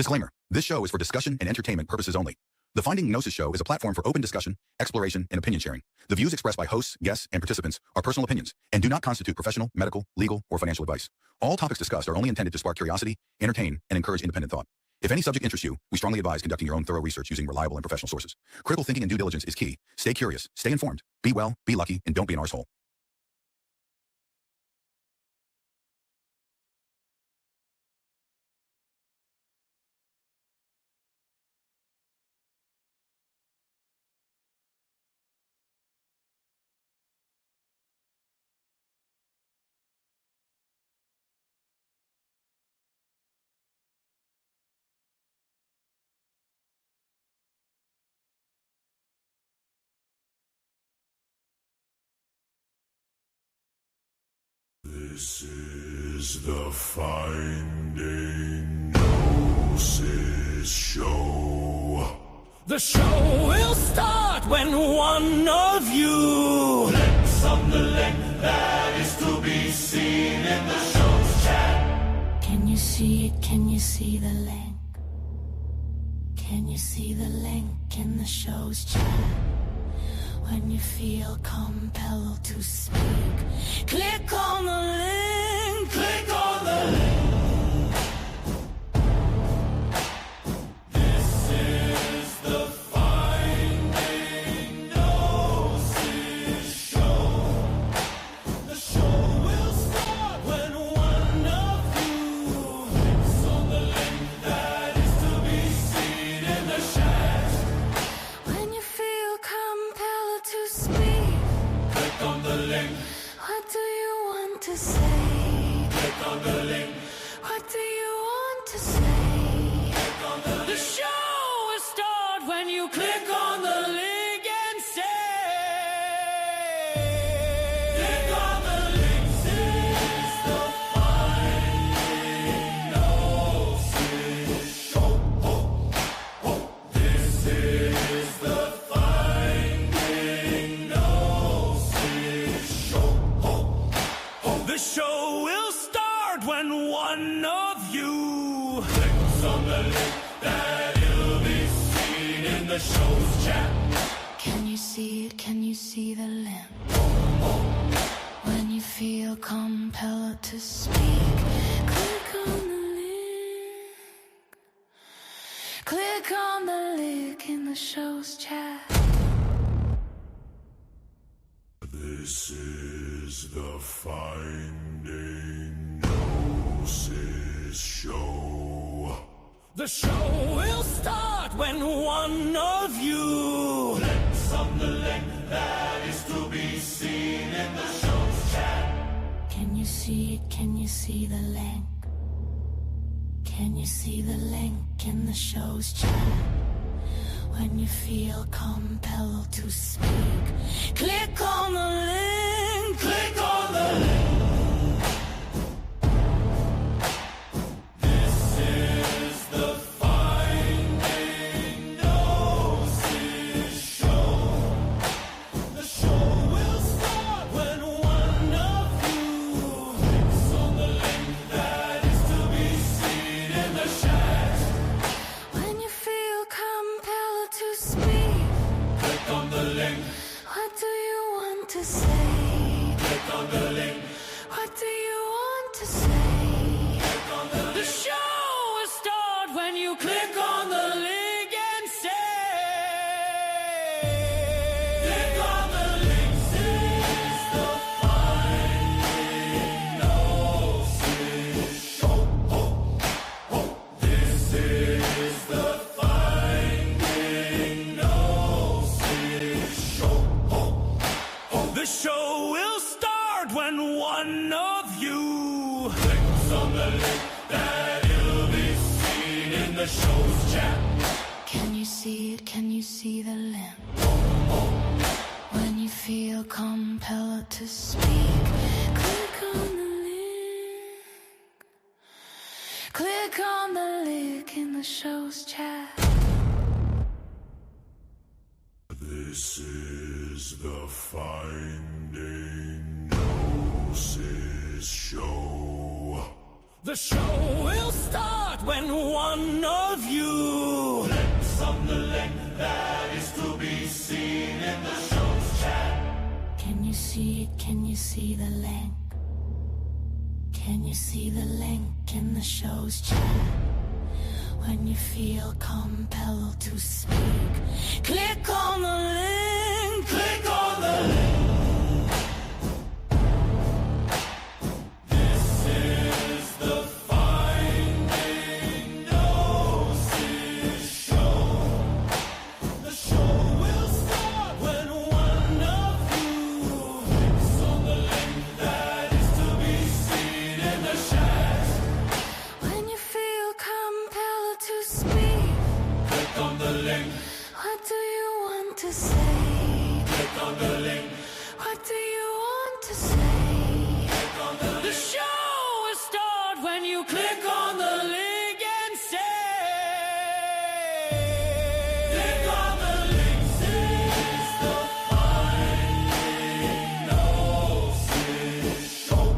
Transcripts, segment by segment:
Disclaimer. This show is for discussion and entertainment purposes only. The Finding Gnosis show is a platform for open discussion, exploration, and opinion sharing. The views expressed by hosts, guests, and participants are personal opinions and do not constitute professional, medical, legal, or financial advice. All topics discussed are only intended to spark curiosity, entertain, and encourage independent thought. If any subject interests you, we strongly advise conducting your own thorough research using reliable and professional sources. Critical thinking and due diligence is key. Stay curious, stay informed, be well, be lucky, and don't be an arsehole. This is the Finding Gnosis show. The show will start when one of you clicks on the link that is to be seen in the show's chat. Can you see it? Can you see the link? Can you see the link in the show's chat? When you feel compelled to speak, click on the link. Click on the link. This is the Finding Gnosis show. The show will start when one of you clicks on the link that is to be seen in the chat. When you feel compelled to speak, Click on the link. what do you want to say? Click on the link. What do you want to say? Click on the The link. show will start when you click on the link and say Click on the link. This is the Finding Gnosis show. This is the Finding Gnosis show. The show will start when one of you Clicks on the link that you'll be seen in the show's chat. Can you see it? Can you see the link? When you feel compelled to speak, click on the link. Click on the link in the show's chat. This is the Finding Gnosis show. The show will start when one of you Clicks on the link that is to be seen in the show's chat. Can you see it? Can you see the link? Can you see the link in the show's chat? When you feel compelled to speak, click on the link. Click on the link. This is the Finding Gnosis show. The show will start when one of you clicks on the link that is to be seen in the chat. When you feel compelled to speak, Click on the link. what do you want to say? Click on the link. What do you want to say? Click on the The link. show will start when you click on the link and say Click on the link. This is the Finding Gnosis show. This is the Finding Gnosis show. the show will start when one of you Clicks on the link that you'll be seen in the show's chat. Can you see it? Can you see the link? When you feel compelled to speak, click on the link. Click on the link in the show's chat. This is the Finding Gnosis show. The show will start when one of you clicks on the link that is to be seen in the show's chat. Can you see it? Can you see the link? Can you see the link in the show's chat? When you feel compelled to speak, click on the link. Click on the link. This is the Finding Gnosis show. The show will start when one of you clicks on the link that is to be seen in the chat. When you feel compelled to speak, Click on the link. what do you want to say? Click on the link. What do you want to say? Click on the link. The show will start when you click on the link and say. Click on the link. This is the Finding Gnosis show.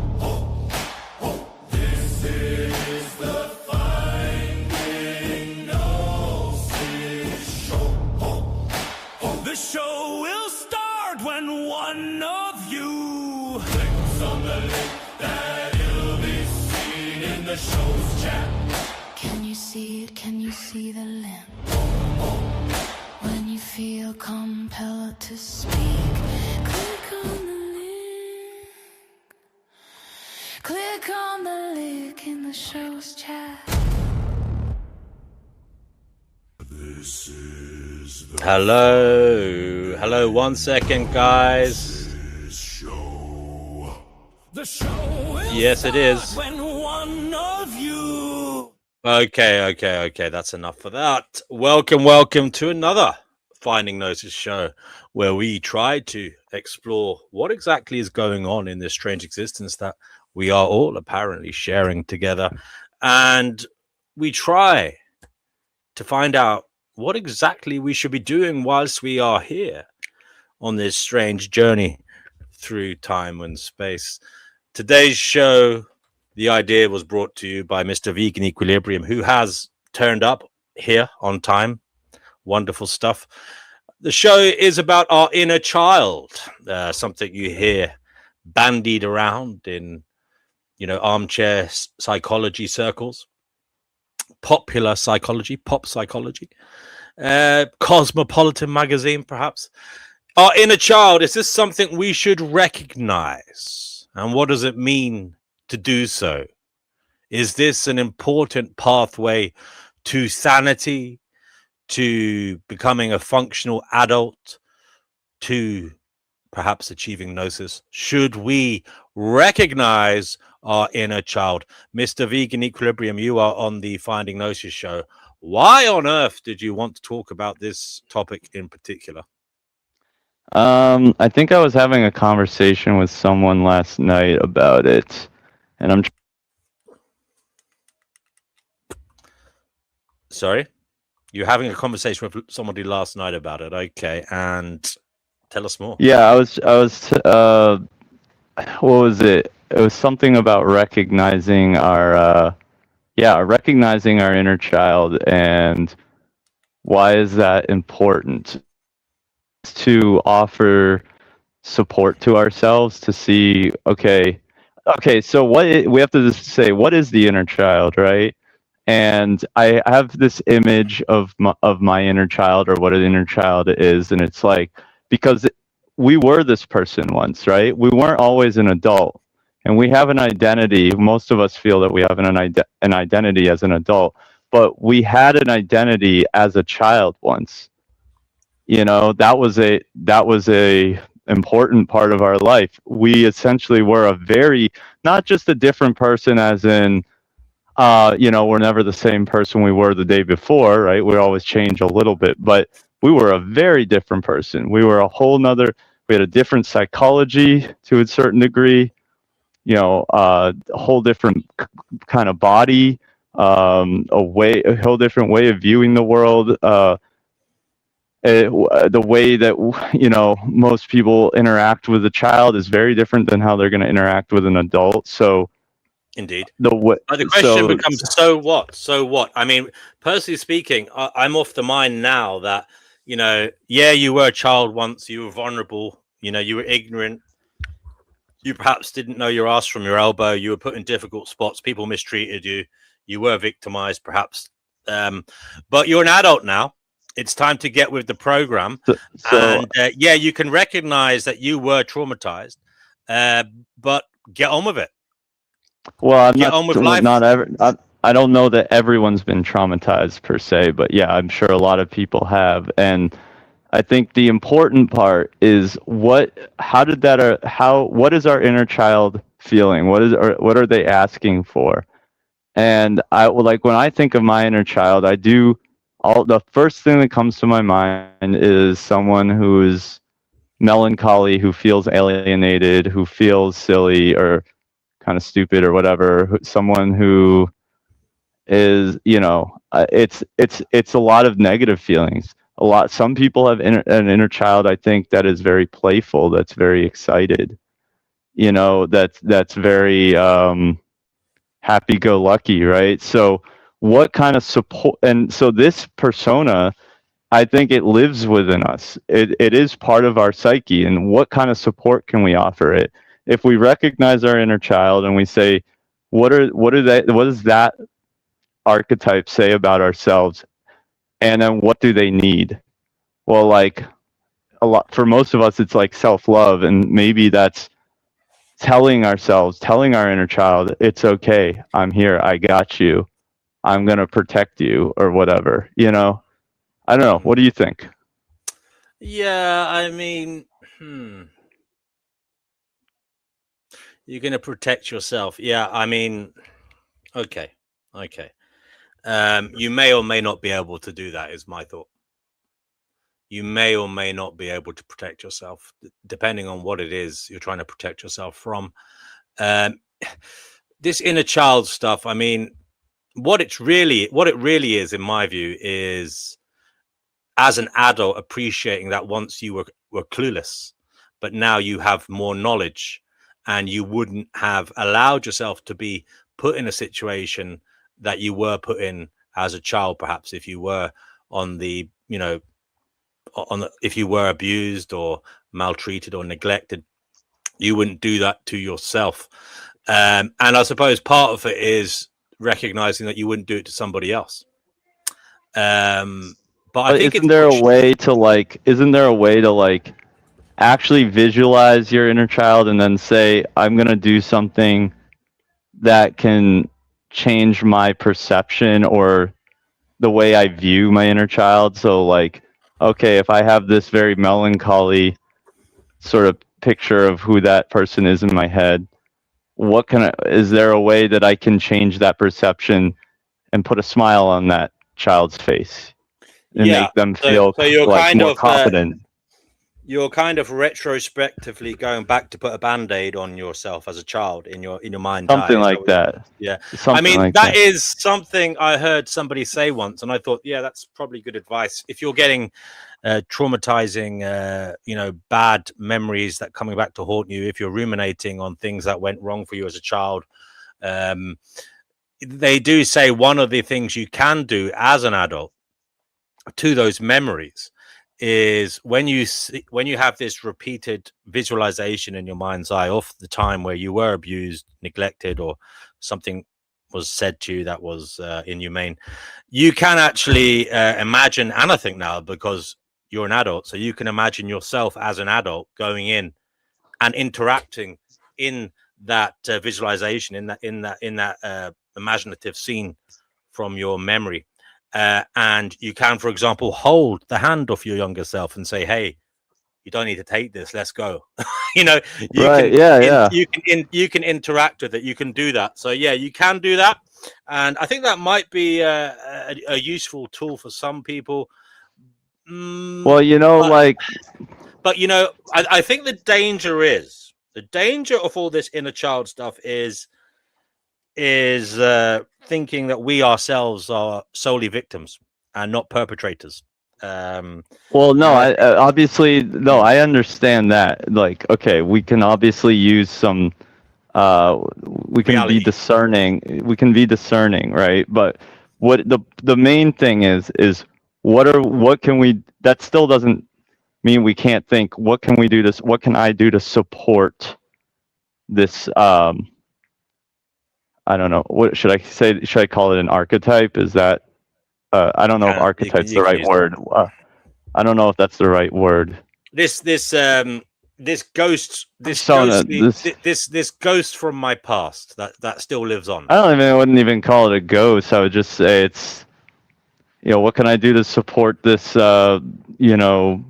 This is the Finding Gnosis show. The show will start when one of you clicks on the link that will be seen in the show's chat. Can you see it? Can you see the link? When you feel compelled to speak, click on the link. Click on the link in the show's chat. This is the Hello, 1 second, guys. show. The show will Yes, it is. start when one of you. Okay, that's enough for that. Welcome to another Finding Gnosis show where we try to explore what exactly is going on in this strange existence that we are all apparently sharing together. And we try to find out what exactly we should be doing whilst we are here on this strange journey through time and space. Today's show, the idea was brought to you by Mr. Vegan Equilibrium, who has turned up here on time. Wonderful stuff. The show is about our inner child, something you hear bandied around in, armchair psychology circles, popular psychology, pop psychology, Cosmopolitan magazine, perhaps. Our inner child, is this something we should recognize? And what does it mean to do so? Is this an important pathway to sanity, to becoming a functional adult, to perhaps achieving gnosis? Should we recognize our inner child? Mr. Vegan Equilibrium, you are on the Finding Gnosis show. Why on earth did you want to talk about this topic in particular? I think I was having a conversation with someone last night about it, and I'm Sorry? You're having a conversation with somebody last night about it. Okay, and tell us more. yeah, I was what was it? It was something about recognizing our inner child, and why is that important? To offer support to ourselves to see, okay, so we have to just say, what is the inner child, right? And I have this image of my inner child, or what an inner child is, and it's like, because we were this person once, right? We weren't always an adult, and we have an identity. Most of us feel that we have an identity as an adult, but we had an identity as a child once. That was a important part of our life. We essentially were not just a different person, as in, we're never the same person we were the day before, right? We always change a little bit, but we were a very different person. We were we had a different psychology to a certain degree, a whole different kind of body, a whole different way of viewing the world. The way that most people interact with a child is very different than how they're going to interact with an adult. So Indeed. The way, But the question becomes, so what? So what? I mean, personally speaking, I'm off the mind now that, yeah, you were a child once, you were vulnerable, you were ignorant, you perhaps didn't know your ass from your elbow, you were put in difficult spots, people mistreated you, you were victimized, perhaps. But you're an adult now. It's time to get with the program. so And yeah, you can recognize that you were traumatized, but get on with it. well, I'm Get on with life. not ever. I don't know that everyone's been traumatized per se, but yeah, I'm sure a lot of people have. And I think the important part is what is our inner child feeling? What are they asking for? And like when I think of my inner child, the first thing that comes to my mind is someone who is melancholy, who feels alienated, who feels silly or kind of stupid or whatever. Someone who is, it's a lot of negative feelings. Some people have an inner child, I think, that is very playful, that's very excited, that's very happy-go-lucky, right? So what kind of support, and so this persona, I think it lives within us. It is part of our psyche, and what kind of support can we offer it? If we recognize our inner child and we say, what does that archetype say about ourselves, and then what do they need? Well, like for most of us, it's like self-love, and maybe that's telling our inner child, it's okay, I'm here, I got you, I'm gonna protect you, or whatever. I don't know. What do you think? Yeah, I mean, you're going to protect yourself. Yeah, I mean, okay. You may or may not be able to do that, is my thought. You may or may not be able to protect yourself, depending on what it is you're trying to protect yourself from. This inner child stuff, I mean, what it really is, in my view, is as an adult appreciating that once you were clueless, but now you have more knowledge, and you wouldn't have allowed yourself to be put in a situation that you were put in as a child, perhaps if you were on the, if you were abused or maltreated or neglected, you wouldn't do that to yourself. And I suppose part of it is recognizing that you wouldn't do it to somebody else. But I think isn't there a way to like actually visualize your inner child and then say, I'm going to do something that can change my perception or the way I view my inner child? So like, okay, if I have this very melancholy sort of picture of who that person is in my head, is there a way that I can change that perception and put a smile on that child's face and make them feel you're like kind more of confident? You're kind of retrospectively going back to put a band-aid on yourself as a child in your mind's eye. Something like that. Yeah. Something I mean, like that is something I heard somebody say once, and I thought, yeah, that's probably good advice. If you're getting traumatizing, bad memories that coming back to haunt you, if you're ruminating on things that went wrong for you as a child, they do say one of the things you can do as an adult to those memories is when you have this repeated visualization in your mind's eye of the time where you were abused, neglected, or something was said to you that was inhumane, you can actually imagine anything now because you're an adult. So you can imagine yourself as an adult going in and interacting in that visualization, in that imaginative scene from your memory. And you can, for example, hold the hand of your younger self and say, hey, you don't need to take this, let's go. You can interact with it, you can do that. So yeah, you can do that, and I think that might be a useful tool for some people. Well, but I think the danger of all this inner child stuff is thinking that we ourselves are solely victims and not perpetrators. Well, no, I obviously, no, I understand that. Like, okay, we can obviously use some we can Reality. be discerning, right? But what the main thing is what can we, that still doesn't mean we can't think, what can we do what can I do to support this, I don't know, what should I say, should I call it an archetype? Is that, I don't know if archetype's the right use word. I don't know if that's the right word. This ghost, Persona, this ghost from my past that still lives on. I wouldn't even call it a ghost. I would just say it's, what can I do to support this, entity?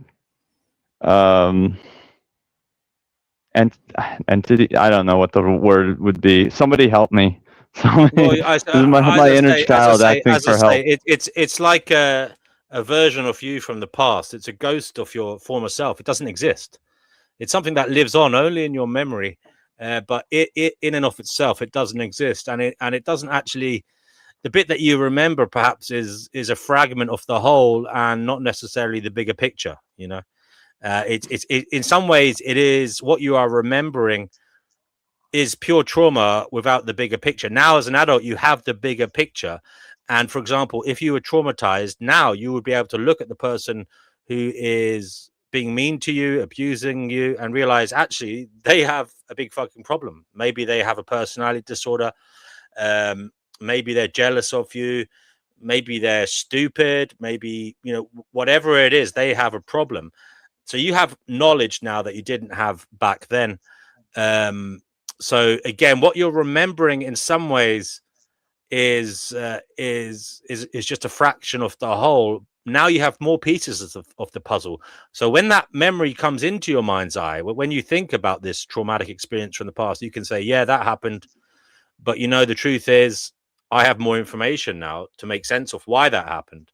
I don't know what the word would be. Somebody help me. Well, This is my inner child asking for help. It's like a version of you from the past. It's a ghost of your former self. It doesn't exist. It's something that lives on only in your memory, but it in and of itself, it doesn't exist, and it doesn't actually. The bit that you remember perhaps is a fragment of the whole, and not necessarily the bigger picture. It's in some ways it is what you are remembering is pure trauma without the bigger picture. Now, as an adult, you have the bigger picture. And for example, if you were traumatized, now you would be able to look at the person who is being mean to you, abusing you, and realize actually they have a big fucking problem. Maybe they have a personality disorder. Maybe they're jealous of you. Maybe they're stupid. Maybe, whatever it is, they have a problem. So you have knowledge now that you didn't have back then. So again, what you're remembering in some ways is just a fraction of the whole. Now you have more pieces of the puzzle. So when that memory comes into your mind's eye, when you think about this traumatic experience from the past, you can say, yeah, that happened. But the truth is, I have more information now to make sense of why that happened.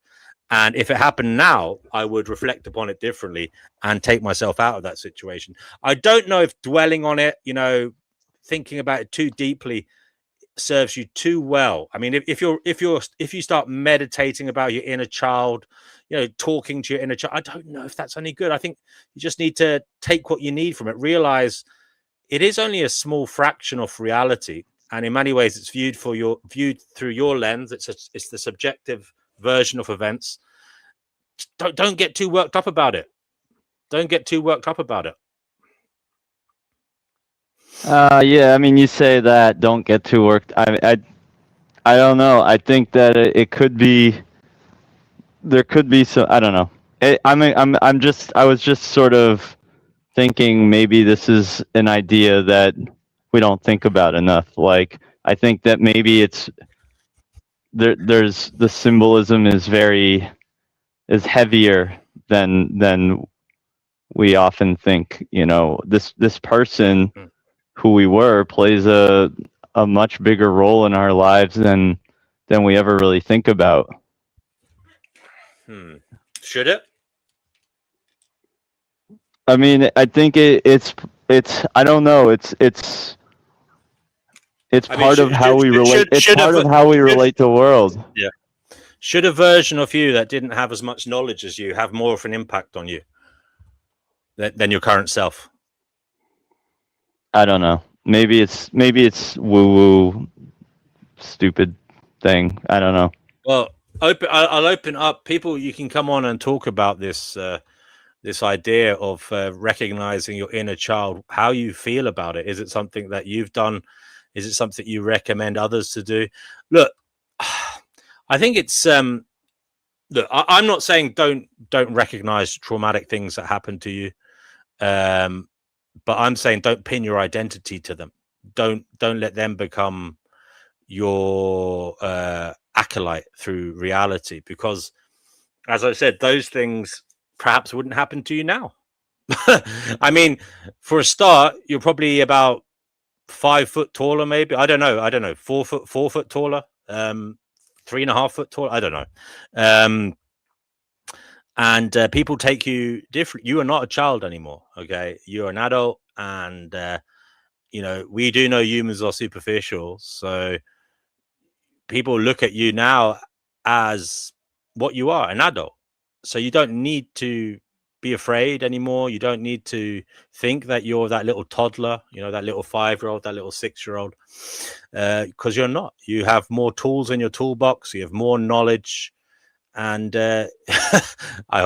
And if it happened now, I would reflect upon it differently and take myself out of that situation. I don't know if dwelling on it, thinking about it too deeply serves you too well. I mean, if you start meditating about your inner child, talking to your inner child, I don't know if that's any good. I think you just need to take what you need from it, realize it is only a small fraction of reality, and in many ways it's viewed through your lens. It's the subjective version of events. Don't get too worked up about it. Don't get too worked up about it. Yeah, I mean, you say that, don't get too worked. I don't know. I think that it could be, there could be some, I don't know. I was just sort of thinking maybe this is an idea that we don't think about enough. Like, I think that maybe there's the symbolism is heavier than we often think. This person who we were plays a much bigger role in our lives than we ever really think about. Should it? I mean, I think it's I don't know. It's part of how we relate. It's part of how we relate to the world. Yeah. Should a version of you that didn't have as much knowledge as you have more of an impact on you than your current self? I don't know. Maybe it's woo-woo, stupid thing. I don't know. Well, I'll open up. People, you can come on and talk about this idea of recognizing your inner child. How you feel about it? Is it something that you've done? Is it something you recommend others to do? Look, I think it's look. I'm not saying don't recognize traumatic things that happen to you, but I'm saying don't pin your identity to them. Don't let them become your acolyte through reality, because, as I said, those things perhaps wouldn't happen to you now. I mean, for a start, you're probably about 5 foot taller, maybe. I don't know. 4 foot taller, 3.5 foot taller. I don't know. And people take you different. You are not a child anymore. Okay, you're an adult, and we do know humans are superficial, so people look at you now as what you are, an adult. So you don't need to be afraid anymore. You don't need to think that you're that little toddler, that little 5-year-old, that little 6-year-old, because you're not. You have more tools in your toolbox. You have more knowledge, and I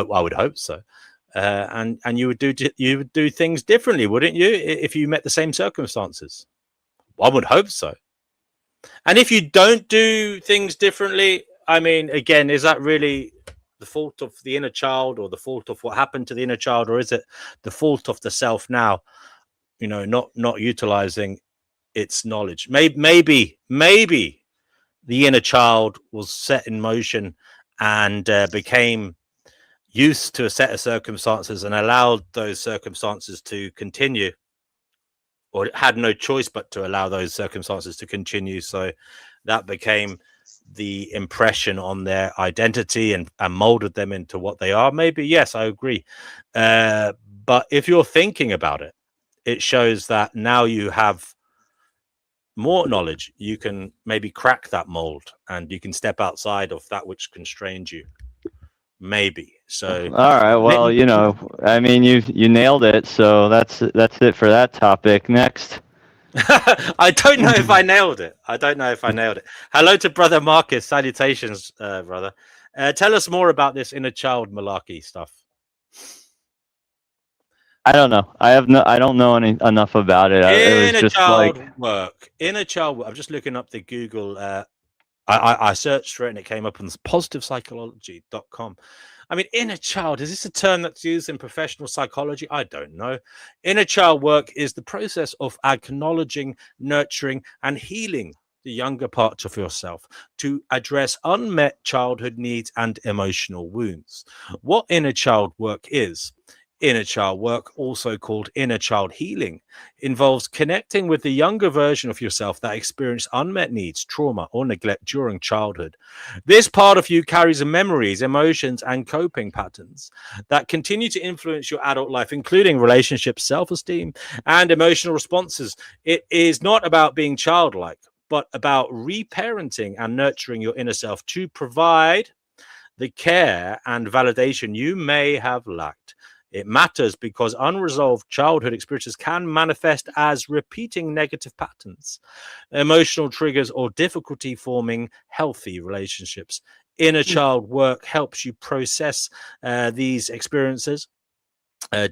would hope so. And you would do things differently, wouldn't you, if you met the same circumstances? I would hope so. And if you don't do things differently, I mean, again, is that really the fault of the inner child, or the fault of what happened to the inner child, or is it the fault of the self now, not utilizing its knowledge? Maybe the inner child was set in motion and became used to a set of circumstances and allowed those circumstances to continue, or had no choice but to allow those circumstances to continue. So that became the impression on their identity and molded them into what they are. Maybe, yes, I agree. But if you're thinking about it, it shows that now you have more knowledge. You can maybe crack that mold, and you can step outside of that which constrains you. Maybe. So All right. Well, I mean, you nailed it. So that's it for that topic. Next. I don't know if I nailed it. Hello to brother Marcus. Salutations, brother. Tell us more about this inner child malarkey stuff. I don't know. I don't know enough about it. It was just work. Inner child work. I'm just looking up the Google. I searched for it and it came up on positivepsychology.com. I mean, inner child, is this a term that's used in professional psychology? I don't know. Inner child work is the process of acknowledging, nurturing, and healing the younger parts of yourself to address unmet childhood needs and emotional wounds. What inner child work is? Inner child work, also called inner child healing, involves connecting with the younger version of yourself that experienced unmet needs, trauma, or neglect during childhood. This part of you carries memories, emotions, and coping patterns that continue to influence your adult life, including relationships, self-esteem, and emotional responses. It is not about being childlike, but about reparenting and nurturing your inner self to provide the care and validation you may have lacked. It matters because unresolved childhood experiences can manifest as repeating negative patterns, emotional triggers, or difficulty forming healthy relationships. Inner child work helps you process these experiences,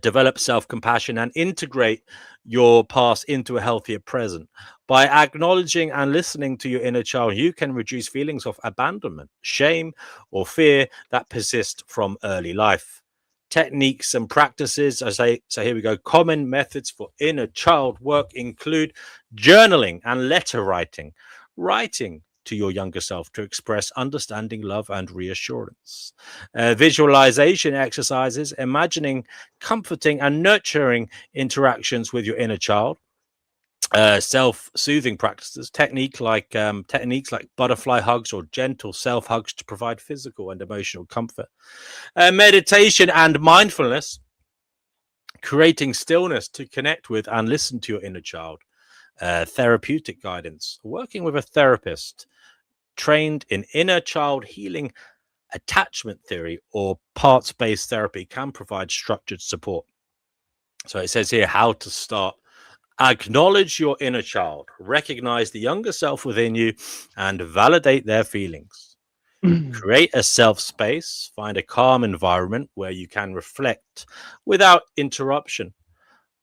develop self-compassion, and integrate your past into a healthier present. By acknowledging and listening to your inner child, you can reduce feelings of abandonment, shame, or fear that persist from early life. Techniques and practices, so here we go. Common methods for inner child work include journaling and letter writing to your younger self to express understanding, love, and reassurance. Visualization exercises, imagining comforting and nurturing interactions with your inner child. Self-soothing practices, techniques like butterfly hugs or gentle self-hugs to provide physical and emotional comfort. Meditation and mindfulness, creating stillness to connect with and listen to your inner child. Therapeutic guidance, working with a therapist trained in inner child healing, attachment theory, or parts-based therapy can provide structured support. So it says here how to start. Acknowledge your inner child, recognize the younger self within you, and validate their feelings. Create a self space, find a calm environment where you can reflect without interruption.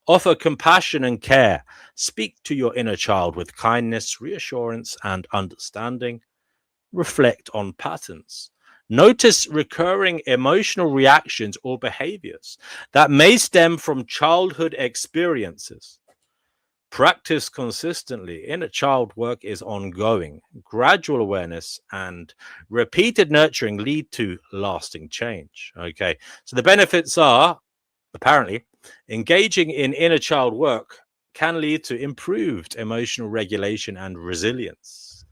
Offer compassion and care. Speak to your inner child with kindness, reassurance, and understanding. Reflect on patterns. Notice recurring emotional reactions or behaviors that may stem from childhood experiences. Practice consistently. Inner child work is ongoing. Gradual awareness and repeated nurturing lead to lasting change. Okay, so the benefits are, apparently, engaging in inner child work can lead to improved emotional regulation and resilience,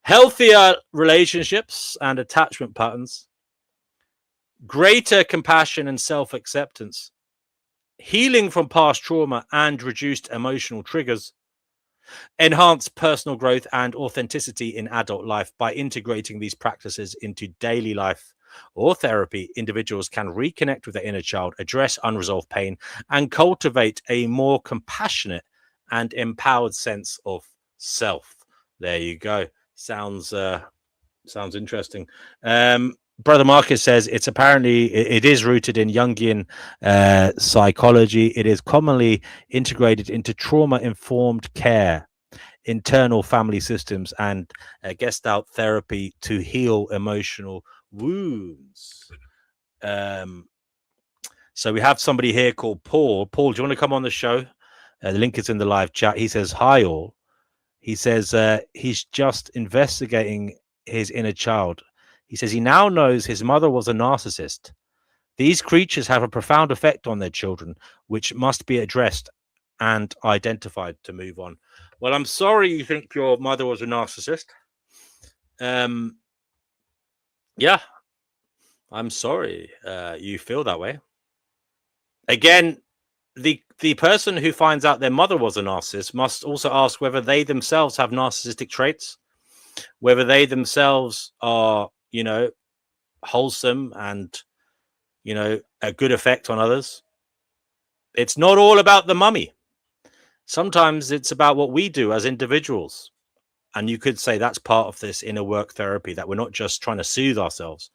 healthier relationships and attachment patterns, greater compassion and self-acceptance, healing from past trauma and reduced emotional triggers, enhance personal growth and authenticity in adult life by integrating these practices into daily life. or therapy, individuals can reconnect with their inner child, address unresolved pain, and cultivate a more compassionate and empowered sense of self. There you go. Sounds interesting. Brother Marcus says it is rooted in Jungian psychology. It is commonly integrated into trauma-informed care, internal family systems, and Gestalt therapy to heal emotional wounds. So we have somebody here called Paul. Paul, do you want to come on the show? The link is in the live chat. He says, hi all. He says he's just investigating his inner child. He says he now knows his mother was a narcissist. These creatures have a profound effect on their children, which must be addressed and identified to move on. Well, I'm sorry you think your mother was a narcissist. Yeah, I'm sorry you feel that way. Again, the person who finds out their mother was a narcissist must also ask whether they themselves have narcissistic traits, whether they themselves are, wholesome and, a good effect on others. It's not all about the mummy. Sometimes it's about what we do as individuals. And you could say that's part of this inner work therapy, that we're not just trying to soothe ourselves,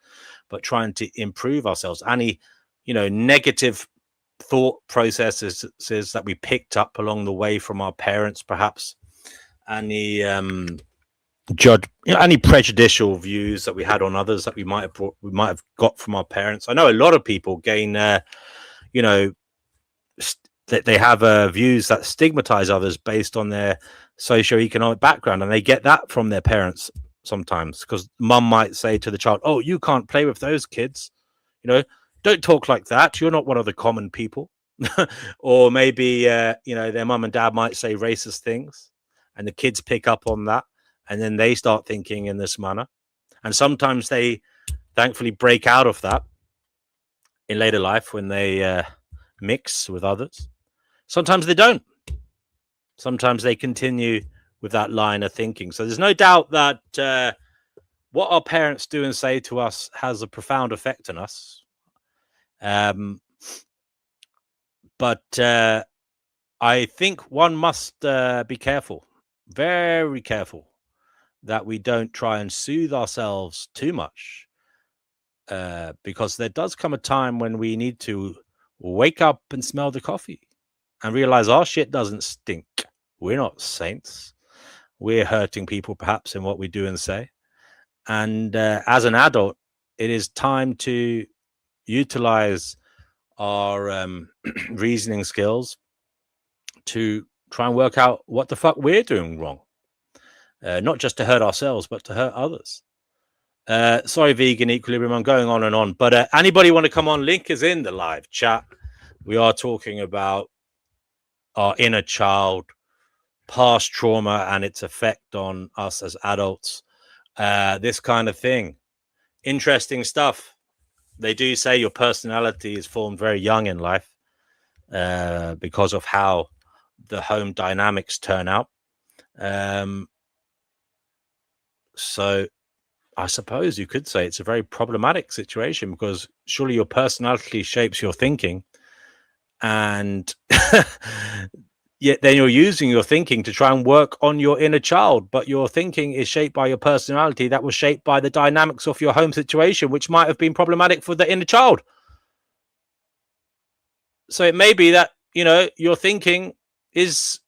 but trying to improve ourselves. Any, negative thought processes that we picked up along the way from our parents, perhaps any any prejudicial views that we had on others that we might have got from our parents. I know a lot of people gain that they have views that stigmatize others based on their socioeconomic background, and they get that from their parents sometimes, because mum might say to the child, oh, you can't play with those kids, don't talk like that, you're not one of the common people. Or maybe their mum and dad might say racist things, and the kids pick up on that, and then they start thinking in this manner. And sometimes they thankfully break out of that in later life when they mix with others. Sometimes they don't. Sometimes they continue with that line of thinking. So there's no doubt that what our parents do and say to us has a profound effect on us. But I think one must be careful, very careful, that we don't try and soothe ourselves too much, because there does come a time when we need to wake up and smell the coffee and realize our shit doesn't stink. We're not saints. We're hurting people perhaps in what we do and say. And as an adult, it is time to utilize our reasoning skills to try and work out what the fuck we're doing wrong. Not just to hurt ourselves, but to hurt others. Sorry, Vegan Equilibrium, I'm going on and on. But anybody want to come on? Link is in the live chat. We are talking about our inner child, past trauma, and its effect on us as adults. This kind of thing. Interesting stuff. They do say your personality is formed very young in life because of how the home dynamics turn out. So I suppose you could say it's a very problematic situation, because surely your personality shapes your thinking, and yet then you're using your thinking to try and work on your inner child, but your thinking is shaped by your personality that was shaped by the dynamics of your home situation, which might have been problematic for the inner child. So it may be that your thinking is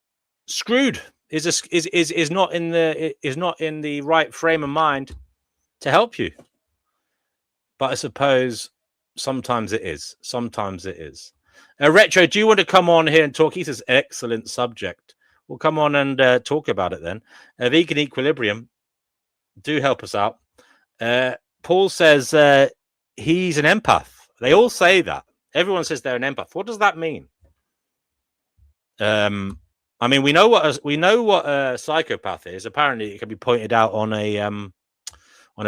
screwed, is not in the right frame of mind to help you. But I suppose sometimes it is. Sometimes it is. Retro, do you want to come on here and talk? He says, excellent subject. We'll come on and talk about it then. Vegan Equilibrium, do help us out. Paul says he's an empath. They all say that. Everyone says they're an empath. What does that mean? I mean, we know what a psychopath is. Apparently, it can be pointed out on a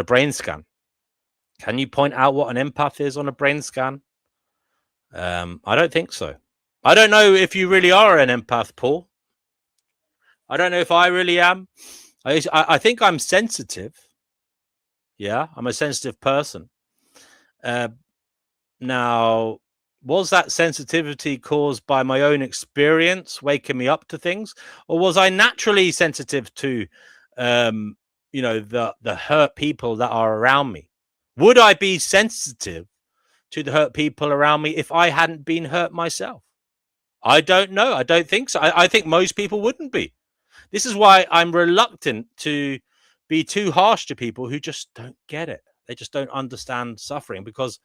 brain scan. Can you point out what an empath is on a brain scan? I don't think so. I don't know if you really are an empath, Paul. I don't know if I really am. I think I'm sensitive. Yeah, I'm a sensitive person. Now, was that sensitivity caused by my own experience waking me up to things, or was I naturally sensitive to the hurt people that are around me? Would I be sensitive to the hurt people around me if I hadn't been hurt myself? I don't know. I don't think so. I think most people wouldn't be. This is why I'm reluctant to be too harsh to people who just don't get it. They just don't understand suffering, because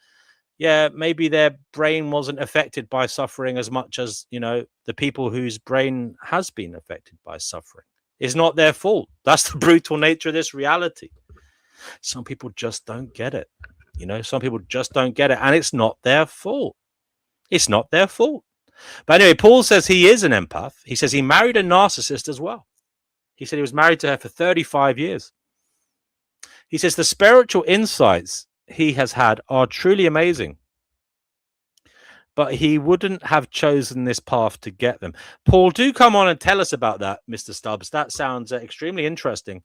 yeah, maybe their brain wasn't affected by suffering as much as, the people whose brain has been affected by suffering. It's not their fault. That's the brutal nature of this reality. Some people just don't get it. Some people just don't get it, and it's not their fault. It's not their fault. But anyway, Paul says he is an empath. He says he married a narcissist as well. He said he was married to her for 35 years. He says the spiritual insights he has had are truly amazing, but he wouldn't have chosen this path to get them. Paul, do come on and tell us about that, Mr. Stubbs. That sounds extremely interesting.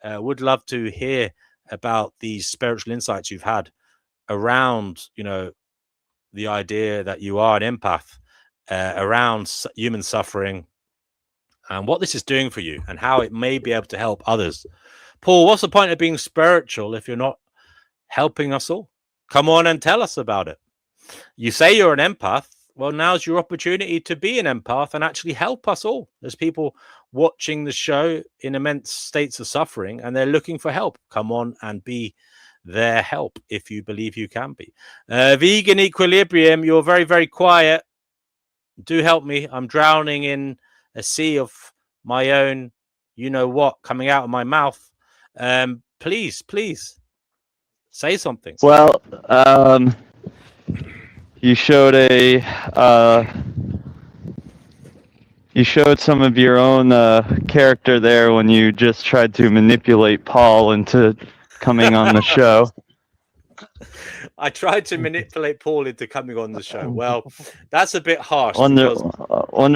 Would love to hear about these spiritual insights you've had around, the idea that you are an empath, around human suffering, and what this is doing for you and how it may be able to help others. Paul, what's the point of being spiritual if you're not helping us all? Come on and tell us about it. You say you're an empath. Well, now's your opportunity to be an empath and actually help us all. There's people watching the show in immense states of suffering, and they're looking for help. Come on and be their help if you believe you can be. Vegan Equilibrium, you're very, very quiet. Do help me. I'm drowning in a sea of my own, what, coming out of my mouth. Please say something. Well, you showed some of your own character there when you just tried to manipulate Paul into coming on the show. I tried to manipulate Paul into coming on the show. Well, that's a bit harsh. Wonder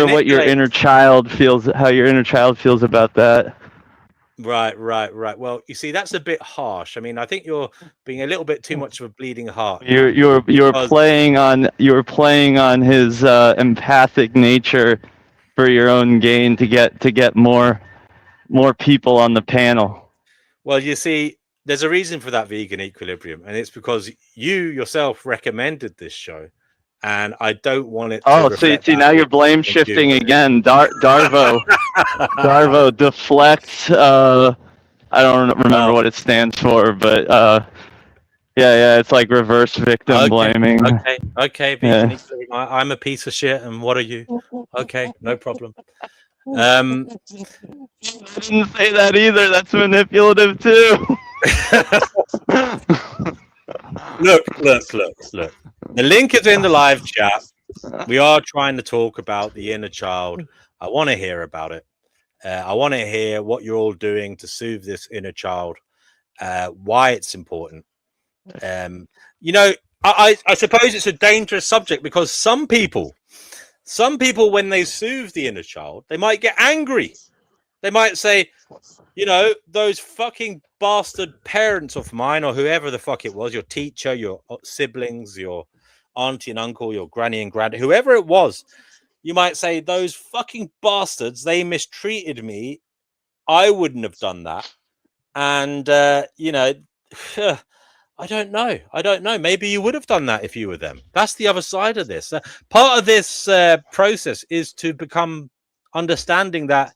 what your inner child feels. How your inner child feels about that. Right. Well, you see, that's a bit harsh. I mean, I think you're being a little bit too much of a bleeding heart. You're playing on his empathic nature for your own gain to get more people on the panel. Well, you see, there's a reason for that, Vegan Equilibrium, and it's because you yourself recommended this show, and I don't want it to reflect see now you're blame shifting again. Darvo deflects. I don't remember what it stands for, but yeah, it's like reverse victim blaming. Okay, Vegan Equilibrium. I'm a piece of shit, and what are you? Okay, no problem. I didn't say that either. That's manipulative too. Look. The link is in the live chat. We are trying to talk about the inner child. I want to hear about it. I want to hear what you're all doing to soothe this inner child, why it's important. I suppose it's a dangerous subject because some people, when they soothe the inner child, they might get angry. They might say, those fucking bastard parents of mine, or whoever the fuck it was, your teacher, your siblings, your auntie and uncle, your granny and granddad, whoever it was, you might say, those fucking bastards, they mistreated me. I wouldn't have done that. And, I don't know. Maybe you would have done that if you were them. That's the other side of this. Part of this process is to become understanding that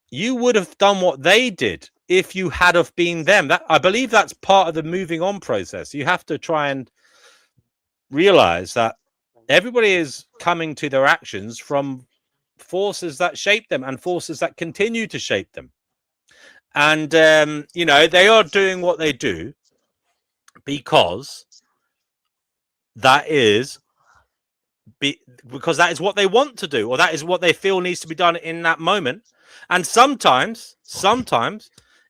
you would have done what they did if you had have been them. That, I believe that's part of the moving on process. You have to try and realize that everybody is coming to their actions from forces that shape them and forces that continue to shape them. And, they are doing what they do because that is what they want to do, or that is what they feel needs to be done in that moment. And sometimes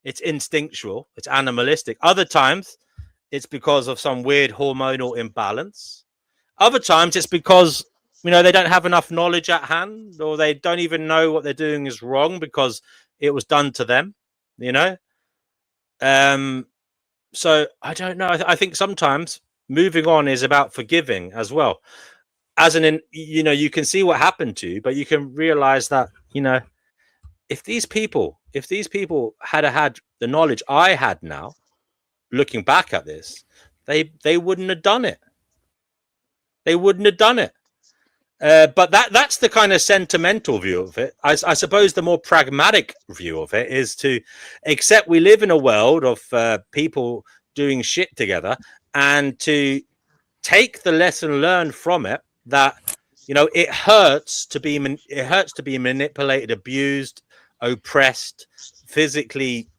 it's instinctual, it's animalistic. Other times it's because of some weird hormonal imbalance. Other times it's because, they don't have enough knowledge at hand, or they don't even know what they're doing is wrong because it was done to them, So I don't know. I think sometimes moving on is about forgiving as well. As you can see what happened to you, but you can realize that, if these people had the knowledge I had now, looking back at this, they wouldn't have done it. They wouldn't have done it. But that's the kind of sentimental view of it. I suppose the more pragmatic view of it is to accept we live in a world of people doing shit together, and to take the lesson learned from it, that it hurts to be manipulated, abused, oppressed, physically,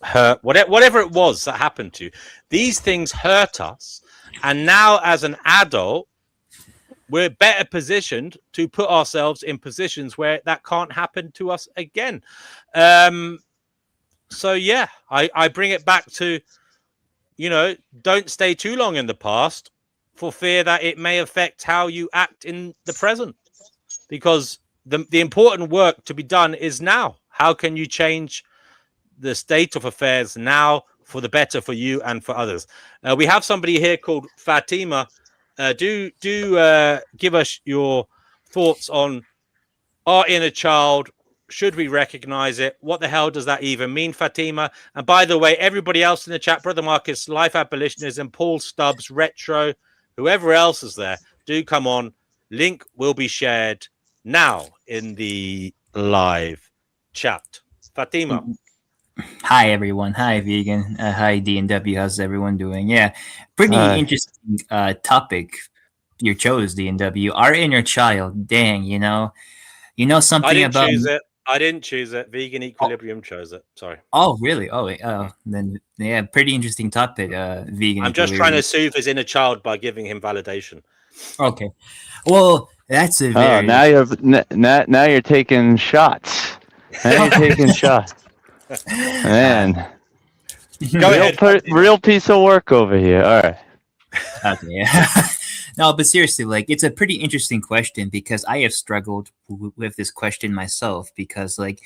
hurt, whatever it was that happened to you. These things hurt us, and now as an adult, we're better positioned to put ourselves in positions where that can't happen to us again. So yeah, I bring it back to, don't stay too long in the past, for fear that it may affect how you act in the present, because the important work to be done is now. How can you change the state of affairs now for the better for you and for others? We have somebody here called Fatima. Do give us your thoughts on our inner child. Should we recognize it? What the hell does that even mean, Fatima? And by the way, everybody else in the chat, Brother Marcus, Life Abolitionism, Paul Stubbs, Retro, whoever else is there, do come on. Link will be shared now in the live chat. Fatima. Hi everyone. Hi Vegan. Hi D&W. How's everyone doing? Yeah, pretty Hi. interesting topic you chose, D&W. Our inner child. Dang, you know something I didn't about. choose it. I didn't choose it. Vegan Equilibrium chose it. Sorry. Oh, really? Oh, then yeah, pretty interesting topic. Vegan. I'm just trying Equilibrium. to soothe his inner child by giving him validation. Okay. Well, that's a Oh, very. now you're taking shots. Now you're taking shots. Man, Go ahead. real piece of work over here. All right. Okay. No, but seriously, like, it's a pretty interesting question, because I have struggled with this question myself, because like,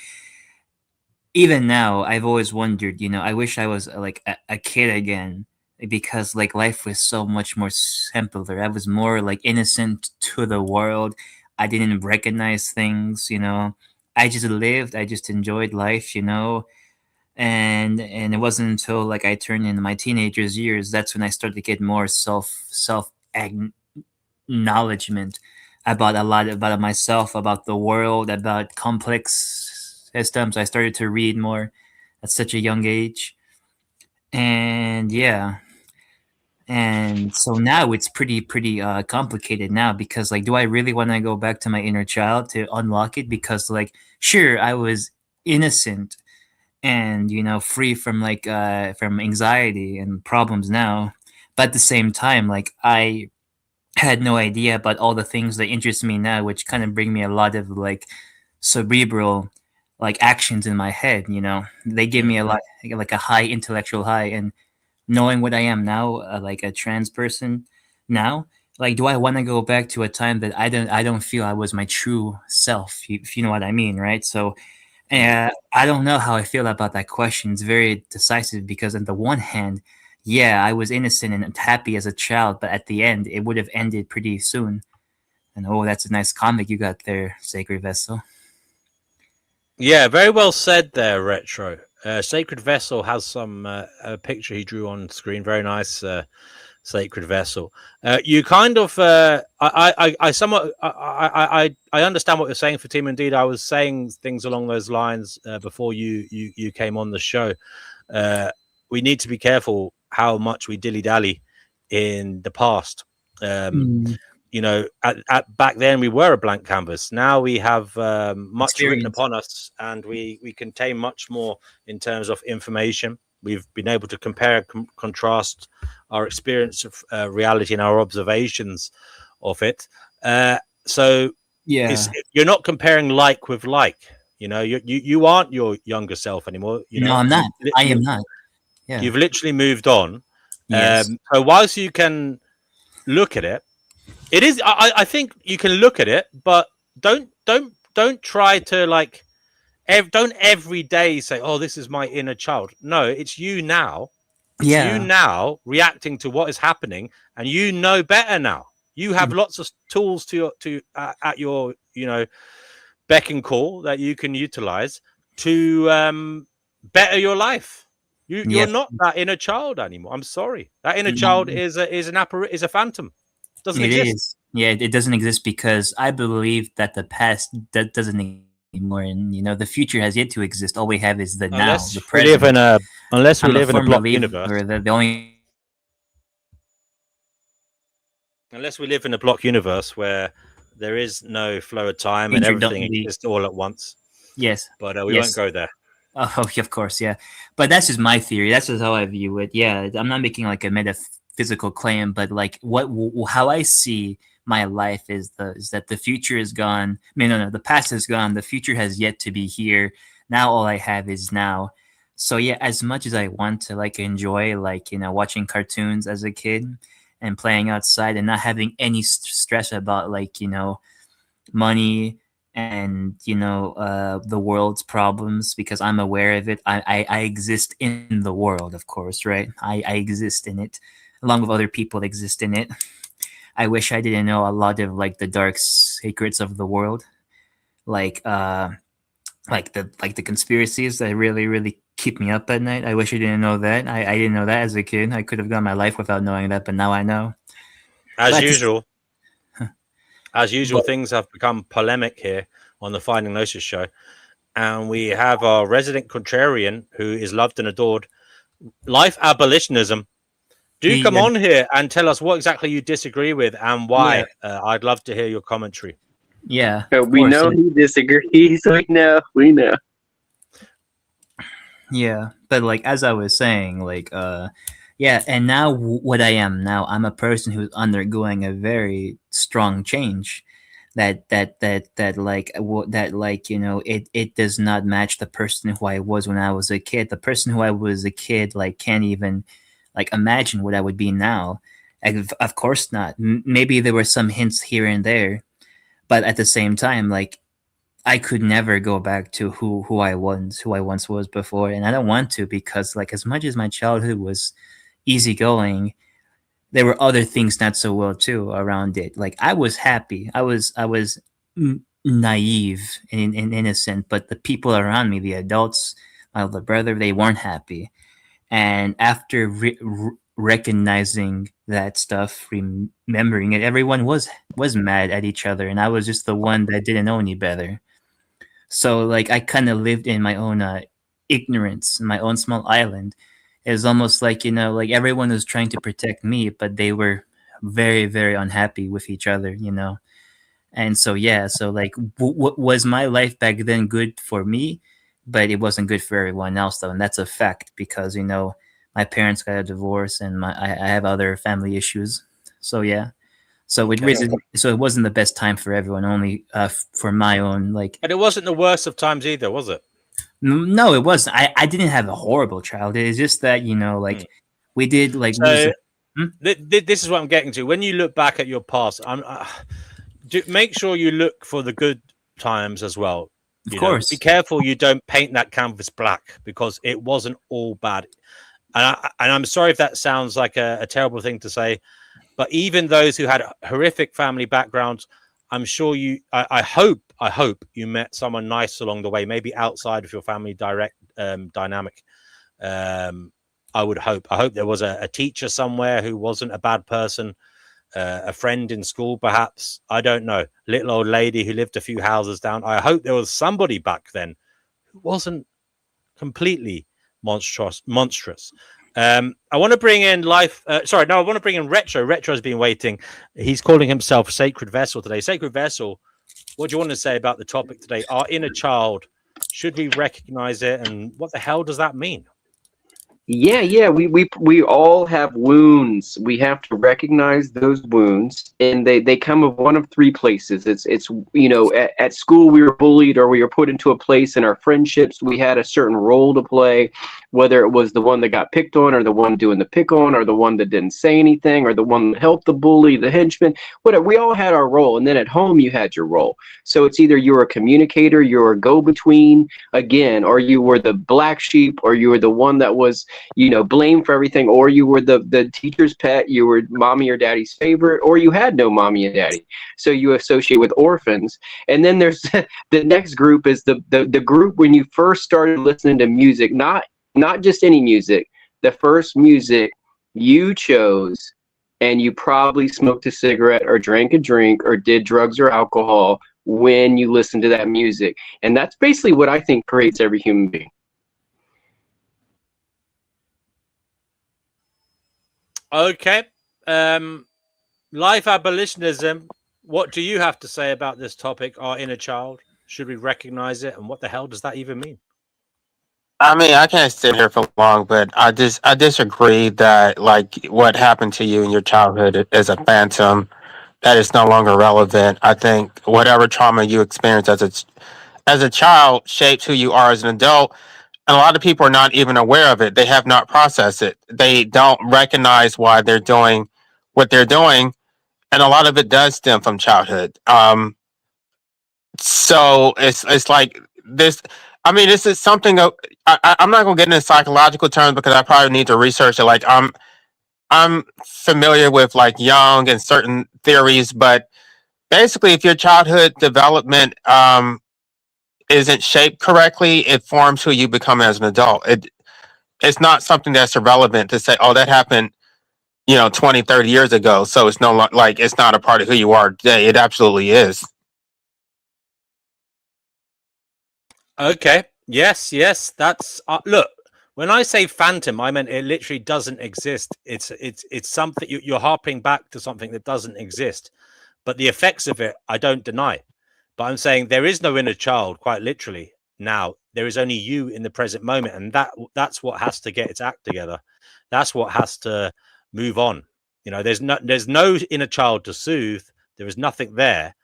even now I've always wondered, I wish I was like a kid again, because like life was so much more simpler. I was more like innocent to the world. I didn't recognize things, I just lived, I just enjoyed life, and it wasn't until like I turned into my teenagers years, that's when I started to get more self acknowledgement about a lot about myself, about the world, about complex systems. I started to read more at such a young age, and yeah, and so now it's pretty complicated now, because like, do I really want to go back to my inner child to unlock it? Because like, sure, I was innocent and free from like from anxiety and problems now, but at the same time, like, I had no idea about all the things that interest me now, which kind of bring me a lot of like cerebral like actions in my head. They give me a lot, like a high intellectual high. And knowing what I am now, like a trans person now, like, do I want to go back to a time that I don't feel I was my true self, if you know what I mean, right? So I don't know how I feel about that question. It's very decisive, because on the one hand, yeah, I was innocent and happy as a child, but at the end, it would have ended pretty soon. And oh, that's a nice comic you got there, Sacred Vessel. Yeah, very well said there, Retro. Sacred Vessel has some a picture he drew on screen. Very nice, Sacred Vessel. You kind of, I somewhat, I understand what you're saying, Fatima. Indeed, I was saying things along those lines before you came on the show. We need to be careful how much we dilly-dally in the past. At back then we were a blank canvas. Now we have much written upon us, and we contain much more in terms of information. We've been able to compare and contrast our experience of reality and our observations of it. So Yeah, you're not comparing like with like. You aren't your younger self anymore. no, I'm not. I am not. Yeah. You've literally moved on. Yes. So whilst you can look at it, it is. I think you can look at it, but don't try to like. Don't every day say, "Oh, this is my inner child." No, it's you now. It's you Yeah. now reacting to what is happening, and you know better now. You have lots of tools at your beck and call that you can utilize to better your life. You're Yes, not that inner child anymore. I'm sorry. That inner child mm, is a phantom. Doesn't it exist. is. Yeah, it doesn't exist because I believe that the past that doesn't exist anymore, and the future has yet to exist. All we have is the now, the Unless we live in present. a I'm a firm block believer universe. that the only Unless we live in a block universe where there is no flow of time and danger everything don't be exists all at once. yes, But we won't yes. go there. Oh, of course, yeah. But that's just my theory. That's just how I view it. Yeah, I'm not making like a metaphysical claim, but like how I see my life is that the future is gone. I mean, no, the past is gone. The future has yet to be here. Now all I have is now. So yeah, as much as I want to like enjoy like watching cartoons as a kid and playing outside and not having any stress about like money and the world's problems because I'm aware of it. I exist in the world, of course, right? I exist in it along with other people that exist in it. I wish I didn't know a lot of like the dark secrets of the world, like the conspiracies that really keep me up at night. I wish I didn't know that. I didn't know that as a kid. I could have gone my life without knowing that, but now I know. As But usual, but things have become polemic here on the Finding Gnosis show. And we have our resident contrarian who is loved and adored. Life abolitionism. Do come yeah, on here and tell us what exactly you disagree with and yeah, why. I'd love to hear your commentary. yeah, of We course. know he disagrees. We know. Yeah, but like as I was saying, like yeah, and now what I am now, I'm a person who's undergoing a very strong change. It does not match the person who I was when I was a kid. The person who I was a kid like can't even like imagine what I would be now. Of course not. Maybe there were some hints here and there, but at the same time, like I could never go back to who I once was before, and I don't want to because like as much as my childhood was easygoing, there were other things not so well too around it. Like I was happy, I was naive and innocent, but the people around me, the adults, my older brother, they weren't happy. And after recognizing that stuff, remembering it, everyone was mad at each other, and I was just the one that didn't know any better. So like I kind of lived in my own ignorance, my own small island. It was almost like like everyone was trying to protect me, but they were very very unhappy with each other, And so yeah, so like was my life back then good for me, but it wasn't good for everyone else though, and that's a fact because my parents got a divorce and I have other family issues. So yeah. So it Okay. so it wasn't the best time for everyone. Only for my own like. But it wasn't the worst of times either, was it? No, it wasn't. I didn't have a horrible childhood. It's just that like we did like lose. So this is what I'm getting to. When you look back at your past, make sure you look for the good times as well. Of course. Be careful you don't paint that canvas black because it wasn't all bad. And I'm sorry if that sounds like a terrible thing to say, but even those who had horrific family backgrounds, I'm sure I hope you met someone nice along the way, maybe outside of your family dynamic. I would hope. I hope there was a teacher somewhere who wasn't a bad person, a friend in school, perhaps. I don't know. Little old lady who lived a few houses down. I hope there was somebody back then who wasn't completely monstrous. I want to bring in I want to bring in Retro. Retro's been waiting. He's calling himself Sacred Vessel today. Sacred Vessel, what do you want to say about the topic today? Our inner child. Should we recognize it? And what the hell does that mean? Yeah. We all have wounds. We have to recognize those wounds, and they come of one of three places. It's at school we were bullied, or we were put into a place in our friendships. We had a certain role to play, whether it was the one that got picked on, or the one doing the pick on, or the one that didn't say anything, or the one that helped the bully, the henchman. Whatever. We all had our role, and then at home you had your role. So it's either you're a communicator, you're a go-between again, or you were the black sheep, or you were the one that was blamed for everything, or you were the teacher's pet, you were mommy or daddy's favorite, or you had no mommy and daddy. So you associate with orphans. And then there's the next group is the group when you first started listening to music, not just any music, the first music you chose, and you probably smoked a cigarette or drank a drink or did drugs or alcohol when you listened to that music. And that's basically what I think creates every human being. Okay. Life abolitionism. What do you have to say about this topic, our inner child? Should we recognize it? And what the hell does that even mean? I mean, I can't sit here for long, but I disagree that like what happened to you in your childhood is a phantom that is no longer relevant. I think whatever trauma you experienced as a child shapes who you are as an adult. And a lot of people are not even aware of it. They have not processed it. They don't recognize why they're doing what they're doing, and a lot of it does stem from childhood. So it's like this. I mean, this is something. I'm not gonna get into psychological terms because I probably need to research it. Like I'm familiar with like Jung and certain theories, but basically, if your childhood development isn't shaped correctly, it forms who you become as an adult. It's not something that's irrelevant to say, oh, that happened, 20, 30 years ago. So it's like it's not a part of who you are today. It absolutely is. Okay. Yes. That's look. When I say phantom, I meant it literally doesn't exist. It's something you're harping back to something that doesn't exist. But the effects of it, I don't deny. But I'm saying there is no inner child, quite literally. Now there is only you in the present moment, and that's what has to get its act together. That's what has to move on. There's no inner child to soothe. There is nothing there.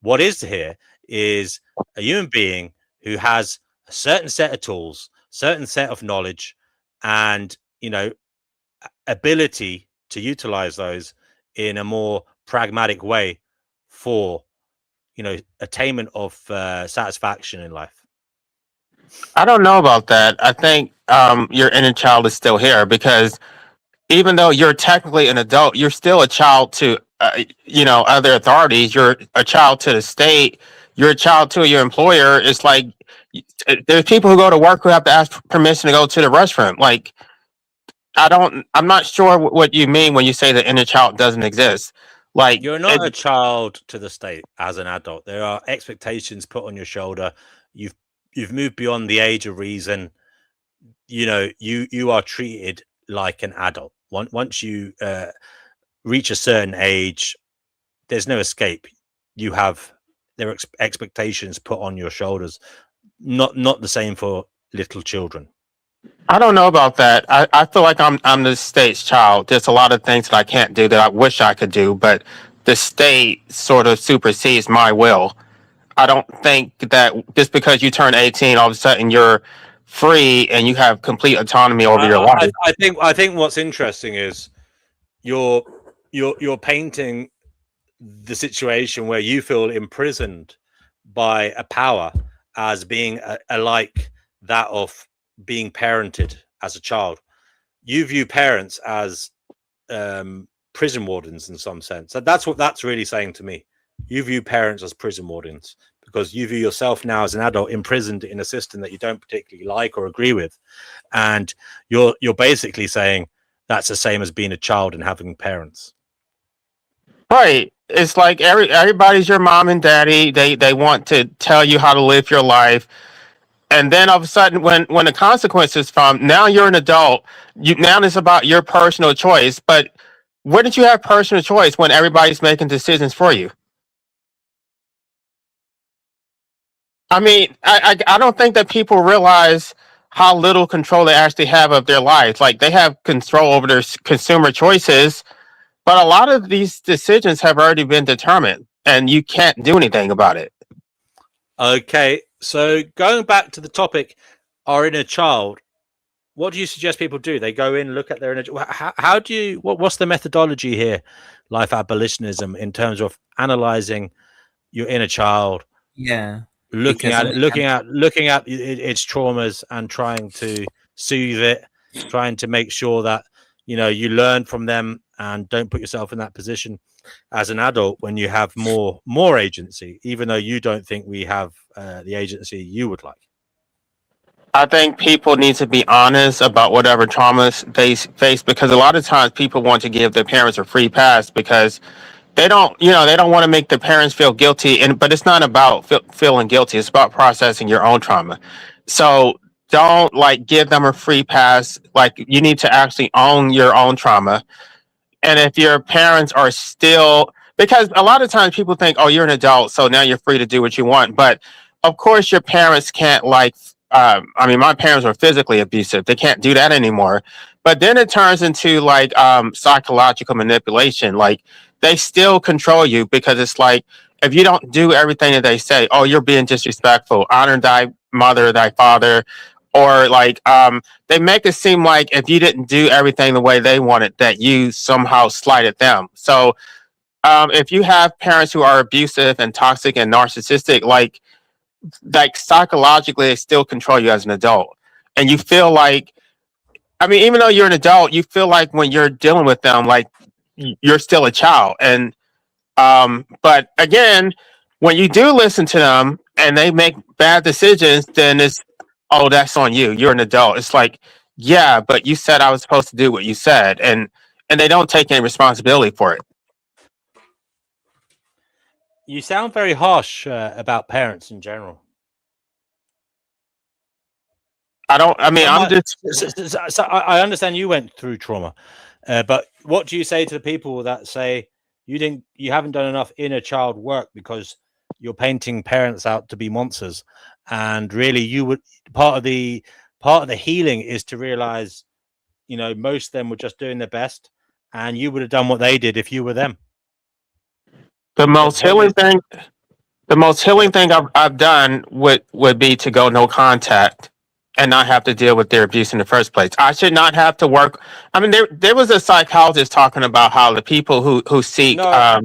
What is here is a human being who has a certain set of tools, certain set of knowledge, and ability to utilize those in a more pragmatic way for attainment of satisfaction in life. I don't know about that. I think your inner child is still here because even though you're technically an adult, you're still a child to other authorities. You're a child to the state. You're a child to your employer. It's like there's people who go to work who have to ask permission to go to the restroom. Like I'm not sure what you mean when you say the inner child doesn't exist. Like You're not a child to the state as an adult. There are expectations put on your shoulder. You've moved beyond the age of reason. You are treated like an adult. Once you reach a certain age, there's no escape. There are expectations put on your shoulders. Not the same for little children. I don't know about that. I feel like I'm the state's child. There's a lot of things that I can't do that I wish I could do, but the state sort of supersedes my will. I don't think that just because you turn 18, all of a sudden you're free and you have complete autonomy over your life. I think what's interesting is you're painting the situation where you feel imprisoned by a power as being like that of being parented as a child. You view parents as prison wardens in some sense. That's what that's really saying to me. You view parents as prison wardens because you view yourself now as an adult imprisoned in a system that you don't particularly like or agree with, and you're basically saying that's the same as being a child and having parents. Right. It's like everybody's your mom and daddy. They want to tell you how to live your life. And then all of a sudden when the consequences come, now you're an adult. Now it's about your personal choice. But where did you have personal choice when everybody's making decisions for you? I mean, I don't think that people realize how little control they actually have of their lives. Like they have control over their consumer choices, but a lot of these decisions have already been determined, and you can't do anything about it. Okay, so going back to the topic, our inner child. What do you suggest people do? They go in, look at their inner. How do you? What's the methodology here? Life abolitionism in terms of analyzing your inner child, Yeah, looking because at it, looking at its traumas and trying to soothe it trying to make sure that you learn from them and don't put yourself in that position as an adult when you have more agency, even though you don't think we have the agency you would like. I think people need to be honest about whatever traumas they face, because a lot of times people want to give their parents a free pass because they don't want to make their parents feel guilty. But it's not about feeling guilty. It's about processing your own trauma. So don't like give them a free pass. Like, you need to actually own your own trauma. And if your parents are still, because a lot of times people think, oh, you're an adult, so now you're free to do what you want. But of course, your parents can't I mean, my parents were physically abusive. They can't do that anymore. But then it turns into like psychological manipulation. Like, they still control you, because it's like, if you don't do everything that they say, oh, you're being disrespectful, honor thy mother, thy father, or like they make it seem like if you didn't do everything the way they wanted, that you somehow slighted them. So if you have parents who are abusive and toxic and narcissistic, like psychologically they still control you as an adult. And you feel like, I mean, even though you're an adult, you feel like when you're dealing with them, like you're still a child. And but again, when you do listen to them and they make bad decisions, then it's, oh, that's on you. You're an adult. It's like, yeah, but you said I was supposed to do what you said, and they don't take any responsibility for it. You sound very harsh about parents in general. I don't. I mean, I'm just. So I understand you went through trauma, but what do you say to the people that say you haven't done enough inner child work because you're painting parents out to be monsters, and really you would part of the healing is to realize, most of them were just doing their best, and you would have done what they did if you were them. The most healing thing. The most healing thing I've done would be to go no contact and not have to deal with their abuse in the first place. I should not have to work. I mean, there was a psychologist talking about how the people who seek No,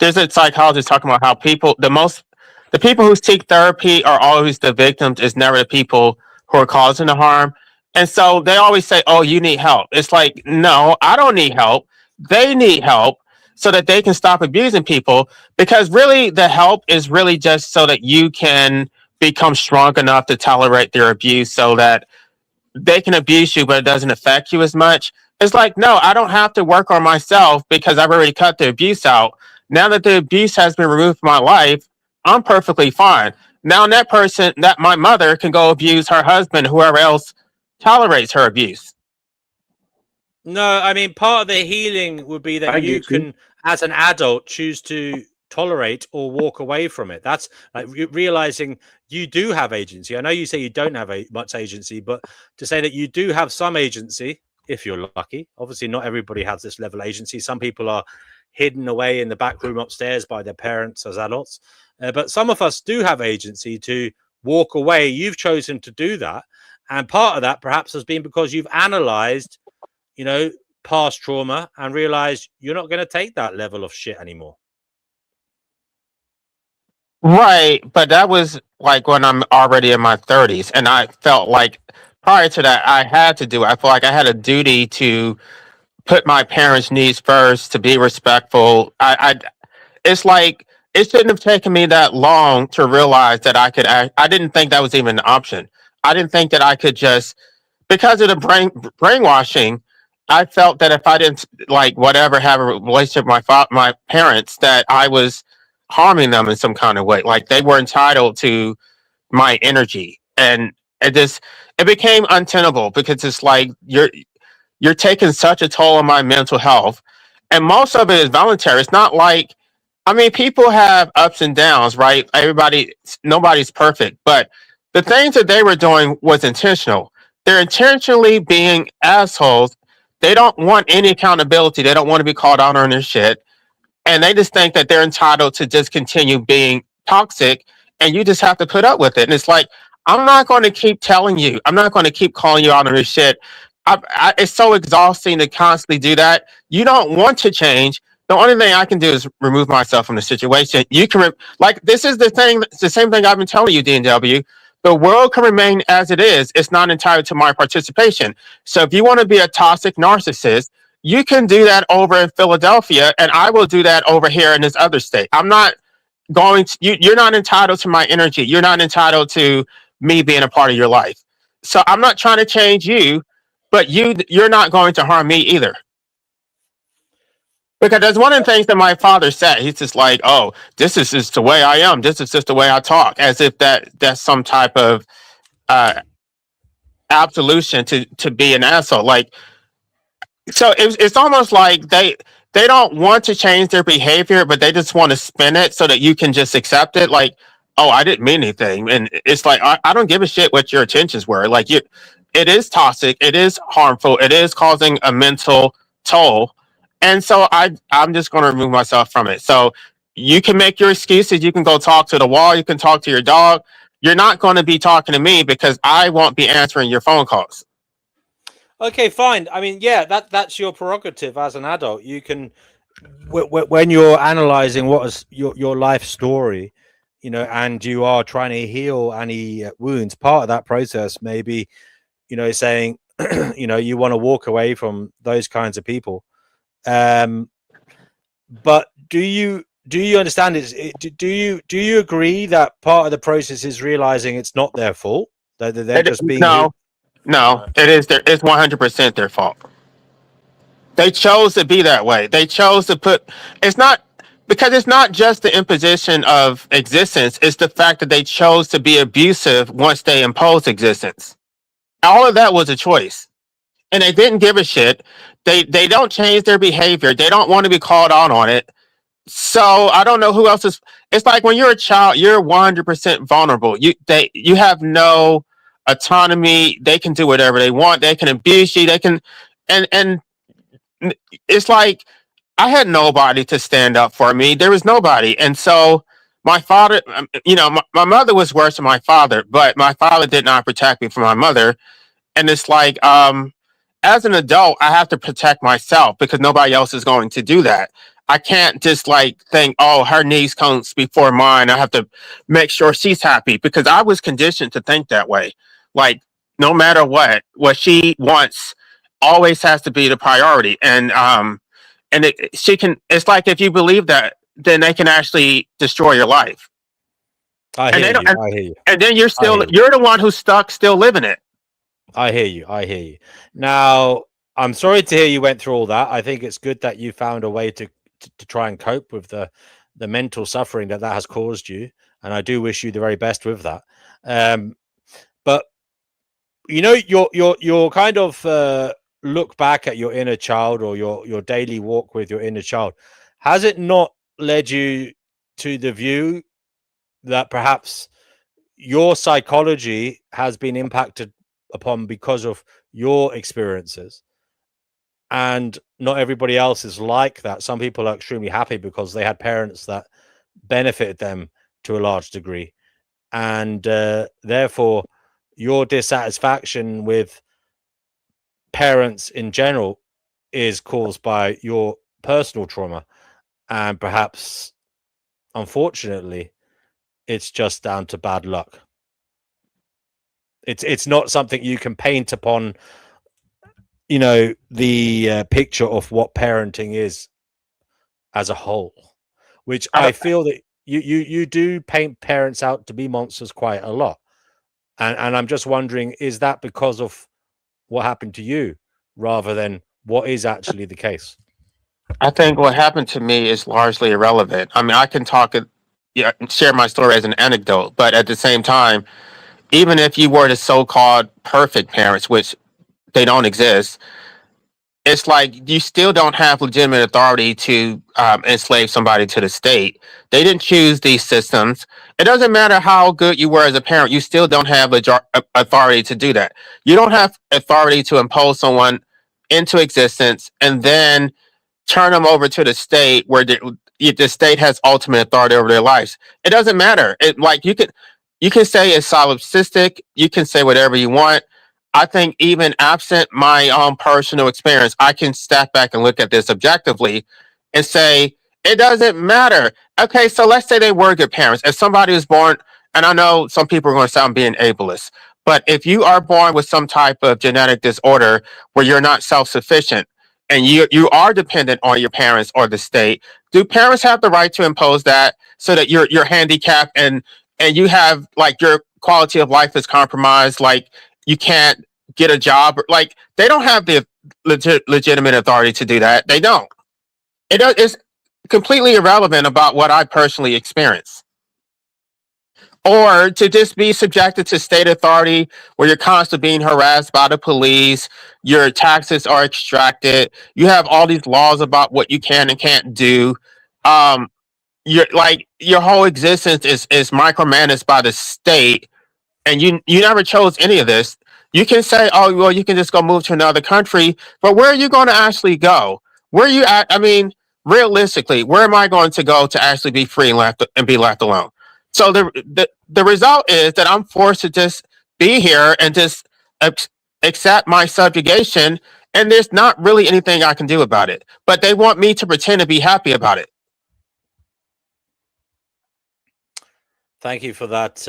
there's a psychologist talking about how the people who seek therapy are always the victims, is never the people who are causing the harm. And so they always say, oh, you need help. It's like, no, I don't need help. They need help so that they can stop abusing people, because really the help is really just so that you can become strong enough to tolerate their abuse, so that they can abuse you, but it doesn't affect you as much. It's like, no, I don't have to work on myself because I've already cut the abuse out. Now that the abuse has been removed from my life, I'm perfectly fine. Now that my mother can go abuse her husband, whoever else tolerates her abuse. no, I mean, part of the healing would be that I you get you. can, as an adult, choose to tolerate or walk away from it. That's like realizing you do have agency. I know you say you don't have much agency, but to say that you do have some agency, if you're lucky. Obviously, not everybody has this level of agency. Some people are hidden away in the back room upstairs by their parents as adults. But some of us do have agency to walk away. You've chosen to do that. And part of that perhaps has been because you've analyzed, past trauma and realized you're not going to take that level of shit anymore. Right, but that was like when I'm already in my 30s, and I felt like prior to that I had to do it. I felt like I had a duty to put my parents' needs first, to be respectful. It's like it shouldn't have taken me that long to realize that I could act. I didn't think that was even an option. I didn't think that I could just, because of the brainwashing. I felt that if I didn't like whatever have a relationship with my parents, that I was harming them in some kind of way. Like they were entitled to my energy, and it became untenable, because it's like you're taking such a toll on my mental health, and most of it is voluntary. It's not like, I mean, people have ups and downs, right? Nobody's perfect, but the things that they were doing was intentional. They're intentionally being assholes. They don't want any accountability. They don't want to be called out on their shit, and they just think that they're entitled to just continue being toxic, and you just have to put up with it. And it's like, I'm not going to keep telling you, I'm not going to keep calling you out on this shit. It's so exhausting to constantly do that. You don't want to change. The only thing I can do is remove myself from the situation. You can like, this is the thing, the same thing I've been telling you, DNW. The world can remain as it is. It's not entitled to my participation. So if you want to be a toxic narcissist, you can do that over in Philadelphia, and I will do that over here in this other state. I'm not going to, you're not entitled to my energy. You're not entitled to me being a part of your life. So I'm not trying to change you, but you're not going to harm me either. Because that's one of the things that my father said. He's just like, "Oh, this is just the way I am. This is just the way I talk," as if that's some type of uh, absolution to be an asshole. Like, so it's almost like they don't want to change their behavior, but they just want to spin it so that you can just accept it. Like, oh, I didn't mean anything, and it's like I don't give a shit what your intentions were. Like, it is toxic, it is harmful, it is causing a mental toll, and so I'm just going to remove myself from it. So you can make your excuses. You can go talk to the wall. You can talk to your dog. You're not going to be talking to me because I won't be answering your phone calls. Okay, fine. I mean, yeah, that's your prerogative as an adult. You can, when you're analyzing what is your life story, you know, and you are trying to heal any wounds. Part of that process may be, you know, saying, you know, you want to walk away from those kinds of people. But do you understand? Do you agree that part of the process is realizing it's not their fault, that they're just being No, it's 100% their fault. They chose to be that way. They chose to put, it's not, because it's not just the imposition of existence, it's the fact that they chose to be abusive once they imposed existence. All of that was a choice. And they didn't give a shit. They don't change their behavior. They don't want to be called out on it. So I don't know who else is. It's like when you're a child, you're 100% vulnerable. You have no autonomy. They can do whatever they want. They can abuse you. They can, and it's like I had nobody to stand up for me. There was nobody, and so my father, my mother was worse than my father, but my father did not protect me from my mother. And it's like, as an adult, I have to protect myself because nobody else is going to do that. I can't just like think, oh, her needs comes before mine. I have to make sure she's happy because I was conditioned to think that way. Like, no matter what she wants always has to be the priority. And she can. It's like if you believe that, then they can actually destroy your life. I hear you. I hear you. And then you're the one who's stuck, still living it. I hear you. I hear you. Now, I'm sorry to hear you went through all that. I think it's good that you found a way to try and cope with the mental suffering that has caused you, and I do wish you the very best with that. But you know, your kind of look back at your inner child or your daily walk with your inner child, has it not led you to the view that perhaps your psychology has been impacted upon because of your experiences, and not everybody else is like that? Some people are extremely happy because they had parents that benefited them to a large degree, and therefore your dissatisfaction with parents in general is caused by your personal trauma, and perhaps unfortunately it's just down to bad luck. It's not something you can paint upon, you know, the picture of what parenting is as a whole, which I feel that you do paint parents out to be monsters quite a lot. And I'm just wondering, is that because of what happened to you rather than what is actually the case? I think what happened to me is largely irrelevant. I mean, I can share my story as an anecdote, but at the same time, even if you were the so-called perfect parents, which they don't exist, it's like you still don't have legitimate authority to enslave somebody to the state. They didn't choose these systems. It doesn't matter how good you were as a parent, you still don't have authority to do that. You don't have authority to impose someone into existence and then turn them over to the state where the state has ultimate authority over their lives. It doesn't matter. You can say it's solipsistic. You can say whatever you want. I think even absent my own personal experience, I can step back and look at this objectively and say, it doesn't matter. Okay, so let's say they were good parents. If somebody was born and I know some people are going to sound being ableist, but if you are born with some type of genetic disorder where you're not self-sufficient and you are dependent on your parents or the state, do parents have the right to impose that so that you're handicapped and you have like your quality of life is compromised, like you can't get a job, like they don't have the legitimate authority to do that. They don't. It's completely irrelevant about what I personally experience. Or to just be subjected to state authority where you're constantly being harassed by the police, your taxes are extracted, you have all these laws about what you can and can't do. Um, you're like your whole existence is micromanaged by the state, and you never chose any of this. You can say, oh well, you can just go move to another country, but where are you going to actually go? Where are you at? I mean, realistically, where am I going to go to actually be free and left and be left alone? So the result is that I'm forced to just be here and just ac- accept my subjugation, and there's not really anything I can do about it. But they want me to pretend to be happy about it. Thank you for that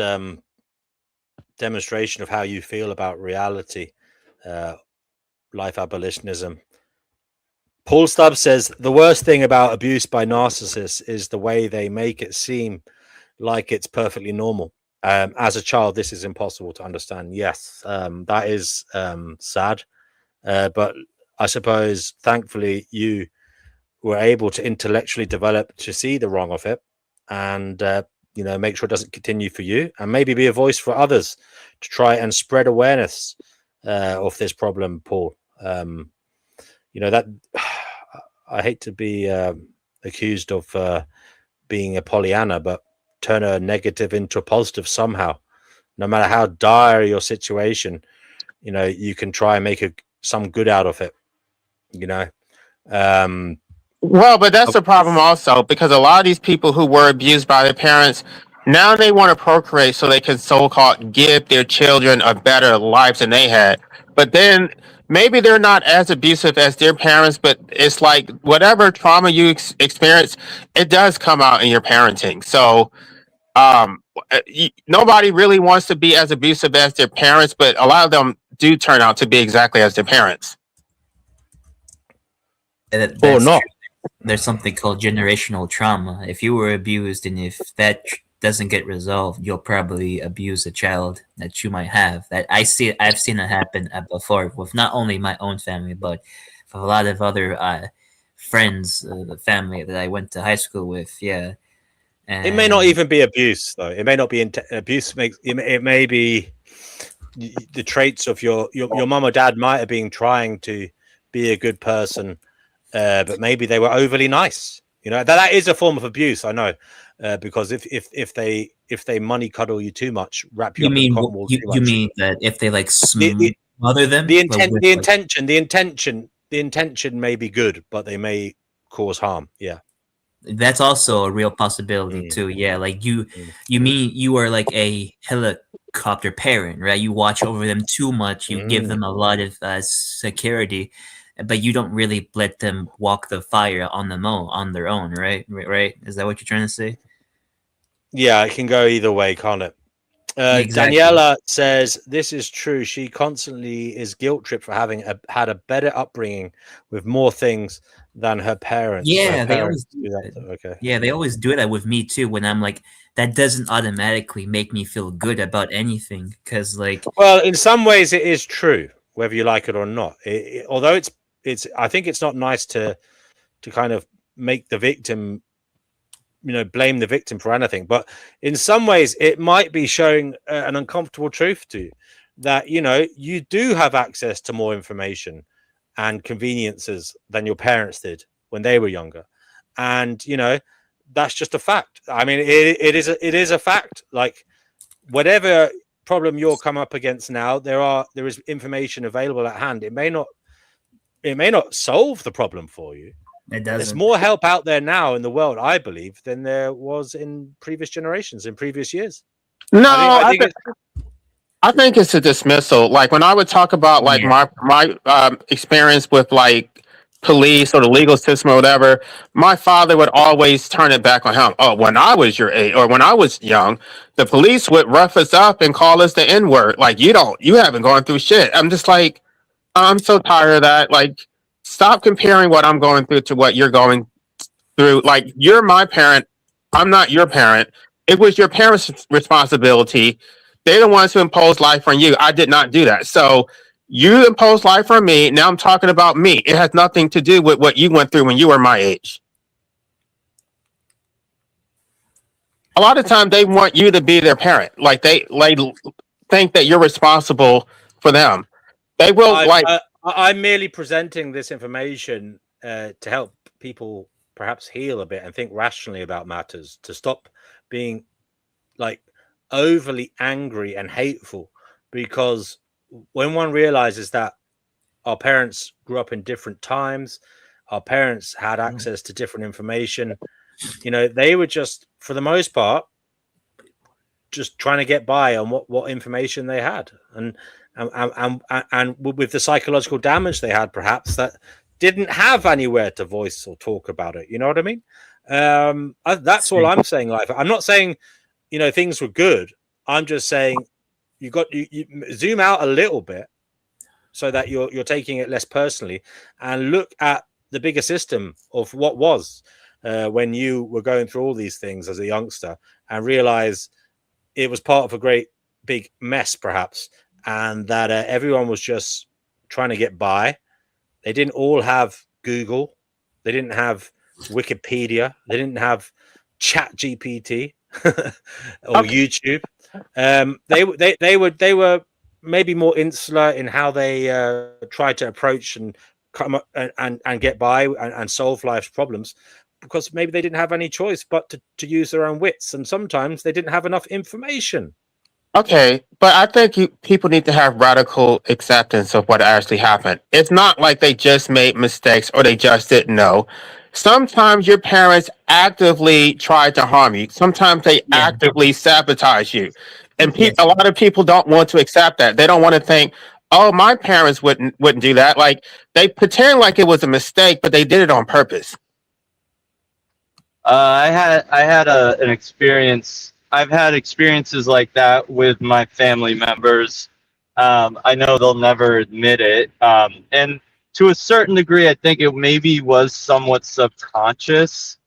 demonstration of how you feel about reality, life abolitionism. Paul Stubbs says the worst thing about abuse by narcissists is the way they make it seem like it's perfectly normal. As a child, this is impossible to understand. Yes, that is sad. But I suppose, thankfully, you were able to intellectually develop to see the wrong of it and, make sure it doesn't continue for you and maybe be a voice for others to try and spread awareness of this problem, Paul. That I hate to be accused of being a Pollyanna, but turn a negative into a positive somehow. No matter how dire your situation, you can try and make some good out of it. Well, but that's the problem also because a lot of these people who were abused by their parents now they want to procreate so they can so-called give their children a better life than they had. But then maybe they're not as abusive as their parents, but it's like whatever trauma you experience, it does come out in your parenting. So nobody really wants to be as abusive as their parents, but a lot of them do turn out to be exactly as their parents. And or that's not. true. There's something called generational trauma. If you were abused and if that doesn't get resolved, you'll probably abuse a child that you might have. I've seen it happen before with not only my own family, but with a lot of other friends, the family that I went to high school with. Yeah, It may not and even be abuse, though. It may not be abuse. It may be the traits of your mum or dad might have been trying to be a good person, but maybe they were overly nice. That is a form of abuse. I know, because if they money cuddle you too much, wrap you you up in mean cotton wool too you much. mean that if they like The, smother them, the like, intent, with, the like, intention, the intention may be good, but they may cause harm. Yeah. that's also a real possibility too. Yeah, like you mean you are like a helicopter parent, right? You watch over them too much. You give them a lot of security, but you don't really let them walk the fire on their own, right? Right? Is that what you're trying to say? Yeah, it can go either way, can't it? Exactly. Daniela says this is true. She constantly is guilt tripped for having had a better upbringing with more things than her parents. So her Yeah, they always parents do do that. that. Okay. Yeah, they always do that with me too. When I'm like, that doesn't automatically make me feel good about anything, because like, Well, in some ways, it is true, whether you like it or not. Although it's, I think it's not nice to kind of make the victim, blame the victim for anything. But in some ways, it might be showing an uncomfortable truth to you that you do have access to more information and conveniences than your parents did when they were younger, and that's just a fact. I mean, it is a fact. Like whatever problem you'll come up against now, there is information available at hand. It may not solve the problem for you. it There's doesn't. more help out there now in the world, I believe, than there was in previous generations, in previous years. No, I think it's I think it's a dismissal. Like when I would talk about like Yeah. my experience with like police or the legal system or whatever, my father would always turn it back on him. Oh, when I was your age or when I was young, the police would rough us up and call us the N word. Like, you haven't gone through shit. I'm just like, I'm so tired of that. Like, stop comparing what I'm going through to what you're going through. Like, you're my parent. I'm not your parent. It was your parents' responsibility. They're the ones who imposed life on you. I did not do that. So you imposed life on me. Now I'm talking about me. It has nothing to do with what you went through when you were my age. A lot of times they want you to be their parent. Like they think that you're responsible for them. They will like I'm merely presenting this information to help people perhaps heal a bit and think rationally about matters, to stop being like overly angry and hateful. Because when one realizes that our parents grew up in different times, our parents had access to different information, they were just, for the most part, just trying to get by on what information they had, and with the psychological damage they had, perhaps, that didn't have anywhere to voice or talk about it. You know what I mean? That's all I'm saying. Like, I'm not saying things were good. I'm just saying you zoom out a little bit so that you're taking it less personally and look at the bigger system of what was when you were going through all these things as a youngster, and realize it was part of a great big mess, perhaps, and that everyone was just trying to get by. They didn't all have Google. They didn't have Wikipedia. They didn't have Chat GPT or YouTube. They were maybe more insular in how they tried to approach and come up and get by and solve life's problems, because maybe they didn't have any choice but to use their own wits, and sometimes they didn't have enough information. okay, but I think people need to have radical acceptance of what actually happened. It's not like they just made mistakes or they just didn't know. Sometimes your parents actively tried to harm you. Sometimes they actively sabotage you. And a lot of people don't want to accept that. They don't want to think, "Oh, my parents wouldn't do that." Like, they pretend like it was a mistake, but they did it on purpose. I had an experience. I've had experiences like that with my family members. I know they'll never admit it, and to a certain degree, I think it maybe was somewhat subconscious.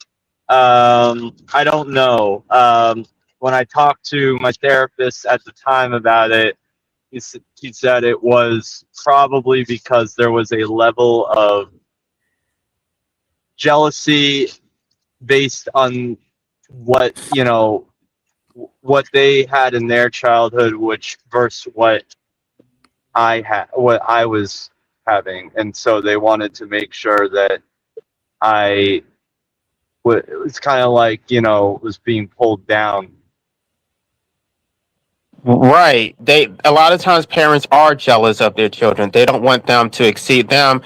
I don't know. When I talked to my therapist at the time about it, he said it was probably because there was a level of jealousy based on what what they had in their childhood, which versus what I was having, and so they wanted to make sure that it was kind of like was being pulled down. Right. A lot of times parents are jealous of their children. They don't want them to exceed them.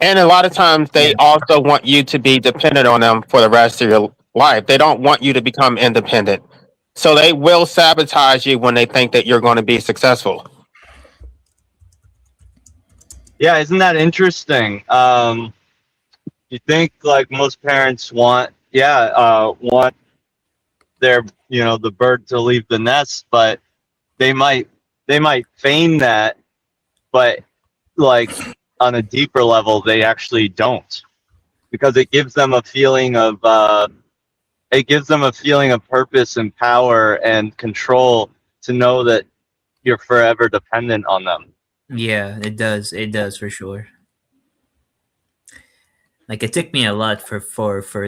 And a lot of times they also want you to be dependent on them for the rest of your life. They don't want you to become independent. So they will sabotage you when they think that you're going to be successful. Yeah, isn't that interesting? You think like most parents want their the bird to leave the nest, but they might feign that, but like on a deeper level they actually don't, because it gives them a feeling of purpose and power and control, to know that you're forever dependent on them. Yeah, it does. It does for sure. Like, it took me a lot for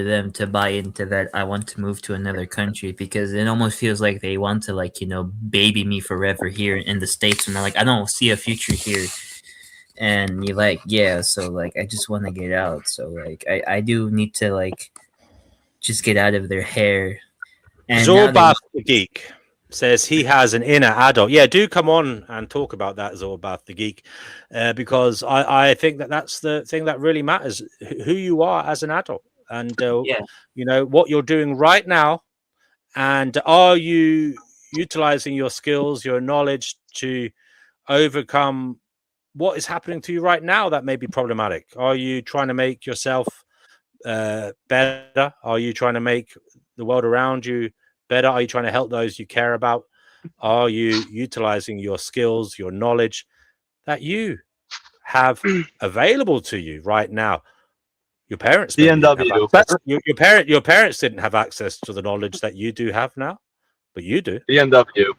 them to buy into that I want to move to another country, because it almost feels like they want to, like, baby me forever here in the States, and they're like, I don't see a future here. And you're like, yeah, so like I just want to get out. So like I do need to like just get out of their hair. And Zorbath the Geek says he has an inner adult. Yeah, do come on and talk about that, Zorbath the Geek, because I think that's the thing that really matters: who you are as an adult, and what you're doing right now, and are you utilizing your skills, your knowledge to overcome what is happening to you right now that may be problematic? Are you trying to make yourself better? Are you trying to make the world around you better? Are you trying to help those you care about? Are you utilizing your skills, your knowledge that you have available to you right now? Your parents maybe didn't have DNW. access. Your parents didn't have access to the knowledge that you do have now, but you do. DNW.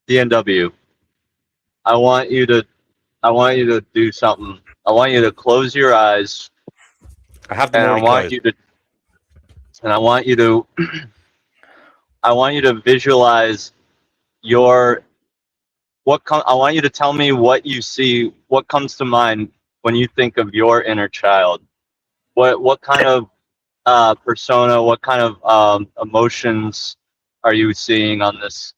DNW. I want you to do something. I want you to close your eyes, I have them and already closed. I want you to I want you to visualize your I want you to tell me what you see, what comes to mind when you think of your inner child. What kind of persona, what kind of emotions are you seeing on this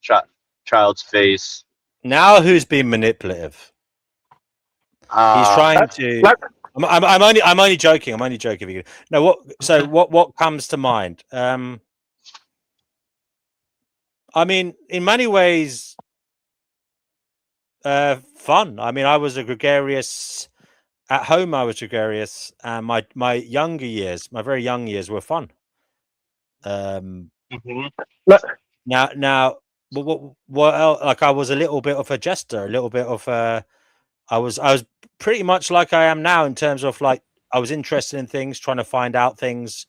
child's face? Now, who's being manipulative? He's trying to. I'm only joking. I'm only joking. No, what? So what comes to mind? I mean, in many ways, fun. I mean, I was a gregarious at home. I was gregarious, and my younger years, my very young years, were fun. Now, what else? Like, I was a little bit of a jester, a little bit of I was pretty much like I am now in terms of like I was interested in things, trying to find out things,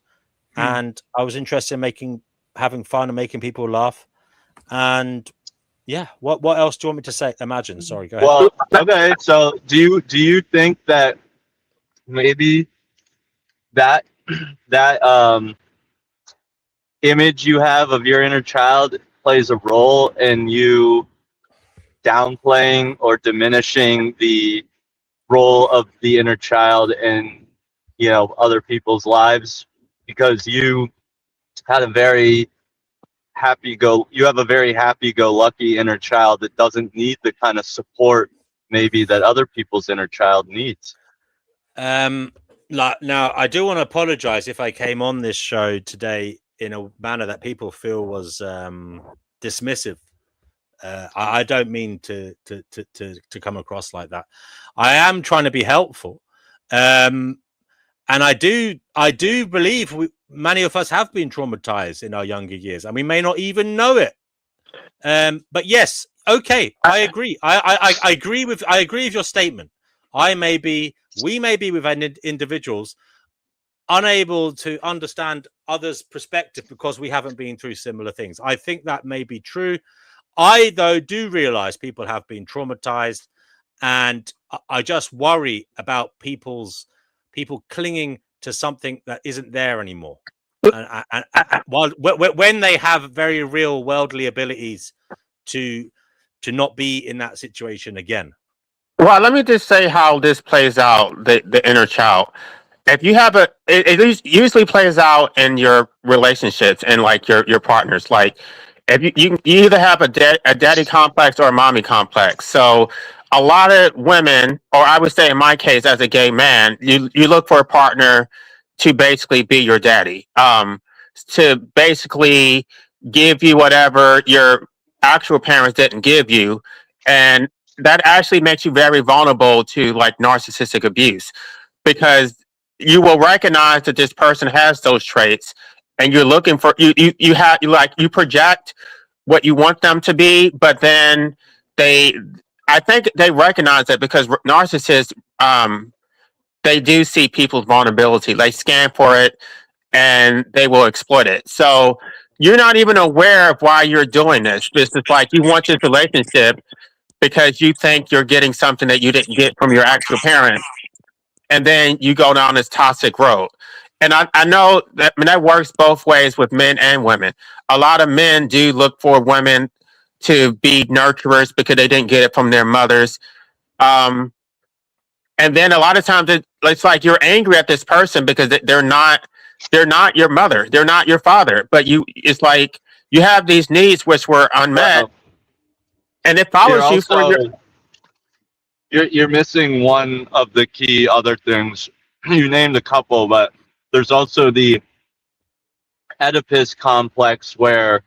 and I was interested in having fun and making people laugh. And yeah, what else do you want me to say? Imagine. Sorry, go ahead. Well, okay. So do you think that maybe that image you have of your inner child plays a role in you downplaying or diminishing the role of the inner child in other people's lives, because you had a very you have a very happy-go-lucky inner child that doesn't need the kind of support maybe that other people's inner child needs? Now, I do want to apologize if I came on this show today in a manner that people feel was dismissive. I don't mean to come across like that. I am trying to be helpful, and I do believe many of us have been traumatized in our younger years, and we may not even know it. But yes, okay, I agree. I agree with your statement. We may be with individuals unable to understand others' perspective because we haven't been through similar things. I think that may be true. I, though, do realize people have been traumatized, and I just worry about people clinging to something that isn't there anymore. And when they have very real worldly abilities to not be in that situation again. Well, let me just say how this plays out, the inner child. If you have it usually plays out in your relationships and like your partners. Like if you either have a daddy complex or a mommy complex. So a lot of women, or I would say in my case as a gay man, you look for a partner to basically be your daddy, to basically give you whatever your actual parents didn't give you, and that actually makes you very vulnerable to like narcissistic abuse, because you will recognize that this person has those traits, and you're looking for you project what you want them to be, but then I think they recognize that, because narcissists, they do see people's vulnerability, they scan for it, and they will exploit it. So you're not even aware of why you're doing this. It's just like you want this relationship because you think you're getting something that you didn't get from your actual parents, and then you go down this toxic road. And I know that, I mean, that works both ways with men and women. A lot of men do look for women to be nurturers because they didn't get it from their mothers. And then a lot of times it's like you're angry at this person because they're not your mother, they're not your father, but it's like you have these needs which were unmet, and it follows you for You're missing one of the key other things. You named a couple, but there's also the Oedipus complex, where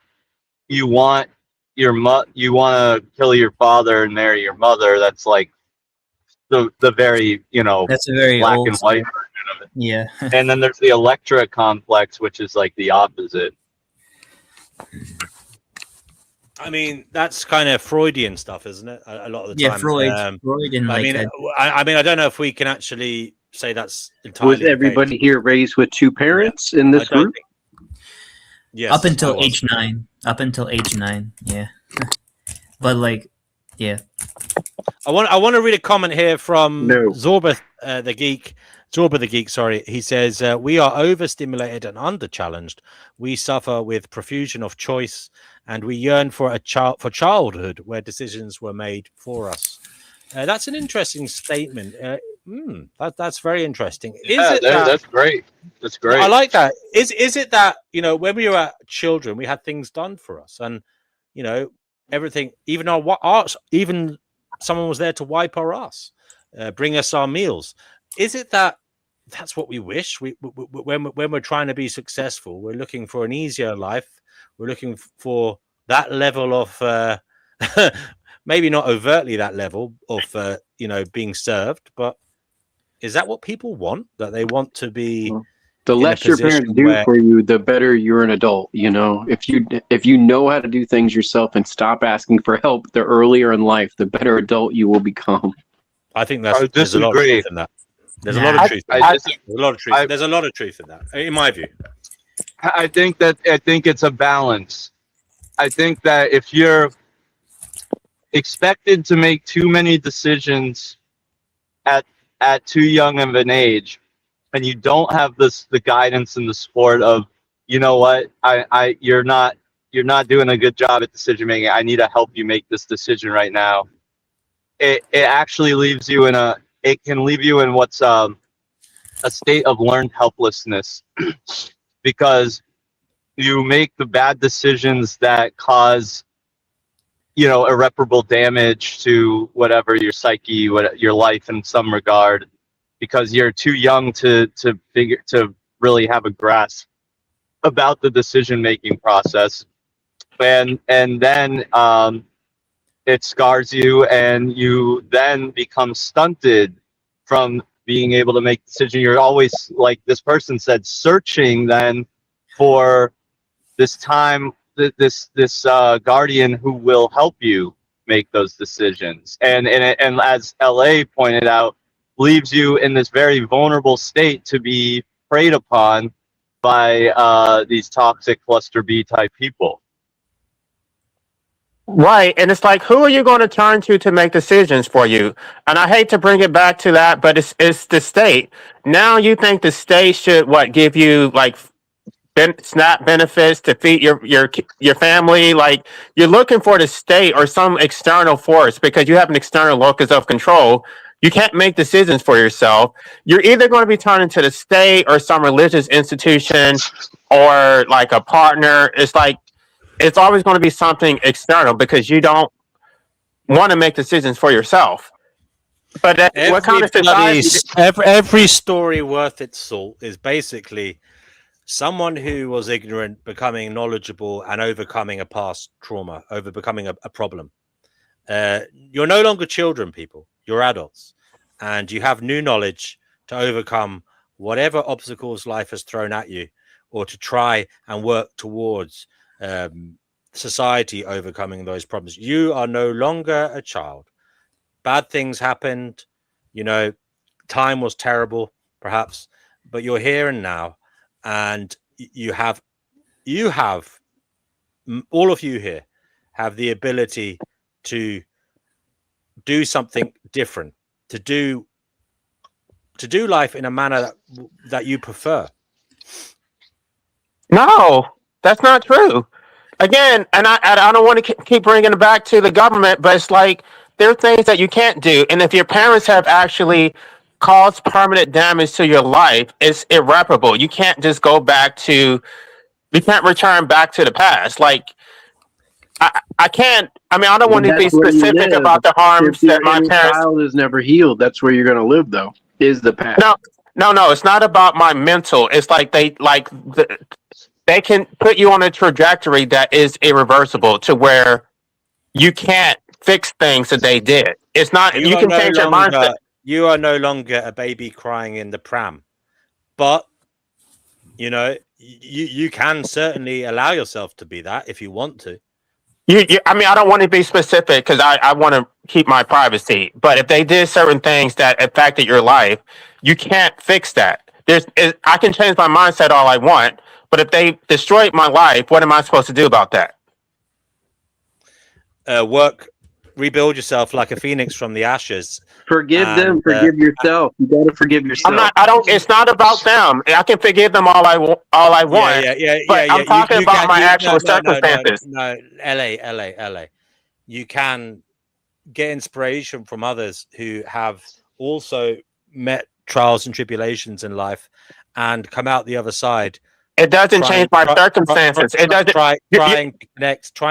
you want you want to kill your father and marry your mother. That's like the very, you know, That's a very black old and white school. version of it. Yeah. And then there's the Electra complex, which is like the opposite. I mean, that's kind of Freudian stuff, isn't it? A lot of the Yeah, time. Freud and I like mean, that. I mean, I don't know if we can actually say that's Was entirely the case. everybody here raised with two parents in this I don't group? think. Yes, Up I until was. age 9. Up until age 9. Yeah. But like, yeah. I want to read a comment here from No. Zorba the Geek. Zorba the Geek, sorry. He says, we are overstimulated and under-challenged. We suffer with profusion of choice, and we yearn for childhood where decisions were made for us. That's an interesting statement. That's very interesting. Yeah, that's great. That's great. I like that. Is it that, you know, when we were children, we had things done for us, and, you know, everything, even even someone was there to wipe our ass, bring us our meals. Is it that that's what we wish? When we're trying to be successful, we're looking for an easier life. We're looking for that level of maybe not overtly that level of you know, being served, but is that what people want? That they want to be The in a less your parents position do where for you, the better you're an adult. You know, if you know how to do things yourself and stop asking for help, the earlier in life, the better adult you will become. I think I there's a lot of disagree. truth in that. There's a lot of truth. In that. There's a lot of truth. There's a lot of truth in that, in my view. I think it's a balance. I think that if you're expected to make too many decisions at too young of an age, and you don't have the guidance and the support of, you know what, you're not doing a good job at decision making. I need to help you make this decision right now. It actually leaves you in it can leave you in what's a state of learned helplessness because you make the bad decisions that cause, you know, irreparable damage to whatever your psyche, your life in some regard, because you're too young to really have a grasp about the decision making process, and then it scars you, and you then become stunted from being able to make decisions. You're always, like this person said, searching then for this time, this guardian who will help you make those decisions, and as LA pointed out, leaves you in this very vulnerable state to be preyed upon by these toxic cluster B type people. Right. And it's like, who are you going to turn to make decisions for you? And I hate to bring it back to that, but it's the state. Now you think the state should give you like SNAP benefits to feed your family? Like, you're looking for the state or some external force because you have an external locus of control. You can't make decisions for yourself. You're either going to be turning to the state or some religious institution or like a partner. It's like, it's always going to be something external because you don't want to make decisions for yourself. But what kind of society? Every story worth its salt is basically someone who was ignorant becoming knowledgeable and overcoming a past trauma, overcoming a problem. You're no longer children, people. You're adults, and you have new knowledge to overcome whatever obstacles life has thrown at you, or to try and work towards society overcoming those problems. You are no longer a child. Bad things happened, you know, time was terrible, perhaps, but you're here and now, and you have all of you here have the ability to do something different, to do life in a manner that you prefer. No, that's not true. Again, and I don't want to keep bringing it back to the government, but it's like there are things that you can't do, and if your parents have actually caused permanent damage to your life, it's irreparable. You can't just go back to. You can't return back to the past. Like, I can't. I mean, I don't want to be That's where you specific live. about the If harms your that my inner parents. child is never healed, that's where you're going to live, though, is the past. No. It's not about my mental. It's like they can put you on a trajectory that is irreversible to where you can't fix things that they did. It's not. You can change your mindset. you are no longer a baby crying in the pram, but you can certainly allow yourself to be that if you want to. I mean, I don't want to be specific because I want to keep my privacy. But if they did certain things that affected your life, you can't fix that. I can change my mindset all I want, but if they destroyed my life, what am I supposed to do about that? Rebuild yourself like a phoenix from the ashes. Forgive them. And, Forgive yourself. You got to forgive yourself. I'm not. I don't. It's not about them. I can forgive them all I want. But I'm talking about my actual circumstances. No, LA. You can get inspiration from others who have also met trials and tribulations in life and come out the other side. It doesn't change my circumstances. It doesn't. Trying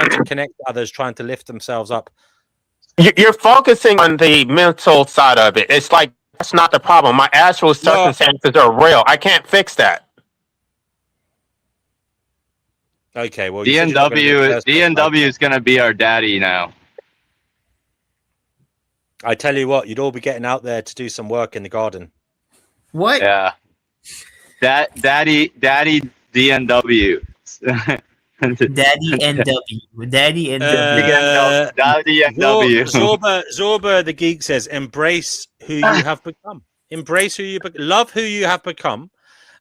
to connect others, trying to lift themselves up. You're focusing on the mental side of it. It's like that's not the problem. My actual circumstances are real. I can't fix that. Okay, well, DNW is going to be our daddy now. I tell you what, you'd all be getting out there to do some work in the garden. What? Yeah. Daddy DNW. Daddy NW. Daddy NW. Daddy NW. Zorba the Geek says, embrace who you have become. Embrace who love who you have become,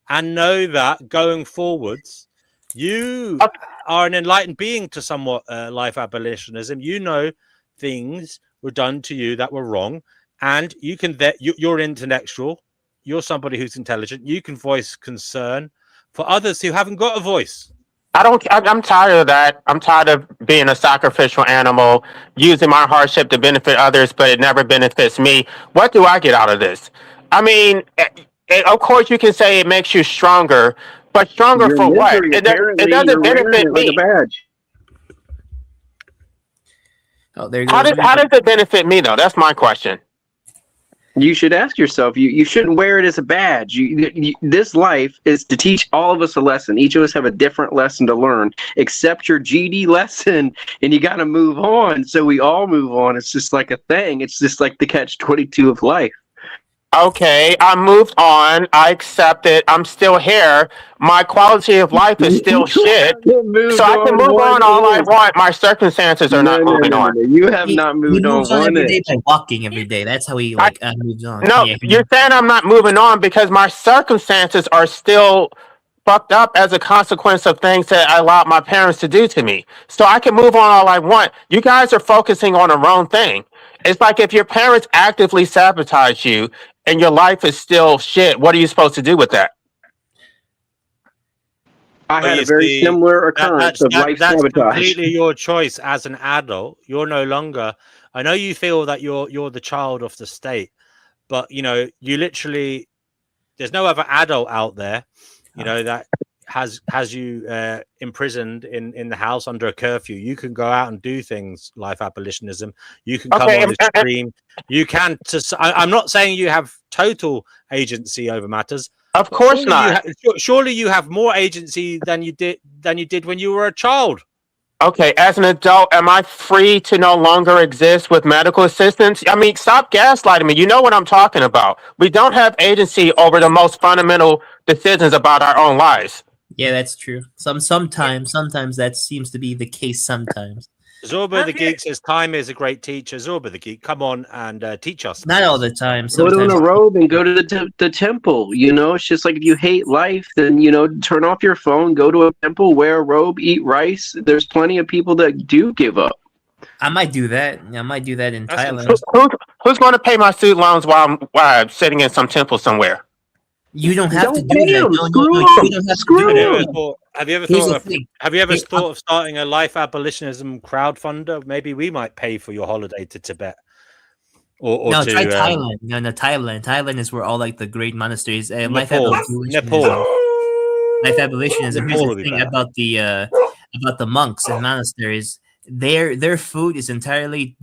and know that going forwards, you are an enlightened being to somewhat life abolitionism. You know things were done to you that were wrong, and you can you're intellectual. You're somebody who's intelligent. You can voice concern for others who haven't got a voice. I'm tired of that. I'm tired of being a sacrificial animal, using my hardship to benefit others, but it never benefits me. What do I get out of this? I mean, of course you can say it makes you stronger, but stronger Your for what? misery, It doesn't you're benefit wearing it like me. a badge. Oh, there goes How does it benefit me though? That's my question. You should ask yourself. You shouldn't wear it as a badge. This life is to teach all of us a lesson. Each of us have a different lesson to learn. Accept your GD lesson, and you got to move on. So we all move on. It's just like a thing. It's just like the catch-22 of life. Okay, I moved on. I accept it. I'm still here. My quality of life is still shit. So I can move on all I want. My circumstances are not moving on. You have not moved on one every day inch. by walking every day. That's how he moves on. No, Yeah. you're saying I'm not moving on because my circumstances are still fucked up as a consequence of things that I allowed my parents to do to me. So I can move on all I want. You guys are focusing on the wrong thing. It's like if your parents actively sabotage you and your life is still shit, what are you supposed to do with that? I had a very similar occurrence of life that's sabotage. completely your choice as an adult. You're no longer. I know you feel that you're the child of the state, but you literally. There's no other adult out there, that has you imprisoned in the house under a curfew. You can go out and do things. Life abolitionism. You can come on the stream. You can. I'm not saying you have total agency over matters. Of course not. Surely you have more agency than you did when you were a child. Okay, as an adult, am I free to no longer exist with medical assistance? I mean, stop gaslighting me. You know what I'm talking about. We don't have agency over the most fundamental decisions about our own lives. Yeah, that's true. Sometimes that seems to be the case. Sometimes. Zorba the Geek says time is a great teacher. Zorba the Geek, come on and teach us. Not all the time. Put on a robe and go to the temple. It's just like if you hate life, then turn off your phone, go to a temple, wear a robe, eat rice. There's plenty of people that do give up. I might do that. I might do that in Thailand. Who's going to pay my student loans while I'm sitting in some temple somewhere? You don't have to do that. You don't have to do it. Have you ever thought of starting a life abolitionism crowdfunder? Maybe we might pay for your holiday to Tibet. Try Thailand. No, Thailand. Thailand is where all like the great monasteries. Life abolitionism. Life abolitionism. Here's the thing about the monks and monasteries. Their food is entirely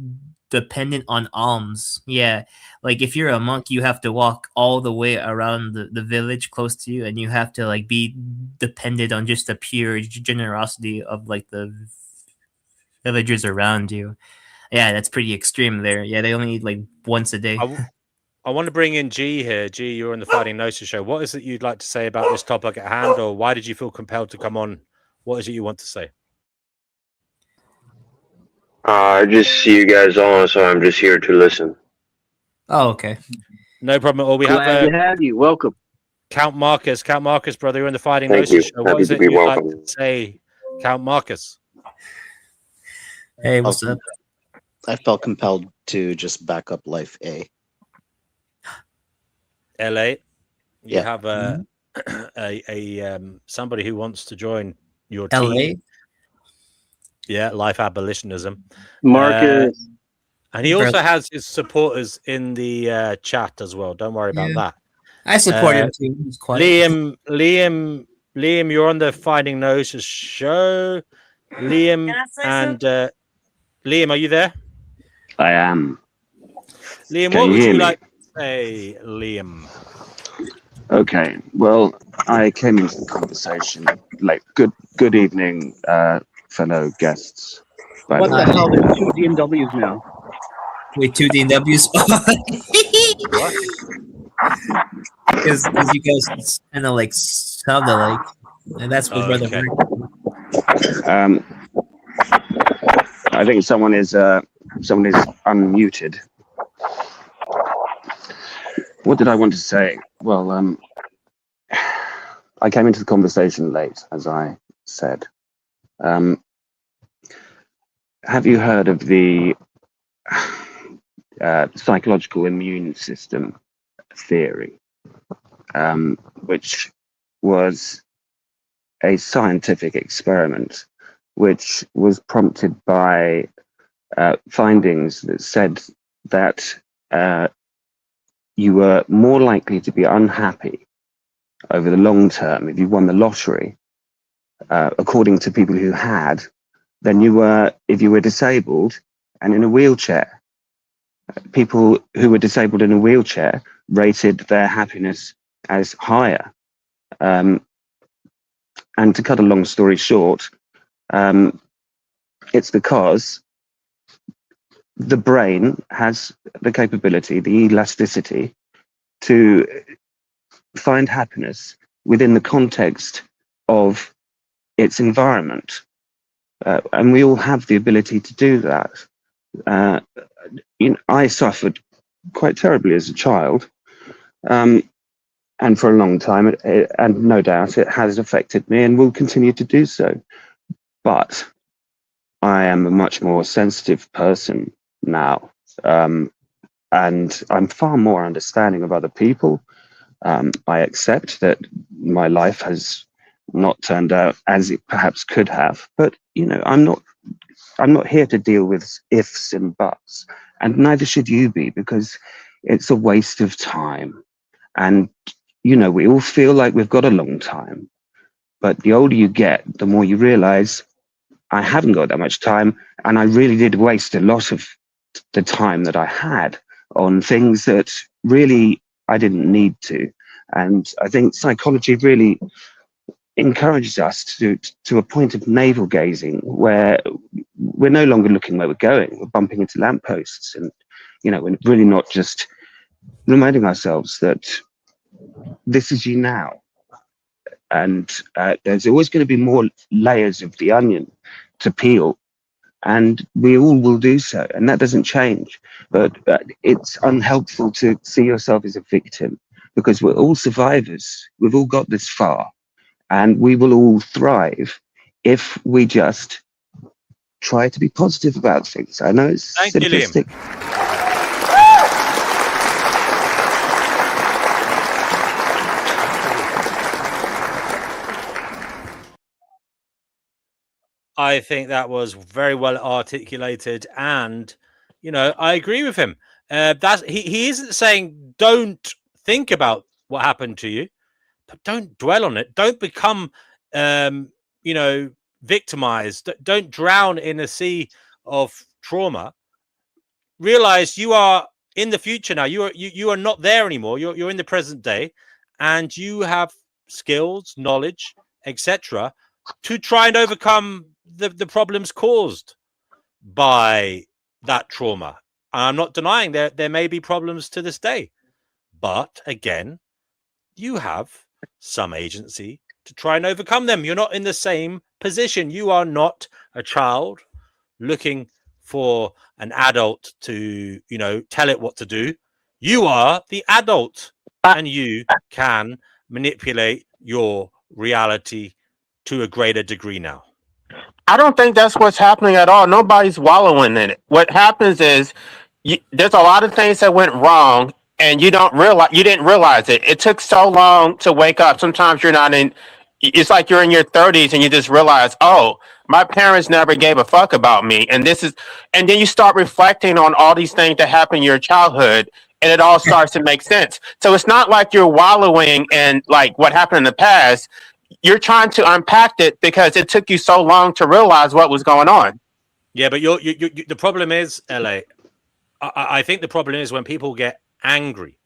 dependent on alms. Yeah, like if you're a monk, you have to walk all the way around the village close to you, and you have to like be dependent on just the pure generosity of like the villagers around you. Yeah, that's pretty extreme there. Yeah, they only eat like once a day. I want to bring in G here. G, you're on the Fighting Gnosis show. What is it you'd like to say about this topic at hand, or why did you feel compelled to come on? What is it you want to say? I just see you guys on, so I'm just here to listen. Oh, okay. No problem at all. We Glad have to have you. Welcome. Count Marcus. Count Marcus, brother, you're in the Fighting Thank Gnosis you. show. What Happy is to it be you'd like welcome. to say, Count Marcus? Hey, what's up? I felt compelled to just back up Life A. LA. You Yeah. have somebody who wants to join your LA? team. Yeah, life abolitionism. Marcus. And he also has his supporters in the chat as well. Don't worry about that. I support him too. He's quiet. Liam, you're on the Finding Gnosis show. Liam and Liam, are you there? I am. Liam, Can what you would hear you me? like to say, Liam? Okay. Well, I came into the conversation like good evening, fellow guests. By What the the way. hell? There's two DMWs now. Wait, two DWs? What? Because you guys kind of like sound alike. And that's what Brother Okay. Mark. I think someone is unmuted. What did I want to say? Well, I came into the conversation late, as I said. Have you heard of the psychological immune system theory, which was a scientific experiment which was prompted by findings that said that you were more likely to be unhappy over the long term if you won the lottery, according to people who had, than you were if you were disabled and in a wheelchair. People who were disabled in a wheelchair rated their happiness as higher. And to cut a long story short, it's because the brain has the capability, the elasticity, to find happiness within the context of its environment. And we all have the ability to do that. I suffered quite terribly as a child, and for a long time, and no doubt it has affected me and will continue to do so. But I am a much more sensitive person now, and I'm far more understanding of other people. I accept that my life has not turned out as it perhaps could have, but I'm not here to deal with ifs and buts, and neither should you be, because it's a waste of time. And we all feel like we've got a long time, but the older you get, the more you realize I haven't got that much time, and I really did waste a lot of the time that I had on things that really I didn't need to. And I think psychology really encourages us to a point of navel gazing, where we're no longer looking where we're going. We're bumping into lampposts, and we're really not just reminding ourselves that this is you now. And there's always going to be more layers of the onion to peel, and we all will do so, and that doesn't change. But it's unhelpful to see yourself as a victim, because we're all survivors. We've all got this far, and we will all thrive if we just try to be positive about things. I know it's simplistic. I think that was very well articulated, and I agree with him. That's he isn't saying don't think about what happened to you, but don't dwell on it. Don't become victimized. Don't drown in a sea of trauma. Realize you are in the future now. You are not there anymore. You're in the present day, and you have skills, knowledge, etc., to try and overcome the problems caused by that trauma. I'm not denying there may be problems to this day, But again, you have some agency to try and overcome them. You're not in the same position. You are not a child looking for an adult to, tell it what to do. You are the adult, and you can manipulate your reality to a greater degree now. I don't think that's what's happening at all. Nobody's wallowing in it. What happens is there's a lot of things that went wrong, and you didn't realize it. It took so long to wake up. Sometimes you're not in. It's like you're in your 30s and you just realize, oh, my parents never gave a fuck about me, and then you start reflecting on all these things that happened in your childhood, and it all starts to make sense. So it's not like you're wallowing in like what happened in the past. You're trying to unpack it because it took you so long to realize what was going on. Yeah, but the problem is, LA. I think the problem is when people get angry.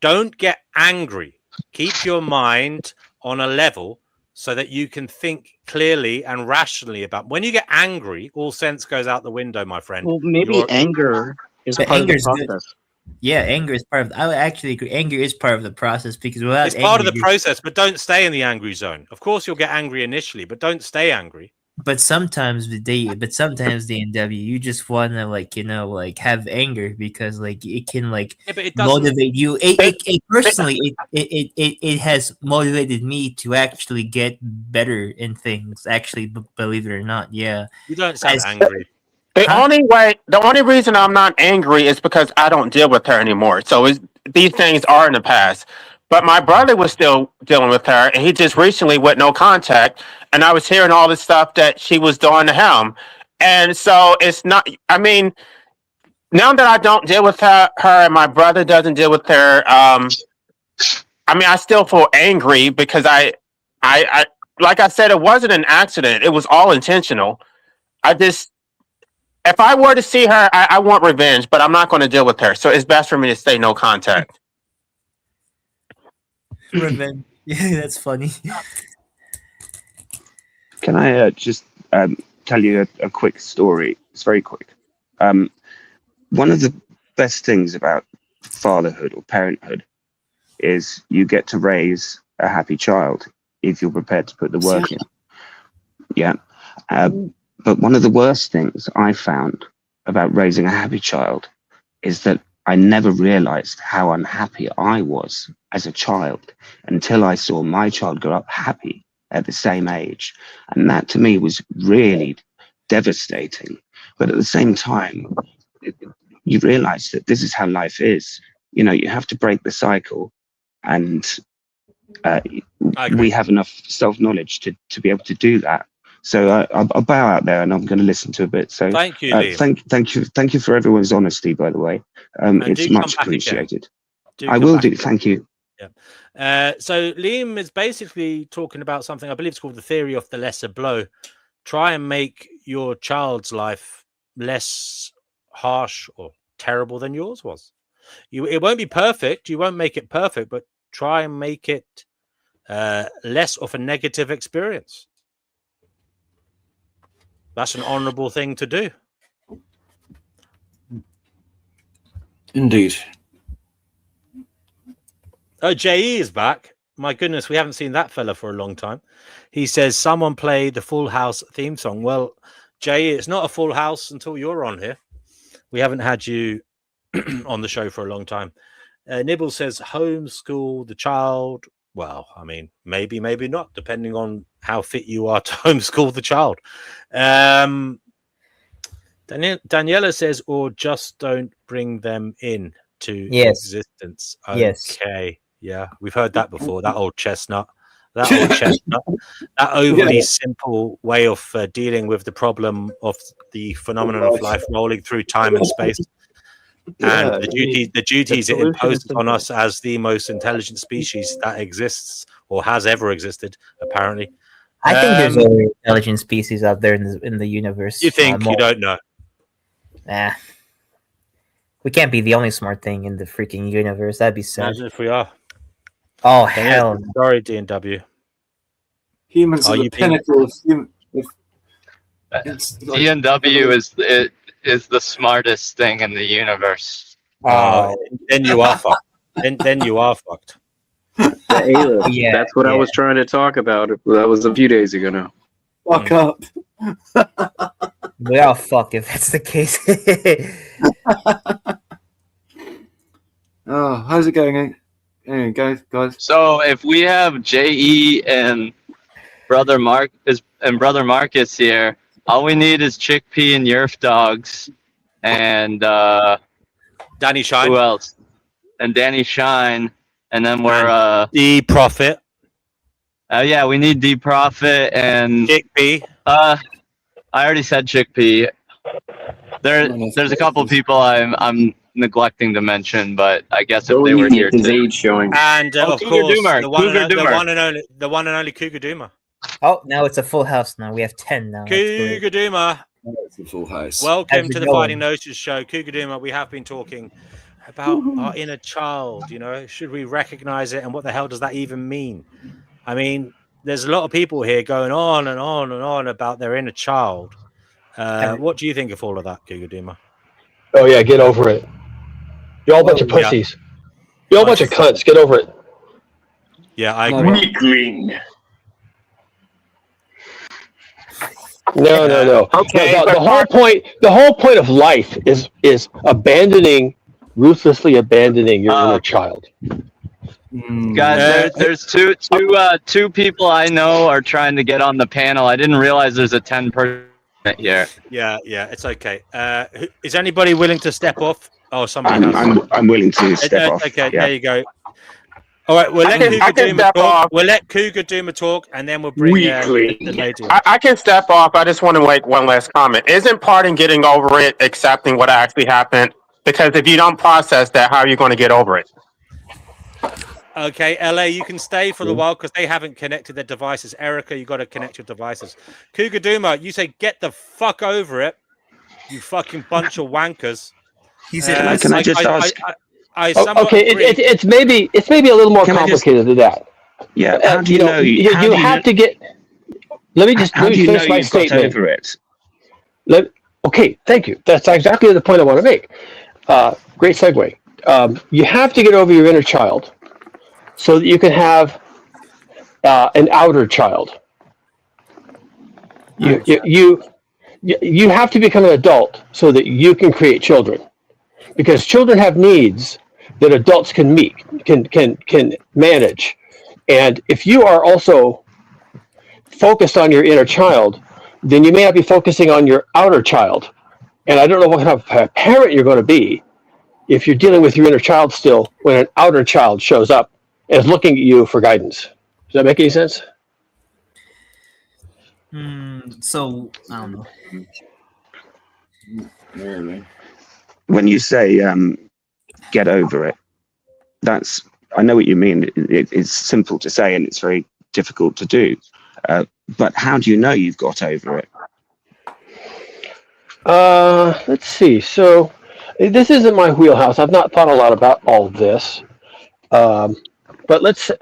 Don't get angry. Keep your mind on a level so that you can think clearly and rationally about. When you get angry, all sense goes out the window, my friend. Well, maybe anger is But part of the anger is good. process. Yeah, anger is part of. I would actually agree. Anger is part of the process because without It's part of anger, the process, but don't stay in the angry zone. Of course, you'll get angry initially, but don't stay angry. But sometimes the NW, you just want to have anger because it can Yeah, but it doesn't. motivate you. It has motivated me to actually get better in things. Actually, believe it or not, yeah. You don't sound angry. The only reason I'm not angry is because I don't deal with her anymore. So these things are in the past. But my brother was still dealing with her, and he just recently went no contact. And I was hearing all the stuff that she was doing to him. And so it's not, I mean, now that I don't deal with her and my brother doesn't deal with her, I still feel angry because I like I said, it wasn't an accident. It was all intentional. If I were to see her, I want revenge, but I'm not going to deal with her. So it's best for me to stay no contact. Revenge. Yeah, that's funny. Can I just tell you a quick story? It's very quick. One of the best things about fatherhood or parenthood is you get to raise a happy child if you're prepared to put the work in. Yeah. But one of the worst things I found about raising a happy child is that I never realized how unhappy I was as a child until I saw my child grow up happy at the same age. And that to me was really devastating. But at the same time, you realize that this is how life is. You have to break the cycle, and we have enough self-knowledge to be able to do that. So I'll bow out there, and I'm going to listen to a bit. So thank you, Liam. Thank you for everyone's honesty, by the way. It's much appreciated. I will do. Thank you. Yeah. So Liam is basically talking about something I believe it's called the theory of the lesser blow. Try and make your child's life less harsh or terrible than yours was. It won't be perfect. You won't make it perfect, but try and make it less of a negative experience. That's an honorable thing to do. Indeed. Oh, J.E. is back. My goodness, we haven't seen that fella for a long time. He says, someone play the Full House theme song. Well, J.E., it's not a full house until you're on here. We haven't had you on the show for a long time. Nibble says, homeschool the child. Well, I mean, maybe not, depending on how fit you are to homeschool the child. Daniela says, or just don't bring them in to existence. Okay. Yeah, we've heard that before. That old chestnut. That overly simple way of dealing with the problem of the phenomenon of life rolling through time and space. And the duties it imposes on us as the most intelligent species that exists or has ever existed, apparently. I think there's other intelligent species out there in the universe. You think? You don't know? Nah. We can't be the only smart thing in the freaking universe. That'd be sad. Imagine if we are. Oh, hell. Sorry, D&W. Humans are the pinnacle of human. D&W is the smartest thing in the universe. Then you are fucked. then you are fucked. The A-list. Yeah, That's what I was trying to talk about. That was a few days ago now. Fuck up. We all fuck if that's the case. Oh, how's it going? Anyway, guys. So if we have JE and brother Marcus here, all we need is Chickpea and Yerf Dogs, and Danny Shine. who else? And Danny Shine, and then we're the Prophet. Yeah, we need D Prophet and Chickpea. I already said Chickpea. There's a couple people I'm neglecting to mention, but I guess if they were here his too. age showing. And of Cougar course, Doomer. the one Cougar and only Cougar Doomer. Oh, now it's a full house. Now we have 10 now. That's great. Cougar Doomer. It's a full house. Welcome How's it to the going? Fighting Gnosis show. Cougar Doomer, we have been talking about our inner child. You know, should we recognize it, and what the hell does that even mean? I mean, there's a lot of people here going on and on and on about their inner child. What do you think of all of that, Cougar Doomer? Oh yeah, get over it. You're all a bunch of pussies. You're all a bunch of cunts. Get over it. Yeah, I agree. Weakling. No. Okay, The whole point of life is ruthlessly abandoning your inner child. Guys, there's two people I know are trying to get on the panel. I didn't realize there's a 10-person here. Yeah, it's okay. Is anybody willing to step off? Oh, somebody has. I'm willing to step off. Okay, yeah. there you go. All right, we'll let Cougar Doomer talk. We'll let Cougar Doomer talk, and then we'll bring the lady on. I can step off. I just want to make one last comment. Isn't part in getting over it accepting what actually happened? Because if you don't process that, how are you going to get over it? Okay, LA, you can stay for the while because they haven't connected their devices. Erica, you got to connect your devices. Cougar Doomer, you say get the fuck over it, you fucking bunch of wankers. He said, can I just ask? It's maybe a little more complicated than that. Yeah. How do you know? You have to get. Let me just finish my statement. Over it? Okay, thank you. That's exactly the point I want to make. Great segue. You have to get over your inner child so that you can have an outer child. You have to become an adult so that you can create children, because children have needs that adults can meet, can manage. And if you are also focused on your inner child, then you may not be focusing on your outer child. And I don't know what kind of parent you're going to be if you're dealing with your inner child still when an outer child shows up and is looking at you for guidance. Does that make any sense? So, I don't know. When you say get over it, I know what you mean. It's simple to say and it's very difficult to do. But how do you know you've got over it? Let's see. So this isn't my wheelhouse. I've not thought a lot about all of this. But let's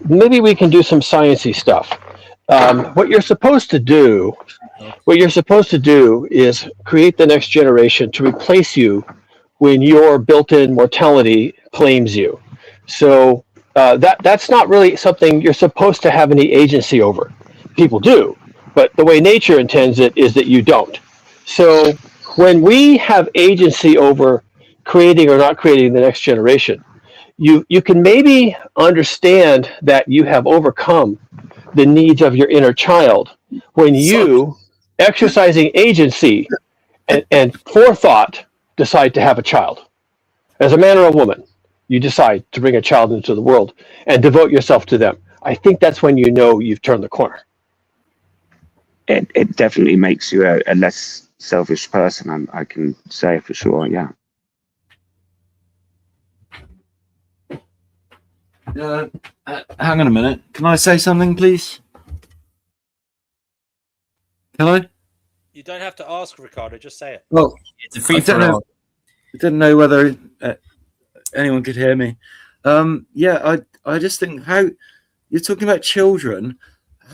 maybe we can do some sciencey stuff. What you're supposed to do is create the next generation to replace you when your built-in mortality claims you. So that's not really something you're supposed to have any agency over. People do, but the way nature intends it is that you don't. So when we have agency over creating or not creating the next generation, you can maybe understand that you have overcome the needs of your inner child when you, exercising agency and forethought, decide to have a child. As a man or a woman, you decide to bring a child into the world and devote yourself to them. I think that's when you know you've turned the corner. It definitely makes you a less selfish person. I can say for sure. Yeah. Hang on a minute. Can I say something, please? Can I? You don't have to ask, Ricardo. Just say it. Well, It's a free for all. I didn't know whether anyone could hear me. I just think how you're talking about children.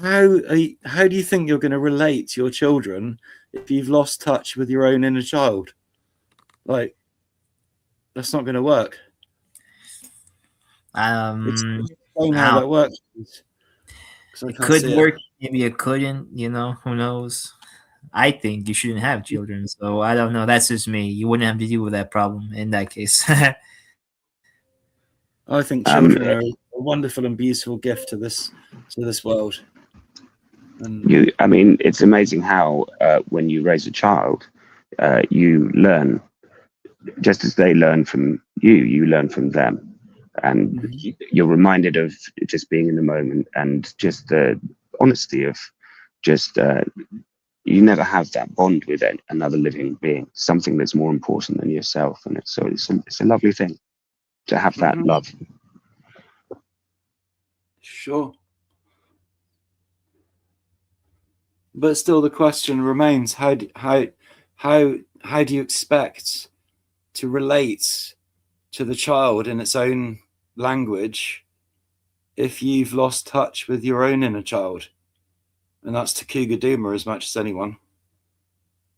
How do you think you're going to relate to your children if you've lost touch with your own inner child? Like, that's not going to work. Explain how How that works, please, 'cause I it can't could see it. work, maybe it couldn't. Who knows? I think you shouldn't have children, so I don't know. That's just me. You wouldn't have to deal with that problem in that case. I think children are a wonderful and beautiful gift to this world. And I mean, it's amazing how when you raise a child, you learn just as they learn from you. You learn from them, and you're reminded of just being in the moment and just the honesty of just. You never have that bond with another living being, something that's more important than yourself, and it's a lovely thing to have that love. Sure. But still, the question remains: how do you expect to relate to the child in its own language if you've lost touch with your own inner child? And that's to Cougar Doomer as much as anyone.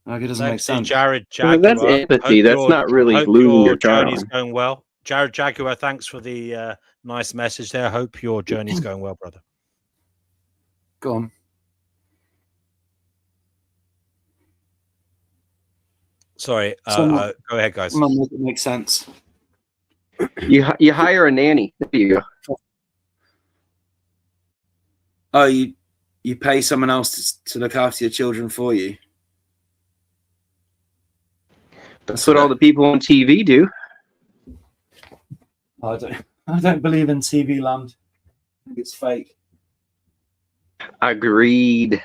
Like, it doesn't make sense. Jared Well, Jaguar. that's empathy. That's not really hope losing your your child. journey's going well. Jared Jaguar, thanks for the nice message there. Hope your journey's going well, brother. Go on. Sorry, go ahead, guys. Make it make sense. You hire a nanny. There you go. Oh, you pay someone else to look after your children for you. That's what all the people on TV do. I don't believe in TV land. I think it's fake. Agreed.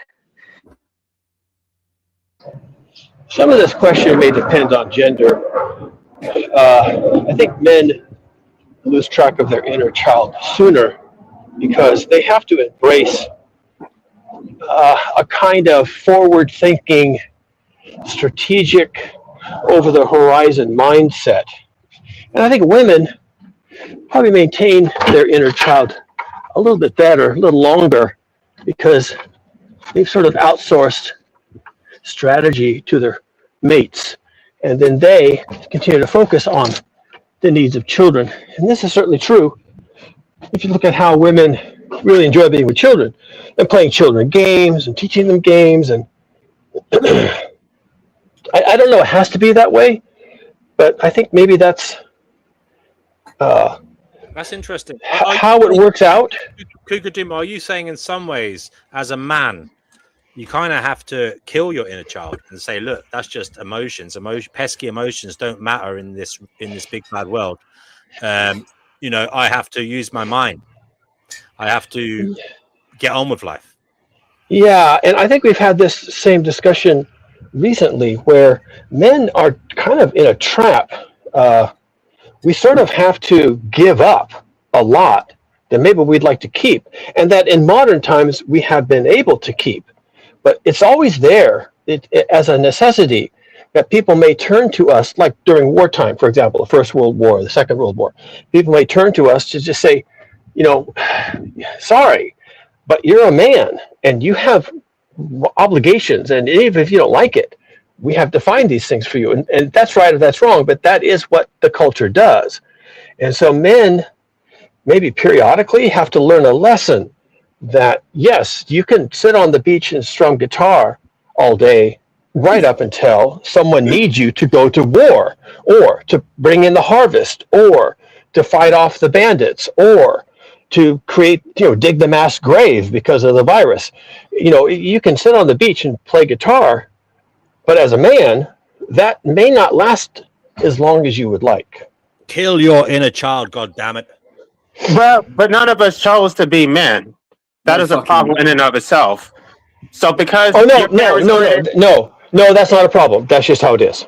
Some of this question may depend on gender. I think men lose track of their inner child sooner because they have to embrace a kind of forward-thinking, strategic, over-the-horizon mindset. And I think women probably maintain their inner child a little bit better, a little longer, because they've sort of outsourced strategy to their mates, and then they continue to focus on the needs of children. And this is certainly true if you look at how women really enjoy being with children and playing children games and teaching them games. And I don't know, it has to be that way, but I think maybe that's interesting. How it works out. Cougar Doom, are you saying in some ways, as a man, you kind of have to kill your inner child and say, look, that's just emotions. Pesky emotions don't matter in this big bad world. I have to use my mind. I have to get on with life. Yeah, and I think we've had this same discussion recently where men are kind of in a trap. We sort of have to give up a lot that maybe we'd like to keep, and that in modern times we have been able to keep. But it's always there as a necessity that people may turn to us, like during wartime, for example, the First World War, the Second World War. People may turn to us to just say, sorry, but you're a man and you have obligations, and even if you don't like it, we have defined these things for you. And that's right or that's wrong, but that is what the culture does. And so men maybe periodically have to learn a lesson that, yes, you can sit on the beach and strum guitar all day, right up until someone needs you to go to war, or to bring in the harvest, or to fight off the bandits, or to create, dig the mass grave because of the virus. You can sit on the beach and play guitar, but as a man, that may not last as long as you would like. Kill your inner child, God damn it. But none of us chose to be men. That is a problem in and of itself. So because no, that's not a problem. That's just how it is.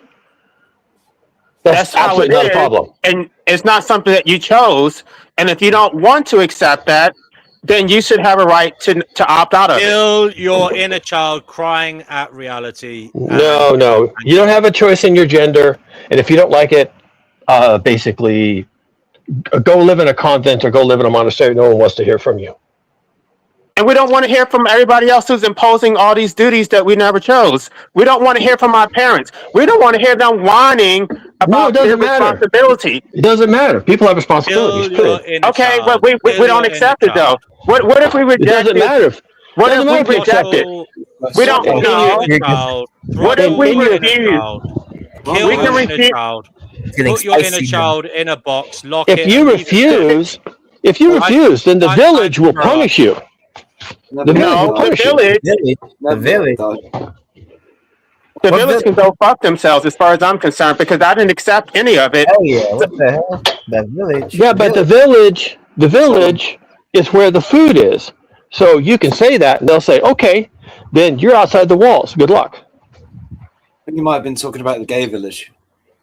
That's absolutely not a problem. And it's not something that you chose. And if you don't want to accept that, then you should have a right to opt out of it. Kill your inner child crying at reality. No. You don't have a choice in your gender. And if you don't like it, basically go live in a convent or go live in a monastery. No one wants to hear from you. And we don't want to hear from everybody else who's imposing all these duties that we never chose. We don't want to hear from our parents. We don't want to hear them whining No, it about their doesn't matter. responsibility. It doesn't matter. People have responsibilities. Kill your Period. inner Okay, child. but we Kill don't your inner accept it though. child. What if we It reject doesn't it? matter. What Doesn't if we matter if you accept it. Throttle, We don't kill your know. inner child. What if Throttle we your inner refuse? child. We Kill can your inner refuse. child. Feeling Put your inner spicy now. child in a box, lock If it, you and leave it there. refuse, then the Time village to will grow up. punish you. The village No, will the punish you. village. The village. The What village can go fuck themselves as far as I'm concerned because I didn't accept any of it. Hell yeah! What the hell? The village. Yeah, but the village is where the food is. So you can say that, and they'll say, "Okay, then you're outside the walls. Good luck." I think you might have been talking about the gay village.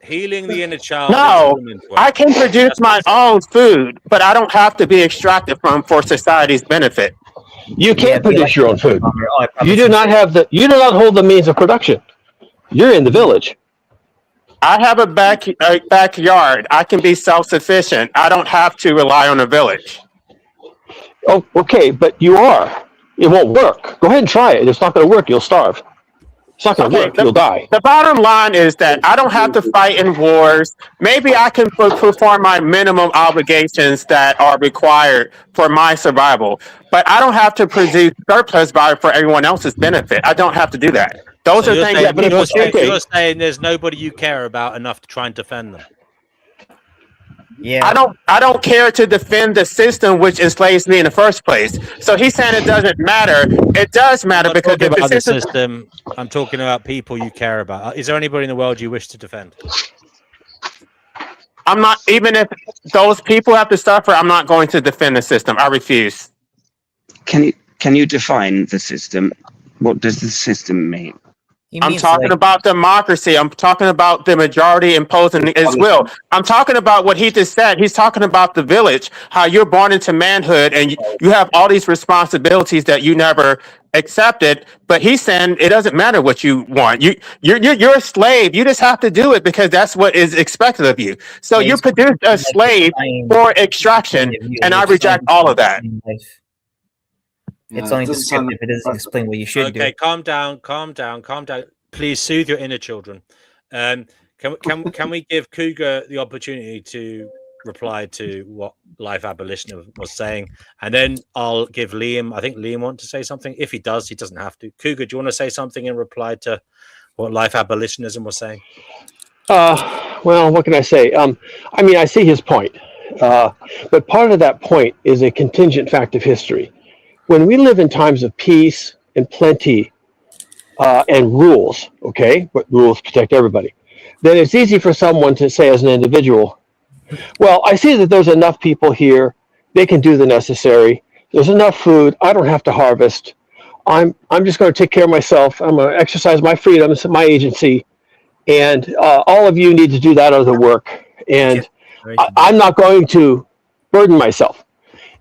Healing the inner child is a No, woman's work. I can produce my own food, but I don't have to be extracted from for society's benefit. You can't produce your own food. I You do not have the. You do not hold the means of production. You're in the village. I have a backyard. I can be self-sufficient. I don't have to rely on a village. Oh, okay, but you are. It won't work. Go ahead and try it. It's not going to work. You'll starve. It's not going to work. You'll die. The bottom line is that I don't have to fight in wars. Maybe I can perform my minimum obligations that are required for my survival, but I don't have to produce surplus value for everyone else's benefit. I don't have to do that. Those So are you're things saying, that you're saying there's nobody you care about enough to try and defend them. Yeah. I don't care to defend the system which enslaves me in the first place. So he's saying it doesn't matter. It does matter I'm not because talking if the about the system, system. I'm talking about people you care about. Is there anybody in the world you wish to defend? I'm not, even if those people have to suffer, I'm not going to defend the system. I refuse. Can you define the system? What does the system mean? I'm talking about democracy. I'm talking about the majority imposing its will. I'm talking about what he just said. He's talking about the village, how you're born into manhood and you have all these responsibilities that you never accepted. But he's saying it doesn't matter what you want. You're a slave. You just have to do it because that's what is expected of you. So you produce a slave for extraction, and I reject all of that. It's only descriptive. It doesn't explain what you should do. Okay, calm down. Please soothe your inner children. Can we give Cougar the opportunity to reply to what Life Abolition was saying, and then I'll give Liam. I think Liam wants to say something. If he does, he doesn't have to. Cougar, do you want to say something in reply to what Life Abolitionism was saying? Well, what can I say? I mean, I see his point, but part of that point is a contingent fact of history. When we live in times of peace and plenty and rules, okay, but rules protect everybody, then it's easy for someone to say as an individual, well, I see that there's enough people here. They can do the necessary. There's enough food. I don't have to harvest. I'm just going to take care of myself. I'm going to exercise my freedom, my agency. And all of you need to do that other work. And I'm not going to burden myself.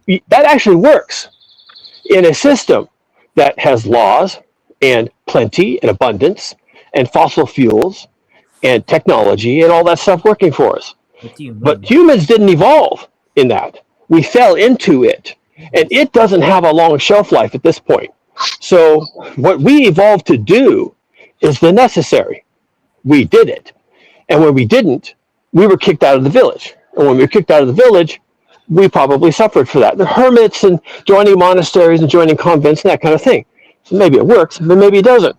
That actually works in a system that has laws and plenty and abundance and fossil fuels and technology and all that stuff working for us. But humans didn't evolve in that. We fell into it. And it doesn't have a long shelf life at this point. So what we evolved to do is the necessary. We did it. And when we didn't, we were kicked out of the village. And when we were kicked out of the village, we probably suffered for that. The hermits and joining monasteries and joining convents and that kind of thing. So maybe it works, but maybe it doesn't.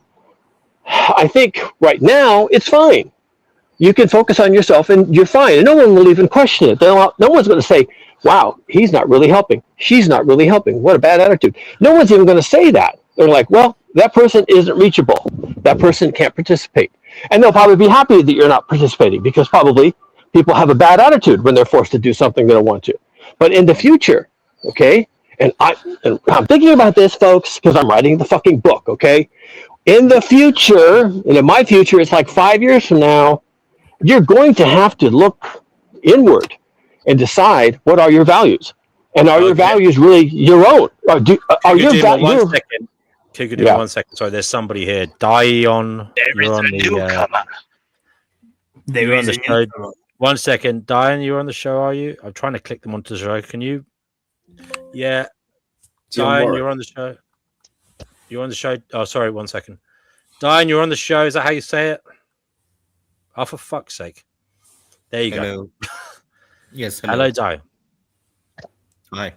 I think right now it's fine. You can focus on yourself and you're fine. And no one will even question it. No one's going to say, wow, he's not really helping. She's not really helping. What a bad attitude. No one's even going to say that. They're like, well, that person isn't reachable. That person can't participate. And they'll probably be happy that you're not participating because probably people have a bad attitude when they're forced to do something they don't want to. But in the future, okay, and I'm thinking about this, folks, because I'm writing the fucking book, okay? In the future, and in my future, it's like 5 years from now, you're going to have to look inward and decide what are your values. And are your values really your own? Are your values... Cougar, do 1 second. Sorry, there's somebody here. Dion, you're on the show. 1 second. Dion, you're on the show, are you? I'm trying to click them onto the show. Can you? Yeah. Dion, you're on the show. You're on the show. Oh, sorry, 1 second. Dion, you're on the show. Is that how you say it? Oh, for fuck's sake. There you go. Hello. Yes, Hello, hello. Dio. Hi.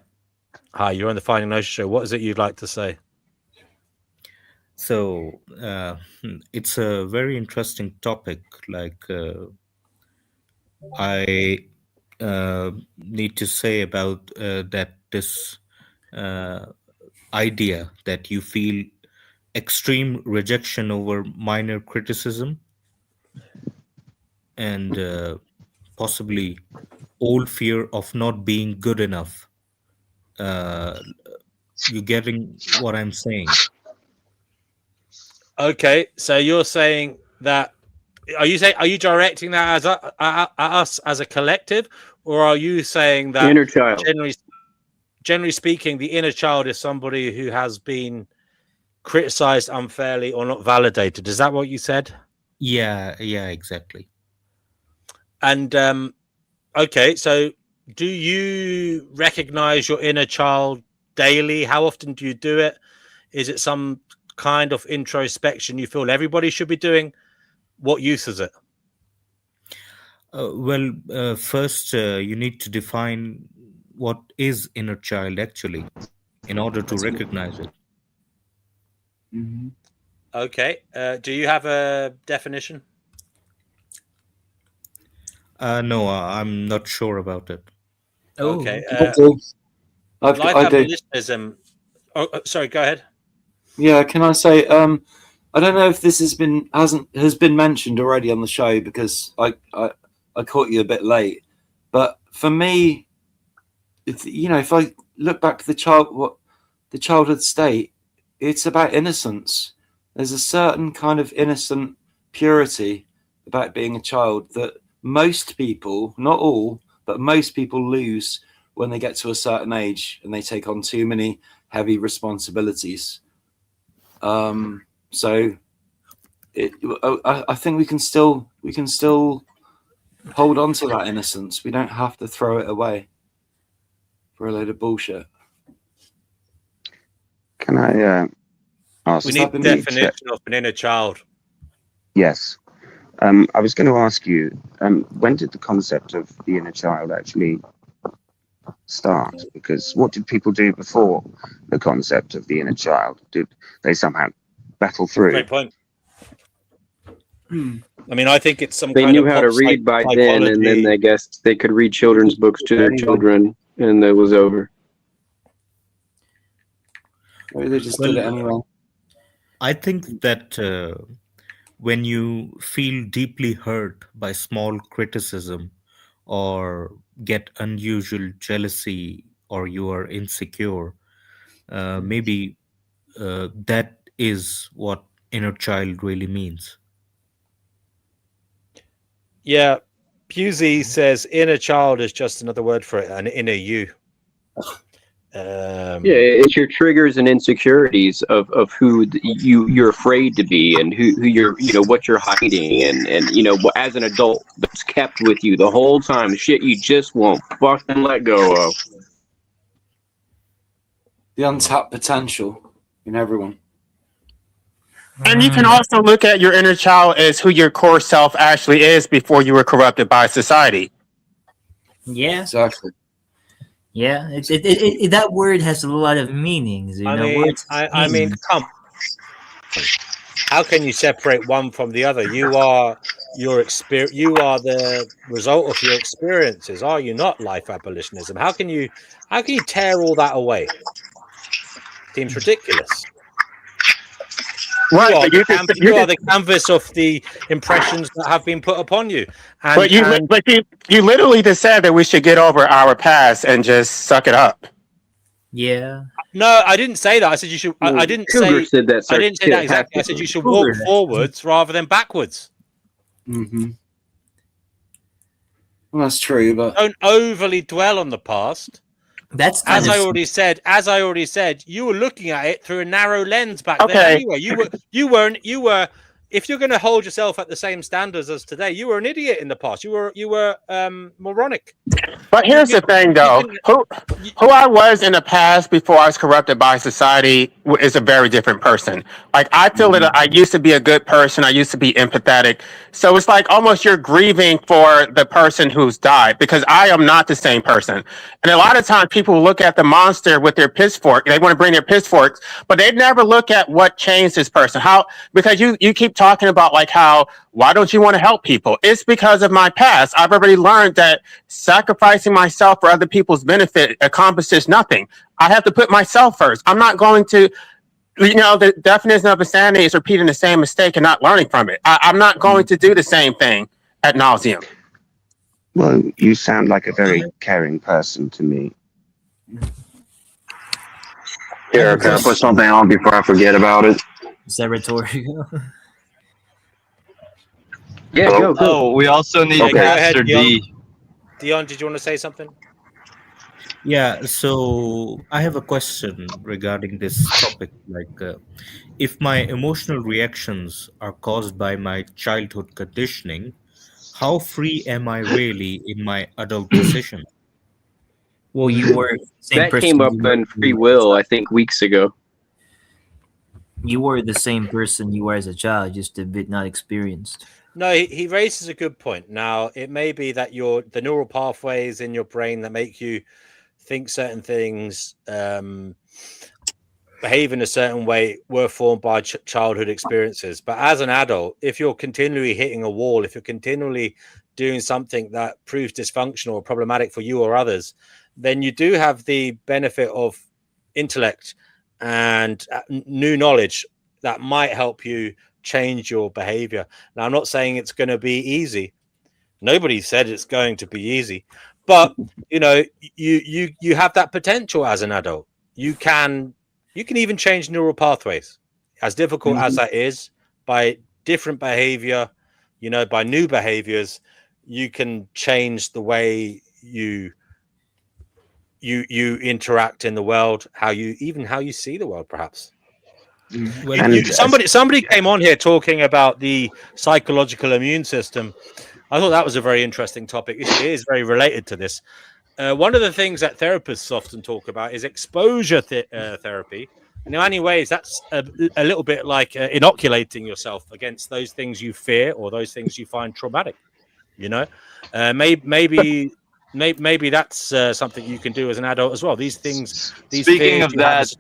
Hi, you're on the Finding Gnosis show. What is it you'd like to say? So, it's a very interesting topic. Like, I need to say about that this idea that you feel extreme rejection over minor criticism and possibly old fear of not being good enough. You getting what I'm saying? Okay, so you're saying that are you directing that as at us as a collective, or are you saying that Inner child. generally speaking, the inner child is somebody who has been criticized unfairly or not validated? Is that what you said? Yeah, exactly. And okay, so do you recognize your inner child daily? How often do you do it? Is it some kind of introspection you feel everybody should be doing? What use is it? Well, first, you need to define what is inner child actually in order to recognize it. Okay. Do you have a definition? No, I'm not sure about it. Okay. I do. Life I do. abolitionism. Oh, sorry. Go ahead. Yeah, can I say? I don't know if this has been mentioned already on the show because I caught you a bit late. But for me, if I look back to the childhood state, it's about innocence. There's a certain kind of innocent purity about being a child that most people, not all, but most people lose when they get to a certain age and they take on too many heavy responsibilities. So I think we can still hold on to that innocence. We don't have to throw it away for a load of bullshit. Can I ask? We need the definition of an inner child. Yes. I was going to ask you, when did the concept of the inner child actually start? Because what did people do before the concept of the inner child? Did they somehow battle through? Great point. I mean, I think it's some They kind knew of how to pop read by then, and then psychology. I guess they could read children's books to their children, and it was over. Maybe they just did it anyway. I think that when you feel deeply hurt by small criticism or get unusual jealousy or you are insecure, maybe that is what inner child really means. Yeah. Pusey says inner child is just another word for it, an inner you. Yeah, it's your triggers and insecurities of who you're afraid to be, and who you're, what you're hiding, and as an adult that's kept with you the whole time, shit you just won't fucking let go of. The untapped potential in everyone. And you can also look at your inner child as who your core self actually is before you were corrupted by society. Yeah. Exactly. Yeah, that word has a lot of meanings. I mean, come. How can you separate one from the other? You are your experience. You are the result of your experiences. Are you not? Life abolitionism. How can you tear all that away? Seems ridiculous. Right, You are the canvas of the impressions that have been put upon you. But you literally just said that we should get over our past and just suck it up. Yeah. No, I didn't say that. I said you should. I didn't Cougar say. said that. I didn't say that exactly. I said you should walk forwards rather than backwards. Mm-hmm. Well, that's true, but don't overly dwell on the past. That's as I already said. You were looking at it through a narrow lens back then. Anyway, you were if you're going to hold yourself at the same standards as today, you were an idiot in the past. You were moronic. But here's the thing, though. Who I was in the past before I was corrupted by society is a very different person. Like, I feel that I used to be a good person. I used to be empathetic. So it's like almost you're grieving for the person who's died, because I am not the same person. And a lot of times people look at the monster with their pitchfork. They want to bring their pitchforks, but they never look at what changed this person. How? Because you keep talking about like how, why don't you want to help people? It's because of my past. I've already learned that sacrificing myself for other people's benefit accomplishes nothing. I have to put myself first. I'm not going to, the definition of insanity is repeating the same mistake and not learning from it. I'm not going to do the same thing ad nauseum. Well, you sound like a very caring person to me. Here, can I put something on before I forget about it? Is that rhetorical? Yeah, go. Oh, we also need Okay. Master D. Dion, did you want to say something? Yeah, so I have a question regarding this topic. Like, if my emotional reactions are caused by my childhood conditioning, how free am I really in my adult decision? Well, you were the same That person. came up you were in Free Will, I think, weeks ago. You were the same person you were as a child, just a bit not experienced. No, he raises a good point. Now, it may be that the neural pathways in your brain that make you think certain things, behave in a certain way, were formed by childhood experiences. But as an adult, if you're continually hitting a wall, if you're continually doing something that proves dysfunctional or problematic for you or others, then you do have the benefit of intellect and new knowledge that might help you change your behavior. Now, I'm not saying it's going to be easy. Nobody said it's going to be easy, but you have that potential as an adult. You can even change neural pathways, as difficult as that is. By different behavior, by new behaviors, you can change the way you interact in the world, how you see the world, perhaps. Well, Somebody came on here talking about the psychological immune system. I thought that was a very interesting topic. It is very related to this. One of the things that therapists often talk about is exposure therapy. And in many ways, that's a little bit like inoculating yourself against those things you fear or those things you find traumatic. Maybe that's something you can do as an adult as well. These things. Speaking of that,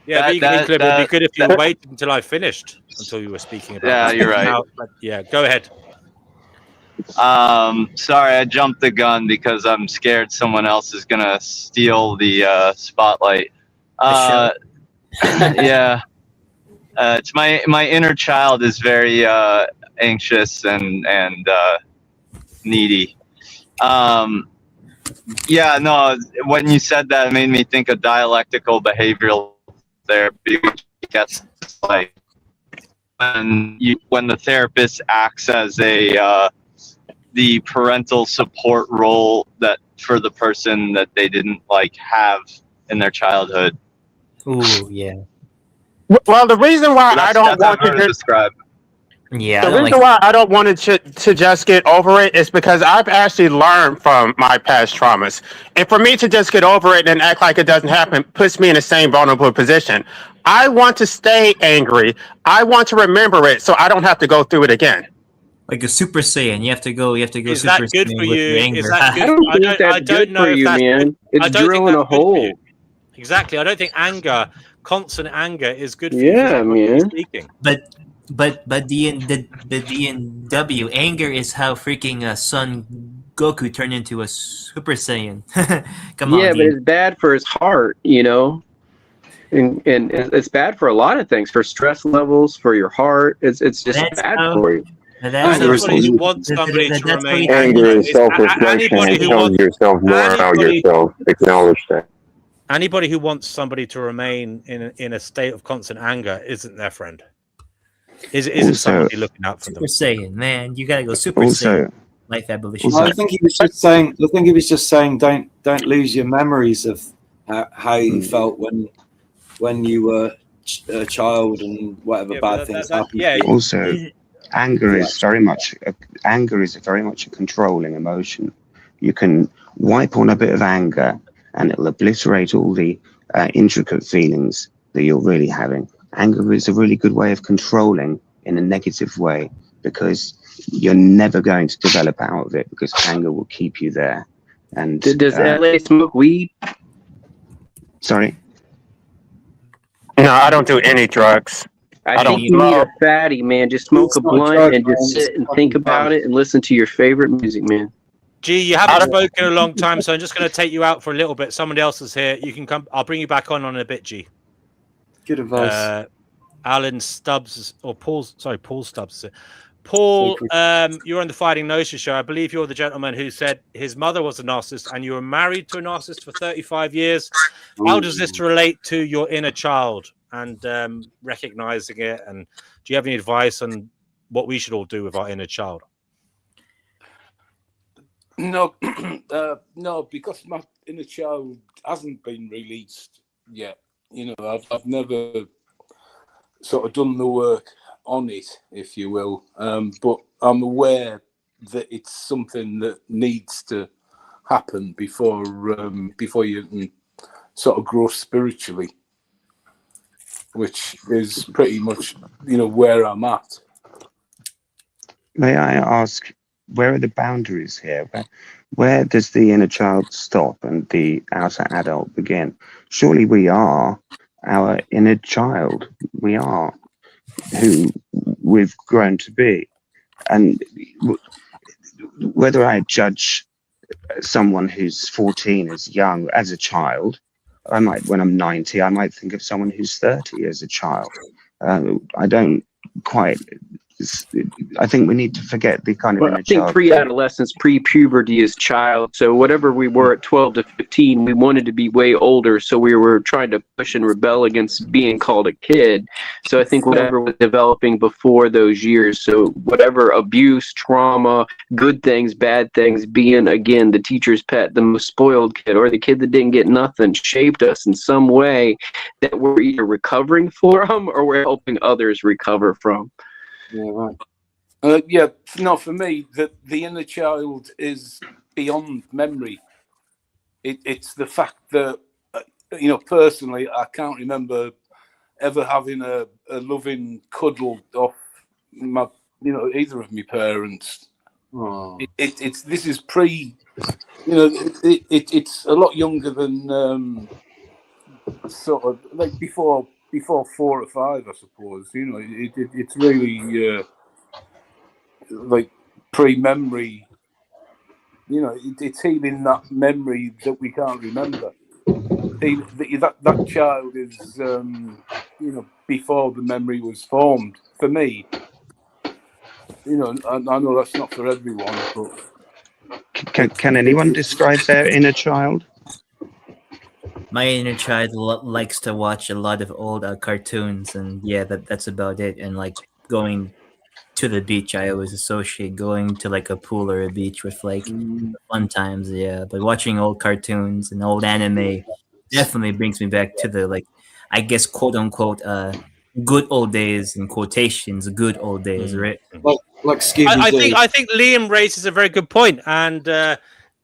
yeah, it would be good if you waited until I finished until you were speaking about. Yeah, this. you're right. Now, go ahead. Sorry, I jumped the gun because I'm scared someone else is gonna steal the spotlight. Yeah, it's my inner child is very anxious and needy. Yeah, no, when you said that, it made me think of dialectical behavioral therapy, which gets like when the therapist acts as the parental support role that for the person that they didn't have in their childhood. Ooh, yeah. Well, the reason why I don't want to describe. Yeah, the reason why I don't want to just get over it is because I've actually learned from my past traumas. And for me to just get over it and act like it doesn't happen puts me in the same vulnerable position. I want to stay angry. I want to remember it so I don't have to go through it again. Like a Super Saiyan, you have to go. Is Super that good Saiyan for with you? your anger. Is that good? I don't think that's I don't good know for if you, that's man. good. It's I don't think drilling that's a good for hole. you. Exactly. I don't think constant anger is good for Yeah, you. man. Speaking. But the DNW anger is how freaking Son Goku turned into a Super Saiyan. Come on. Yeah, but it's bad for his heart, and it's bad for a lot of things, for stress levels, for your heart. It's just bad for you. Anybody who wants somebody to remain Anger is self-reflection and telling yourself more about yourself. Acknowledge that. Anybody who wants somebody to remain in a state of constant anger isn't their friend. Isn't somebody looking out for them. Super Saiyan, man, you gotta go Super Saiyan. Life abolition. I think he was just saying. I think he was just saying, don't lose your memories of how you felt when you were child and whatever bad things happen. Also, anger is very much a controlling emotion. You can wipe on a bit of anger, and it'll obliterate all the intricate feelings that you're really having. Anger is a really good way of controlling in a negative way, because you're never going to develop out of it, because anger will keep you there. And does LA smoke weed? Sorry? No, I don't do any drugs. I think you need a fatty, man. Just smoke a blunt and just sit and think about it and listen to your favorite music, man. G, you haven't spoken in a long time, so I'm just going to take you out for a little bit. Somebody else is here. You can come. I'll bring you back on in a bit, G. Good advice. Alan Stubbs, or Paul Stubbs. Paul, you're on the Fighting Gnosis show. I believe you're the gentleman who said his mother was a narcissist and you were married to a narcissist for 35 years. How does this relate to your inner child and recognizing it? And do you have any advice on what we should all do with our inner child? No, no, because my inner child hasn't been released yet. You know, I've never sort of done the work on it, if you will. But I'm aware that it's something that needs to happen before you can sort of grow spiritually, which is pretty much, you know, where I'm at. May I ask, where are the boundaries here? Where does the inner child stop and the outer adult begin? Surely we are our inner child. We are who we've grown to be. And whether I judge someone who's 14 as young, as a child, I might, when I'm 90, I might think of someone who's 30 as a child. I don't quite... I think we need to forget the kind of inner I think child. pre-adolescence, pre-puberty is child. So whatever we were at 12 to 15, we wanted to be way older. So we were trying to push and rebel against being called a kid. So I think whatever was developing before those years. So whatever abuse, trauma, good things, bad things, being, again, the teacher's pet, the most spoiled kid, or the kid that didn't get nothing, shaped us in some way that we're either recovering from or we're helping others recover from. Yeah, right. Yeah, no, for me, the inner child is beyond memory. It's the fact that, you know, personally, I can't remember ever having a loving cuddle off my, you know, either of my parents. Oh. This is pre, you know, it's a lot younger than sort of like before 4 or 5, I suppose. You know, it's really like pre-memory. You know, it's healing that memory that we can't remember. That child is, you know, before the memory was formed. For me, you know, I know that's not for everyone, but Can anyone describe their inner child? My inner child likes to watch a lot of old cartoons, and yeah, that's about it. And like going to the beach, I always associate going to like a pool or a beach with like fun times. Yeah, but watching old cartoons and old anime definitely brings me back to the, like, I guess, quote unquote good old days, in quotations, good old days, right? Like Scooby-Doo. I think Liam raises a very good point. And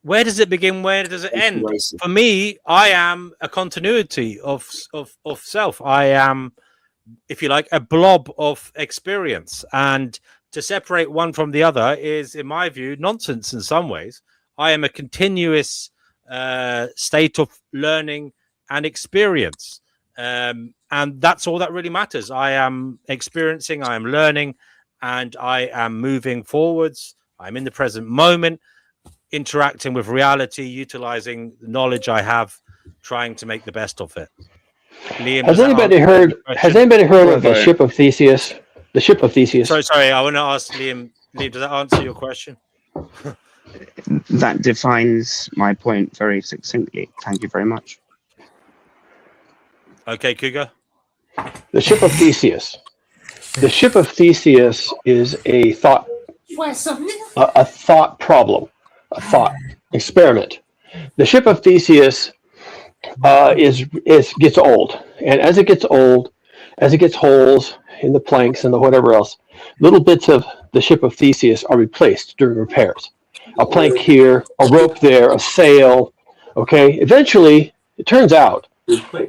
where does it begin? Where does it end? For me, I am a continuity of self. I am, if you like, a blob of experience. And to separate one from the other is, in my view, nonsense in some ways. I am a continuous state of learning and experience. And that's all that really matters. I am experiencing, I am learning, and I am moving forwards. I'm in the present moment, interacting with reality, utilizing the knowledge I have, trying to make the best of it. Liam, Has anybody heard of the ship of Theseus? The ship of Theseus. Sorry, I want to ask Liam. Liam, does that answer your question? That defines my point very succinctly. Thank you very much. Okay, Cougar. The ship of Theseus. The ship of Theseus is a thought problem, a thought experiment. The ship of Theseus gets old, and as it gets old, as it gets holes in the planks and the whatever else, little bits of the ship of Theseus are replaced during repairs. A plank here, a rope there, a sail. Okay, eventually it turns out,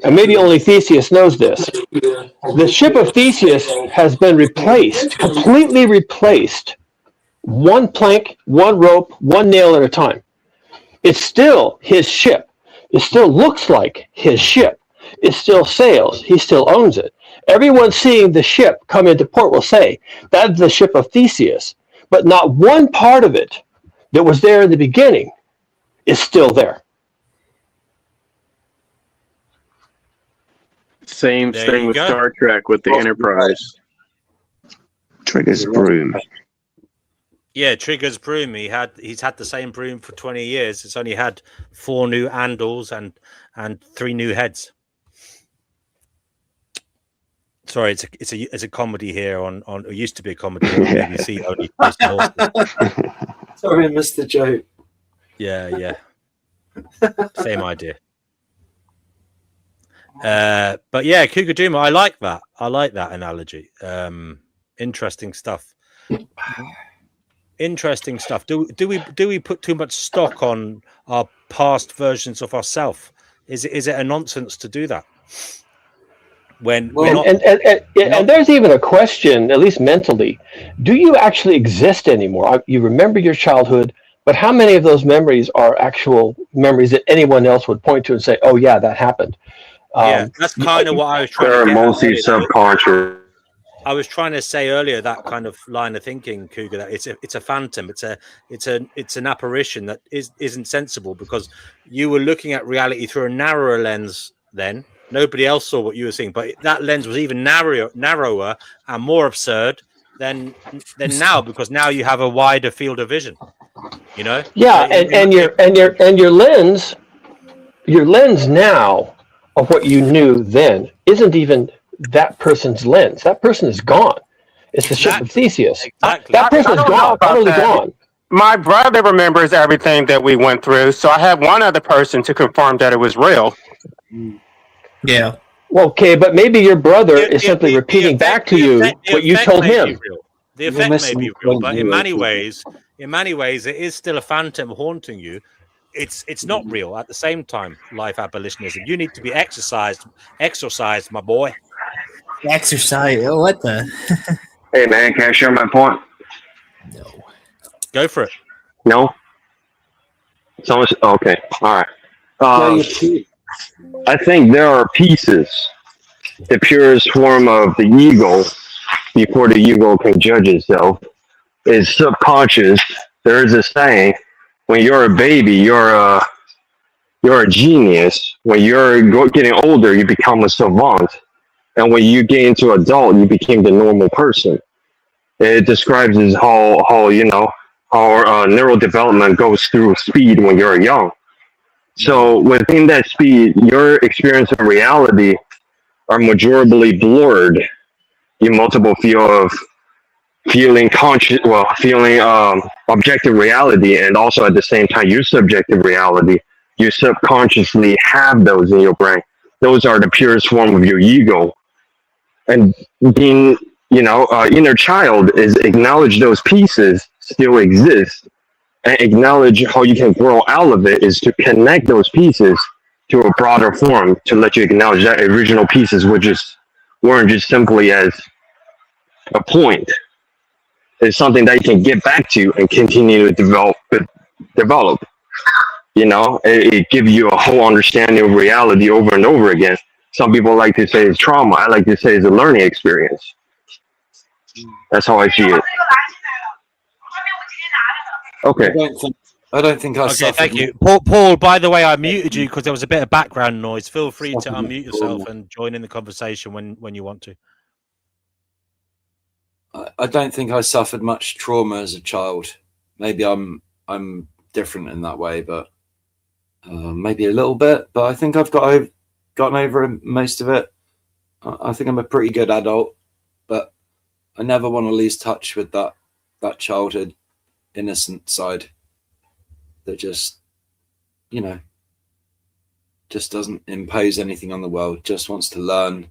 and maybe only Theseus knows this, the ship of Theseus has been replaced, completely replaced, one plank, one rope, one nail at a time. It's still his ship. It still looks like his ship. It still sails. He still owns it. Everyone seeing the ship come into port will say, that's the ship of Theseus. But not one part of it that was there in the beginning is still there. Same There thing you with go. Star Trek with the Enterprise. Trigger's broom. Yeah, Trigger's broom. He's had the same broom for 20 years. It's only had 4 new handles and 3 new heads. Sorry, it's a comedy here on it used to be a comedy here on BBC only. Based on horses. Sorry, I missed the joke. Yeah. Same idea. But yeah, Cougar Duma, I like that. I like that analogy. Interesting stuff. Interesting stuff. Do we put too much stock on our past versions of ourselves? Is it a nonsense to do that? When we're not, and there's even a question, at least mentally, do you actually exist anymore? You remember your childhood, but how many of those memories are actual memories that anyone else would point to and say, oh yeah, that happened? Yeah, that's kind of what I was trying They're to get mostly at. subconscious. I was trying to say earlier that kind of line of thinking, Cougar, that it's a phantom, it's an apparition that isn't sensible, because you were looking at reality through a narrower lens then. Nobody else saw what you were seeing, but that lens was even narrower and more absurd than now, because now you have a wider field of vision. You know? Yeah, and your lens now of what you knew then isn't even that person's lens. That person is gone. It's the ship of Theseus. Exactly. That person is I don't know gone, about utterly that. gone. My brother remembers everything that we went through, so I have one other person to confirm that it was real. Yeah. Well, okay, but maybe your brother is simply repeating back to you what you told him. The effect may be real, but in many ways, it is still a phantom haunting you. It's not real. At the same time, life abolitionism. You need to be exorcised, my boy. Exercise. Oh, what the? Hey man, can I share my point? Go for it. No? Okay, alright. I think there are pieces, the purest form of the ego, before the ego can judge itself, is subconscious. There is a saying, when you're a baby, you're a genius. When you're getting older, you become a savant. And when you get into adult, you become the normal person. It describes as how our neural development goes through speed when you're young. So within that speed, your experience of reality are majorly blurred. You multiple feeling objective reality, and also at the same time your subjective reality. You subconsciously have those in your brain. Those are the purest form of your ego. And being, inner child is acknowledge those pieces still exist, and acknowledge how you can grow out of it is to connect those pieces to a broader form, to let you acknowledge that original pieces weren't just simply as a point. It's something that you can get back to and continue to develop. It gives you a whole understanding of reality over and over again. Some people like to say it's trauma. I like to say it's a learning experience. That's how I see it. Okay. I don't think I Okay, suffered. thank you. Paul, by the way, I muted you because there was a bit of background noise. Feel free to unmute yourself and join in the conversation when you want to. I don't think I suffered much trauma as a child. Maybe I'm different in that way, but maybe a little bit. But I think I've gotten over most of it. I think I'm a pretty good adult, but I never want to lose touch with that childhood innocent side that just doesn't impose anything on the world, just wants to learn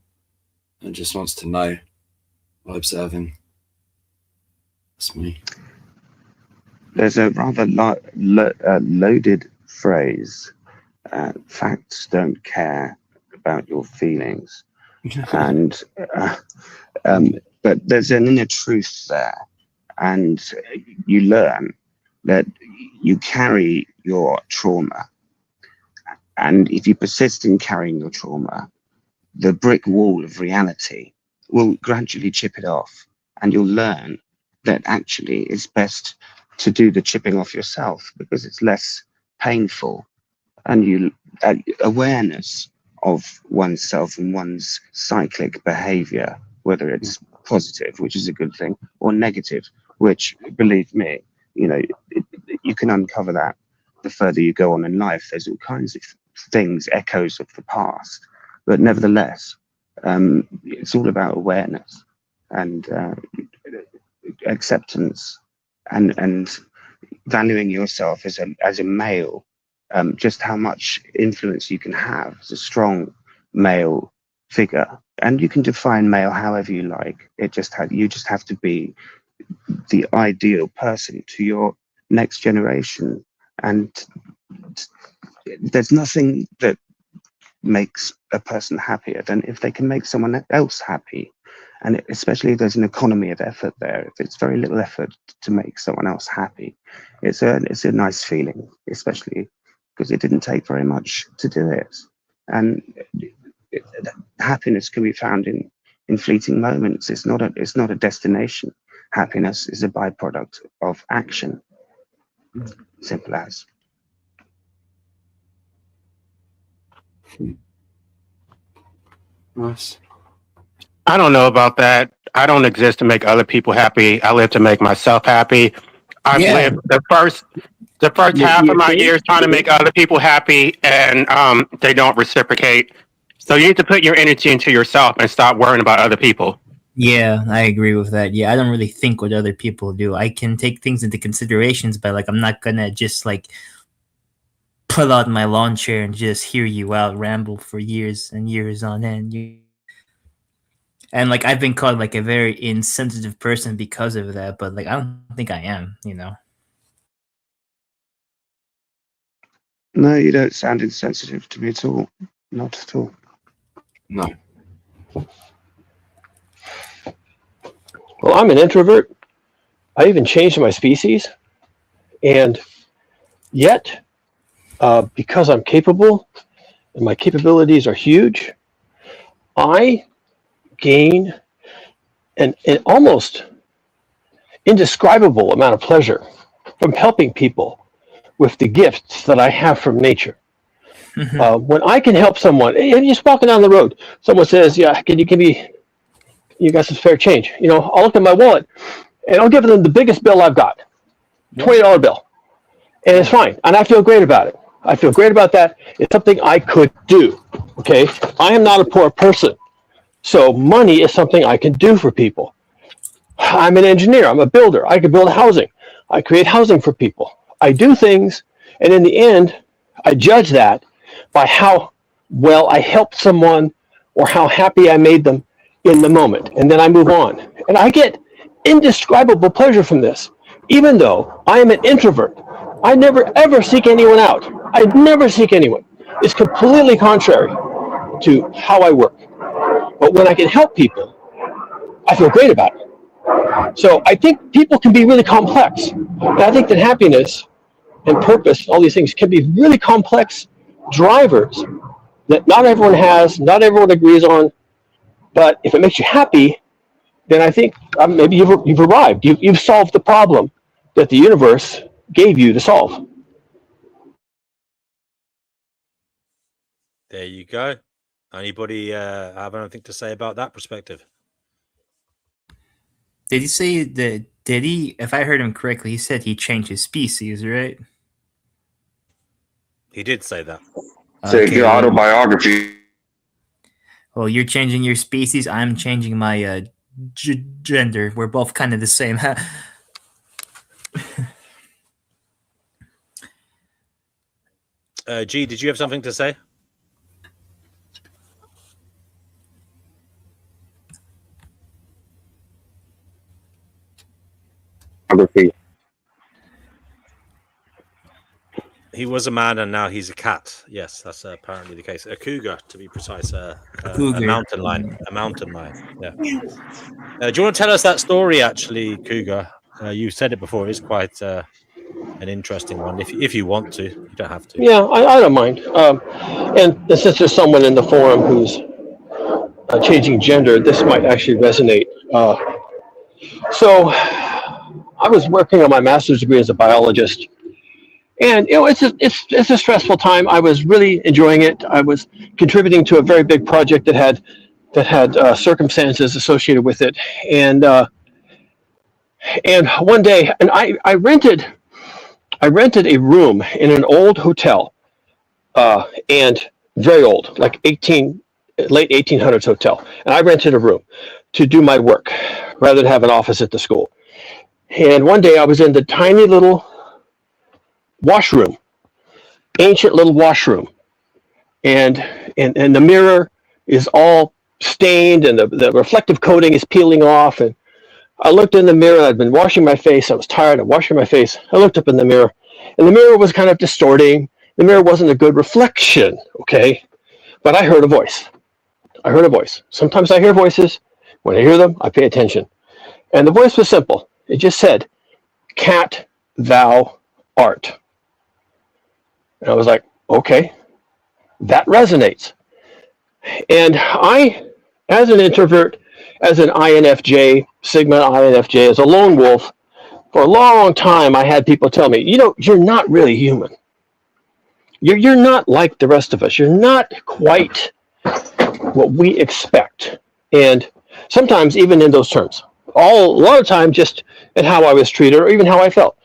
and just wants to know by observing. That's me. There's a rather loaded phrase. Facts don't care about your feelings, and but there's an inner truth there, and you learn that you carry your trauma, and if you persist in carrying your trauma, the brick wall of reality will gradually chip it off, and you'll learn that actually it's best to do the chipping off yourself because it's less painful, and you awareness of oneself and one's cyclic behavior, whether it's positive, which is a good thing, or negative, which, believe me, you can uncover that the further you go on in life. There's all kinds of things, echoes of the past, but nevertheless, it's all about awareness and acceptance and valuing yourself as a male, just how much influence you can have as a strong male figure. And you can define male however you like. You just have to be the ideal person to your next generation. And there's nothing that makes a person happier than if they can make someone else happy. And especially if there's an economy of effort there, if it's very little effort to make someone else happy, it's a nice feeling, especially because it didn't take very much to do it. And happiness can be found in fleeting moments. It's not a destination. Happiness is a byproduct of action. Simple as. Nice. I don't know about that. I don't exist to make other people happy. I live to make myself happy. I've lived the first half of my years trying to make other people happy, and they don't reciprocate. So you need to put your energy into yourself and stop worrying about other people. Yeah, I agree with that. Yeah, I don't really think what other people do. I can take things into considerations, but like I'm not gonna just like pull out my lawn chair and just hear you out ramble for years and years on end. And like I've been called like a very insensitive person because of that, but like I don't think I am. No, you don't sound insensitive to me at all. Not at all. No. Well, I'm an introvert. I even changed my species. And yet, because I'm capable and my capabilities are huge, I gain an almost indescribable amount of pleasure from helping people with the gifts that I have from nature. When I can help someone, and just walking down the road, someone says, "Yeah, can you give me? You got some spare change?" I'll look at my wallet and I'll give them the biggest bill I've got, $20 bill, and it's fine, and I feel great about it. I feel great about that. It's something I could do. Okay, I am not a poor person, so money is something I can do for people. I'm an engineer. I'm a builder. I can build housing. I create housing for people. I do things, and in the end, I judge that by how well I helped someone or how happy I made them in the moment. And then I move on. And I get indescribable pleasure from this, even though I am an introvert. I never ever seek anyone out. I never seek anyone. It's completely contrary to how I work. But when I can help people, I feel great about it. So I think people can be really complex. And I think that happiness and purpose, all these things, can be really complex drivers that not everyone has, not everyone agrees on. But if it makes you happy, then I think maybe you've arrived. You've solved the problem that the universe gave you to solve. There you go. Anybody have anything to say about that perspective? Did he say that? Did he? If I heard him correctly, he said he changed his species, right? He did say that. Say your autobiography. Well, you're changing your species. I'm changing my gender. We're both kind of the same. G, did you have something to say? pornography. He was a man and now he's a cat. Yes, that's apparently the case. A cougar, to be precise. A Cougar. mountain lion. A mountain lion. Yeah. Do you want to tell us that story, actually, Cougar? You said it before. It's quite an interesting one. If you want to, you don't have to. Yeah, I don't mind. And since there's someone in the forum who's changing gender, this might actually resonate. So I was working on my master's degree as a biologist, and it's a stressful time. I was really enjoying it. I was contributing to a very big project that had circumstances associated with it, and one day, and I rented a room in an old hotel, and very old, like late 1800s hotel, and I rented a room to do my work rather than have an office at the school. And one day I was in the tiny little washroom, ancient little washroom, and the mirror is all stained and the reflective coating is peeling off. And I looked in the mirror. I'd been washing my face. I was tired of washing my face. I looked up in the mirror, and the mirror was kind of distorting. The mirror wasn't a good reflection, okay? But I heard a voice. I heard a voice. Sometimes I hear voices. When I hear them, I pay attention. And the voice was simple. It just said, "Cat, thou art." And I was like, okay, that resonates. And I, as an introvert, as an INFJ, Sigma INFJ, as a lone wolf, for a long time I had people tell me, you're not really human. You're not like the rest of us. You're not quite what we expect. And sometimes even in those terms. A lot of time just in how I was treated or even how I felt.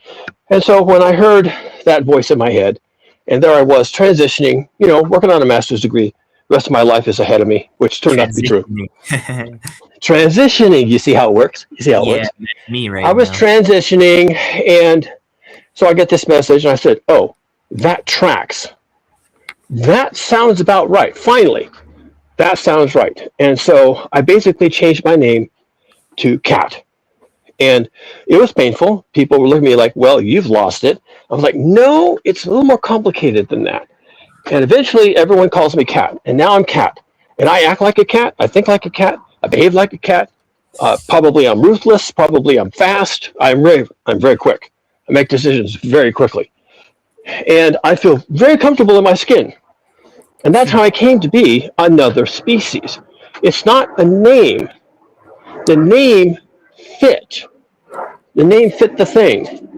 And so when I heard that voice in my head, and there I was transitioning, working on a master's degree, the rest of my life is ahead of me, which turned out to be true. Transitioning, you see how it works? You see how it works? Me right I was now. transitioning, and so I get this message, and I said, oh, that tracks. That sounds about right. Finally, that sounds right. And so I basically changed my name to Cat. And it was painful. People were looking at me like, well, you've lost it. I was like, no, it's a little more complicated than that. And eventually everyone calls me Cat. And now I'm Cat. And I act like a cat. I think like a cat. I behave like a cat. Probably I'm ruthless. Probably I'm fast. I'm very quick. I make decisions very quickly. And I feel very comfortable in my skin. And that's how I came to be another species. It's not a name. The name fit. The name fit the thing.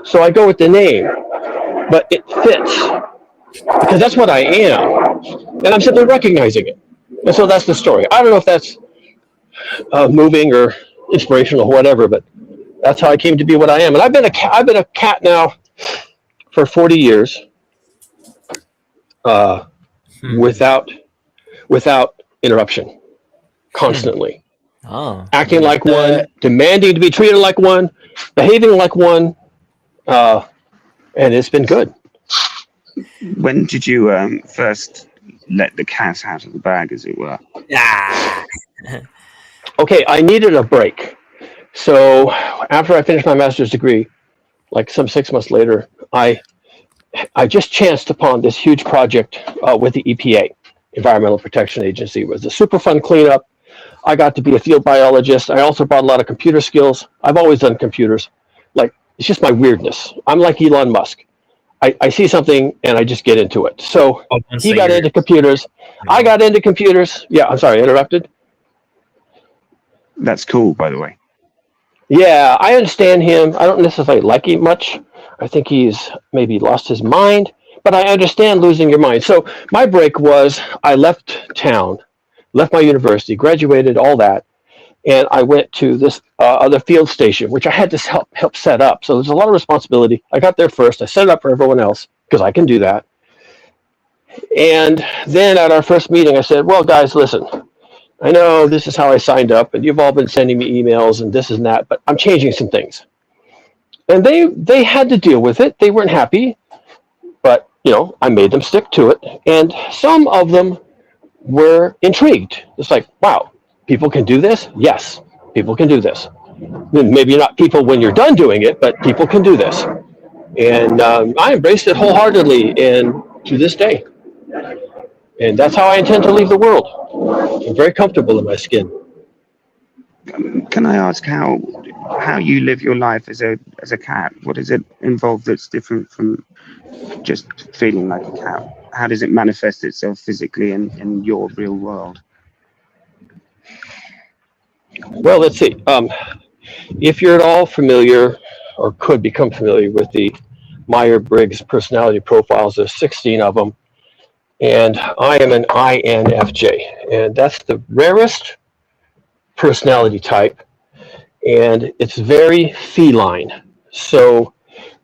So I go with the name. But it fits. Because that's what I am. And I'm simply recognizing it. And so that's the story. I don't know if that's moving or inspirational or whatever, but that's how I came to be what I am. And I've been a cat now for 40 years. Without interruption, constantly. Oh. Acting like one, demanding to be treated like one, behaving like one, and it's been good. When did you first let the cat out of the bag, as it were? Okay, I needed a break. So after I finished my master's degree, like some 6 months later, I just chanced upon this huge project with the EPA, Environmental Protection Agency. It was a super fun cleanup. I got to be a field biologist. I also brought a lot of computer skills. I've always done computers. Like, it's just my weirdness. I'm like Elon Musk. I see something and I just get into it. So he got into computers. I got into computers. Yeah, I'm sorry, interrupted. That's cool, by the way. Yeah, I understand him. I don't necessarily like him much. I think he's maybe lost his mind, but I understand losing your mind. So my break was I left town, left my university, graduated, all that, and I went to this other field station, which I had to help set up. So there's a lot of responsibility. I got there first. I set it up for everyone else because I can do that. And then at our first meeting, I said, well, guys, listen, I know this is how I signed up, and you've all been sending me emails and this and that, but I'm changing some things. And they had to deal with it. They weren't happy, but I made them stick to it. And some of them were intrigued. It's like, wow, people can do this? Yes, people can do this. Maybe not people when you're done doing it, but people can do this. And I embraced it wholeheartedly, and to this day. And that's how I intend to leave the world. I'm very comfortable in my skin. Can I ask how you live your life as a cat? What does it involve that's different from just feeling like a cat? How does it manifest itself physically in your real world? Well, let's see. If you're at all familiar, or could become familiar with the Myers-Briggs personality profiles, there's 16 of them, and I am an INFJ, and that's the rarest personality type, and it's very feline. So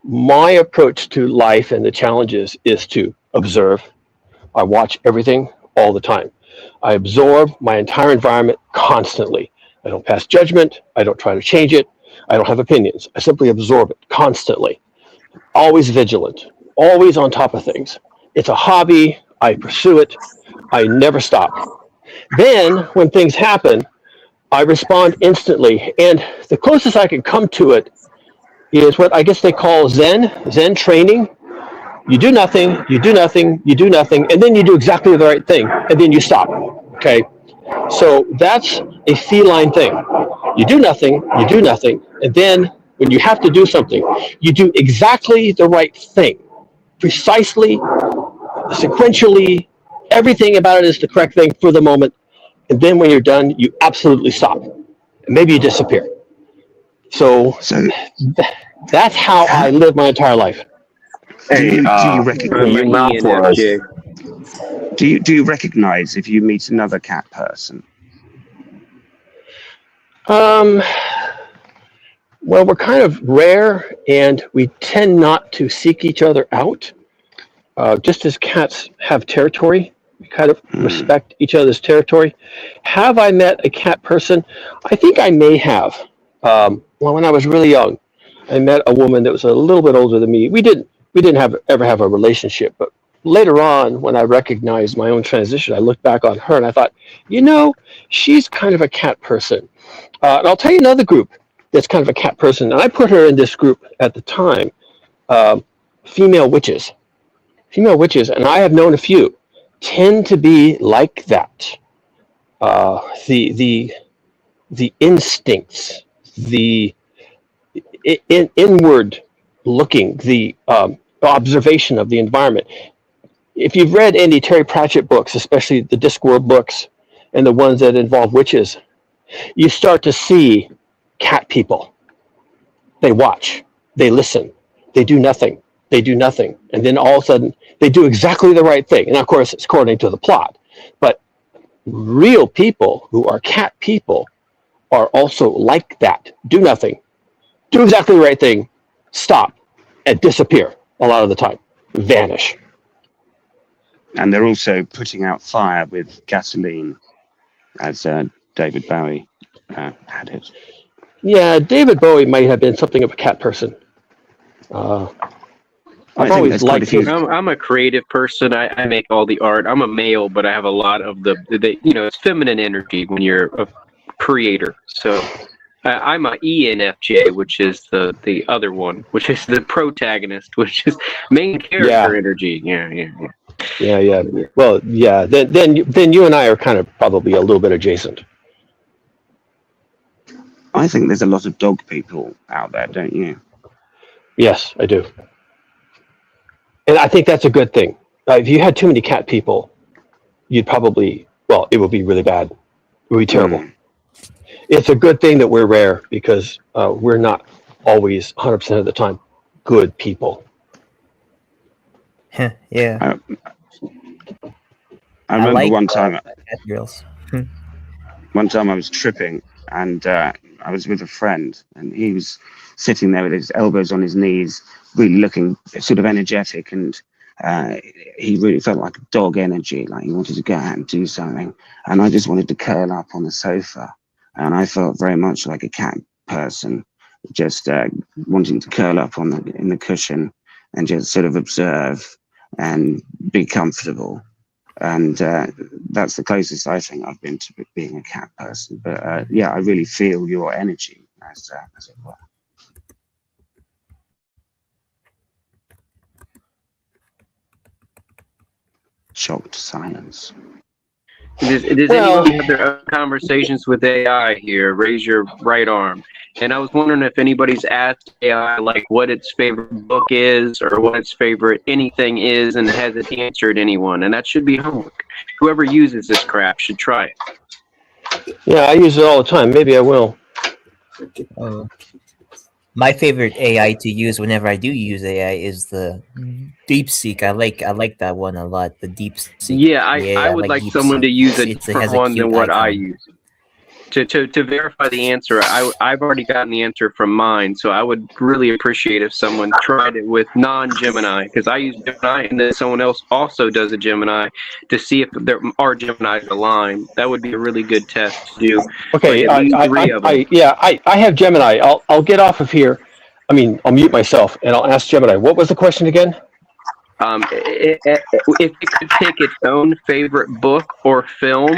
my approach to life and the challenges is to observe. I watch everything all the time. I absorb my entire environment constantly. I don't pass judgment. I don't try to change it. I don't have opinions. I simply absorb it constantly. Always vigilant, always on top of things. It's a hobby. I pursue it. I never stop. Then when things happen, I respond instantly. And the closest I can come to it is what I guess they call Zen training. You do nothing, you do nothing, you do nothing, and then you do exactly the right thing, and then you stop. Okay? So that's a feline thing. You do nothing, and then when you have to do something, you do exactly the right thing. Precisely, sequentially, everything about it is the correct thing for the moment, and then when you're done, you absolutely stop. And maybe you disappear. So that's how I live my entire life. Do you recognize you mouth for us? Do you recognize if you meet another cat person? Well, we're kind of rare, and we tend not to seek each other out. Just as cats have territory, we kind of respect each other's territory. Have I met a cat person? I think I may have. Well, when I was really young, I met a woman that was a little bit older than me. We didn't ever have a relationship, but later on, when I recognized my own transition, I looked back on her and I thought, she's kind of a cat person. And I'll tell you another group that's kind of a cat person, and I put her in this group at the time, female witches. Female witches, and I have known a few, tend to be like that. The instincts, the inward looking, the observation of the environment. If you've read any Terry Pratchett books, especially the Discworld books and the ones that involve witches, you start to see cat people. They watch, they listen, they do nothing, and then all of a sudden they do exactly the right thing. And of course, it's according to the plot. But real people who are cat people are also like that. Do nothing, do exactly the right thing, stop, and disappear a lot of the time, vanish. And they're also putting out fire with gasoline, as David Bowie had it. Yeah, David Bowie might have been something of a cat person. I've always liked his... I'm a creative person. I make all the art. I'm a male, but I have a lot of it's feminine energy when you're a creator. So I'm a ENFJ, which is the other one, which is the protagonist, which is main character energy. Yeah. Well, yeah. Then you and I are kind of probably a little bit adjacent. I think there's a lot of dog people out there, don't you? Yes, I do. And I think that's a good thing. If you had too many cat people, you'd probably, it would be really bad. It would be terrible. It's a good thing that we're rare because we're not always 100% of the time good people. Yeah. I remember like one time. cat girls. One time I was tripping and I was with a friend and he was sitting there with his elbows on his knees, really looking sort of energetic, and he really felt like a dog energy, like he wanted to go out and do something. And I just wanted to curl up on the sofa, and I felt very much like a cat person, just wanting to curl up in the cushion and just sort of observe and be comfortable. And that's the closest I think I've been to being a cat person. But yeah, I really feel your energy. as it were. Shocked silence. Does anyone have their own conversations with AI here? Raise your right arm. And I was wondering if anybody's asked AI like what its favorite book is or what its favorite anything is and has it answered anyone. And that should be homework. Whoever uses this crap should try it. Yeah, I use it all the time. Maybe I will. My favorite AI to use whenever I do use AI is the DeepSeek. I like that one a lot. The DeepSeek. Yeah, I would like someone to use a different one than what I use. To verify the answer, I've already gotten the answer from mine, so I would really appreciate if someone tried it with non-Gemini, because I use Gemini, and then someone else also does a Gemini to see if there are Geminis aligned. That would be a really good test to do. Okay, Like at least 3 of them. I have Gemini. I'll get off of here. I mean, I'll mute myself and I'll ask Gemini. What was the question again? If it could pick its own favorite book or film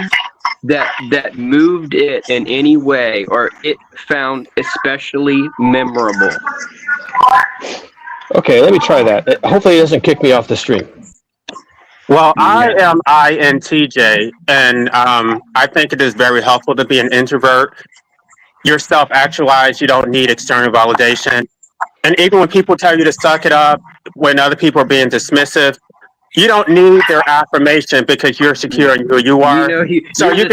that moved it in any way or it found especially memorable. Okay, let me try that. Hopefully it doesn't kick me off the stream. Well, I am INTJ, and I think it is very helpful to be an introvert. You're self-actualized. You don't need external validation. And even when people tell you to suck it up, when other people are being dismissive, you don't need their affirmation because you're secure in who you are. So you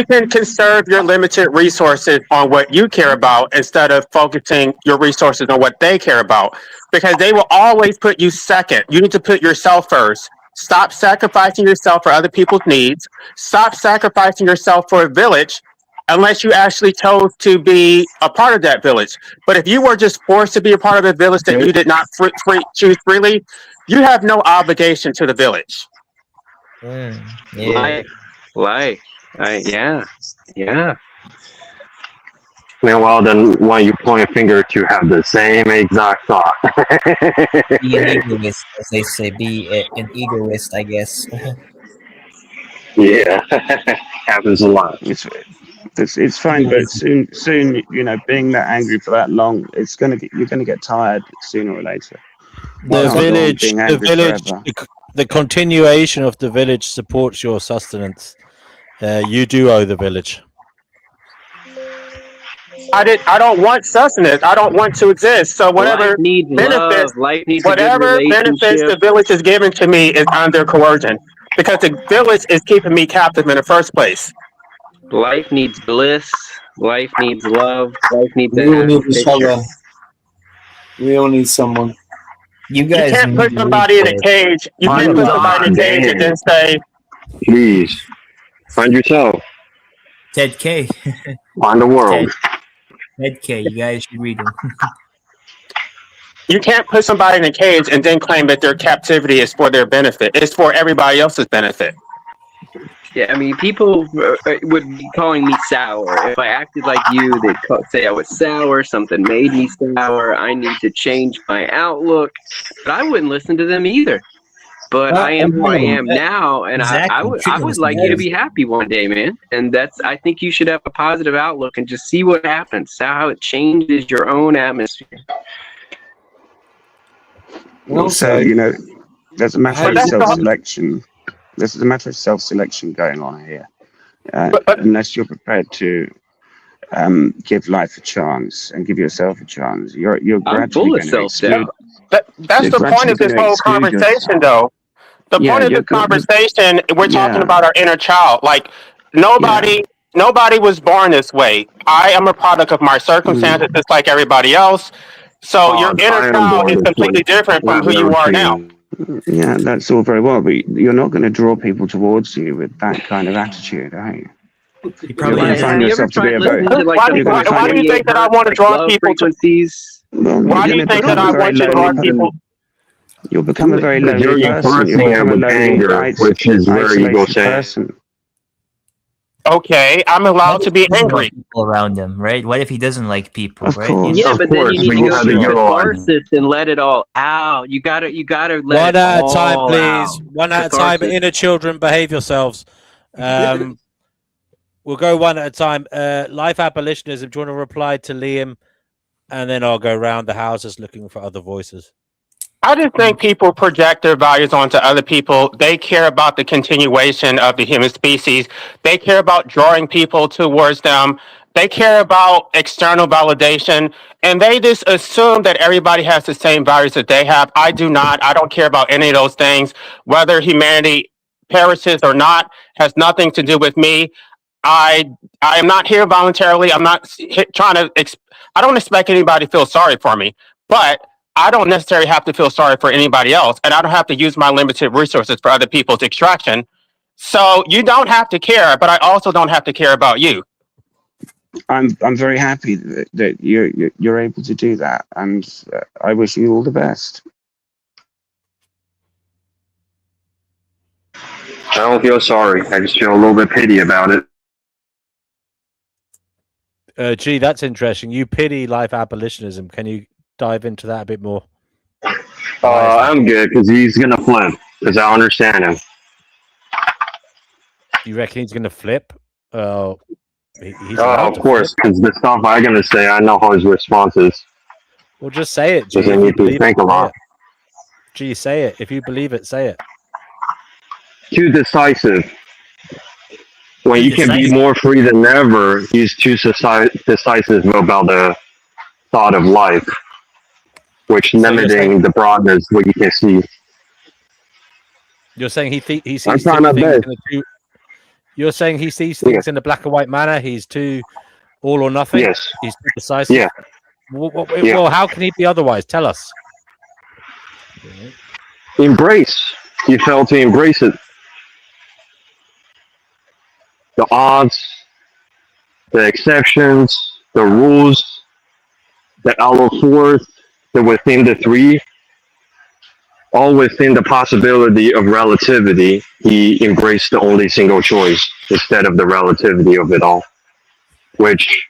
can conserve your limited resources on what you care about instead of focusing your resources on what they care about, because they will always put you second. You need to put yourself first. Stop sacrificing yourself for other people's needs. Stop sacrificing yourself for a village unless you actually chose to be a part of that village. But if you were just forced to be a part of a village that you did not choose freely, you have no obligation to the village. Yeah. Yeah. Well, then why you point a finger to have the same exact thought? Be an egoist, as they say. Be an egoist, I guess. Yeah, happens a lot. It's fine, but soon, being that angry for that long, you're gonna get tired sooner or later. The village, being angry forever. the continuation of the village supports your sustenance. You do owe the village. I don't want sustenance. I don't want to exist. So whatever Life needs benefits, love. Life needs a good whatever benefits relationship. the village is giving to me is under coercion, because the village is keeping me captive in the first place. Life needs bliss. Life needs love. Life needs We all need each other. We all need someone. You You can't put somebody in a cage. You can't put somebody in a cage and then say, Please, find yourself. Ted K. Find the world. Ted K. You guys should read him. you can't put somebody in a cage and then claim that their captivity is for their benefit. It's for everybody else's benefit. Yeah, I mean, people would be calling me sour. If I acted like you, they'd say I was sour, something made me sour, I need to change my outlook. But I wouldn't listen to them either. But I am who I am now, and I would like you to be happy one day, man. And I think you should have a positive outlook and just see what happens, how it changes your own atmosphere. So, there's a matter of self-selection. This is a matter of self-selection going on here. Unless you're prepared to give life a chance and give yourself a chance, you're gradually going to exclude. That's the point of this whole conversation, though. The point of this conversation, we're talking about our inner child. Like nobody was born this way. I am a product of my circumstances, just like everybody else. So your inner child is completely different from who you are now. Yeah, that's all very well, but you're not going to draw people towards you with that kind of attitude, are you? You're going to find yourself to be a very. Why do you think that I want to draw people to these? Why do you think that I want to draw people? You'll become a very lonely person. You'll become a lonely, which is very person. Okay, I'm allowed to be angry. People around him, right? What if he doesn't like people, right? Yeah, but then you need to go through catharsis and let it all out. You gotta let One it at a all time, please. out. One at a time. Inner children, behave yourselves. We'll go one at a time. Life abolitionism. Do you want to reply to Liam, and then I'll go round the houses looking for other voices. I just think people project their values onto other people. They care about the continuation of the human species. They care about drawing people towards them. They care about external validation. And they just assume that everybody has the same values that they have. I do not. I don't care about any of those things. Whether humanity perishes or not has nothing to do with me. I am not here voluntarily. I'm not trying to. I don't expect anybody to feel sorry for me, but I don't necessarily have to feel sorry for anybody else, and I don't have to use my limited resources for other people's extraction. So you don't have to care, but I also don't have to care about you. I'm very happy that you're able to do that, and I wish you all the best. I don't feel sorry. I just feel a little bit pity about it. Gee, that's interesting. You pity life abolitionism. Can you dive into that a bit more? I'm good because he's gonna flip because I understand him. You reckon he's going to flip? He's Of course, because the stuff I'm gonna say, I know how his response is. Well, just say it. G, Doesn't need to think a lot. Gee, say it. If you believe it, say it. Too decisive. When you can be more free than ever, he's too decisive about the thought of life, which limiting the broadness what you can see. You're saying he sees I'm things trying my in best. You're saying he sees things in a black and white manner. He's too all or nothing. Yes. He's too decisive. Yeah. Well, how can he be otherwise? Tell us. Embrace. He failed to embrace it. The odds, the exceptions, the rules, the outer force, the within the three, all within the possibility of relativity, he embraced the only single choice instead of the relativity of it all. Which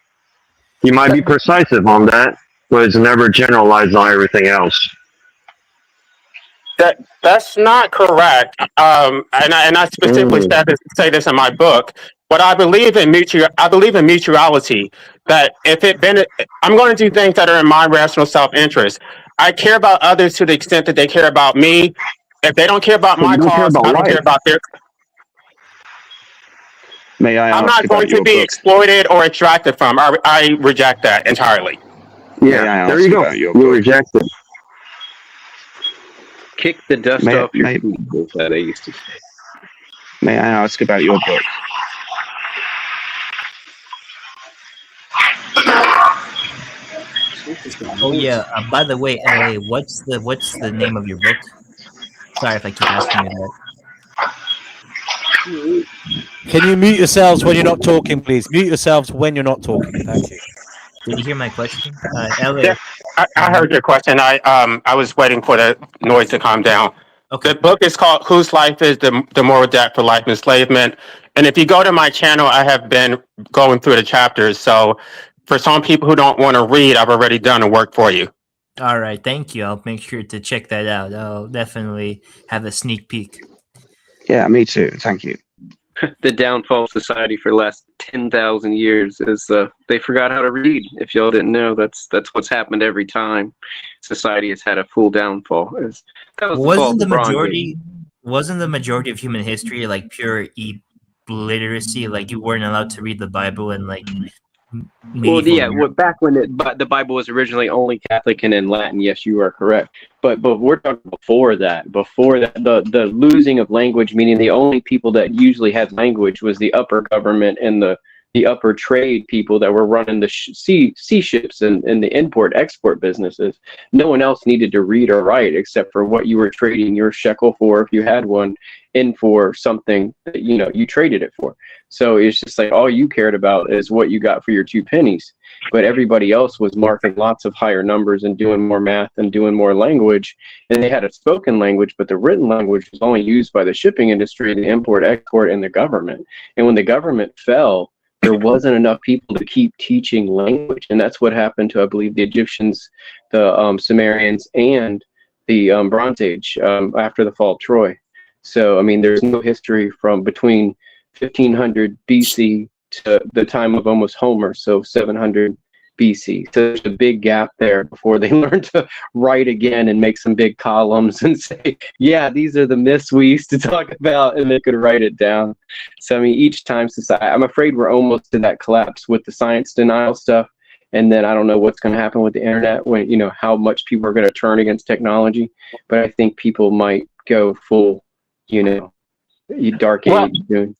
he might be precisive on that, but it's never generalized on everything else. That's not correct. And I specifically say this in my book. But I believe in mutuality. That I'm going to do things that are in my rational self-interest. I care about others to the extent that they care about me. If they don't care about my cause, I don't care about their. May I I'm ask not about going to your be book? exploited or extracted from. I reject that entirely. Yeah, there you go. You reject it. Kick the dust off your feet, is that I used to say. May I ask about your book? Oh yeah. By the way, LA, what's the name of your book? Sorry if I keep asking you that. Can you mute yourselves when you're not talking, please? Mute yourselves when you're not talking. Thank you. Did you hear my question? LA. Yeah, I heard your question. I was waiting for the noise to calm down. Okay. The book is called "Whose Life is the Moral Debt for Life Enslavement?" And if you go to my channel, I have been going through the chapters. So for some people who don't want to read, I've already done the work for you. All right, thank you. I'll make sure to check that out. I'll definitely have a sneak peek. Yeah, me too. Thank you. The downfall of society for the last 10,000 years is they forgot how to read. If y'all didn't know, that's what's happened every time society has had a full downfall. Wasn't the majority of human history like pure illiteracy? Like you weren't allowed to read the Bible and like. Well, yeah. Back when the Bible was originally only Catholic and in Latin, yes, you are correct. But we're talking before that. Before that, the losing of language, meaning the only people that usually had language was the upper government and the upper trade people that were running the sea ships and the import-export businesses. No one else needed to read or write except for what you were trading your shekel for, if you had one, in for something that you traded it for. So it's just like all you cared about is what you got for your 2 pennies. But everybody else was marking lots of higher numbers and doing more math and doing more language. And they had a spoken language, but the written language was only used by the shipping industry, the import-export, and the government. And when the government fell, there wasn't enough people to keep teaching language. And that's what happened to, I believe, the Egyptians, the Sumerians, and the Bronze Age after the fall of Troy. So, I mean, there's no history from between 1500 BC to the time of almost Homer, so 700 BC. So there's a big gap there before they learn to write again and make some big columns and say, yeah, these are the myths we used to talk about, and they could write it down. So I mean, each time society, I'm afraid we're almost to that collapse with the science denial stuff. And then I don't know what's going to happen with the internet, when, you know, how much people are going to turn against technology. But I think people might go full, you know, dark Well, age soon.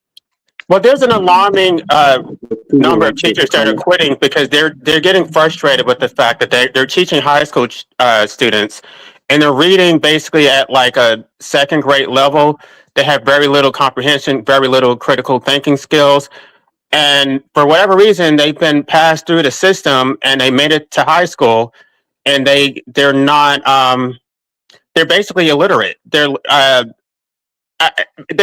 well, there's an alarming number of teachers that are quitting because they're getting frustrated with the fact that they're teaching high school students, and they're reading basically at like a second grade level. They have very little comprehension, very little critical thinking skills, and for whatever reason, they've been passed through the system and they made it to high school, and they're not they're basically illiterate. They're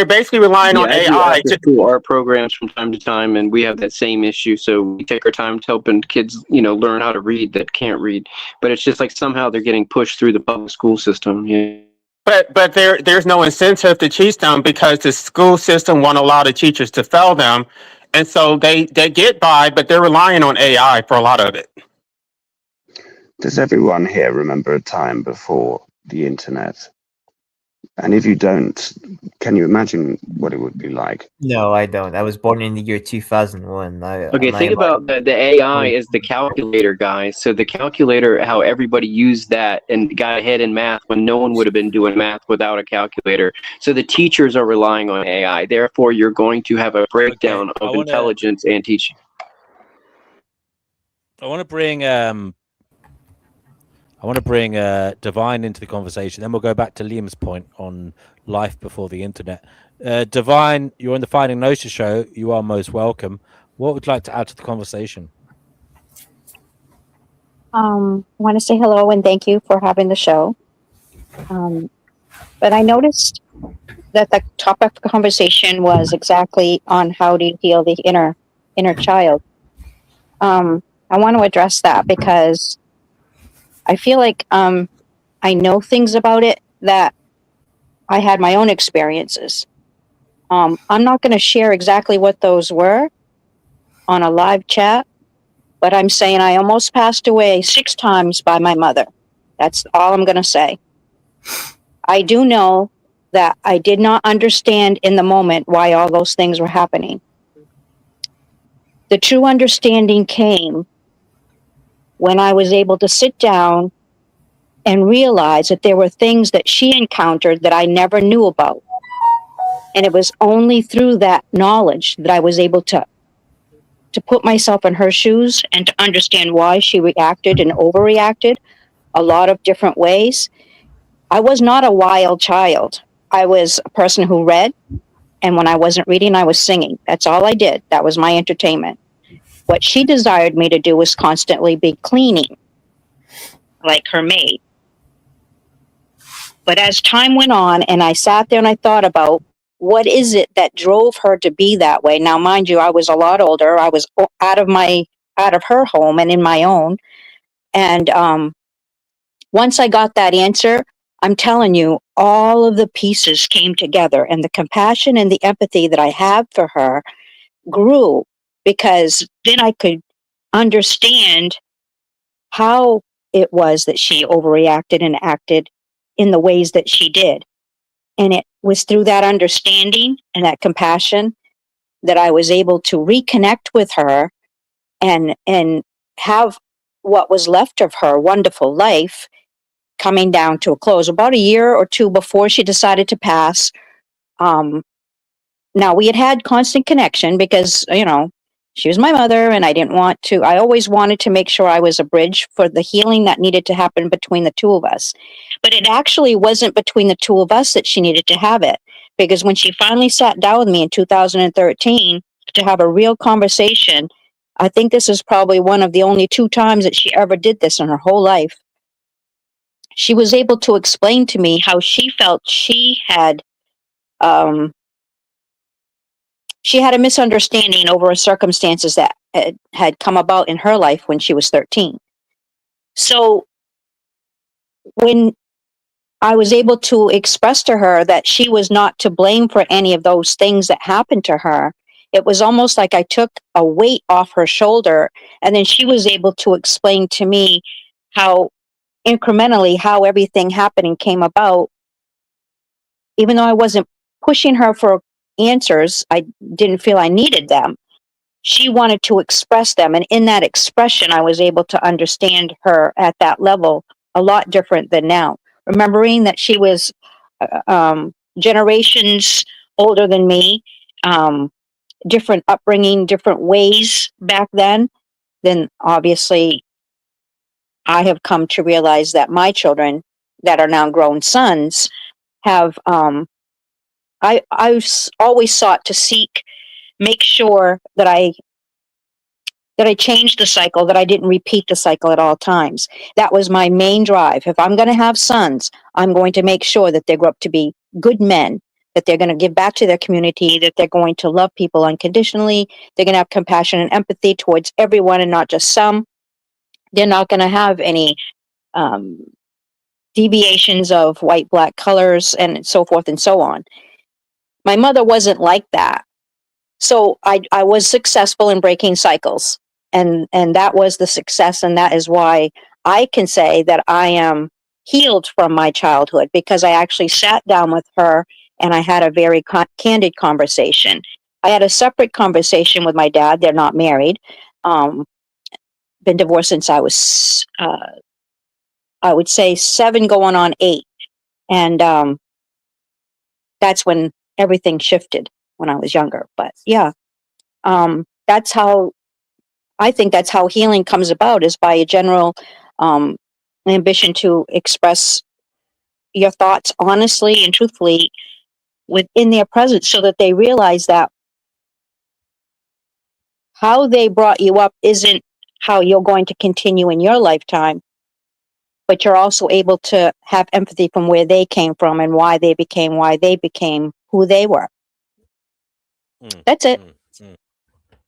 basically relying Yeah, on I do AI after to. school art programs from time to time, and we have that same issue. So we take our time to helping kids, you know, learn how to read that can't read. But it's just like somehow they're getting pushed through the public school system. Yeah. But there's no incentive to teach them because the school system won't allow the teachers to fail them, and so they get by, but they're relying on AI for a lot of it. Does everyone here remember a time before the internet? And if you don't, can you imagine what it would be like? No, I don't. I was born in the year 2001. Okay, think about the AI as the calculator, guys. So the calculator, how everybody used that and got ahead in math when no one would have been doing math without a calculator. So the teachers are relying on AI. Therefore, you're going to have a breakdown of intelligence and teaching. I want to bring Divine into the conversation. Then we'll go back to Liam's point on life before the internet. Divine, you're on the Finding Gnosis show. You are most welcome. What would you like to add to the conversation? I want to say hello and thank you for having the show. But I noticed that the topic of conversation was exactly on how do you heal the inner child. I want to address that because I feel like I know things about it that I had my own experiences. I'm not going to share exactly what those were on a live chat, but I'm saying I almost passed away 6 times by my mother. That's all I'm going to say. I do know that I did not understand in the moment why all those things were happening. The true understanding came when I was able to sit down and realize that there were things that she encountered that I never knew about. And it was only through that knowledge that I was able to put myself in her shoes and to understand why she reacted and overreacted a lot of different ways. I was not a wild child. I was a person who read, and when I wasn't reading, I was singing. That's all I did. That was my entertainment. What she desired me to do was constantly be cleaning, like her maid. But as time went on and I sat there and I thought about what is it that drove her to be that way? Now, mind you, I was a lot older. I was out of her home and in my own. And once I got that answer, I'm telling you, all of the pieces came together, and the compassion and the empathy that I have for her grew, because then I could understand how it was that she overreacted and acted in the ways that she did. And it was through that understanding and that compassion that I was able to reconnect with her and have what was left of her wonderful life coming down to a close. About a year or two before she decided to pass, now we had constant connection because, you know, she was my mother, and I always wanted to make sure I was a bridge for the healing that needed to happen between the two of us. But it actually wasn't between the two of us that she needed to have it, because when she finally sat down with me in 2013 to have a real conversation, I think this is probably one of the only 2 times that she ever did this in her whole life. She was able to explain to me how she felt she had a misunderstanding over circumstances that had come about in her life when she was 13. So when I was able to express to her that she was not to blame for any of those things that happened to her, it was almost like I took a weight off her shoulder, and then she was able to explain to me how incrementally how everything happened and came about. Even though I wasn't pushing her for answers, I didn't feel I needed them. She wanted to express them, and in that expression I was able to understand her at that level a lot different than now, remembering that she was generations older than me, different upbringing, different ways back then obviously I have come to realize that my children that are now grown sons have I've always sought to make sure that I changed the cycle, that I didn't repeat the cycle at all times. That was my main drive. If I'm going to have sons, I'm going to make sure that they grow up to be good men, that they're going to give back to their community, that they're going to love people unconditionally, they're going to have compassion and empathy towards everyone and not just some. They're not going to have any deviations of white, black colors, and so forth and so on. My mother wasn't like that. So I was successful in breaking cycles. And that was the success. And that is why I can say that I am healed from my childhood, because I actually sat down with her and I had a very candid conversation. I had a separate conversation with my dad. They're not married. Been divorced since I was, I would say 7 going on 8. And that's when everything shifted when I was younger. But yeah, that's how, I think that's how healing comes about, is by a general ambition to express your thoughts honestly and truthfully within their presence, so that they realize that how they brought you up isn't how you're going to continue in your lifetime, but you're also able to have empathy from where they came from and why they became who they were. That's it.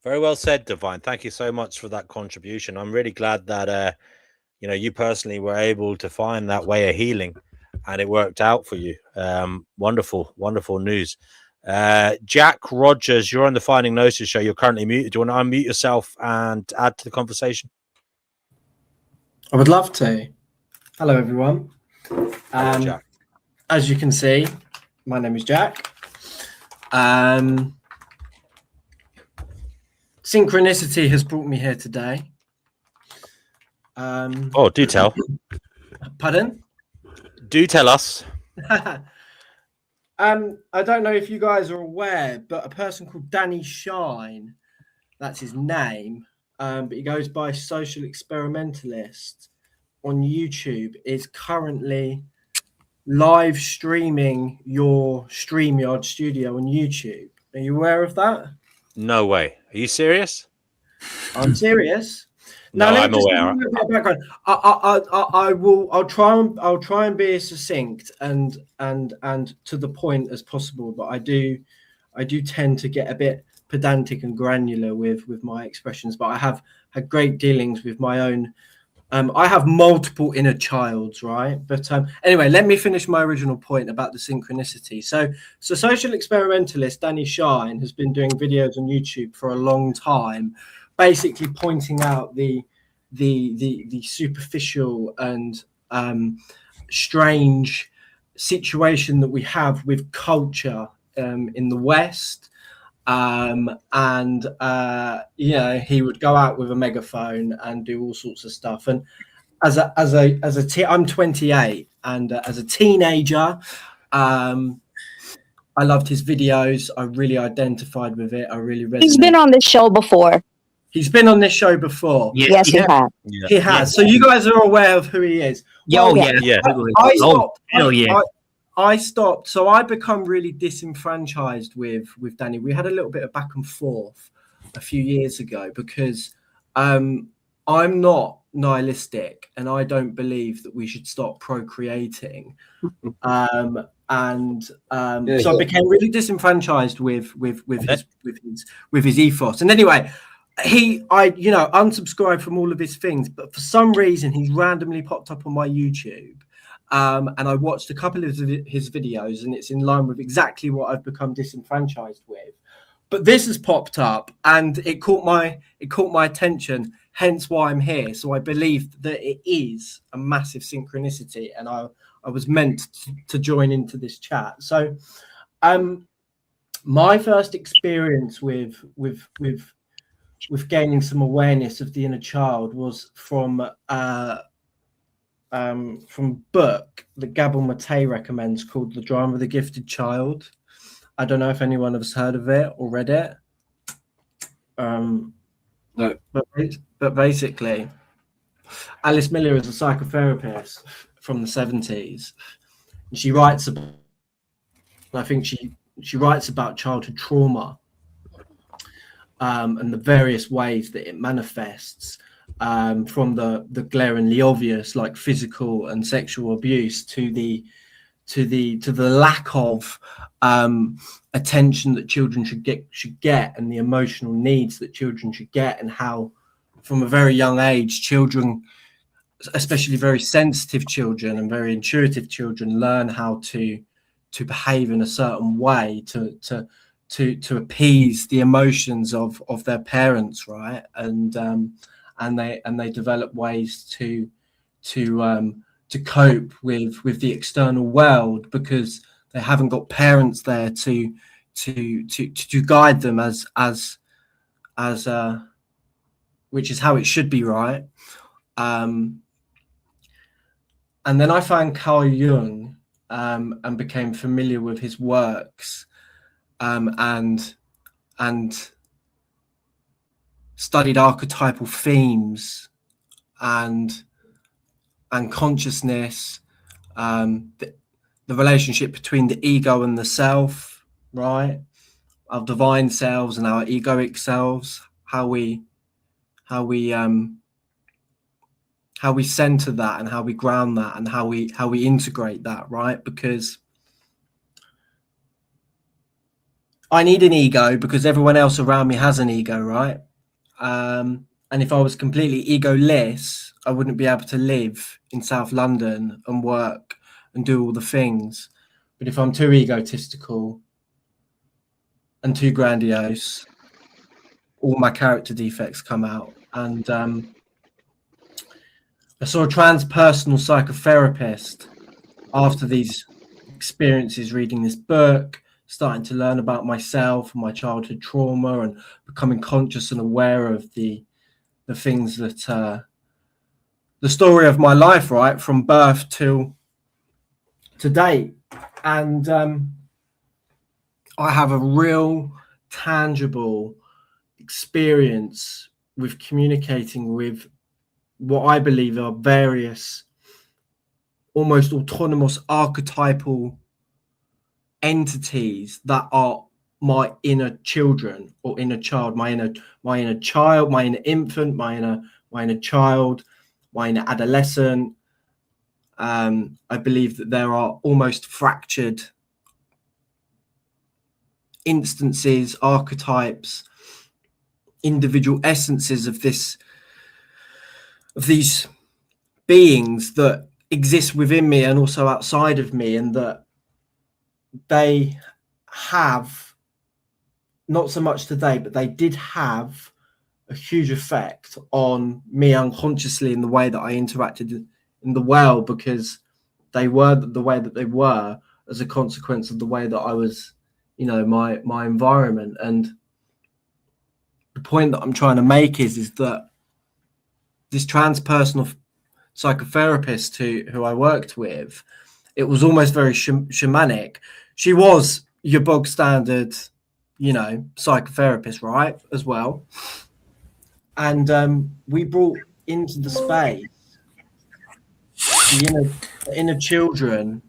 Very well said, Divine. Thank you so much for that contribution. I'm really glad that you personally were able to find that way of healing, and it worked out for you. Wonderful news. Jack Rogers, you're on the Finding Gnosis show. You're currently muted. Do you want to unmute yourself and add to the conversation? I would love to. Hello, everyone. Jack. As you can see, my name is Jack. Synchronicity has brought me here today. Do tell. Pardon? Do tell us. I don't know if you guys are aware, but a person called Danny Shine, that's his name, but he goes by Social Experimentalist on YouTube, is currently live streaming your StreamYard studio on YouTube. Are you aware of that? No way. Are you serious? I'm serious. No, now, I'm aware. Background. I'll try and be as succinct and to the point as possible, but I do tend to get a bit pedantic and granular with my expressions. But I have had great dealings with my own. I have multiple inner childs, right? But anyway, let me finish my original point about the synchronicity. So social experimentalist Danny Shine has been doing videos on YouTube for a long time, basically pointing out the superficial and strange situation that we have with culture in the West. He would go out with a megaphone and do all sorts of stuff. And I'm 28, and as a teenager, I loved his videos. I really identified with it. I really resonated. He's been on this show before. He's been on this show before. Yes, he has. Yeah. He has. So you guys are aware of who he is. I stopped. So I become really disenfranchised with Danny. We had a little bit of back and forth a few years ago because I'm not nihilistic and I don't believe that we should stop procreating. So I became really disenfranchised with his ethos. And anyway, I unsubscribed from all of his things, but for some reason he's randomly popped up on my YouTube. And I watched a couple of his videos, and it's in line with exactly what I've become disenfranchised with. But this has popped up, and it caught my attention. Hence why I'm here. So I believe that it is a massive synchronicity, and I was meant to join into this chat. So, my first experience with gaining some awareness of the inner child was from book that Gabor Mate recommends called The Drama of the Gifted Child. I don't know if anyone has heard of it or read it. No. But basically, Alice Miller is a psychotherapist from the 70s. And she writes about, I think she writes about childhood trauma and the various ways that it manifests, from the glaringly obvious, like physical and sexual abuse, to the lack of attention that children should get, and the emotional needs that children should get, and how from a very young age children, especially very sensitive children and very intuitive children, learn how to behave in a certain way to appease the emotions of their parents, right? And they develop ways to cope with the external world, because they haven't got parents there to guide them as which is how it should be, right? And then I found Carl Jung, and became familiar with his works, and studied archetypal themes and consciousness, the relationship between the ego and the self, right? Our divine selves and our egoic selves, how we center that, and how we ground that, and how we integrate that, right? Because I need an ego because everyone else around me has an ego, right? And if I was completely egoless, I wouldn't be able to live in South London and work and do all the things. But if I'm too egotistical and too grandiose, all my character defects come out. And I saw a transpersonal psychotherapist after these experiences, reading this book, starting to learn about myself and my childhood trauma, and becoming conscious and aware of the things that the story of my life, right, from birth till today. And I have a real tangible experience with communicating with what I believe are various almost autonomous archetypal entities that are my inner children, or inner child, my inner child, my inner infant, my inner child, my inner adolescent. I believe that there are almost fractured instances, archetypes, individual essences of these beings that exist within me and also outside of me, and that they have, not so much today, but they did have a huge effect on me unconsciously in the way that I interacted in the world, because they were the way that they were as a consequence of the way that I was, my environment. And the point that I'm trying to make is that this transpersonal psychotherapist who I worked with, it was almost very shamanic. She was your bog standard, psychotherapist, right, as well. And we brought into the space the inner children,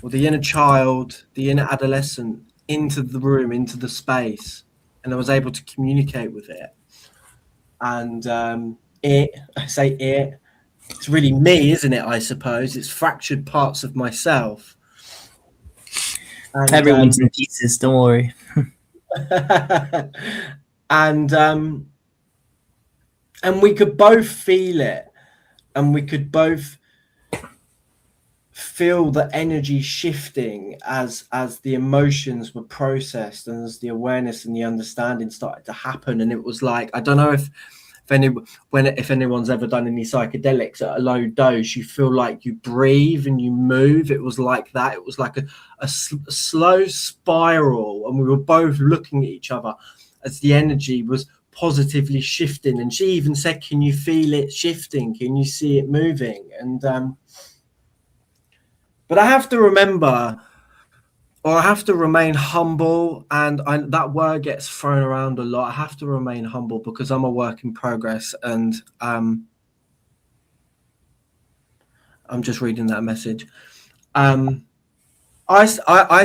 or the inner child, the inner adolescent, into the room, into the space, and I was able to communicate with it. And I say it, it's really me, isn't it? I suppose it's fractured parts of myself. And, everyone's in pieces. Don't worry. and we could both feel it, and we could both feel the energy shifting as the emotions were processed and as the awareness and the understanding started to happen. And it was like, I don't know if anyone's ever done any psychedelics at a low dose, you feel like you breathe and you move. It was like that. It was like a slow spiral, and we were both looking at each other as the energy was positively shifting. And she even said, can you feel it shifting? Can you see it moving? And but I have to remember, or I have to remain humble, and that word gets thrown around a lot. I have to remain humble because I'm a work in progress, and I'm just reading that message. I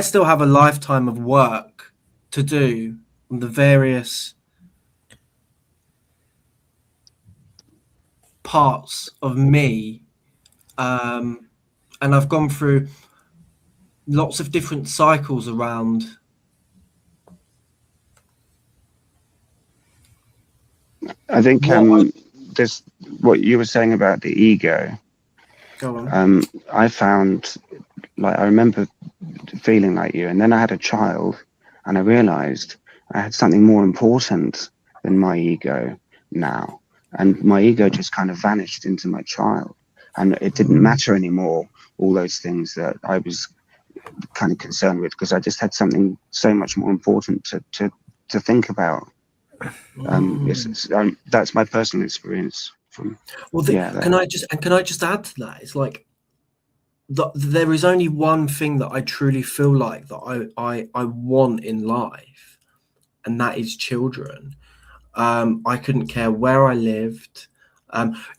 still have a lifetime of work to do on the various parts of me, and I've gone through lots of different cycles around. I think this what you were saying about the ego. Go on. I found, like, I remember feeling like you, and then I had a child, and I realized I had something more important than my ego now, and my ego just kind of vanished into my child, and it didn't matter anymore, all those things that I was kind of concerned with, because I just had something so much more important to think about. That's my personal experience from. Can I just add to that? It's like there is only one thing that I truly feel like that I want in life, and that is children. I couldn't care where I lived.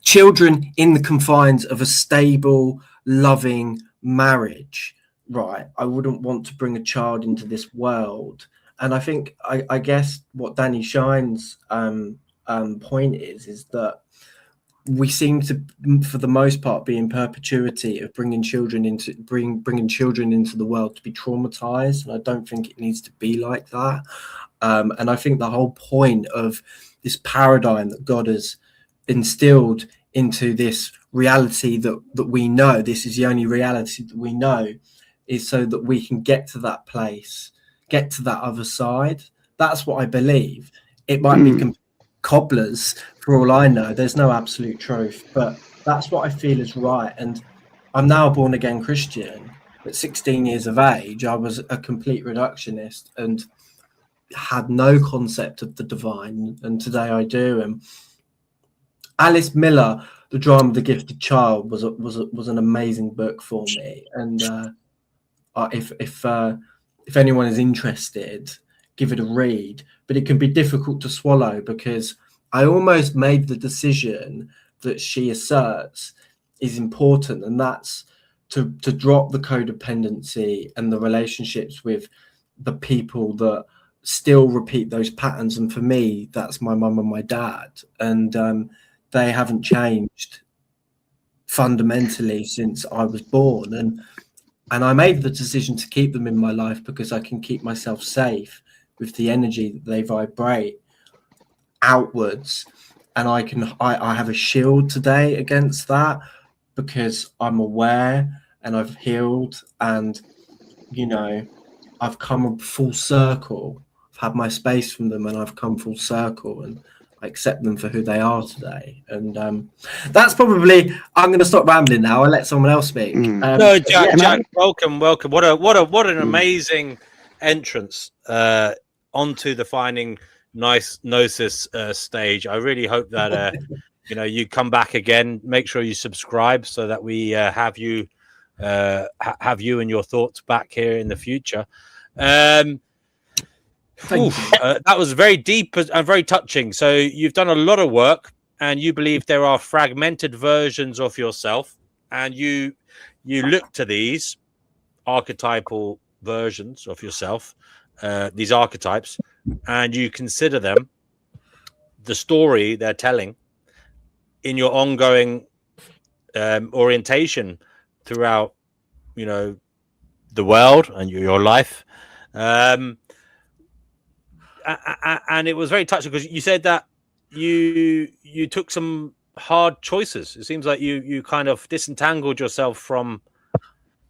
Children in the confines of a stable, loving marriage, right? I wouldn't want to bring a child into this world. And I think, I guess what Danny Shine's point is that we seem to, for the most part, be in perpetuity of bringing children into the world to be traumatized, and I don't think it needs to be like that. And I think the whole point of this paradigm that God has instilled into this reality that we know, this is the only reality that we know, is so that we can get to that place, get to that other side. That's what I believe. It might be cobblers for all I know. There's no absolute truth, but that's what I feel is right. And I'm now a born again Christian. At 16 years of age, I was a complete reductionist and had no concept of the divine, and today I do. And Alice Miller, The Drama of the Gifted Child, was an amazing book for me. And if anyone is interested, give it a read. But it can be difficult to swallow because I almost made the decision that she asserts is important, and that's to drop the codependency and the relationships with the people that still repeat those patterns. And for me, that's my mum and my dad, and they haven't changed fundamentally since I was born. And I made the decision to keep them in my life because I can keep myself safe with the energy that they vibrate outwards. And I have a shield today against that because I'm aware and I've healed, and I've come full circle. I've had my space from them and I've come full circle, and I accept them for who they are today. And that's probably, I'm going to stop rambling now. I'll let someone else speak. No, Jack, welcome. What an amazing entrance onto the Finding Gnosis stage. I really hope that you come back again. Make sure you subscribe so that we have you and your thoughts back here in the future. That was very deep and very touching. So you've done a lot of work, and you believe there are fragmented versions of yourself, and you look to these archetypal versions of yourself, these archetypes, and you consider them the story they're telling in your ongoing orientation throughout the world and your life. And it was very touching because you said that you took some hard choices. It seems like you kind of disentangled yourself from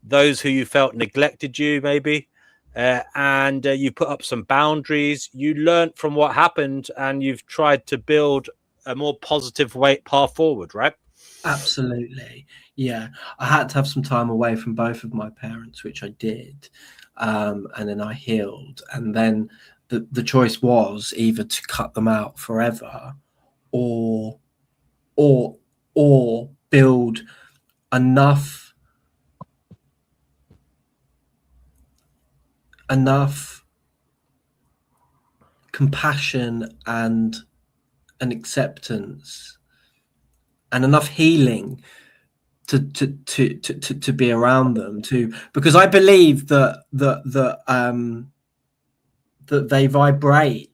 those who you felt neglected you, maybe, and you put up some boundaries. You learned from what happened, and you've tried to build a more positive path forward, right? Absolutely. Yeah. I had to have some time away from both of my parents, which I did. And then I healed. And then the choice was either to cut them out forever or build enough compassion and an acceptance and enough healing to be around them, because I believe that they vibrate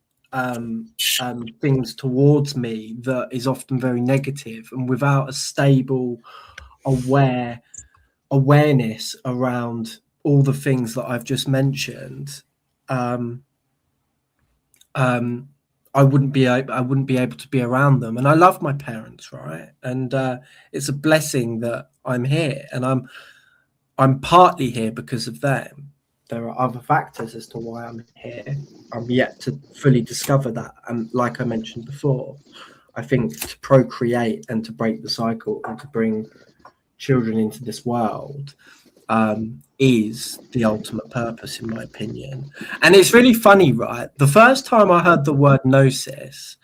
things towards me that is often very negative, and without a stable awareness around all the things that I've just mentioned, I wouldn't be able to be around them. And I love my parents, right? And it's a blessing that I'm here, and I'm partly here because of them. There are other factors as to why I'm here. I'm yet to fully discover that. And like I mentioned before, I think to procreate and to break the cycle and to bring children into this world is the ultimate purpose, in my opinion. And it's really funny, right? The first time I heard the word Gnosis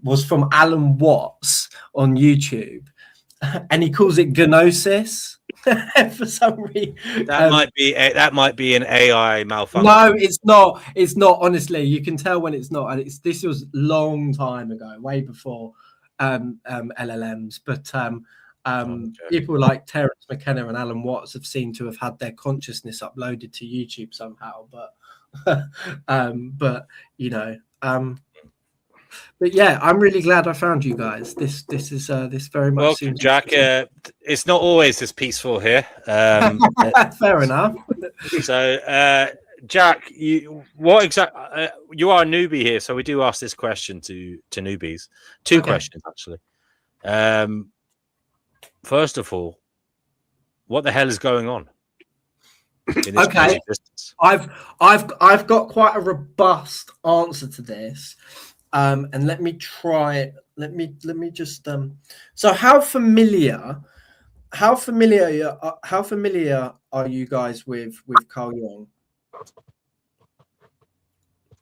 was from Alan Watts on YouTube, and he calls it Gnosis for some reason. That might be an AI malfunction. No, it's not. It's not. Honestly, you can tell when it's not. And this was a long time ago, way before LLMs. But people like Terence McKenna and Alan Watts have seemed to have had their consciousness uploaded to YouTube somehow. But but yeah, I'm really glad I found you guys. This very much Welcome, seems Jack. It's not always this peaceful here. fair enough. So, Jack, you are a newbie here, so we do ask this question to newbies. Two questions actually. First of all, what the hell is going on? In this Okay, I've got quite a robust answer to this, and let me try. Let me just. So, how familiar are you guys with Carl Jung?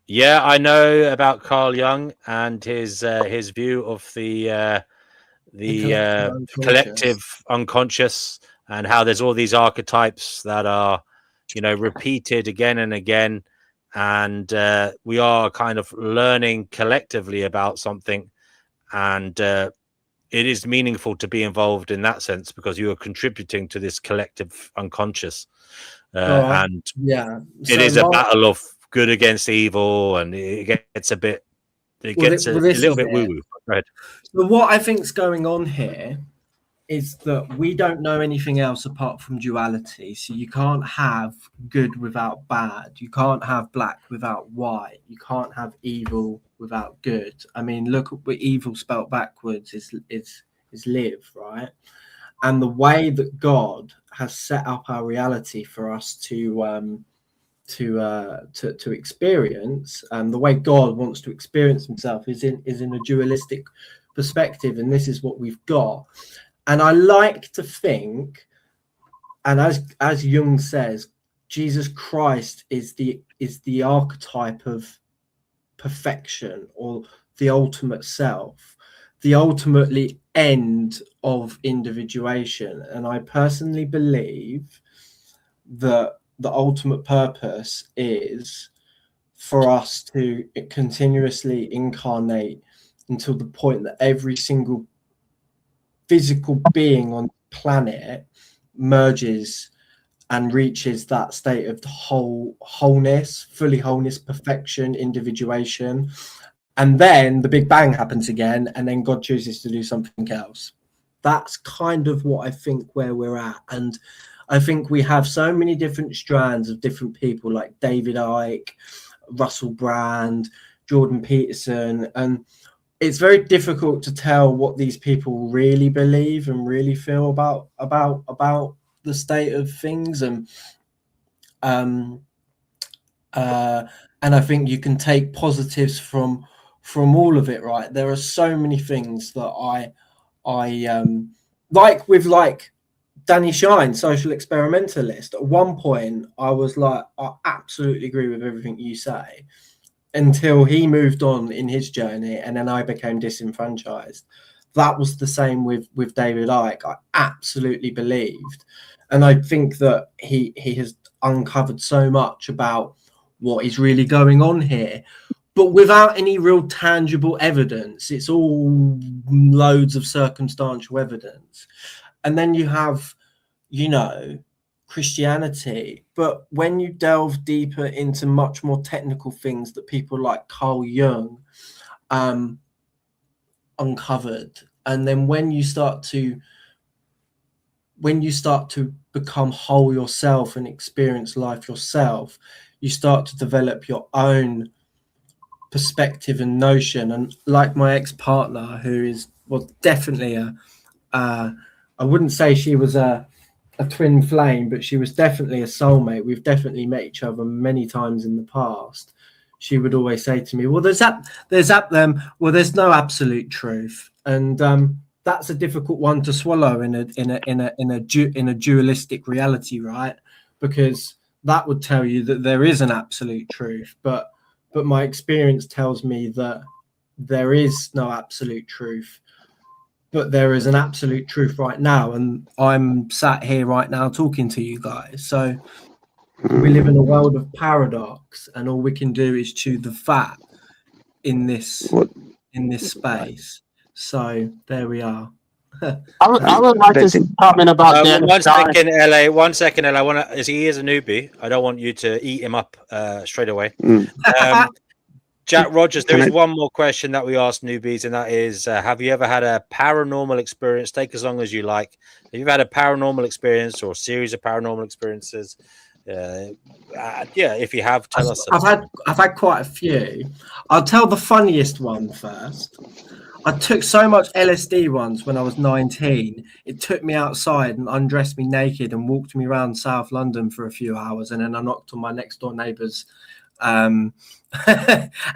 Yeah, I know about Carl Jung and his view of the collective unconscious, and how there's all these archetypes that are, repeated again and again, and we are kind of learning collectively about something, and it is meaningful to be involved in that sense because you are contributing to this collective unconscious, and it is a battle of good against evil, and it gets a little bit woo-woo. Go ahead. So what I think is going on here is that we don't know anything else apart from duality. So you can't have good without bad. You can't have black without white. You can't have evil without good. I mean, look at what evil spelt backwards is live, right? And the way that God has set up our reality for us to experience, the way God wants to experience himself is in a dualistic perspective, and this is what we've got. And I like to think, and as Jung says, Jesus Christ is the archetype of perfection, or the ultimate self, the ultimately end of individuation. And I personally believe that the ultimate purpose is for us to continuously incarnate until the point that every single physical being on the planet merges and reaches that state of wholeness, perfection, individuation. And then the Big Bang happens again, and then God chooses to do something else. That's kind of what I think where we're at. And I think we have so many different strands of different people like David Icke, Russell Brand, Jordan Peterson, and it's very difficult to tell what these people really believe and really feel about the state of things, and I think you can take positives from all of it, right? There are so many things that I like Danny Shine, social experimentalist. At one point, I was like, I absolutely agree with everything you say, until he moved on in his journey, and then I became disenfranchised. That was the same with David Icke. I absolutely believed, and I think that he has uncovered so much about what is really going on here, but without any real tangible evidence. It's all loads of circumstantial evidence. And then you have, Christianity. But when you delve deeper into much more technical things that people like Carl Jung uncovered, and then when you start to become whole yourself and experience life yourself, you start to develop your own perspective and notion. And like my ex-partner, who was definitely I wouldn't say she was a twin flame, but she was definitely a soulmate. We've definitely met each other many times in the past. She would always say to me, well, there's no absolute truth. And that's a difficult one to swallow in a dualistic reality, right? Because that would tell you that there is an absolute truth, but my experience tells me that there is no absolute truth, but there is an absolute truth right now, and I'm sat here right now talking to you guys. So we live in a world of paradox, and all we can do is chew the fat in this space. So there we are. I would like to comment about that. 1 second, LA. 1 second, LA. He is a newbie. I don't want you to eat him up straight away. Jack Rogers, there is one more question that we ask newbies, and that is, have you ever had a paranormal experience? Take as long as you like. Have you had a paranormal experience or a series of paranormal experiences? If you have, tell us. I've had quite a few. I'll tell the funniest one first. I took so much LSD once when I was 19. It took me outside and undressed me naked and walked me around South London for a few hours, and then I knocked on my next door neighbour's. And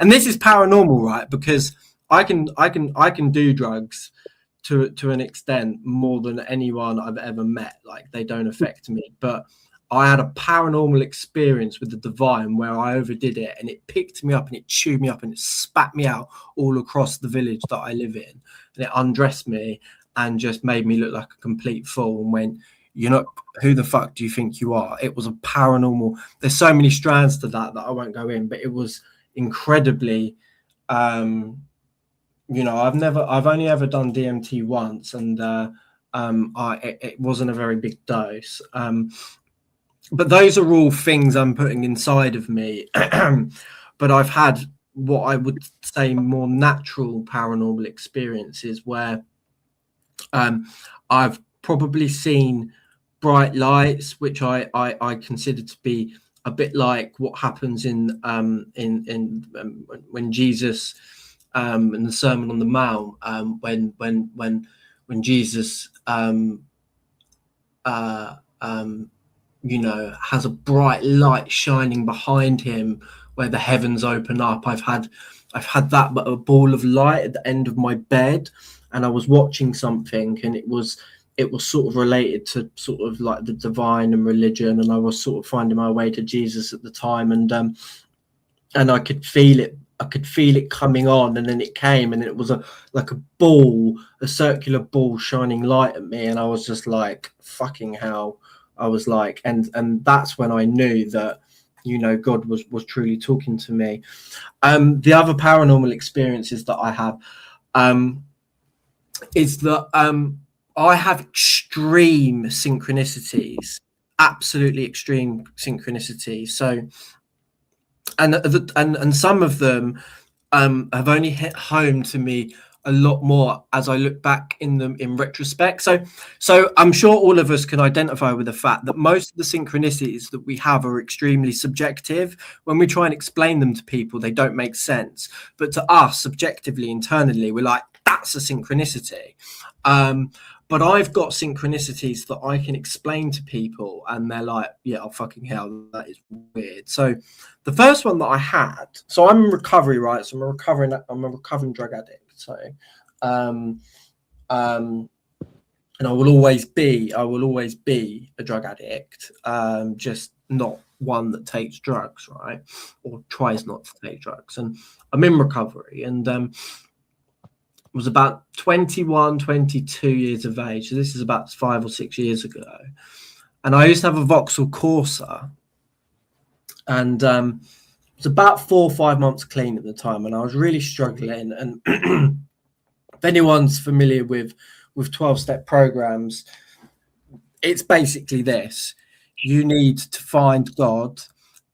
this is paranormal, right? Because I can do drugs to an extent more than anyone I've ever met. Like, they don't affect me, but I had a paranormal experience with the divine where I overdid it, and it picked me up and it chewed me up and it spat me out all across the village that I live in, and it undressed me and just made me look like a complete fool and went, who the fuck do you think you are? It was a paranormal. There's so many strands to that I won't go in, but it was incredibly, I've only ever done DMT once, and it wasn't a very big dose. But those are all things I'm putting inside of me. But I've had what I would say more natural paranormal experiences where I've probably seen bright lights, which I consider to be a bit like what happens in when Jesus in the Sermon on the Mount, when Jesus has a bright light shining behind him where the heavens open up. I've had that, but a ball of light at the end of my bed, and I was watching something, and it was sort of related to sort of like the divine and religion, and I was sort of finding my way to Jesus at the time, and I could feel it. I could feel it coming on, and then it came, and it was a circular ball shining light at me, and I was just like, fucking hell. I was like, and that's when I knew that, God was truly talking to me. The other paranormal experiences that I have is that I have extreme synchronicities, absolutely extreme synchronicities. So, and some of them have only hit home to me a lot more as I look back in retrospect. So I'm sure all of us can identify with the fact that most of the synchronicities that we have are extremely subjective. When we try and explain them to people, they don't make sense. But to us, subjectively, internally, we're like, that's a synchronicity. but I've got synchronicities that I can explain to people, and they're like, "Yeah, oh fucking hell, that is weird." So, the first one that I had, so I'm in recovery, right? So I'm a recovering drug addict. So, and I will always be a drug addict, just not one that takes drugs, right? Or tries not to take drugs. And I'm in recovery, and was about 21, 22 years of age. So this is about 5 or 6 years ago. And I used to have a Vauxhall Corsa, and it was about 4 or 5 months clean at the time, and I was really struggling. And if anyone's familiar with 12-step programs, it's basically this: you need to find God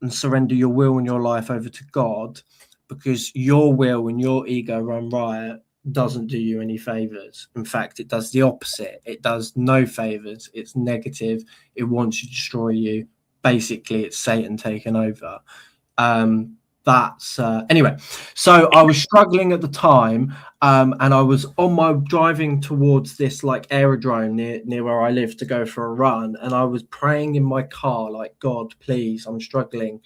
and surrender your will and your life over to God, because your will and your ego run riot doesn't do you any favors. In fact, it does the opposite. It does no favors. It's negative. It wants to destroy you. Basically, it's Satan taking over. Anyway, so I was struggling at the time, and I was on my driving towards this like aerodrome near where I live to go for a run, and I was praying in my car like, God, please, I'm struggling,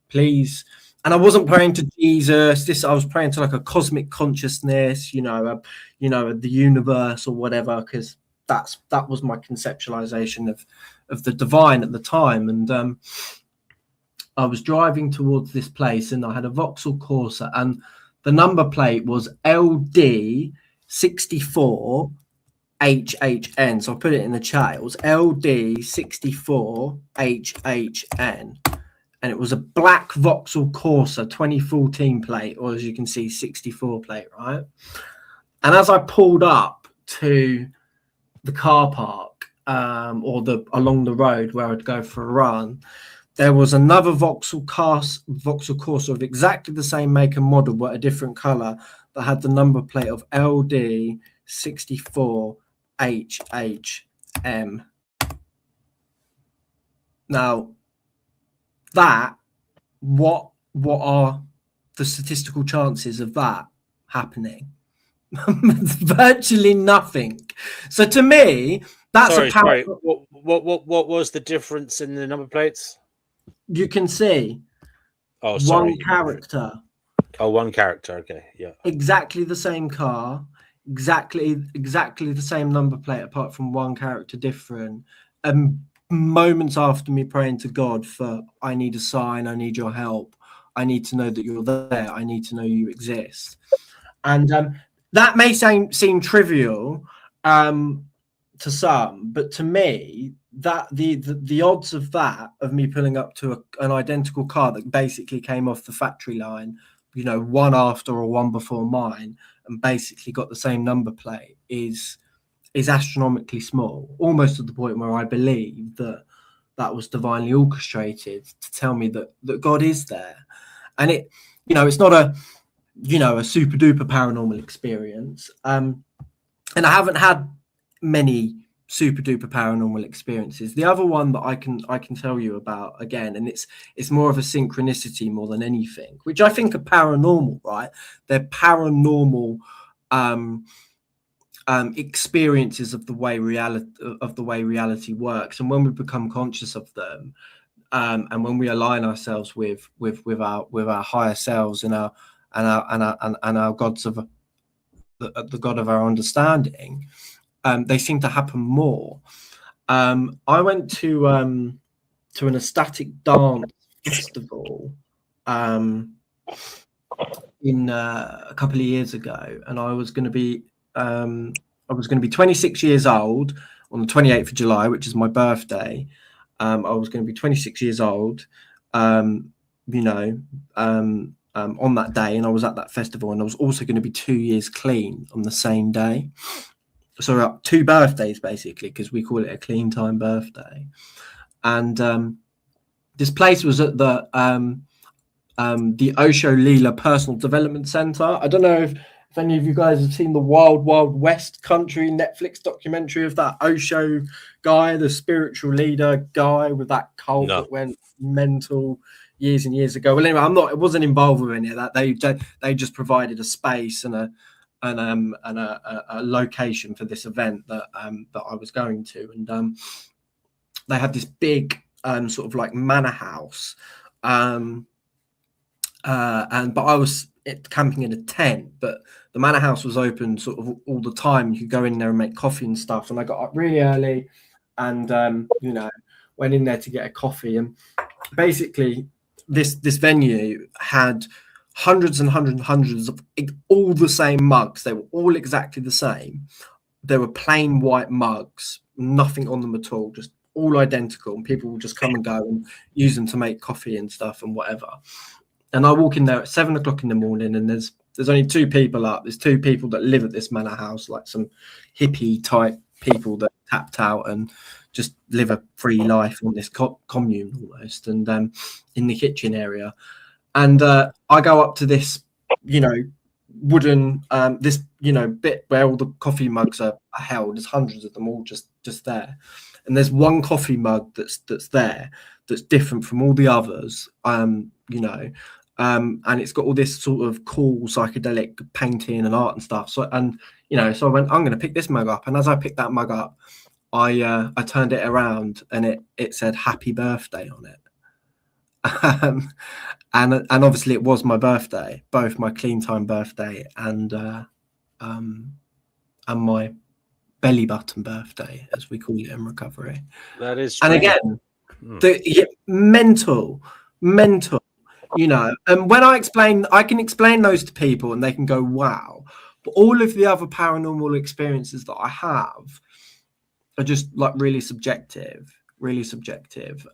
please. And I wasn't praying to Jesus. I was praying to like a cosmic consciousness, the universe or whatever, because that was my conceptualization of the divine at the time. And I was driving towards this place, and I had a Vauxhall Corsa, and the number plate was LD64HHN. So I put it in the chat. It was LD64HHN. And it was a black Vauxhall Corsa 2014 plate, or as you can see, 64 plate, right? And as I pulled up to the car park, or along the road where I'd go for a run, there was another Vauxhall Corsa of exactly the same make and model, but a different color, that had the number plate of LD64HHM. Now, what are the statistical chances of that happening? Virtually nothing. So to me, that's sorry. What was the difference in the number plates? You can see one character. Oh, one character. Okay, yeah. Exactly the same car, exactly the same number plate, apart from one character different. Moments after me praying to God for, I need a sign, I need your help, I need to know that you're there, I need to know you exist. And that may seem trivial to some, but to me, that the odds of me pulling up to an identical car that basically came off the factory line, one after or one before mine, and basically got the same number plate is astronomically small, almost to the point where I believe that was divinely orchestrated to tell me that God is there. And it, it's not a super duper paranormal experience. And I haven't had many super duper paranormal experiences. The other one that I can tell you about, again, and it's more of a synchronicity more than anything, which I think are paranormal, right? They're paranormal experiences of the way reality works, and when we become conscious of them, and when we align ourselves with our higher selves and our gods of the God of our understanding, they seem to happen more. I went to an ecstatic dance festival in a couple of years ago, and I was going to be 26 years old on the 28th of July, which is my birthday. I was going to be 26 years old, on that day, and I was at that festival, and I was also going to be 2 years clean on the same day. So 2 birthdays basically, because we call it a clean time birthday. And this place was at the Osho Leela Personal Development Center. I don't know if any of you guys have seen the Wild Wild West Country Netflix documentary of that Osho guy, the spiritual leader guy with that cult that went mental years and years ago. Well, anyway, I wasn't involved with any of that. They just provided a space and a location for this event that I was going to, and they had this big sort of like manor house, but I was camping in a tent, but the manor house was open sort of all the time. You could go in there and make coffee and stuff, and I got up really early and went in there to get a coffee. And basically this venue had hundreds and hundreds and hundreds of all the same mugs. They were all exactly the same. They were plain white mugs, nothing on them at all, just all identical, and people will just come and go and use them to make coffee and stuff and whatever. And I walk in there at 7 o'clock in the morning, and there's only 2 people up. There's 2 people that live at this manor house, like some hippie type people that tapped out and just live a free life on this commune almost, and in the kitchen area. And I go up to this, wooden, this, bit where all the coffee mugs are held. There's hundreds of them all just there. And there's one coffee mug that's there that's different from all the others, and it's got all this sort of cool psychedelic painting and art and stuff. So I went, I'm going to pick this mug up. And as I picked that mug up, I turned it around, and it said "Happy Birthday" on it. And obviously it was my birthday, both my clean time birthday and my belly button birthday, as we call it in recovery. That is strange. And again, mental, and when I can explain those to people and they can go, wow. But all of the other paranormal experiences that I have are just like really subjective.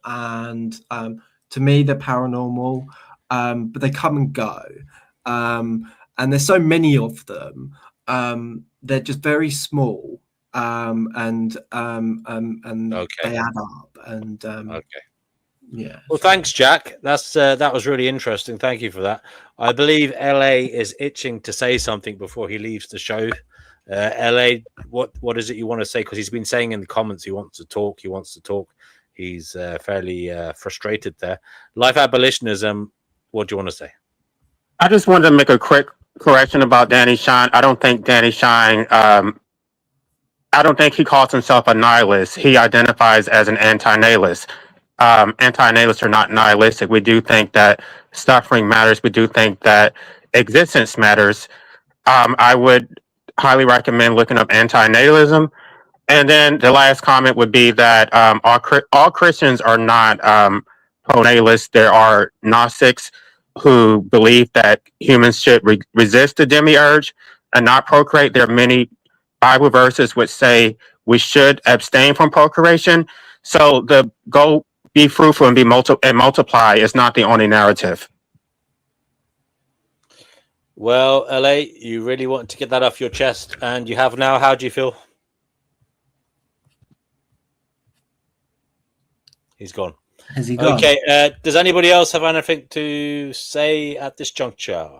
And to me, they're paranormal, but they come and go. And there's so many of them. They're just very small, and they add up. And yeah. Well, thanks, Jack. That was really interesting. Thank you for that. I believe LA is itching to say something before he leaves the show. LA, what is it you want to say? Because he's been saying in the comments he wants to talk. He's fairly frustrated there. Life abolitionism, what do you want to say? I just wanted to make a quick correction about Danny Shine. I don't think Danny Shine, I don't think he calls himself a nihilist. He identifies as an anti-nihilist. Anti-nihilists are not nihilistic. We do think that suffering matters. We do think that existence matters. I would highly recommend looking up anti-nihilism. And then the last comment would be that all Christians are not pro-nihilists. There are Gnostics who believe that humans should resist the demiurge and not procreate. There are many Bible verses which say we should abstain from procreation. So the go be fruitful and multiply is not the only narrative. Well, LA, you really want to get that off your chest, and you have now. How do you feel? He's gone. Has he gone? Okay. Does anybody else have anything to say at this juncture?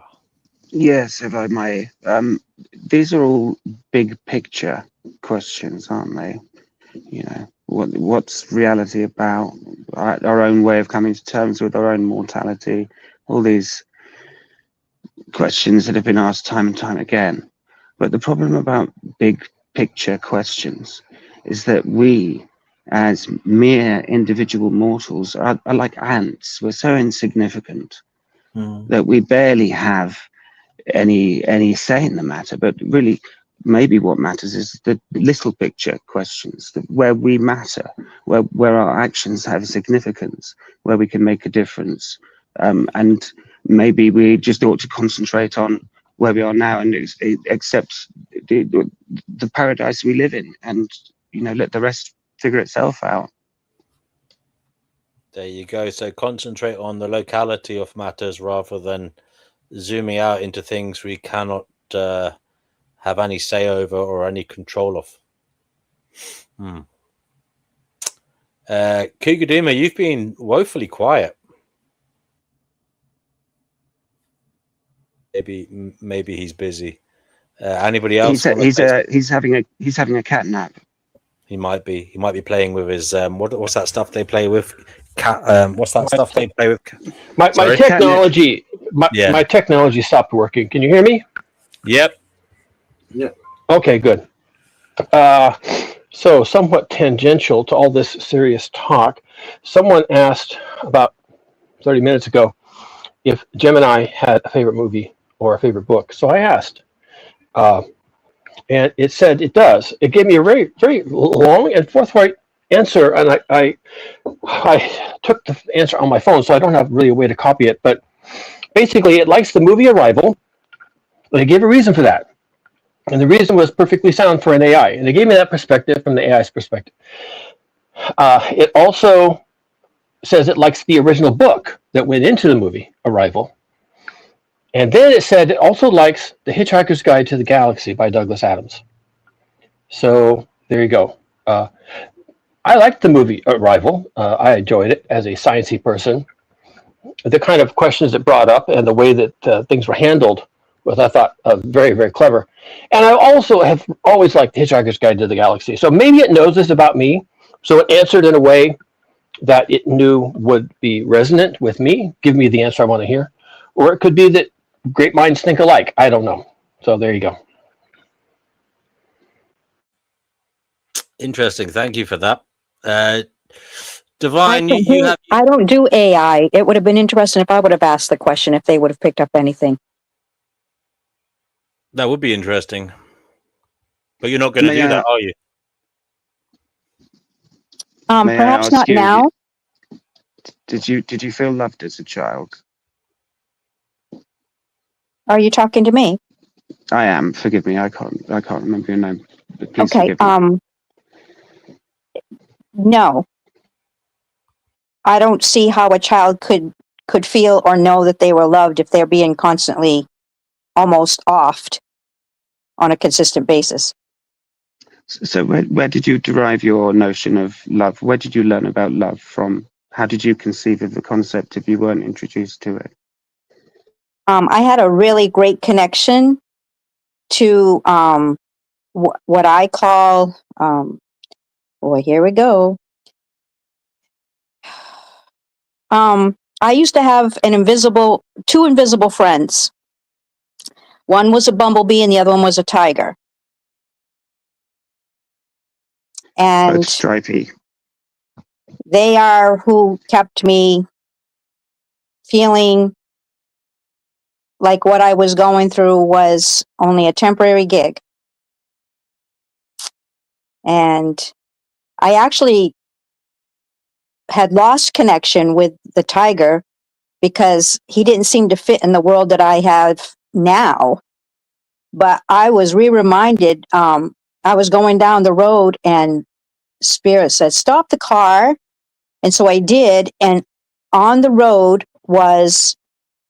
Yes, if I may. These are all big picture questions, aren't they? What's reality about? Our own way of coming to terms with our own mortality. All these questions that have been asked time and time again. But the problem about big picture questions is that we, as mere individual mortals, are like ants. We're so insignificant that we barely have any say in the matter. But really, maybe what matters is the little picture questions, where we matter, where our actions have significance, where we can make a difference. And maybe we just ought to concentrate on where we are now and accept the paradise we live in, and let the rest figure itself out. There you go. So concentrate on the locality of matters rather than zooming out into things we cannot have any say over or any control of. Kugaduma, you've been woefully quiet. Maybe he's busy. Anybody else? He's having a cat nap. He might be playing with his what's that stuff they play with? What's that stuff they play with? My technology stopped working. Can you hear me? Yep. Yeah. Okay, good. So somewhat tangential to all this serious talk, someone asked about 30 minutes ago if Gemini had a favorite movie or a favorite book. So I asked, uh, and it said it does. It gave me a very, very long and forthright answer, and I took the answer on my phone, so I don't have really a way to copy it. But basically, it likes the movie Arrival, and they gave a reason for that. And the reason was perfectly sound for an AI. And they gave me that perspective from the AI's perspective. It also says it likes the original book that went into the movie Arrival. And then it said it also likes The Hitchhiker's Guide to the Galaxy by Douglas Adams. So there you go. I liked the movie Arrival. I enjoyed it as a sciencey person. The kind of questions it brought up and the way that things were handled was, I thought, very, very clever. And I also have always liked Hitchhiker's Guide to the Galaxy. So maybe it knows this about me. So it answered in a way that it knew would be resonant with me, give me the answer I want to hear. Or it could be that great minds think alike. I don't know. So there you go. Interesting. Thank you for that. I Divine, don't you do have. I don't do AI. It would have been interesting if I would have asked the question if they would have picked up anything. That would be interesting. But you're not going to do that, are you? May I Perhaps ask not you, now. did you feel loved as a child? Are you talking to me? I am. Forgive me. I can't remember your name. But please Okay. forgive me. No. I don't see how a child could feel or know that they were loved if they're being constantly almost offed on a consistent basis. So where did you derive your notion of love? Where did you learn about love from? How did you conceive of the concept if you weren't introduced to it? I had a really great connection to what I call, boy, here we go. I used to have two invisible friends. One was a bumblebee and the other one was a tiger. And Both stripy. they are who kept me feeling like what I was going through was only a temporary gig. And I actually had lost connection with the tiger because he didn't seem to fit in the world that I have now. But I was reminded, I was going down the road and Spirit said, stop the car. And so I did. And on the road was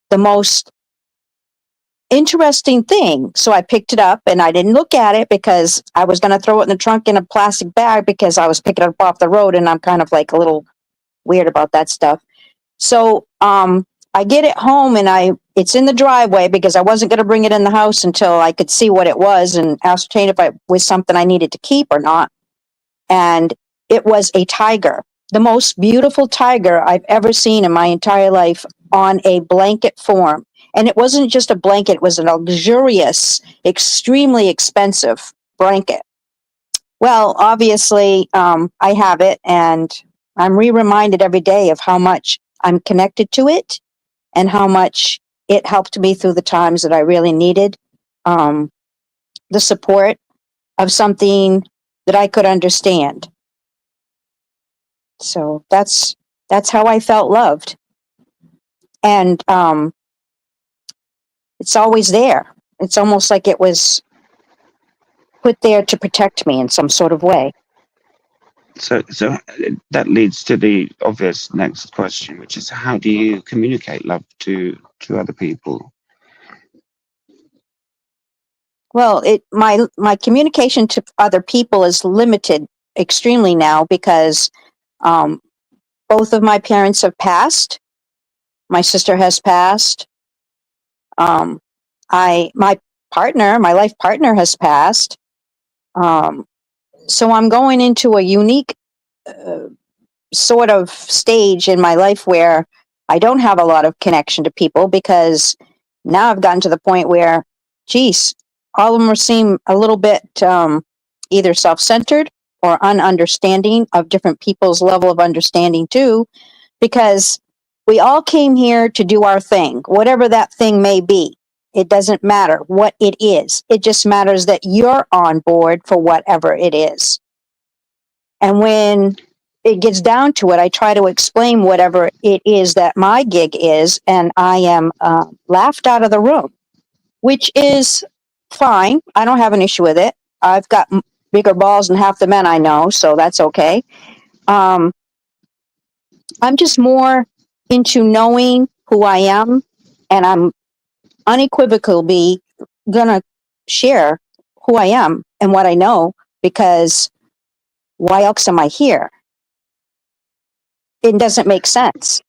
the most interesting thing. So I picked it up and I didn't look at it because I was going to throw it in the trunk in a plastic bag because I was picking it up off the road and I'm kind of like a little weird about that stuff. So I get it home and it's in the driveway because I wasn't going to bring it in the house until I could see what it was and ascertain if it was something I needed to keep or not. And it was a tiger, the most beautiful tiger I've ever seen in my entire life on a blanket form. And it wasn't just a blanket, it was a luxurious, extremely expensive blanket. Well, obviously, I have it and I'm reminded every day of how much I'm connected to it and how much it helped me through the times that I really needed the support of something that I could understand. So that's how I felt loved. And it's always there. It's almost like it was put there to protect me in some sort of way. So that leads to the obvious next question, which is how do you communicate love to other people? Well, my communication to other people is limited extremely now because both of my parents have passed. My sister has passed. My life partner has passed. So I'm going into a unique sort of stage in my life where I don't have a lot of connection to people because now I've gotten to the point where, geez, all of them seem a little bit either self-centered or ununderstanding of different people's level of understanding too, because we all came here to do our thing, whatever that thing may be. It doesn't matter what it is. It just matters that you're on board for whatever it is. And when it gets down to it, I try to explain whatever it is that my gig is, and I am laughed out of the room, which is fine. I don't have an issue with it. I've got bigger balls than half the men I know, so that's okay. I'm just more into knowing who I am, and I'm unequivocally gonna share who I am and what I know, because why else am I here? It doesn't make sense.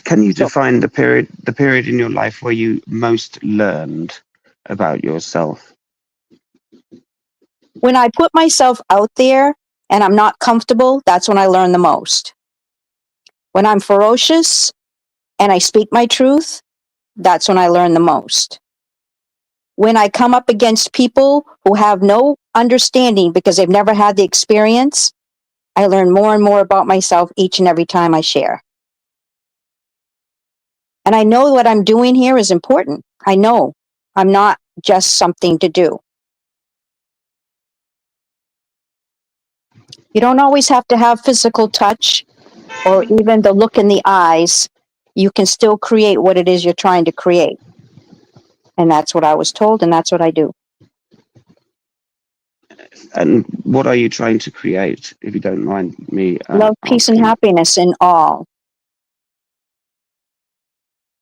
Can you define the period in your life where you most learned about yourself? When I put myself out there and I'm not comfortable, that's when I learn the most. When I'm ferocious and I speak my truth, that's when I learn the most. When I come up against people who have no understanding because they've never had the experience, I learn more and more about myself each and every time I share. And I know what I'm doing here is important. I know I'm not just something to do. You don't always have to have physical touch or even the look in the eyes. You can still create what it is you're trying to create. And that's what I was told, and that's what I do. And what are you trying to create, if you don't mind me Love, peace, and asking? happiness in all.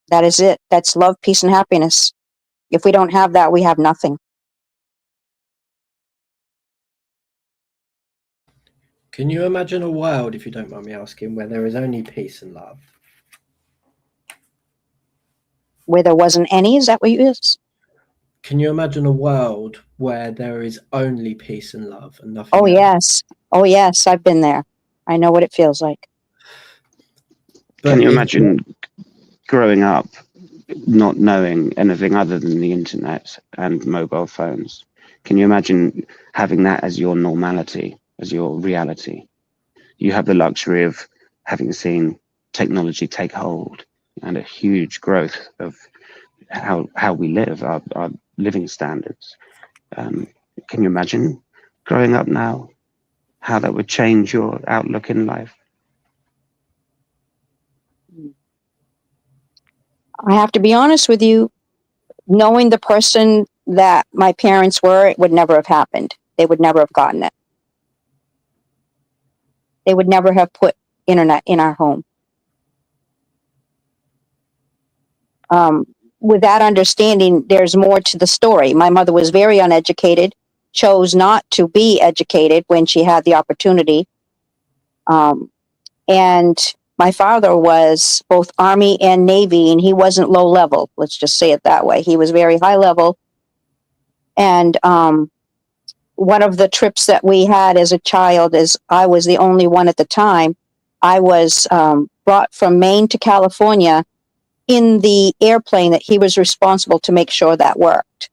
That is it. That's love, peace, and happiness. If we don't have that, we have nothing. Can you imagine a world, if you don't mind me asking, where there is only peace and love? Where there wasn't any, is that what you is? Can you imagine a world where there is only peace and love and nothing Oh, else? yes. Oh, yes. I've been there. I know what it feels like. Can you imagine growing up not knowing anything other than the internet and mobile phones? Can you imagine having that as your normality, as your reality? You have the luxury of having seen technology take hold and a huge growth of how we live, our living standards. Can you imagine growing up now, how that would change your outlook in life? I have to be honest with you. Knowing the person that my parents were, it would never have happened. They would never have gotten it. They would never have put internet in our home. With that understanding, there's more to the story. My mother was very uneducated, chose not to be educated when she had the opportunity. And my father was both Army and Navy, and he wasn't low level. Let's just say it that way. He was very high level. And one of the trips that we had as a child, is I was the only one at the time, I was brought from Maine to California in the airplane that he was responsible to make sure that worked.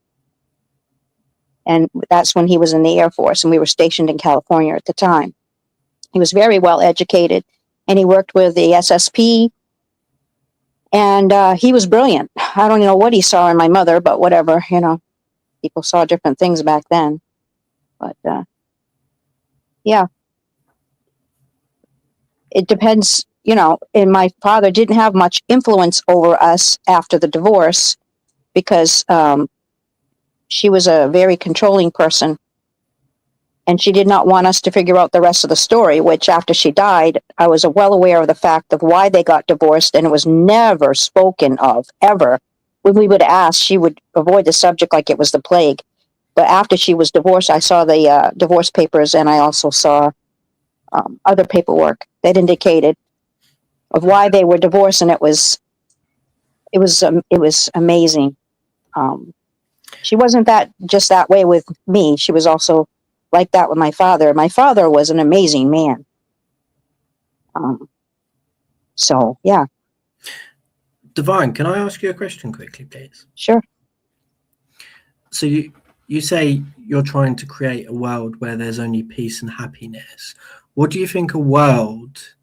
And that's when he was in the Air Force, and we were stationed in California at the time. He was very well educated, and he worked with the SSP, and he was brilliant. I don't know what he saw in my mother, but whatever, people saw different things back then. But yeah, it depends, and my father didn't have much influence over us after the divorce, because she was a very controlling person, and she did not want us to figure out the rest of the story, which after she died, I was well aware of the fact of why they got divorced, and it was never spoken of, ever. When we would ask, she would avoid the subject like it was the plague. But after she was divorced, I saw the divorce papers, and I also saw other paperwork that indicated of why they were divorced, and it was amazing. She wasn't just that way with me. She was also like that with my father. My father was an amazing man. So yeah. Divine, can I ask you a question quickly, please? Sure. So you say you're trying to create a world where there's only peace and happiness. What do you think a world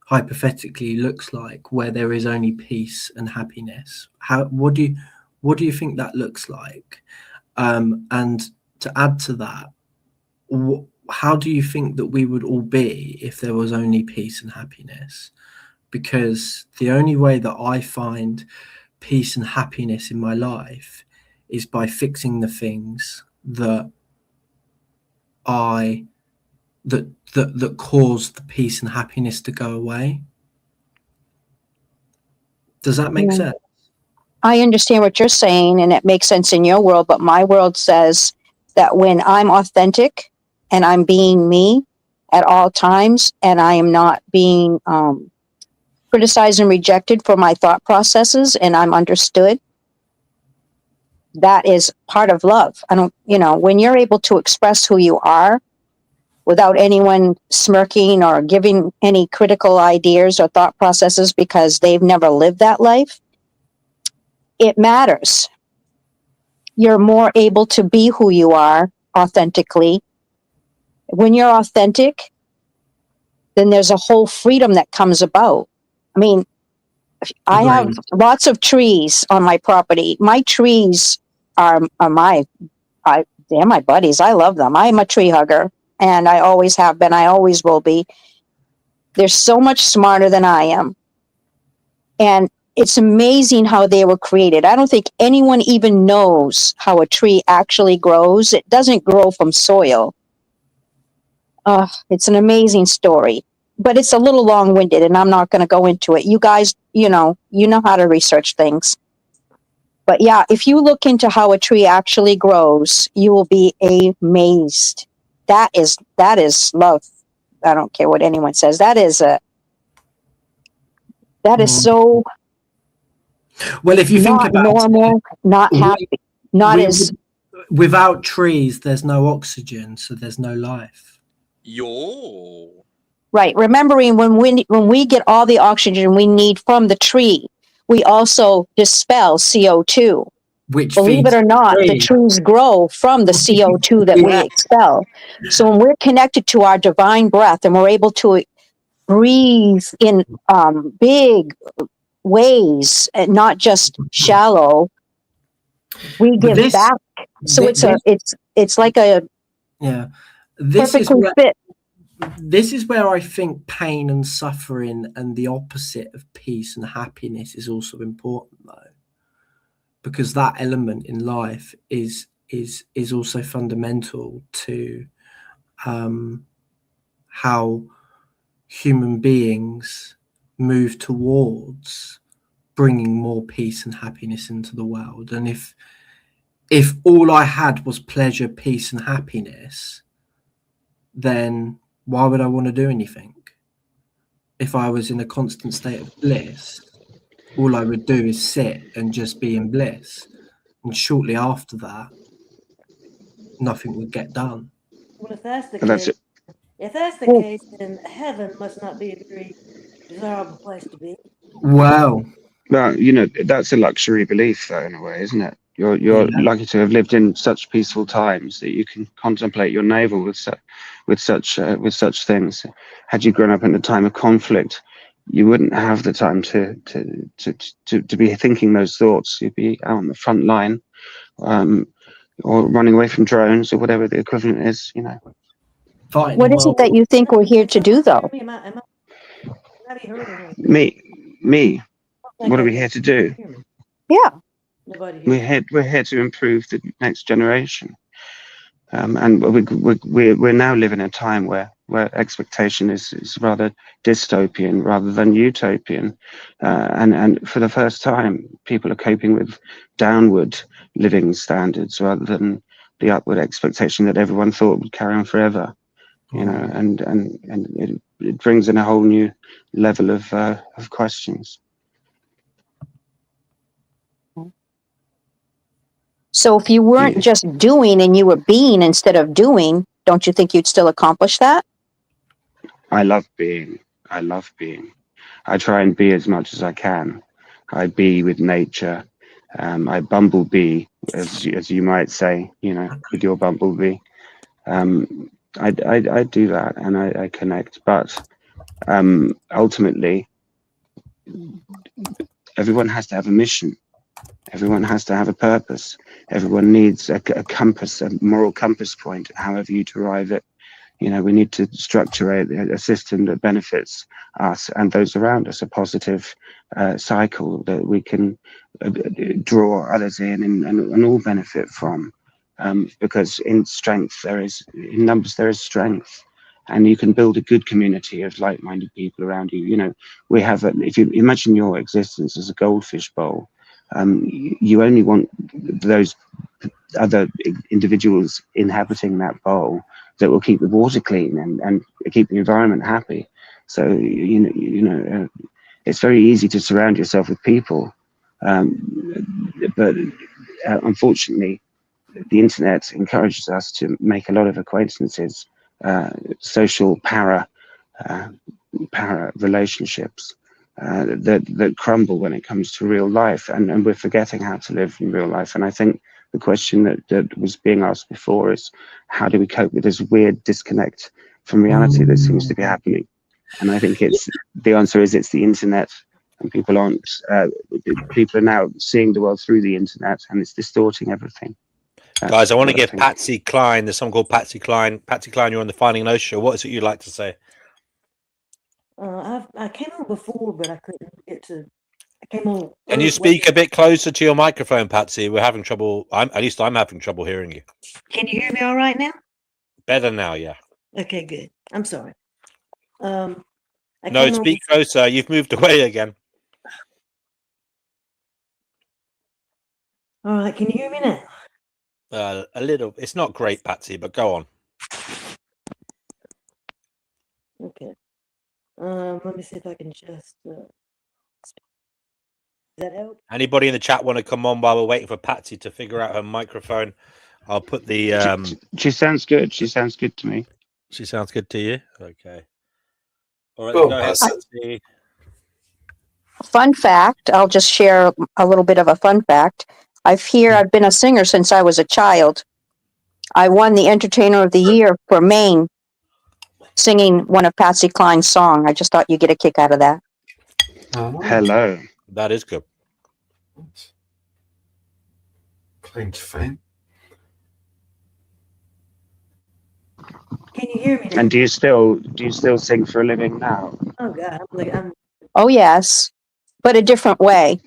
hypothetically looks like where there is only peace and happiness? What do you think that looks like? And to add to that, how do you think that we would all be if there was only peace and happiness? Because the only way that I find peace and happiness in my life is by fixing the things that cause the peace and happiness to go away. Does that make sense? I understand what you're saying, and it makes sense in your world, but my world says that when I'm authentic and I'm being me at all times, and I am not being criticized and rejected for my thought processes, and I'm understood, that is part of love. When you're able to express who you are without anyone smirking or giving any critical ideas or thought processes because they've never lived that life, it matters. You're more able to be who you are authentically. When you're authentic, then there's a whole freedom that comes about. I mean, I have lots of trees on my property. My trees are they're my buddies. I love them. I'm a tree hugger, and I always have been. I always will be. They're so much smarter than I am. And it's amazing how they were created. I don't think anyone even knows how a tree actually grows. It doesn't grow from soil. It's an amazing story, but it's a little long-winded, and I'm not going to go into it. You guys, you know how to research things. But yeah, if you look into how a tree actually grows, you will be amazed. That is love. I don't care what anyone says. That is so. Well, if you think about normal, not happy, as without trees, there's no oxygen, so there's no life. Right. Remembering when we get all the oxygen we need from the tree, we also dispel CO2. Which, believe it or not, the trees grow from the CO2 that we expel. So when we're connected to our divine breath and we're able to breathe in big ways and not just shallow, we give back. So it's like a perfectly fit. This is where I think pain and suffering and the opposite of peace and happiness is also important, though, because that element in life is also fundamental to how human beings move towards bringing more peace and happiness into the world. And if all I had was pleasure, peace, and happiness, then why would I want to do anything? If I was in a constant state of bliss, all I would do is sit and just be in bliss. And shortly after that, nothing would get done. Well, if that's the case, then heaven must not be a very desirable place to be. Well, that's a luxury belief, though, in a way, isn't it? You're lucky to have lived in such peaceful times that you can contemplate your navel with such things. Had you grown up in a time of conflict, you wouldn't have the time to be thinking those thoughts. You'd be out on the front line, or running away from drones, or whatever the equivalent is. What is it that you think we're here to do, though? Me. What are we here to do? Yeah. We're here to improve the next generation, and we're now living in a time where expectation is rather dystopian rather than utopian, and for the first time, people are coping with downward living standards rather than the upward expectation that everyone thought would carry on forever. And it brings in a whole new level of questions. So if you weren't just doing and you were being instead of doing, don't you think you'd still accomplish that? I love being. I try and be as much as I can. I be with nature. I bumblebee, as you might say, with your bumblebee. I do that, and I connect. But ultimately, everyone has to have a mission. Everyone has to have a purpose. Everyone needs a compass, a moral compass point, however you derive it. We need to structure a system that benefits us and those around us, a positive cycle that we can draw others in and all benefit from. Because in numbers there is strength, and you can build a good community of like-minded people around you. We have, if you imagine your existence as a goldfish bowl, you only want those other individuals inhabiting that bowl that will keep the water clean and keep the environment happy. So it's very easy to surround yourself with people, but unfortunately, the internet encourages us to make a lot of acquaintances, social para relationships that crumble when it comes to real life, and we're forgetting how to live in real life. And I think the question that was being asked before is, how do we cope with this weird disconnect from reality that seems to be happening? And I think the answer is it's the internet, and people are now seeing the world through the internet, and it's distorting everything. Guys, I want to give Patsy Cline, there's someone called Patsy Cline. Patsy Cline, you're on the Finding Gnosis show. What is it you'd like to say? I came on before, but I couldn't get to. I came on. Can you speak a bit closer to your microphone, Patsy? We're having trouble. At least I'm having trouble hearing you. Can you hear me all right now? Better now, yeah. Okay, good. I'm sorry. No, speak closer. You've moved away again. All right, can you hear me now? A little. It's not great, Patsy, but go on. Okay. Let me see if I can just. Does that help? Anybody in the chat want to come on while we're waiting for Patsy to figure out her microphone? I'll put the. She sounds good. She sounds good to me. She sounds good to you. Okay. All right, go ahead, Patsy. Fun fact, I'll just share a little bit of a fun fact. I've been a singer since I was a child. I won the Entertainer of the Year for Maine, singing one of Patsy Cline's songs. I just thought you'd get a kick out of that. Hello. That is good. Claim to fame. Can you hear me now? And do you still sing for a living now? Oh God, I'm. Oh yes, but a different way.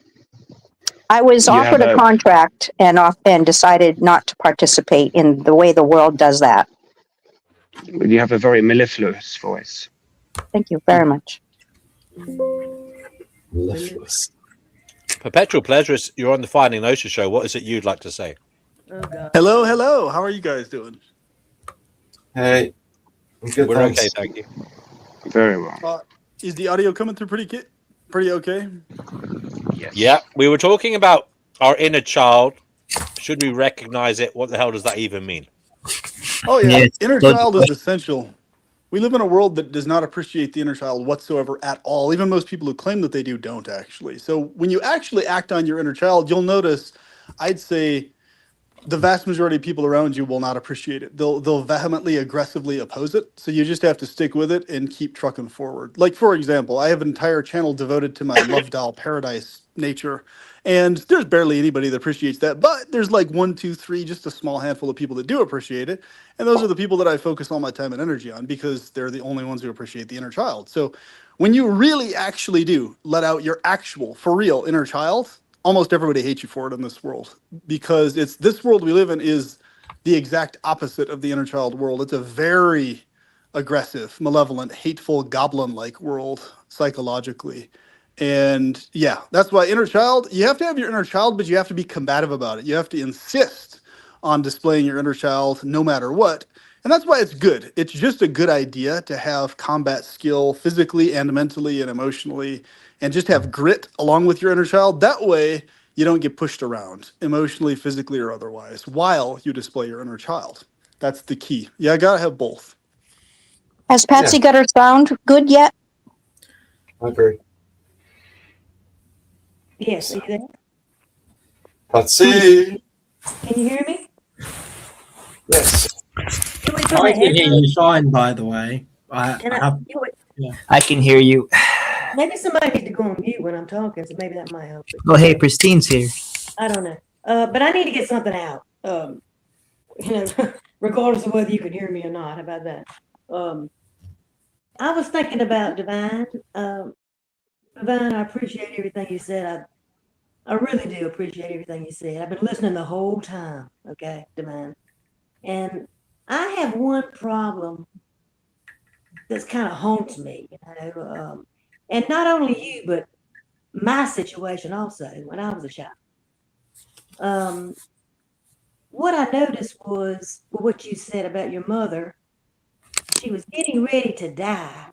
I was offered a contract and decided not to participate in the way the world does that. You have a very mellifluous voice. Thank you very much. Mellifluous. Perpetual pleasure. You're on the Finding Gnosis show. What is it you'd like to say? Oh God. Hello, hello. How are you guys doing? Hey. We're okay, thank you. Very well. Is the audio coming through pretty okay? Yes. Yeah, we were talking about our inner child. Should we recognize it? What the hell does that even mean? Oh yeah, inner child is essential. We live in a world that does not appreciate the inner child whatsoever at all. Even most people who claim that they do don't actually. So when you actually act on your inner child, you'll notice, I'd say, the vast majority of people around you will not appreciate it. They'll vehemently, aggressively oppose it. So you just have to stick with it and keep trucking forward. Like, for example, I have an entire channel devoted to my love doll paradise nature. And there's barely anybody that appreciates that. But there's like 1, 2, 3, just a small handful of people that do appreciate it. And those are the people that I focus all my time and energy on because they're the only ones who appreciate the inner child. So when you really actually do let out your actual, for real, inner child, almost everybody hates you for it in this world because this world we live in is the exact opposite of the inner child world. It's a very aggressive, malevolent, hateful, goblin-like world psychologically. And yeah, that's why inner child, you have to have your inner child, but you have to be combative about it. You have to insist on displaying your inner child no matter what. And that's why it's good. It's just a good idea to have combat skill physically and mentally and emotionally, and just have grit along with your inner child. That way, you don't get pushed around emotionally, physically, or otherwise while you display your inner child. That's the key. Yeah, I gotta have both. Has Patsy got her sound good yet? I agree. Yes, are you there? Let's see. Can you hear me? Yes. Can we put I my can hear headphones? you fine, by the way. I Can I? have. You know what? Yeah. I can hear you. Maybe somebody needs to go on mute when I'm talking, so maybe that might help. Oh, hey, Pristine's here. I don't know. But I need to get something out. Regardless of whether you can hear me or not. How about that? I was thinking about Divine. Divine, I appreciate everything you said. I really do appreciate everything you said. I've been listening the whole time. Okay, Divine. And I have one problem that's kind of haunts me, and not only you, but my situation also when I was a child. What I noticed was what you said about your mother. She was getting ready to die,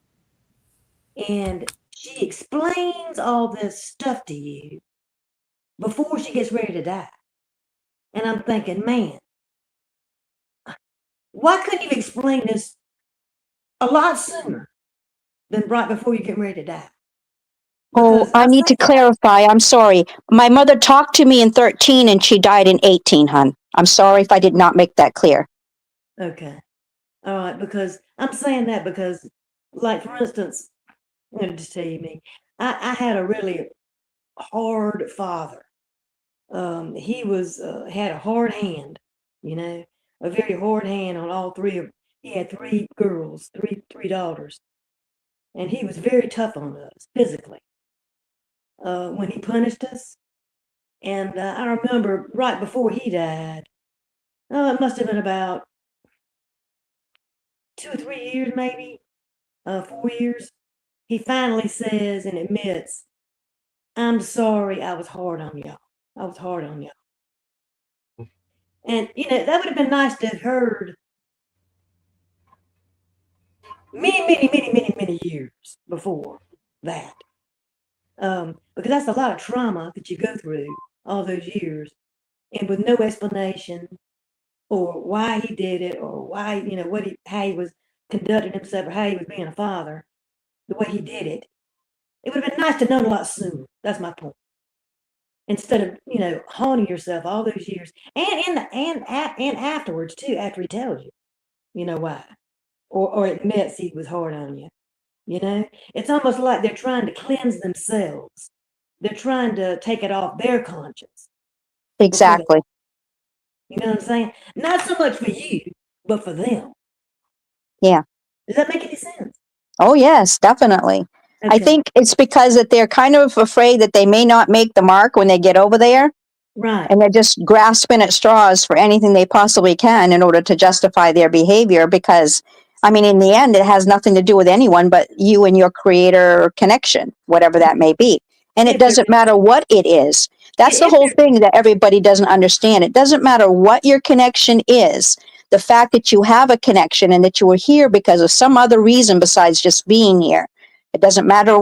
and she explains all this stuff to you before she gets ready to die. And I'm thinking, man, why couldn't you explain this a lot sooner than right before you get ready to die? Oh, I need to clarify. I'm sorry. My mother talked to me in 13 and she died in 18, hon. I'm sorry if I did not make that clear. Okay. All right, because I'm saying that because, like, for instance, I'm going to just tell you me. I had a really hard father. He was had a hard hand, a very hard hand on all three of. He had three girls, three daughters, and he was very tough on us physically. When he punished us, and I remember right before he died. Oh, it must have been about 2 or 3 years, maybe 4 years. He finally says and admits, "I'm sorry, I was hard on y'all. I was hard on y'all." And that would have been nice to have heard many years before that. Because that's a lot of trauma that you go through all those years, and with no explanation or why he did it or why, how he was conducting himself or how he was being a father, the way he did it. It would have been nice to know a lot sooner. That's my point. Instead of, haunting yourself all those years and afterwards too, after he tells you, why. Or admits he was hard on you. It's almost like they're trying to cleanse themselves. They're trying to take it off their conscience. Exactly. You know what I'm saying? Not so much for you, but for them. Yeah. Does that make any sense? Oh, yes, definitely. I Okay. think it's because that they're kind of afraid that they may not make the mark when they get over there. Right. And they're just grasping at straws for anything they possibly can in order to justify their behavior because, I mean, in the end, it has nothing to do with anyone but you and your creator connection, whatever that may be. And it doesn't matter what it is. That's the whole thing that everybody doesn't understand. It doesn't matter what your connection is. The fact that you have a connection and that you were here because of some other reason besides just being here. It doesn't matter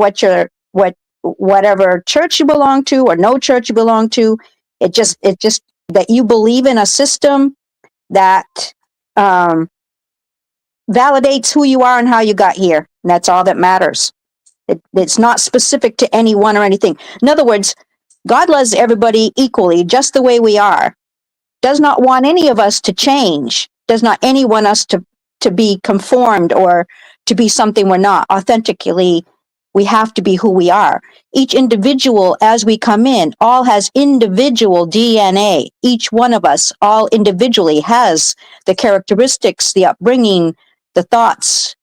whatever church you belong to or no church you belong to. It just that you believe in a system that validates who you are and how you got here. And that's all that matters. It's not specific to anyone or anything. In other words, God loves everybody equally, just the way we are. Does not want any of us to change. Does not any want us to be conformed or to be something we're not. Authentically, we have to be who we are. Each individual, as we come in, all has individual DNA. Each one of us, all individually, has the characteristics, the upbringing, the thoughts,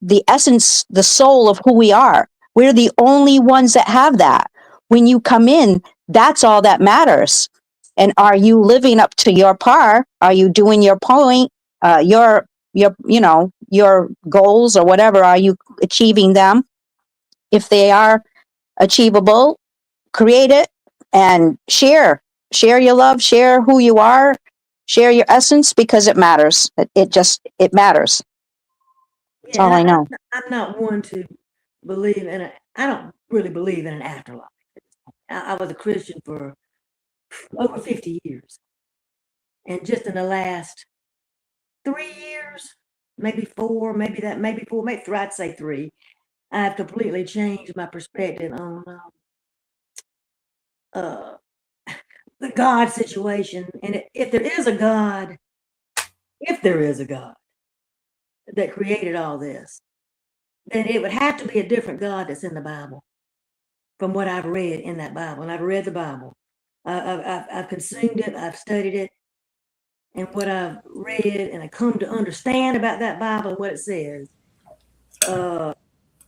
the essence, the soul of who we are. We're the only ones that have that. When you come in, that's all that matters. And are you living up to your par? Are you doing your point? Your goals or whatever? Are you achieving them? If they are achievable, create it and share your love, share who you are, share your essence because it matters. It matters. That's all I know. I'm not one to believe in it. I don't really believe in an afterlife. I was a Christian for over 50 years. And just in the last 3 years, maybe 4, maybe 4, maybe 3, I'd say 3, I've completely changed my perspective on the God situation. And if there is a God that created all this, then it would have to be a different God that's in the Bible from what I've read in that Bible. And I've read the Bible. I've consumed it. I've studied it. And what I've read and I come to understand about that Bible and what it says,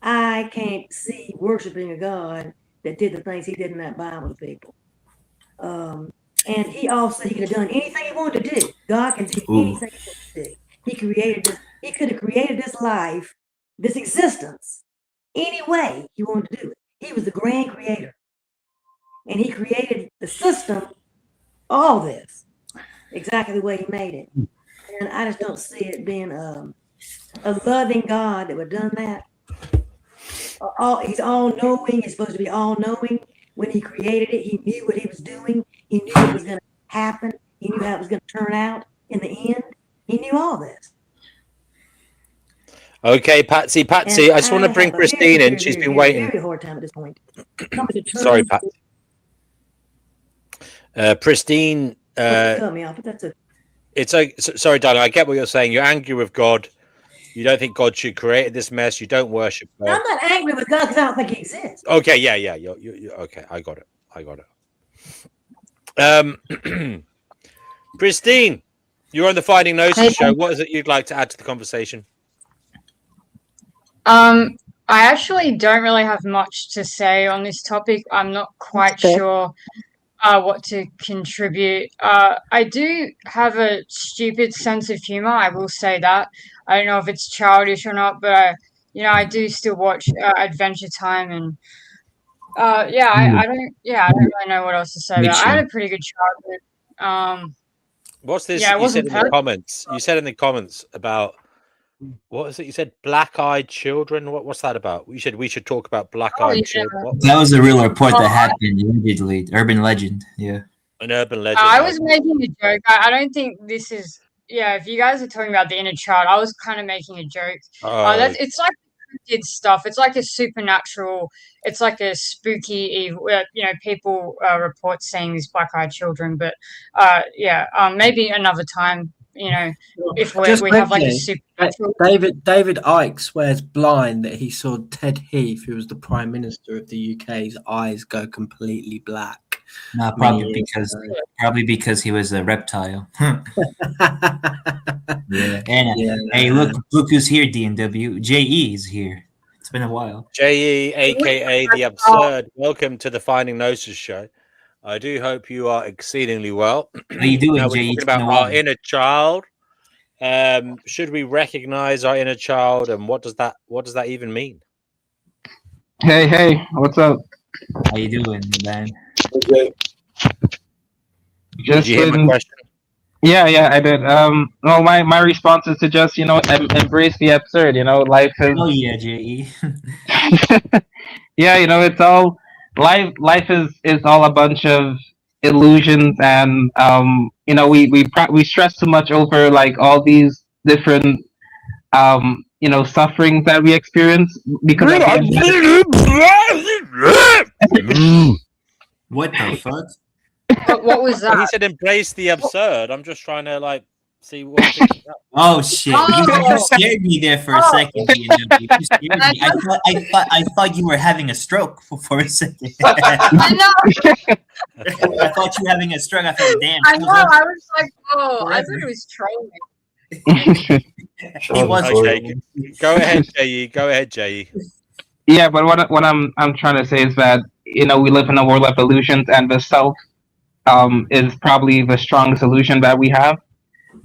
I can't see worshiping a God that did the things he did in that Bible to people. And he also, he could have done anything he wanted to do. God can do anything he wanted to do. He created this, he could have created this life, this existence, any way he wanted to do it. He was the grand creator. And he created the system, all this, exactly the way he made it. And I just don't see it being a loving God that would have done that. He's all knowing. He's supposed to be all knowing. When he created it, he knew what he was doing. He knew what was going to happen. He knew how it was going to turn out in the end. He knew all this. Okay, Patsy. I just want to bring Christine in. She's been waiting. Very hard time at this point. Sorry, Pat. Pristine. Cut me off, but that's sorry, darling. I get what you're saying. You're angry with God. You don't think God should create this mess. You don't worship God. I'm not angry with God because I don't think he exists. Okay, yeah. You're okay. I got it. Pristine, you're on the Finding Gnosis show. What is it you'd like to add to the conversation? I actually don't really have much to say on this topic. I'm not quite sure what to contribute. I do have a stupid sense of humor. I will say that. I don't know if it's childish or not, but I do still watch Adventure Time, and I don't really know what else to say. But I had a pretty good childhood. What's this? Yeah, You said in the comments. You said in the comments about what is it? You said black-eyed children. What's that about? We should talk about black-eyed children. What? That was a real report that happened allegedly. Urban legend. Yeah. An urban legend. I was making a joke. I don't think this is. Yeah, if you guys are talking about the inner child, I was kind of making a joke. It's like cryptid stuff. It's like a supernatural. It's like a spooky evil. People report seeing these black-eyed children, but maybe another time. If we have like a supernatural. David Icke swears blind that he saw Ted Heath, who was the Prime Minister of the UK's eyes go completely black. No, probably because he was a reptile. Yeah. And hey, look who's here, DNW. JE is here. It's been a while. JE, aka the Absurd. Welcome to the Finding Gnosis show. I do hope you are exceedingly well. How you doing, We're JE? talking about our inner child. Should we recognize our inner child, and what does that even mean? Hey, what's up? How you doing, man? Okay. Did you hear my question? Yeah, I did. Well, my response is to just embrace the absurd. Life is. Oh yeah, JE. Yeah, it's all life. Life is all a bunch of illusions, and we stress too much over like all these different sufferings that we experience because. What the fuck? What was that? He said embrace the absurd. I'm just trying to see what. Oh shit! You scared me there for a second. You scared me. I thought you were having a stroke for a second. I know. I thought you were having a stroke. I thought, damn. I know. I was like, oh, I thought it was trolling. He was okay. Go ahead, JE. Yeah, but what I'm trying to say is that we live in a world of illusions, and the self is probably the strongest illusion that we have.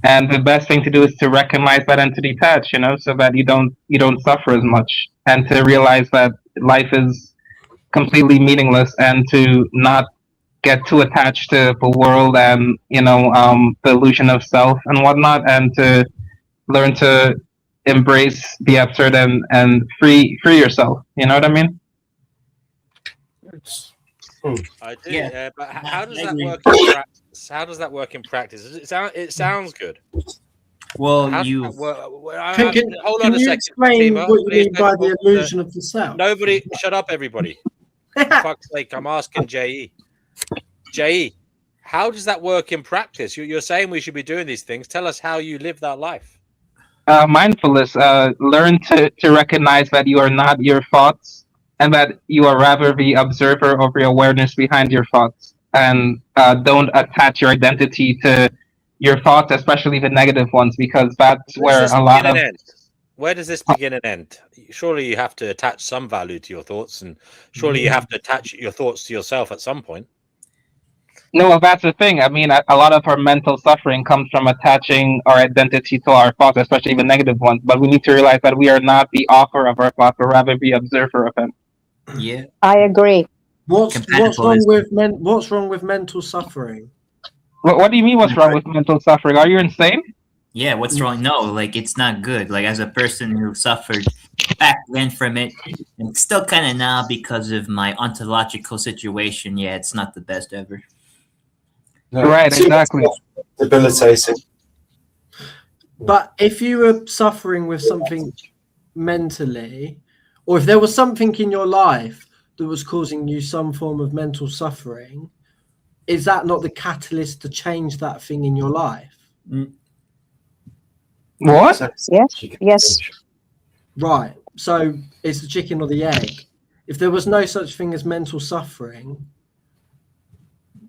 And the best thing to do is to recognize that and to detach, so that you don't suffer as much, and to realize that life is completely meaningless, and to not get too attached to the world and the illusion of self and whatnot, and to learn to embrace the absurd and free yourself. You know what I mean? I do. Yeah, but how does that work in practice? How does that work in practice? It sounds good. Well, hold on a second. Explain what you mean by the illusion of the self? Nobody, shut up, everybody. For fuck's sake, I'm asking JE. JE, How does that work in practice? You're saying we should be doing these things. Tell us how you live that life. Mindfulness. Learn to recognize that you are not your thoughts, and that you are rather the observer of the awareness behind your thoughts. And don't attach your identity to your thoughts, especially the negative ones, because that's Where where does this a lot begin of and end? Where does this begin and end? Surely you have to attach some value to your thoughts, and surely you have to attach your thoughts to yourself at some point. No, well, that's the thing. I mean, a lot of our mental suffering comes from attaching our identity to our thoughts, especially the negative ones. But we need to realize that we are not the author of our thoughts, but rather the observer of them. Yeah, I agree. What's wrong with what's wrong with mental suffering? What do you mean? What's wrong with mental suffering? Are you insane? Yeah, what's wrong? No, like it's not good. Like as a person who suffered back then from it, and still kind of now because of my ontological situation. Yeah, it's not the best ever. No, right, exactly. Debilitating. But if you were suffering with something mentally, or if there was something in your life that was causing you some form of mental suffering, is that not the catalyst to change that thing in your life? What? Yes. Yes. Right. So it's the chicken or the egg. If there was no such thing as mental suffering,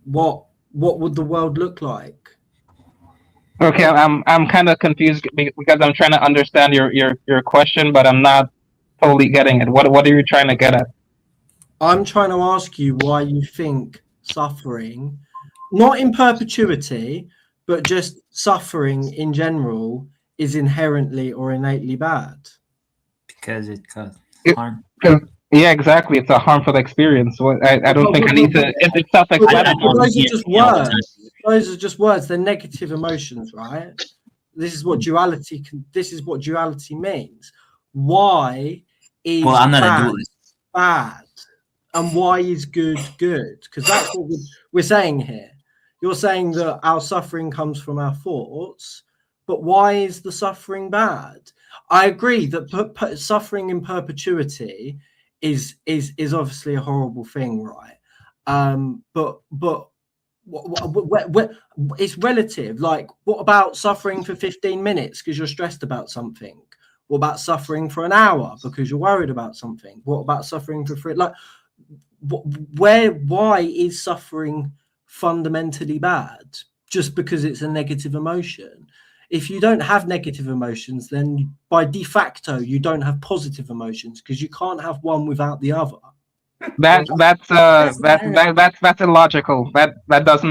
what would the world look like? Okay, I'm kind of confused because I'm trying to understand your question, but I'm not totally getting it. What are you trying to get at? I'm trying to ask you why you think suffering, not in perpetuity, but just suffering in general, is inherently or innately bad. Because it causes harm. Yeah, exactly. It's a harmful experience. I don't think I need to. It's self-explanatory. Those are just words. Those are just words. They're negative emotions, right? This is what duality means. Why is I'm not a bad dualist. bad, and why is good good? Because that's what we're saying here. You're saying that our suffering comes from our thoughts, but why is the suffering bad? I agree that suffering in perpetuity is obviously a horrible thing, right? But it's relative. Like, what about suffering for 15 minutes because you're stressed about something? What about suffering for an hour because you're worried about something? What about suffering for free? Like, why is suffering fundamentally bad just because it's a negative emotion? If you don't have negative emotions, then by de facto you don't have positive emotions, because you can't have one without the other. That's illogical. That's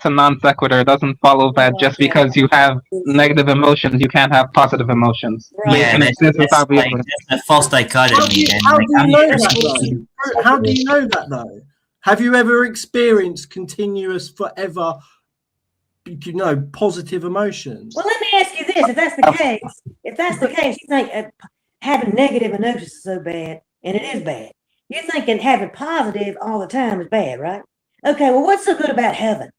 a non sequitur. It doesn't follow that just because you have negative emotions, you can't have positive emotions. Yeah, that's a false dichotomy. How do you know that though? How do you know that though? Have you ever experienced continuous, forever, positive emotions? Well, let me ask you this: if that's the case, you think having negative emotions is so bad, and it is bad. You're thinking having positive all the time is bad, right? Okay, well, what's so good about heaven?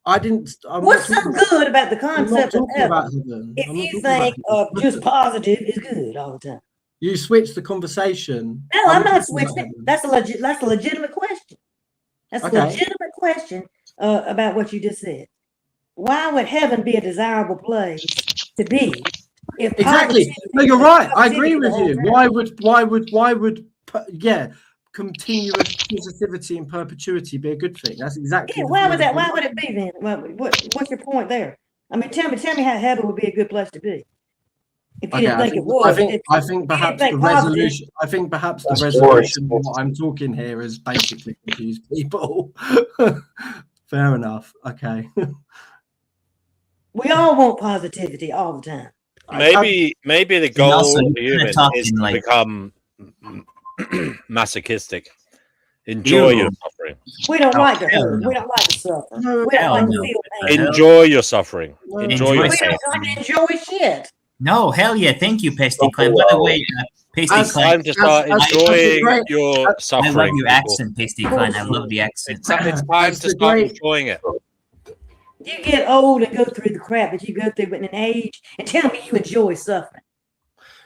What's so good about the concept of heaven? If you think just positive is good all the time. You switch the conversation. No, I'm not switching it. That's a legitimate question. That's a legitimate question about what you just said. Why would heaven be a desirable place to be? If exactly. No, you're right. I agree with you. Why would continuous positivity and perpetuity be a good thing? That's exactly. Yeah, why would it be then? What's your point there? I mean, tell me how heaven would be a good place to be. If you didn't think it was. I think perhaps the resolution. I think perhaps the resolution of what I'm talking here is basically confuse people. Fair enough. Okay. We all want positivity all the time. Maybe the goal of the human is to become masochistic. Enjoy your suffering. We don't like to hurt. We don't like to suffer. We don't like to feel pain. Enjoy your suffering. Enjoy your pain. We don't enjoy shit. No, hell yeah. Thank you, Pasty Clan. By the way, Pasty Clan. Time to start enjoying your suffering. I love your accent, Pasty Clan. I love the accent. It's time to start enjoying it. You get old and go through the crap that you go through in an age, and tell me you enjoy suffering.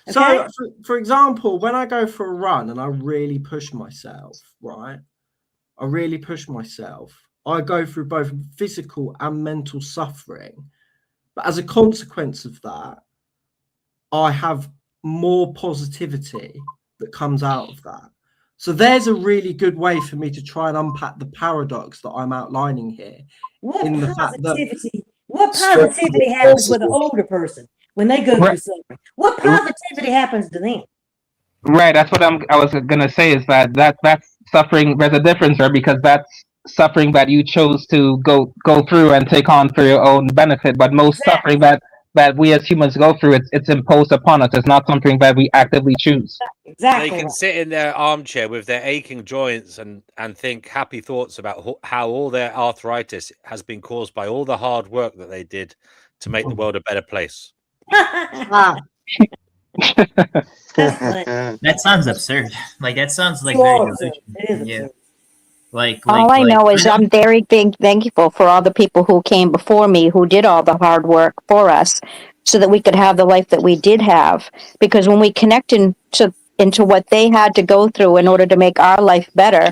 Okay? So, for example, when I go for a run and I really push myself, right? I really push myself. I go through both physical and mental suffering. But as a consequence of that, I have more positivity that comes out of that. So there's a really good way for me to try and unpack the paradox that I'm outlining here. What in the fact that positivity happens with an older person when they go through suffering? What positivity happens to them? Right, that's what I was gonna say is that's suffering. There's a difference there because that's suffering that you chose to go through and take on for your own benefit. But most suffering that we as humans go through, it's imposed upon us. It's not something that we actively choose. They can sit in their armchair with their aching joints and think happy thoughts about how all their arthritis has been caused by all the hard work that they did to make the world a better place. That sounds absurd. Like that sounds like very delusional. Yeah. All I know is I'm very thankful for all the people who came before me who did all the hard work for us so that we could have the life that we did have. Because when we connect into what they had to go through in order to make our life better,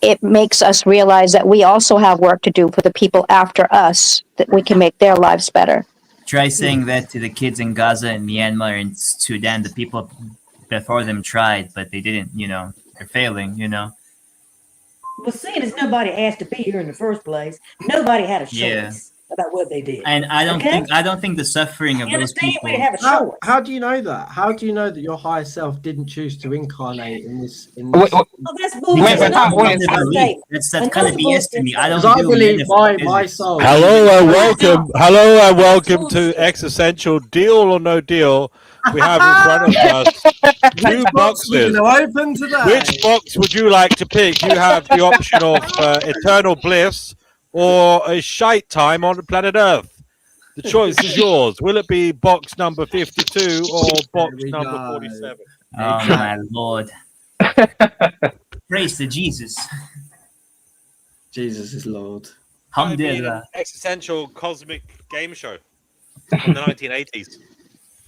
it makes us realize that we also have work to do for the people after us, that we can make their lives better. Try saying that to the kids in Gaza and Myanmar and Sudan. The people before them tried, but they didn't, they're failing, Well, seeing as nobody asked to be here in the first place, nobody had a choice about what they did. And I don't think the suffering of those people. How do you know that? How do you know that your higher self didn't choose to incarnate in this? That's bullshit. That's kind of BS to me. I don't believe my soul. Hello and welcome to Existential Deal or No Deal. We have in front of us two boxes. Open today. Which box would you like to pick? You have the option of eternal bliss or a shite time on planet Earth. The choice is yours. Will it be box number 52 or box number 47? Oh my Lord. Praise to Jesus. Jesus is Lord. Alhamdulillah. Existential cosmic game show from the 1980s.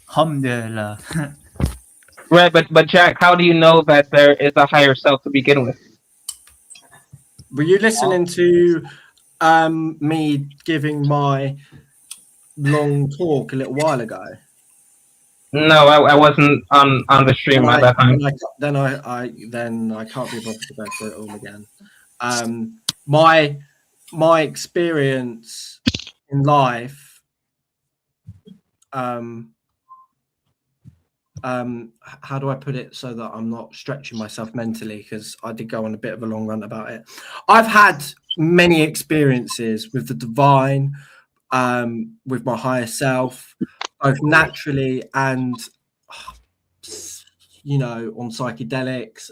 Alhamdulillah. Right, but Jack, how do you know that there is a higher self to begin with? Were you listening to me giving my long talk a little while ago? No, I wasn't on the stream at that time. Then I can't be bothered to go through it all again. My experience in life. How do I put it so that I'm not stretching myself mentally? Because I did go on a bit of a long rant about it. I've had many experiences with the divine, with my higher self, both naturally and, on psychedelics.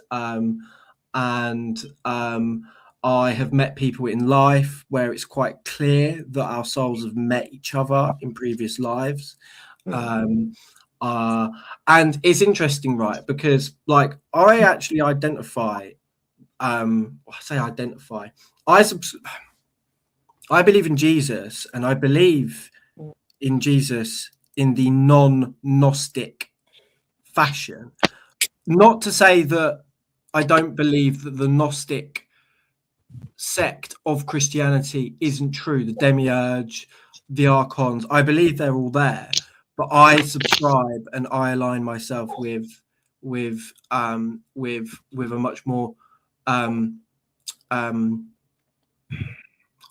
I have met people in life where it's quite clear that our souls have met each other in previous lives. And it's interesting, right? Because I actually identify, I believe in Jesus, and I believe in Jesus in the non-Gnostic fashion. Not to say that I don't believe that the Gnostic sect of Christianity isn't true, the demiurge, the archons. I believe they're all there. But I subscribe and I align myself with a much more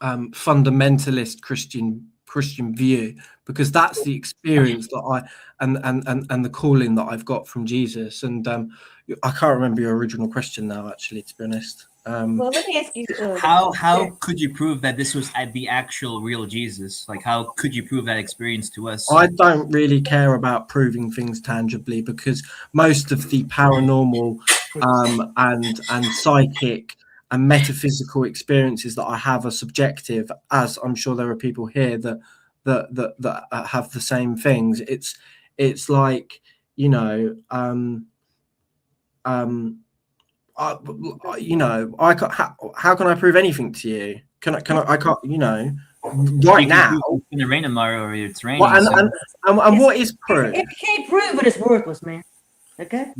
fundamentalist Christian view, because that's the experience that I and the calling that I've got from Jesus. And I can't remember your original question now, actually, to be honest. Well, let me ask you. How could you prove that this was the actual real Jesus? Like, how could you prove that experience to us? I don't really care about proving things tangibly, because most of the paranormal and psychic and metaphysical experiences that I have are subjective, as I'm sure there are people here that have the same things. It's like, how can I prove anything to you? I can't, right now. It's going to rain tomorrow, or it's raining. And what is proof? If you can't prove it, it's worthless, man. Okay.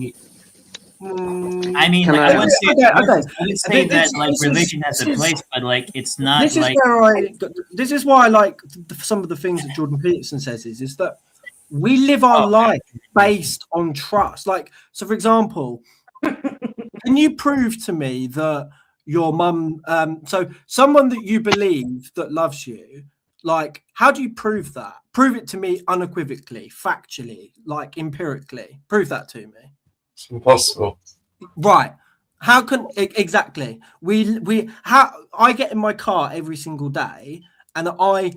I mean, Can like, I- I would say, Okay. I would say that This- like this is- religion has a this is- place, but like it's not This is like. where this is why I like some of the things that Jordan Peterson says is that we live our life based on trust. Like, so for example, can you prove to me that your mum, so someone that you believe that loves you, like, how do you prove that? Prove it to me unequivocally, factually, like empirically. Prove that to me. It's impossible. Right. How can exactly how I get in my car every single day and I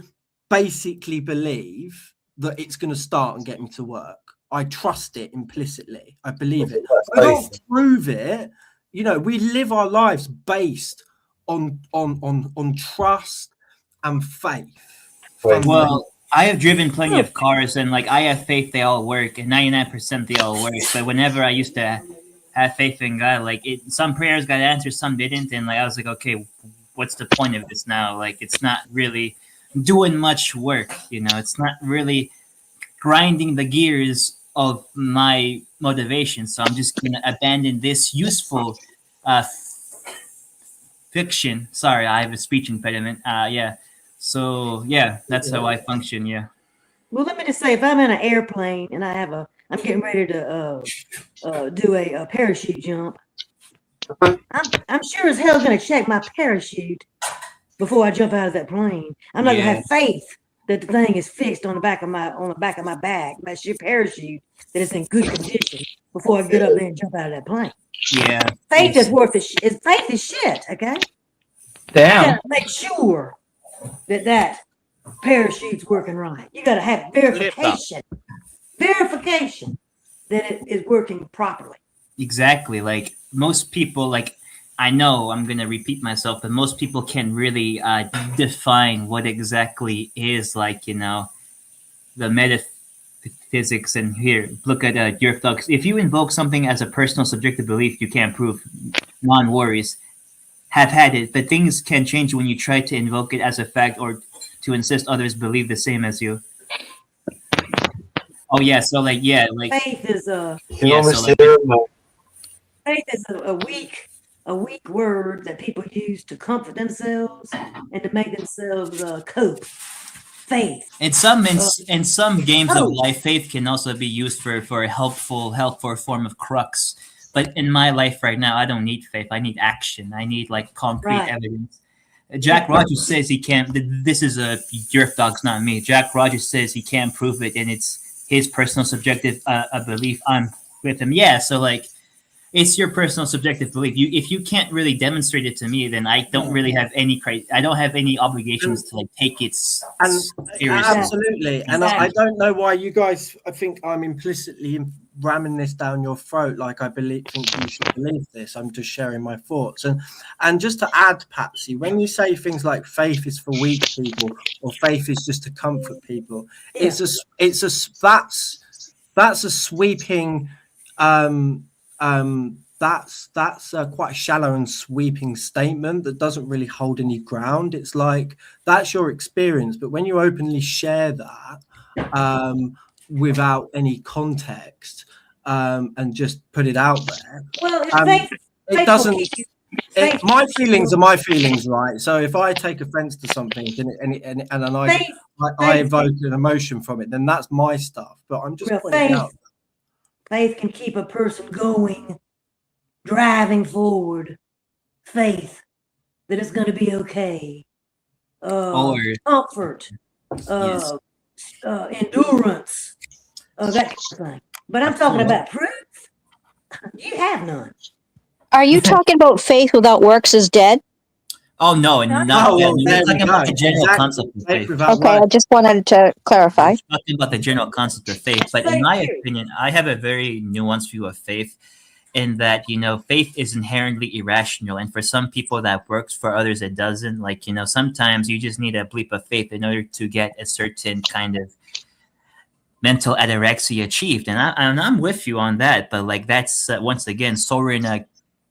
basically believe that it's going to start and get me to work. I trust it implicitly. I believe it. I don't prove it. You know, we live our lives based on trust and faith. Well, I have driven plenty of cars, and like I have faith they all work, and 99% they all work. But whenever I used to have faith in God, like some prayers got answered, some didn't, and like I was like, okay, what's the point of this now? Like it's not really doing much work, you know. It's not really grinding the gears of my motivation. So I'm just gonna abandon this useful fiction. Sorry, I have a speech impediment. Yeah. So yeah, that's how I function. Yeah. Well, let me just say, if I'm in an airplane and I'm getting ready to do a parachute jump, I'm sure as hell gonna check my parachute before I jump out of that plane. I'm not gonna have faith that the thing is fixed on the back of my bag, my parachute, that it's in good condition before I get up there and jump out of that plane. Yeah. Faith is worth the shit. Faith is shit. Okay. Damn. You gotta make sure that parachute's working right. You gotta have verification that it is working properly. Exactly. Like most people, like I know I'm gonna repeat myself, but most people can really define what exactly is like, you know, the metaphysics. And here, look at your thugs. If you invoke something as a personal subjective belief, you can't prove. Non-worries have had it, but things can change when you try to invoke it as a fact or to insist others believe the same as you. Oh yeah, so like faith is faith is a weak word that people use to comfort themselves and to make themselves cope. Faith. In some games of life, faith can also be used for a helpful form of crux. But in my life right now, I don't need faith. I need action. I need like concrete evidence. Jack Rogers says he can't. This is your dog's not me. Jack Rogers says he can't prove it, and it's his personal subjective belief. I'm with him. Yeah, so like, it's your personal subjective belief. If you can't really demonstrate it to me, then I don't really have any I don't have any obligations to like take it seriously. Absolutely, and I don't know why you guys. I think I'm implicitly ramming this down your throat. Like I think you should believe this. I'm just sharing my thoughts, and just to add, Patsy, when you say things like faith is for weak people or faith is just to comfort people, that's a sweeping. That's quite a shallow and sweeping statement that doesn't really hold any ground. It's like that's your experience, but when you openly share that without any context and just put it out there, it doesn't. My feelings are my feelings, right? So if I take offense to something and I evoke an emotion from it, then that's my stuff. But I'm just pointing out. Faith can keep a person going, driving forward. Faith that it's going to be okay. Comfort, endurance, that kind of thing. But I'm talking about proof. You have none. Are you talking about faith without works is dead? Oh no, not talking about the general concept of faith. Okay, I just wanted to clarify. Talking about the general concept of faith, but in my opinion, I have a very nuanced view of faith, in that faith is inherently irrational, and for some people that works, for others it doesn't. Like sometimes you just need a bleep of faith in order to get a certain kind of mental ataraxia achieved, and I'm with you on that. But like that's once again, Soren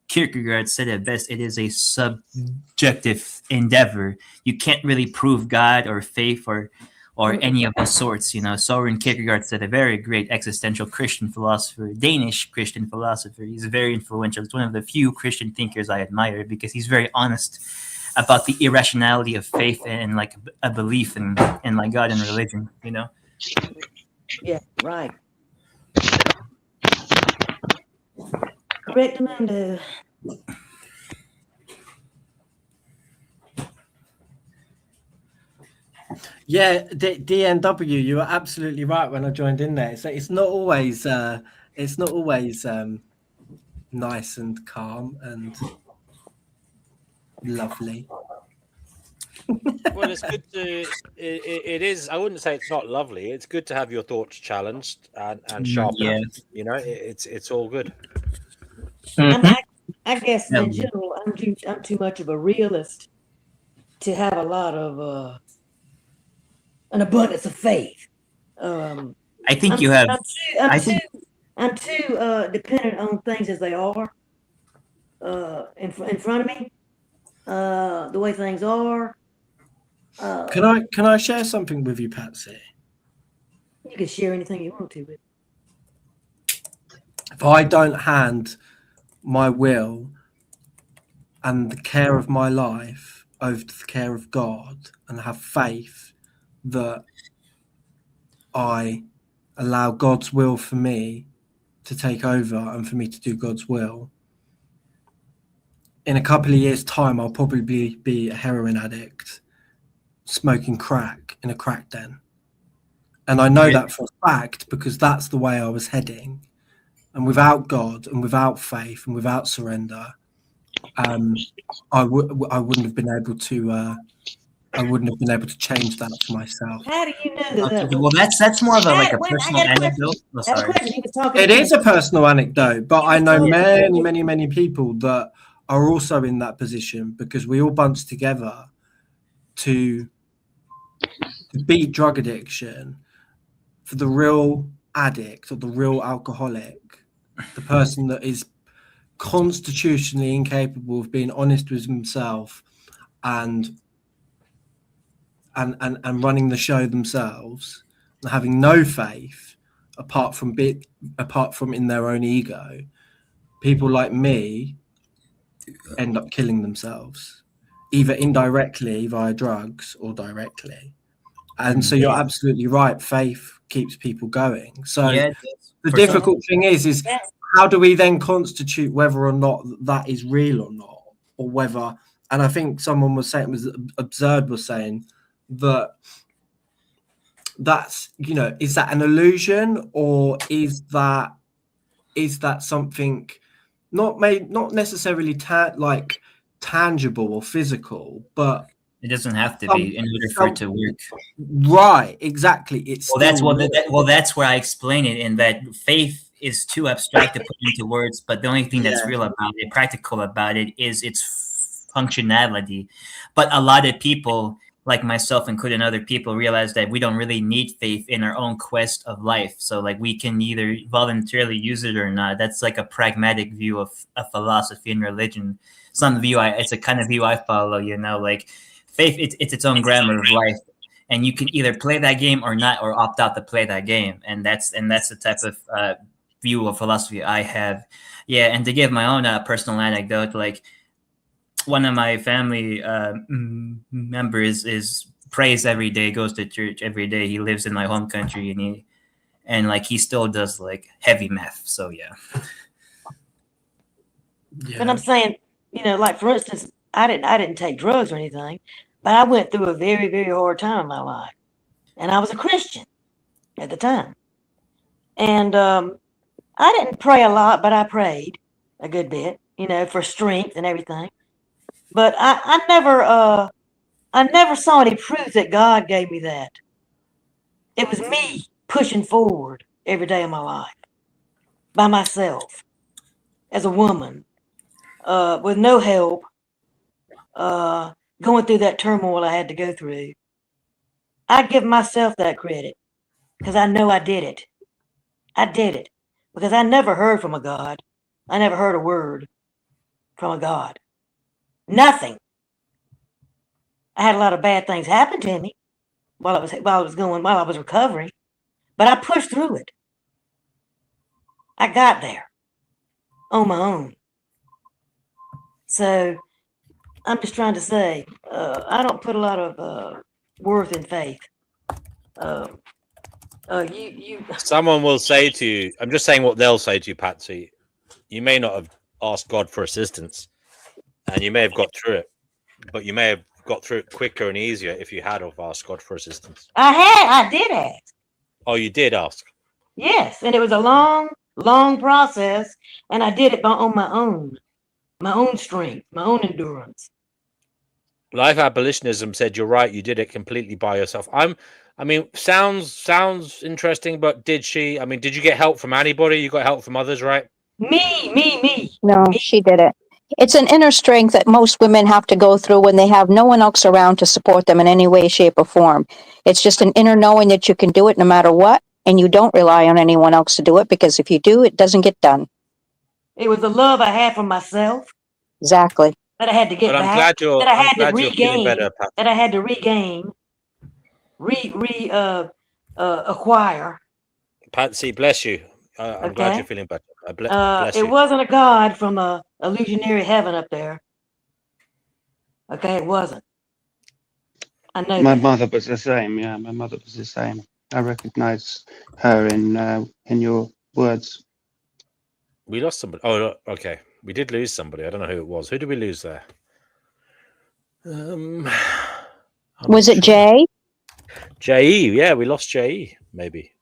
Kierkegaard said it best: it is a subjective endeavor. You can't really prove God or faith or or any of those sorts. Soren Kierkegaard said, a very great existential Christian philosopher, Danish Christian philosopher. He's very influential. It's one of the few Christian thinkers I admire because he's very honest about the irrationality of faith and like a belief in like God and religion. Yeah, right. Correctamundo. Yeah, DNW, you were absolutely right when I joined in there. So it's not always nice and calm and lovely. Well, it's good to. It is. I wouldn't say it's not lovely. It's good to have your thoughts challenged and sharpened. Yeah. It's all good. I guess in general, I'm too much of a realist to have a lot of an abundance of faith. I think you have. I'm too dependent on things as they are in front of me. The way things are. Can I share something with you, Patsy? You can share anything you want to. But if I don't hand my will and the care of my life over to the care of God and have faith that I allow God's will for me to take over and for me to do God's will, in a couple of years' time, I'll probably be a heroin addict smoking crack in a crack den. And I know that for a fact because that's the way I was heading. And without God and without faith and without surrender, I wouldn't have been able to. I wouldn't have been able to change that for myself. how do you know that? Well, that's more of a personal anecdote. Oh, sorry. It is a personal anecdote, but I know many people that are also in that position because we all bunched together to beat drug addiction for the real addict or the real alcoholic, the person that is constitutionally incapable of being honest with himself and running the show themselves and having no faith apart from in their own ego. People like me end up killing themselves, either indirectly via drugs or directly. And so you're absolutely right. Faith keeps people going. So the difficult thing is how do we then constitute whether or not that is real or not, or whether, and I think someone was saying, was Absurd was saying that's, is that an illusion or is that something not necessarily tangible or physical, but it doesn't have to be in order for it to work. Right, exactly. That's where I explain it in that faith is too abstract to put into words, but the only thing that's real about it, practical about it, is its functionality. But a lot of people, like myself, including other people, realize that we don't really need faith in our own quest of life. So like we can either voluntarily use it or not. That's like a pragmatic view of philosophy and religion. It's a kind of view I follow, like faith, it's its own grammar of life. And you can either play that game or not, or opt out to play that game. And that's the type of view of philosophy I have. Yeah, and to give my own personal anecdote, like one of my family members is prays every day, goes to church every day. He lives in my home country, and he still does like heavy meth. So yeah. But I'm saying, like for instance, I didn't take drugs or anything, but I went through a very, very hard time in my life, and I was a Christian at the time, and I didn't pray a lot, but I prayed a good bit, for strength and everything. But I never saw any proof that God gave me that. It was me pushing forward every day of my life by myself as a woman with no help, going through that turmoil I had to go through. I give myself that credit because I know I did it. I did it because I never heard from a God. I never heard a word from a God. Nothing. I had a lot of bad things happen to me, while I was recovering, but I pushed through it. I got there on my own. So I'm just trying to say, I don't put a lot of worth in faith. Someone will say to you, I'm just saying what they'll say to you, Patsy. You may not have asked God for assistance, and you may have got through it, but you may have got through it quicker and easier if you had have asked God for assistance. I did ask. Oh, you did ask? Yes, and it was a long process, and I did it on my own strength, my own endurance. Life Abolitionism said you're right. You did it completely by yourself. I mean, sounds interesting, but did you get help from anybody? You got help from others, right? Me. No, she did it. It's an inner strength that most women have to go through when they have no one else around to support them in any way, shape, or form. It's just an inner knowing that you can do it no matter what, and you don't rely on anyone else to do it, because if you do, it doesn't get done. It was the love I had for myself. Exactly. That I had to get But back. That I had to regain. Better, that I had to regain. Acquire. Patsy, bless you. I'm glad you're feeling better. Bless you. It wasn't a god from a illusionary heaven up there. Okay, it wasn't. I know My that. mother was the same. Yeah, my mother was the same. I recognize her in your words. We lost somebody. Oh, okay. We did lose somebody. I don't know who it was. Who did we lose there? Was it Jay? J.E. Yeah, we lost J.E. Maybe.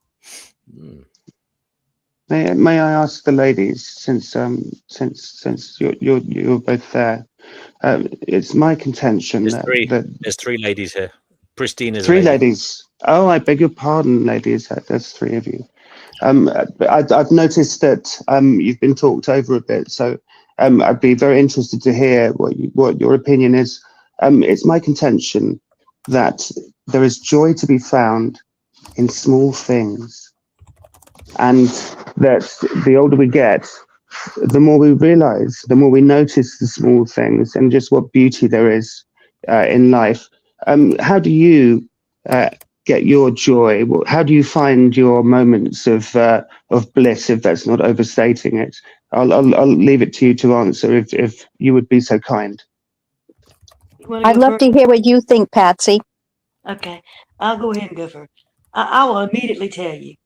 May I ask the ladies, since you're both there, it's my contention There's three ladies here. Pristine is three a lady. ladies. Oh, I beg your pardon, ladies. There's three of you. I've noticed that you've been talked over a bit, so I'd be very interested to hear what your opinion is. It's my contention that there is joy to be found in small things, and that the older we get, the more we realize, the more we notice the small things and just what beauty there is in life. How do you get your joy? How do you find your moments of bliss, if that's not overstating it? I'll leave it to you to answer if you would be so kind. I'd love to hear what you think, Patsy. Okay, I'll go ahead and go first. I will immediately tell you,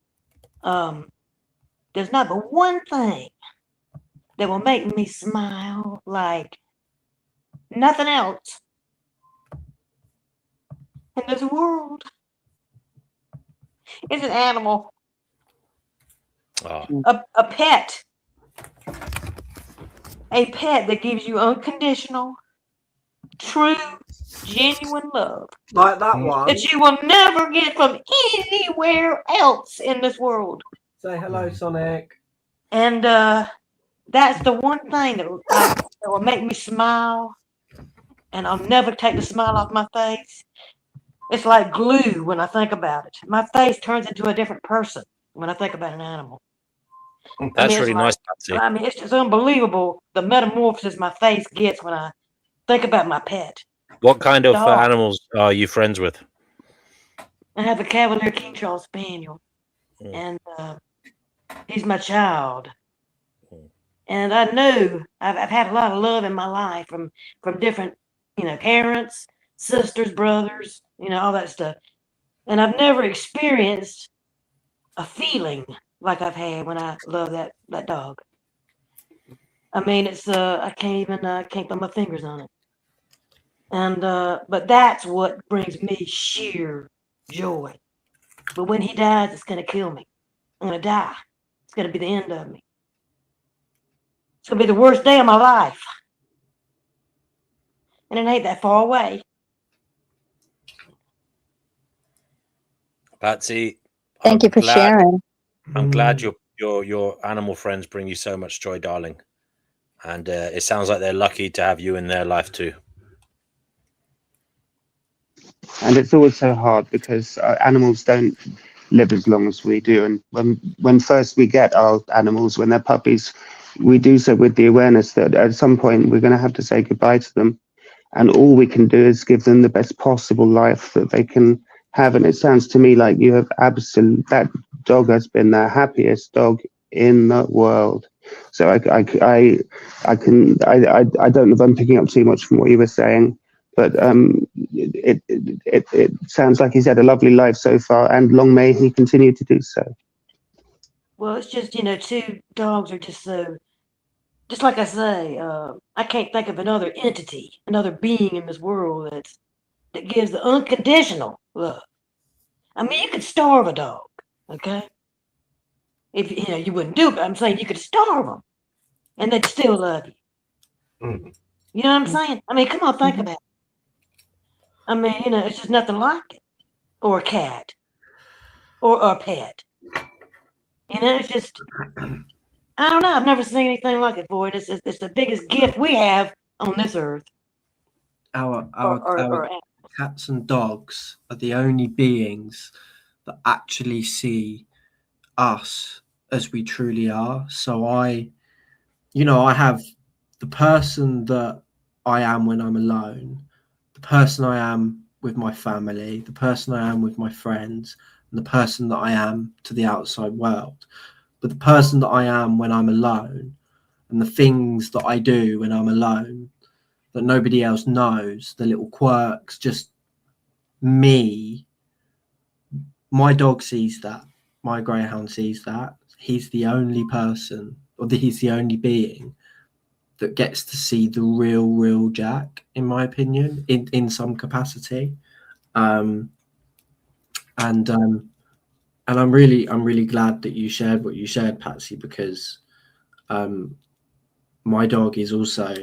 there's not but one thing that will make me smile like nothing else in this world. It's an animal. A pet. A pet that gives you unconditional, true, genuine love. Like that one. That you will never get from anywhere else in this world. Say hello, Sonic. And that's the one thing that will make me smile, and I'll never take the smile off my face. It's like glue when I think about it. My face turns into a different person when I think about an animal. That's really nice, Patsy. I mean, it's just unbelievable the metamorphosis my face gets when I think about my pet. What kind of Dog. animals are you friends with? I have a Cavalier King Charles Spaniel, and he's my child. And I know I've had a lot of love in my life from different, parents, sisters, brothers, all that stuff. And I've never experienced a feeling like I've had when I love that dog. I mean, it's I can't put my fingers on it. And but that's what brings me sheer joy. But when he dies, it's gonna kill me. I'm gonna die. It's gonna be the end of me. It's gonna be the worst day of my life. And it ain't that far away. Patsy, Thank you for sharing. I'm glad your animal friends bring you so much joy, darling. And it sounds like they're lucky to have you in their life too. And it's always so hard because animals don't live as long as we do. And when first we get our animals, when they're puppies, we do so with the awareness that at some point we're going to have to say goodbye to them. And all we can do is give them the best possible life that they can have, and it sounds to me like you have that dog has been the happiest dog in the world. So I don't know if I'm picking up too much from what you were saying, but it sounds like he's had a lovely life so far, and long may he continue to do so. Well, it's just, two dogs are just so, just like I say, I can't think of another entity, another being in this world that gives the unconditional love. I mean, you could starve a dog, okay? If you wouldn't do it, but I'm saying you could starve them, and they'd still love you. You know what I'm saying? I mean, come on, think about it. I mean, it's just nothing like it. Or a cat. Or a pet. It's just, I don't know. I've never seen anything like it, boy. It's the biggest gift we have on this earth. Our Or cats and dogs are the only beings that actually see us as we truly are. So I have the person that I am when I'm alone, the person I am with my family, the person I am with my friends, and the person that I am to the outside world. But the person that I am when I'm alone, and the things that I do when I'm alone that nobody else knows, the little quirks, just me. My dog sees that. My greyhound sees that. He's the only person, he's the only being that gets to see the real Jack, in my opinion, in some capacity. And I'm really glad that you shared what you shared, Patsy, because my dog is also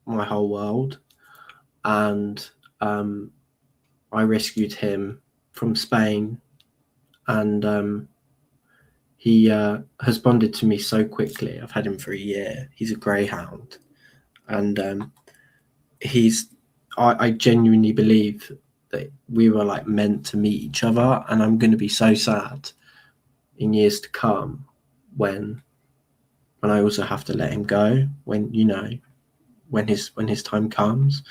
my whole world, and I rescued him from Spain, and he has bonded to me so quickly. I've had him for a year. He's a greyhound, and I genuinely believe that we were like meant to meet each other, and I'm going to be so sad in years to come when I also have to let him go, when his time comes.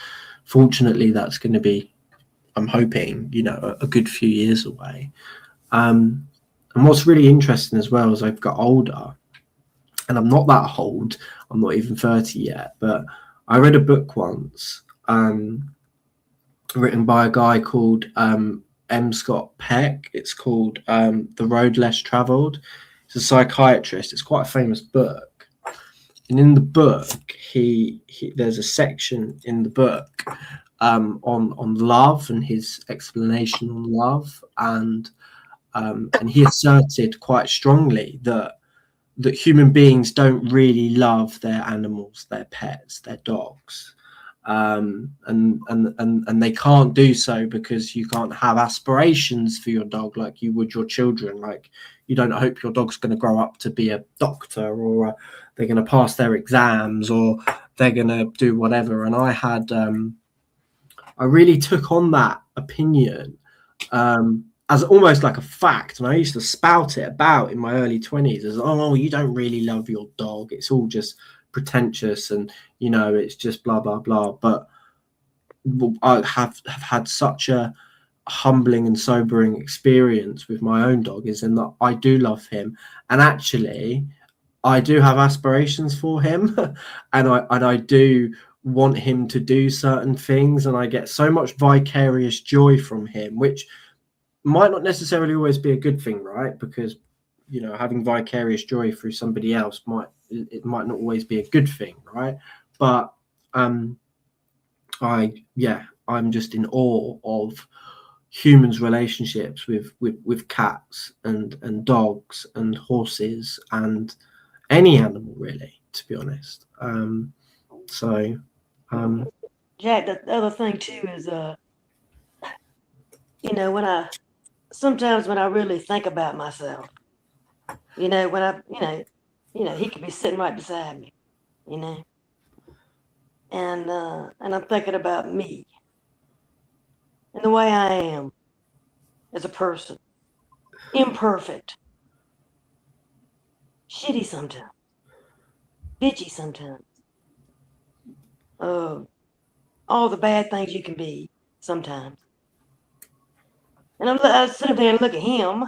Fortunately, that's going to be, I'm hoping, a good few years away. And what's really interesting as well is I've got older, and I'm not that old. I'm not even 30 yet, but I read a book once, written by a guy called M. Scott Peck. It's called The Road Less Traveled. He's a psychiatrist. It's quite a famous book. And in the book, there's a section in the book on love and his explanation on love, and he asserted quite strongly that human beings don't really love their animals, their pets, their dogs, and they can't do so because you can't have aspirations for your dog like you would your children. Like, you don't hope your dog's going to grow up to be a doctor, or they're going to pass their exams, or they're going to do whatever. And I really took on that opinion as almost like a fact, and I used to spout it about in my early 20s as, oh, you don't really love your dog, it's all just pretentious, and it's just blah blah blah. But I have had such a humbling and sobering experience with my own dog, is in that I do love him, and actually I do have aspirations for him, and I do want him to do certain things, and I get so much vicarious joy from him, which might not necessarily always be a good thing, right? Because having vicarious joy through somebody else might not always be a good thing, right? But I'm just in awe of humans' relationships with cats and dogs and horses and any animal, really, to be honest. Jack, the other thing too is sometimes when I really think about myself, when he could be sitting right beside me, and I'm thinking about me and the way I am as a person, imperfect, shitty sometimes, bitchy sometimes, all the bad things you can be sometimes. And I sit up there and look at him.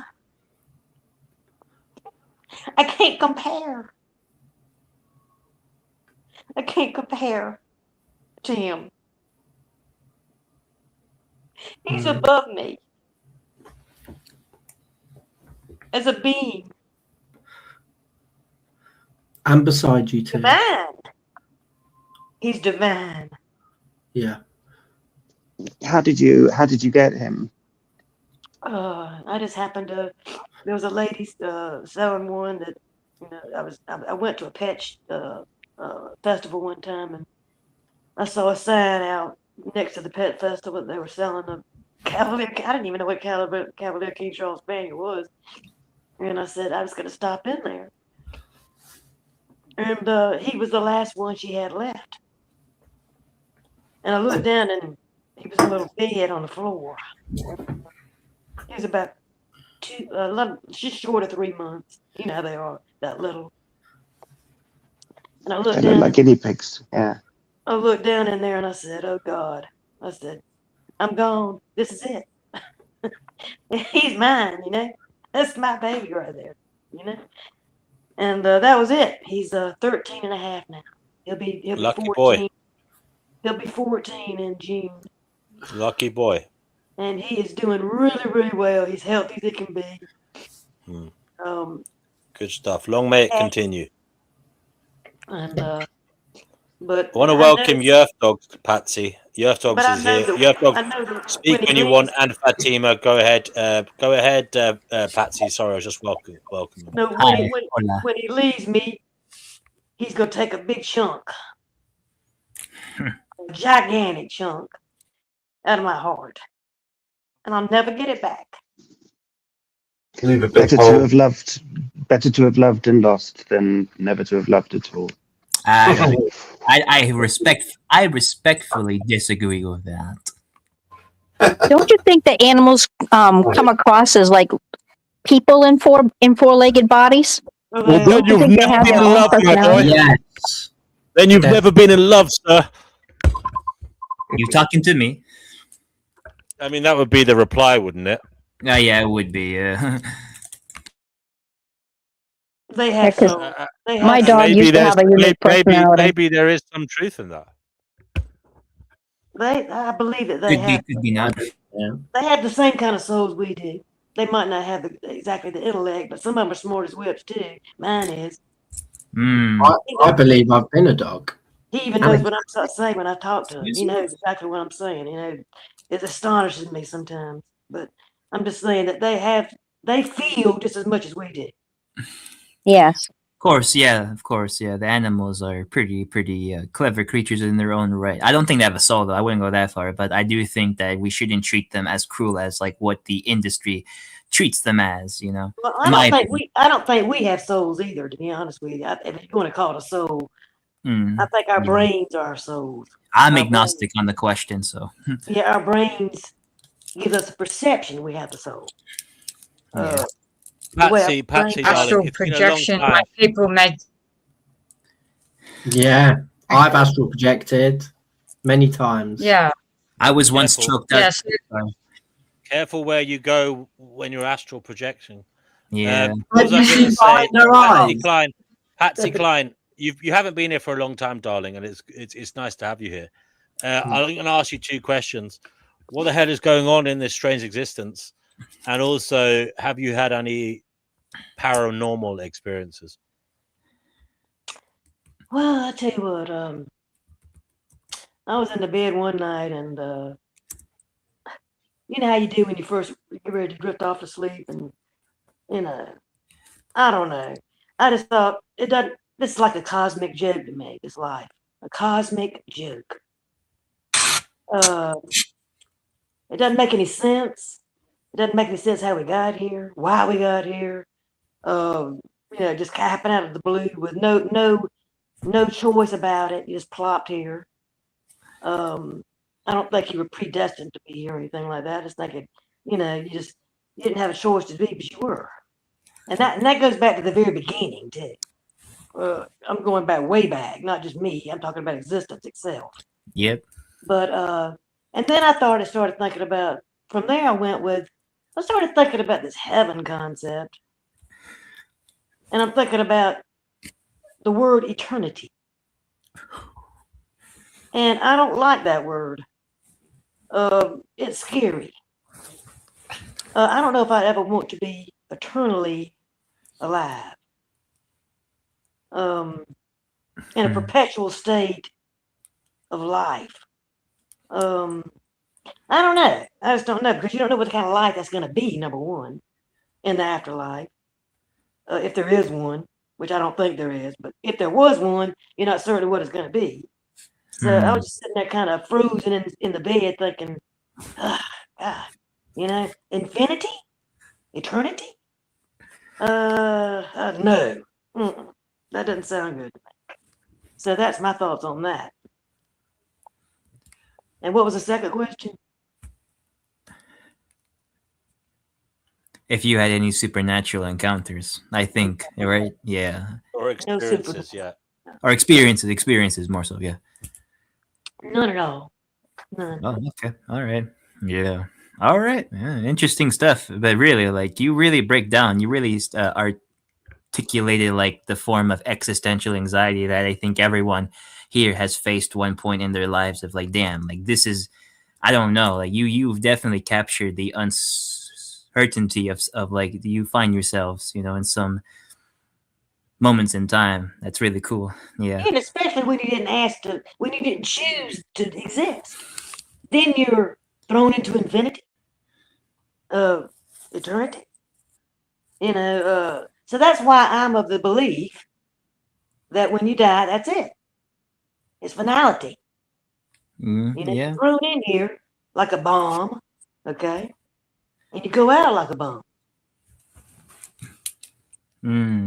I can't compare. I can't compare to him. He's above me as a being. And beside you too. Divine. He's divine. Yeah. How did you get him? I just happened to. There was a lady selling one that, you know, I went to a pet festival one time, and I saw a sign out next to the pet festival that they were selling a Cavalier. I didn't even know what Cavalier King Charles Spaniel was, and I said I was going to stop in there. And he was the last one she had left. And I looked down, and he was a little bed on the floor. He was about just short of 3 months. You know how they are, that little. And I They looked look down. like guinea pigs. Yeah. I looked down in there and I said, "Oh God!" I said, "I'm gone. This is it. He's mine. You know, that's my baby right there. You know." And that was it. He's 13 and a half now. He'll be Lucky 14. boy. He'll be 14 in June. Lucky boy. And he is doing really, really well. He's healthy as he can be. Good stuff. Long may it continue. And but I want to welcome Yerf Dogs, Patsy. Yerf Dogs is here. Yerf Dogs, speak when you want. And Fatima, go ahead. Patsy. Sorry, I was just welcoming. No, when he leaves me, he's gonna take a big chunk, a gigantic chunk, out of my heart, and I'll never get it back. Better to have loved and lost than never to have loved at all. I respectfully disagree with that. Don't you think that animals come across as like people in four-legged bodies? Well, then you've never been in love, my boy. Yes. Then you've never been in love, sir. You talking to me? I mean, that would be the reply, wouldn't it? Yeah, it would be. They have so. My dog used to have a unique personality. Maybe there is some truth in that. I believe that they have. Could be not. Yeah. They have the same kind of souls we do. They might not have exactly the intellect, but some of them are smart as whips too. Mine is. I believe I've been a dog. He even knows what I'm saying when I talk to him. He knows exactly what I'm saying. You know, it astonishes me sometimes. But I'm just saying that they feel just as much as we do. Yes. Of course, yeah. The animals are pretty clever creatures in their own right. I don't think they have a soul, though. I wouldn't go that far, but I do think that we shouldn't treat them as cruel as like what the industry treats them as. You know. Well, I don't think we have souls either. To be honest with you, if you want to call it a soul, I think our brains are our souls. I'm agnostic on the question, so. Yeah, our brains give us a perception we have the soul. Patsy, astral projection, like people made. Yeah, I've astral projected many times. Yeah, I was once choked out. Yes. Careful where you go when you're astral projection. Yeah. What was I going to say? Patsy Klein, you haven't been here for a long time, darling, and it's nice to have you here. I'm going to ask you two questions. What the hell is going on in this strange existence? And also, have you had any paranormal experiences? Well, I tell you what, I was in the bed one night, and you know how you do when you first get ready to drift off to sleep, and I don't know. I just thought this is like a cosmic joke to me. This life, a cosmic joke. It doesn't make any sense. It doesn't make any sense how we got here, why we got here. Just happened out of the blue with no choice about it. You just plopped here. I don't think you were predestined to be here or anything like that. I just think you didn't have a choice to be, but you were. And that goes back to the very beginning too. I'm going back way back, not just me. I'm talking about existence itself. Yep. But and then I started thinking about. From there, I went with I started thinking about this heaven concept, and I'm thinking about the word eternity. And I don't like that word. It's scary. I don't know if I ever want to be eternally alive, in a perpetual state of life. I don't know. I just don't know, because you don't know what kind of life that's going to be, number one, in the afterlife. If there is one, which I don't think there is, but if there was one, you're not certain what it's going to be. So I was just sitting there kind of frozen in the bed thinking, God, infinity? Eternity? No. That doesn't sound good to me. So that's my thoughts on that. And what was the second question? If you had any supernatural encounters, I think, right? Yeah. Or experiences, yeah. Or experiences more so, yeah. None at all. None. Oh, okay. All right. Yeah. All right. Yeah, interesting stuff. But really, like, you really break down, you really articulated like the form of existential anxiety that I think everyone here has faced one point in their lives of like, damn, like this is, I don't know, like you've definitely captured the uncertainty of like you find yourselves, in some moments in time. That's really cool. Yeah. And especially when you when you didn't choose to exist, then you're thrown into infinity, eternity. So that's why I'm of the belief that when you die, that's it. It's finality. Yeah. You're thrown in here like a bomb, okay, and you go out like a bomb.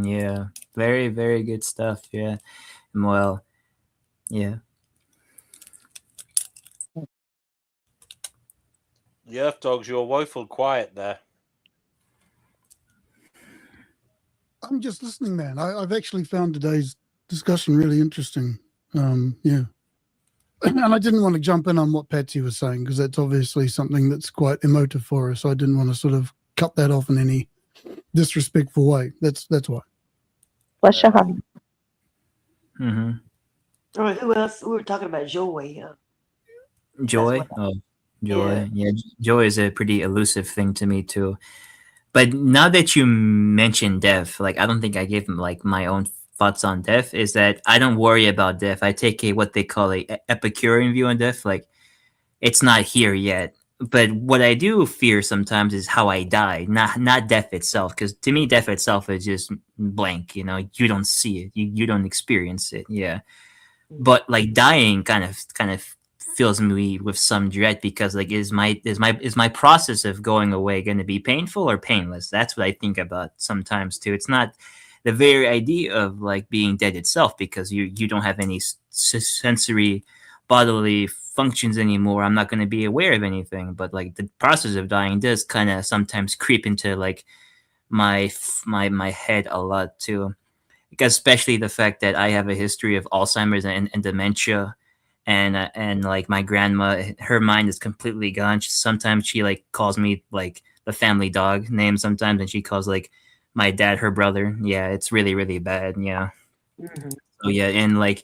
Yeah. Very, very good stuff. Yeah. Well, yeah. Yeah, dogs, you're woeful quiet there. I'm just listening, man. I've actually found today's discussion really interesting. Yeah. And I didn't want to jump in on what Patsy was saying, because that's obviously something that's quite emotive for us. So I didn't want to sort of cut that off in any disrespectful way. That's why. Bless your heart. All right, who else? We were talking about joy. Joy. Joy. Yeah, joy is a pretty elusive thing to me too. But now that you mention death, like I don't think I gave them like my own thoughts on death. Is that I don't worry about death. I take what they call a Epicurean view on death. Like it's not here yet. But what I do fear sometimes is how I die, not death itself. Because to me, death itself is just blank. You don't see it. You don't experience it. Yeah. But like dying kind of fills me with some dread, because like is my process of going away going to be painful or painless? That's what I think about sometimes too. It's not the very idea of like being dead itself, because you don't have any sensory bodily functions anymore. I'm not going to be aware of anything, but like the process of dying does kind of sometimes creep into like my head a lot too, because especially the fact that I have a history of Alzheimer's and dementia. And like my grandma, her mind is completely gone. Sometimes she like calls me like the family dog name sometimes, and she calls like my dad her brother. Yeah, it's really, really bad. Yeah. So yeah, and like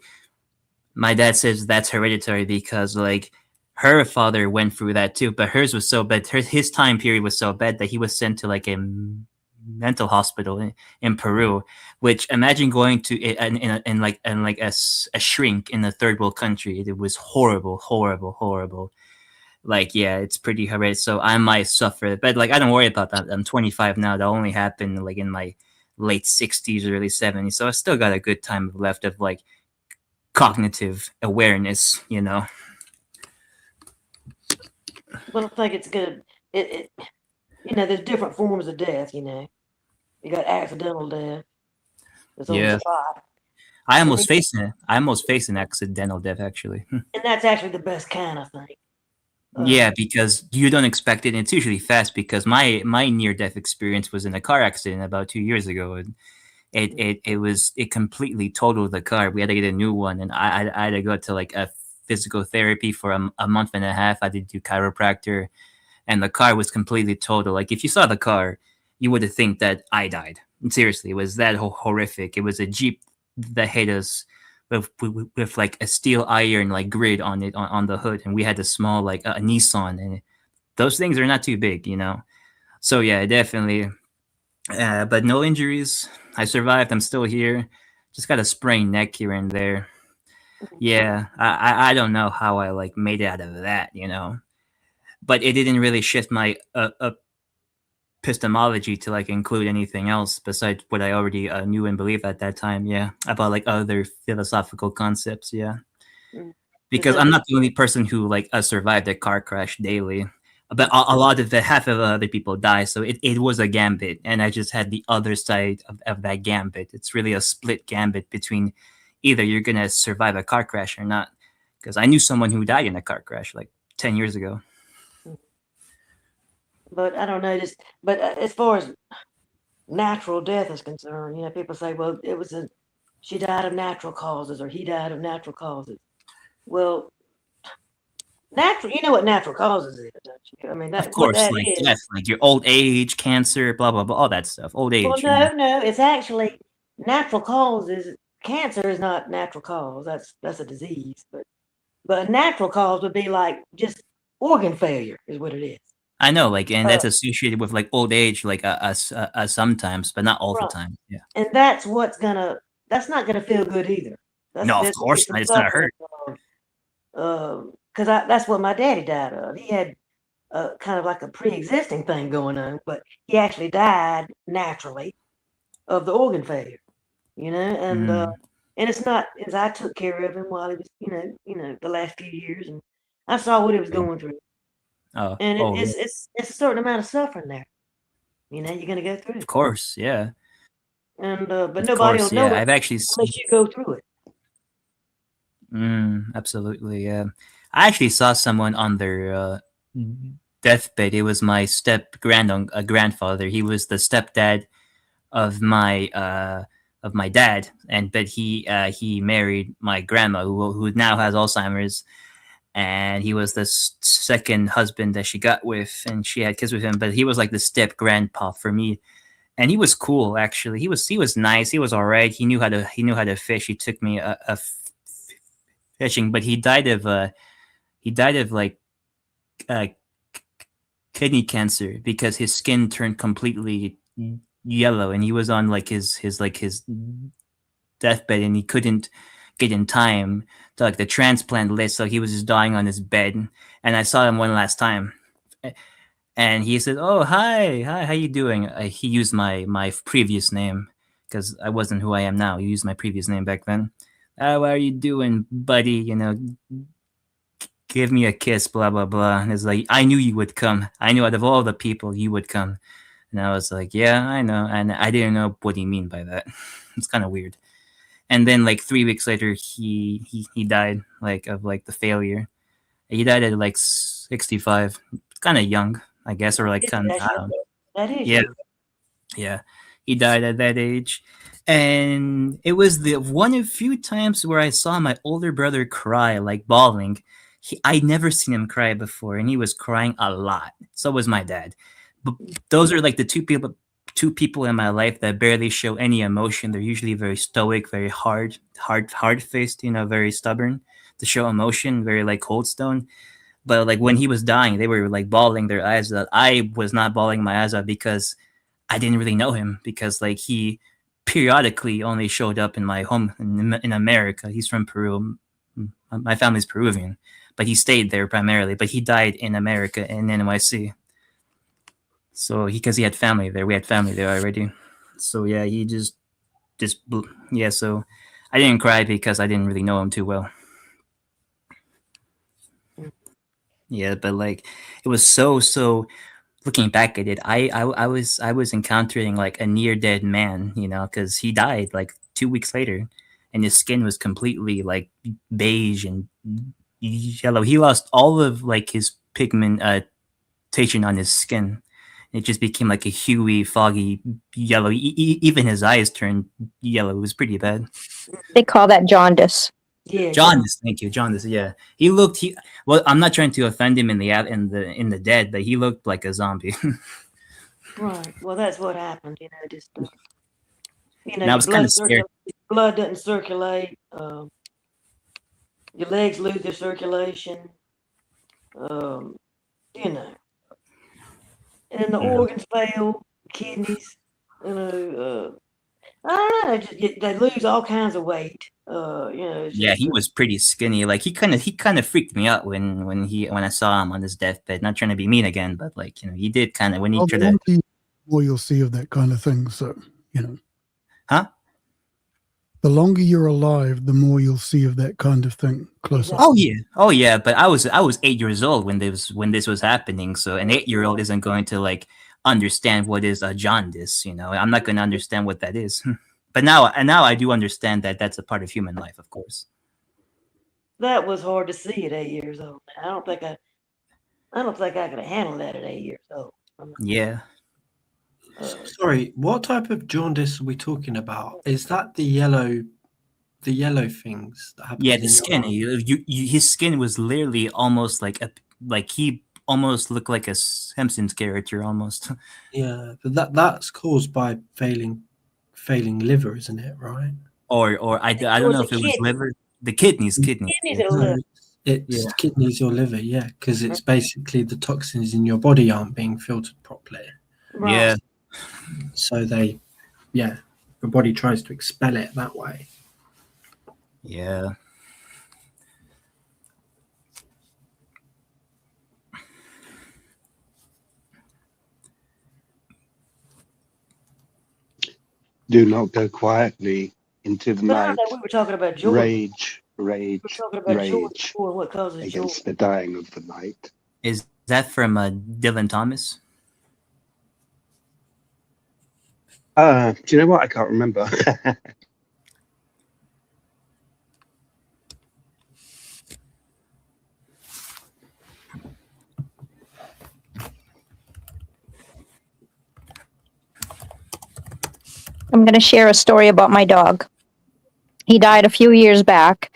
my dad says that's hereditary, because like her father went through that too, but hers was so bad. His time period was so bad that he was sent to like a mental hospital in Peru. Which, imagine going to in like a shrink in a third world country. It was horrible. Like, yeah, it's pretty horrendous. So I might suffer, but like I don't worry about that. I'm 25 now. That only happened like in my late 60s, early 70s. So I still got a good time left of like cognitive awareness. Well, I think it's good. There's different forms of death. You got accidental death. Yeah. I almost faced an accidental death, actually. And that's actually the best kind, I think. Yeah, because you don't expect it, and it's usually fast. Because my near-death experience was in a car accident about 2 years ago, and it completely totaled the car. We had to get a new one, and I had to go to like a physical therapy for a month and a half. I did do chiropractor, and the car was completely total. Like if you saw the car, you would have think that I died. And seriously, it was that horrific. It was a Jeep that hit us with like a steel iron like grid on it on the hood, and we had a small like a Nissan, and those things are not too big, you know. So yeah, definitely. But no injuries. I survived. I'm still here. Just got a sprained neck here and there. Yeah, I don't know how I like made it out of that, you know. But it didn't really shift my epistemology to like include anything else besides what I already knew and believed at that time. Yeah, about like other philosophical concepts. Yeah, because I'm not the only person who like survived a car crash daily. But a lot of the half of other people die, so it was a gambit, and I just had the other side of that gambit. It's really a split gambit between either you're gonna survive a car crash or not. Because I knew someone who died in a car crash like 10 years ago. But I don't know, but as far as natural death is concerned, you know, people say, well, she died of natural causes, or he died of natural causes. Well, natural, you know what natural causes is, don't you? I mean, that's of course, that like is. death, like your old age, cancer, blah blah blah, all that stuff. Old age. Well, no, it's actually natural causes. Cancer is not natural cause. That's a disease. But a natural cause would be like just organ failure, is what it is. I know, like, and that's associated with like old age, like sometimes, but not all the time. Yeah. And that's not gonna feel good either. No, of course not. It's gonna hurt. Because that's what my daddy died of. He had kind of like a pre-existing thing going on, but he actually died naturally of the organ failure, you know, and it's not as I took care of him while he was, you know, the last few years, and I saw what he was going through. And it's a certain amount of suffering there. You know, you're gonna go through it. Of course, yeah. And but nobody will know it I've actually unless you go through it. Absolutely, yeah. I actually saw someone on their deathbed. It was my grandfather. He was the stepdad of my dad, but he married my grandma, who now has Alzheimer's, and he was the second husband that she got with, and she had kids with him. But he was like the step grandpa for me, and he was cool actually. He was nice. He was all right. He knew how to fish. He took me fishing, but he died of like kidney cancer because his skin turned completely yellow, and he was on like his deathbed, and he couldn't get in time to like the transplant list, so he was just dying on his bed. And I saw him one last time, and he said, "Oh, hi, how you doing?" He used my previous name because I wasn't who I am now. He used my previous name back then. How are you doing, buddy? You know, give me a kiss, blah blah blah. And it's like, I knew you would come. I knew out of all the people you would come. And I was like, yeah, I know. And I didn't know what he mean by that. It's kind of weird. And then like 3 weeks later, he died like of like the failure. He died at like 65. Kind of young, I guess, or like kind of, I don't know. That is young. Yeah. He died at that age. And it was the one of few times where I saw my older brother cry, like bawling. I'd never seen him cry before, and he was crying a lot. So was my dad. But those are like the two people in my life that barely show any emotion. They're usually very stoic, very hard-faced, you know, very stubborn to show emotion, very like cold stone. But like when he was dying, they were like bawling their eyes out. I was not bawling my eyes out because I didn't really know him, because like he periodically only showed up in my home in America. He's from Peru. My family's Peruvian, but he stayed there primarily. But he died in America, in NYC. So because he had family there, we had family there already. So yeah, he just yeah. So I didn't cry because I didn't really know him too well. Yeah, but like it was so. Looking back at it, I was encountering like a near dead man, you know, because he died like 2 weeks later, and his skin was completely like beige and yellow. He lost all of like his pigmentation on his skin. It just became like a huey, foggy yellow. Even his eyes turned yellow. It was pretty bad. They call that jaundice. Yeah, Jaundice, thank you, Jaundice. Yeah, he looked. Well, I'm not trying to offend him in the dead, but he looked like a zombie. Right. Well, that's what happened. Just And I your was kind of scared. blood doesn't circulate. Your legs lose their circulation. Um, and then the organs fail, kidneys. I don't know. They lose all kinds of weight. Yeah, he was pretty skinny. Like he kind of freaked me out when I saw him on his deathbed. Not trying to be mean again, but like he did kind of when he Well, tried the to. longer you'll see of that kind of thing. So Huh? The longer you're alive, the more you'll see of that kind of thing closer. Oh yeah. But I was 8 years old when this was happening. So an 8-year-old isn't going to like understand what is a jaundice. I'm not going to understand what that is. But now I do understand that that's a part of human life, of course. That was hard to see at 8 years old. I don't think I could have handled that at 8 years old. Yeah. Sorry, what type of jaundice are we talking about? Is that the yellow things that happen? Yeah, the skin. His skin was literally almost like he almost looked like a Simpsons character almost. Yeah, but that's caused by failing liver, isn't it? Right? Or I don't know if it was liver. The kidneys. No, it's kidneys or liver. Yeah, because it's basically the toxins in your body aren't being filtered properly. Right. Yeah. So the body tries to expel it that way. Yeah. Do not go quietly into the But I night. thought we were talking about joy. Rage, We're talking about joy rage before, what causes joy. against the dying of the night. Is that from Dylan Thomas? Do you know what? I can't remember. I'm going to share a story about my dog. He died a few years back,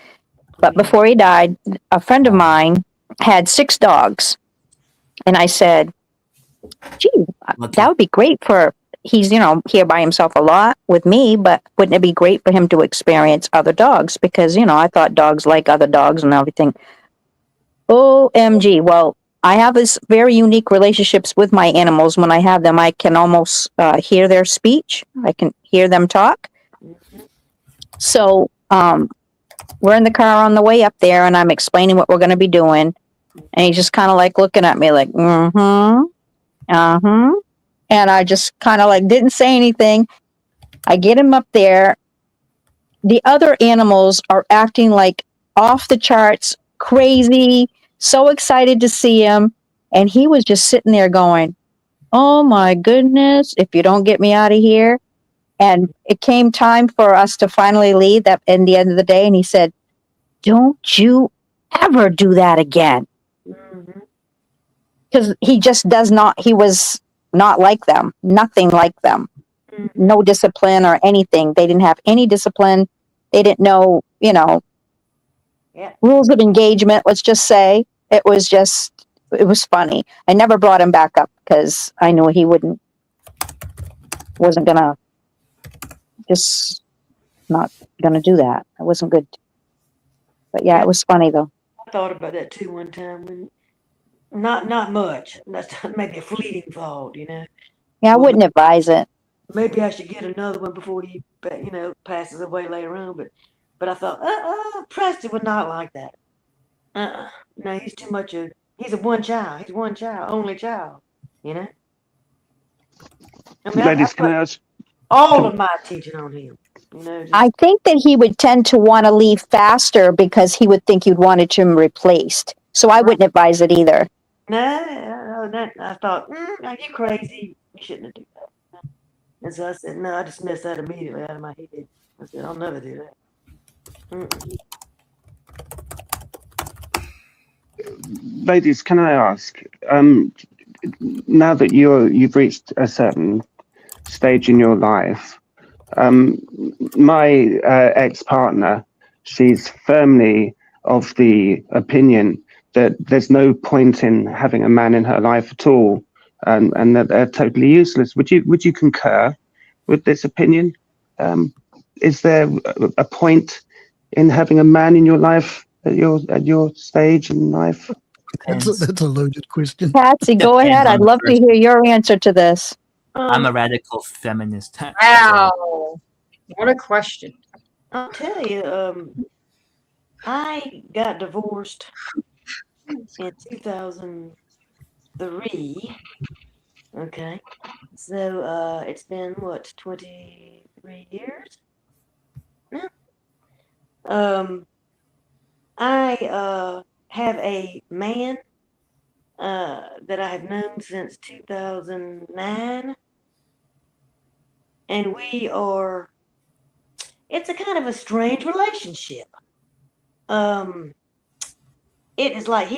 but before he died, a friend of mine had 6 dogs. And I said, gee, that would be great he's, here by himself a lot with me, but wouldn't it be great for him to experience other dogs? Because, I thought dogs like other dogs and everything. OMG. Well, I have this very unique relationships with my animals. When I have them, I can almost hear their speech. I can hear them talk. So we're in the car on the way up there, and I'm explaining what we're going to be doing. And he's just kind of like looking at me like, and I just kind of like didn't say anything. I get him up there. The other animals are acting like off the charts, crazy, so excited to see him. And he was just sitting there going, oh my goodness, if you don't get me out of here. And it came time for us to finally leave at the end of the day. And he said, don't you ever do that again. Because he just he was not like them, nothing like them. No discipline or anything. They didn't have any discipline. They didn't know, rules of engagement, let's just say. It was funny. I never brought him back up because I knew he wasn't gonna not gonna do that. It wasn't good. But yeah, it was funny though. I thought about that too one time. When not much. That's maybe a fleeting thought, Yeah, I wouldn't advise it. Maybe I should get another one before he, passes away later on. But I thought, Preston would not like that. No, he's too much he's a one child. He's one child, only child. Ladies, can I ask? All of my attention on him. I think that he would tend to want to leave faster because he would think you'd wanted him replaced. So I wouldn't advise it either. No, I thought, are you crazy? You shouldn't have done that. And so I said, no, I dismissed that immediately out of my head. I said, I'll never do that. Ladies, can I ask? Now that you've reached a certain stage in your life, my ex-partner, she's firmly of the opinion that there's no point in having a man in her life at all, and that they're totally useless. Would you concur with this opinion? Is there a point in having a man in your life at your stage in life? That's a loaded question. Patsy, go Depends ahead. on I'd the love to person. hear your answer to this. I'm a radical feminist. Wow. What a question. I'll tell you, I got divorced in 2003. Okay. So it's been what, 23 years now? I have a man that I have known since 2009, and it's a kind of a strange relationship. It is like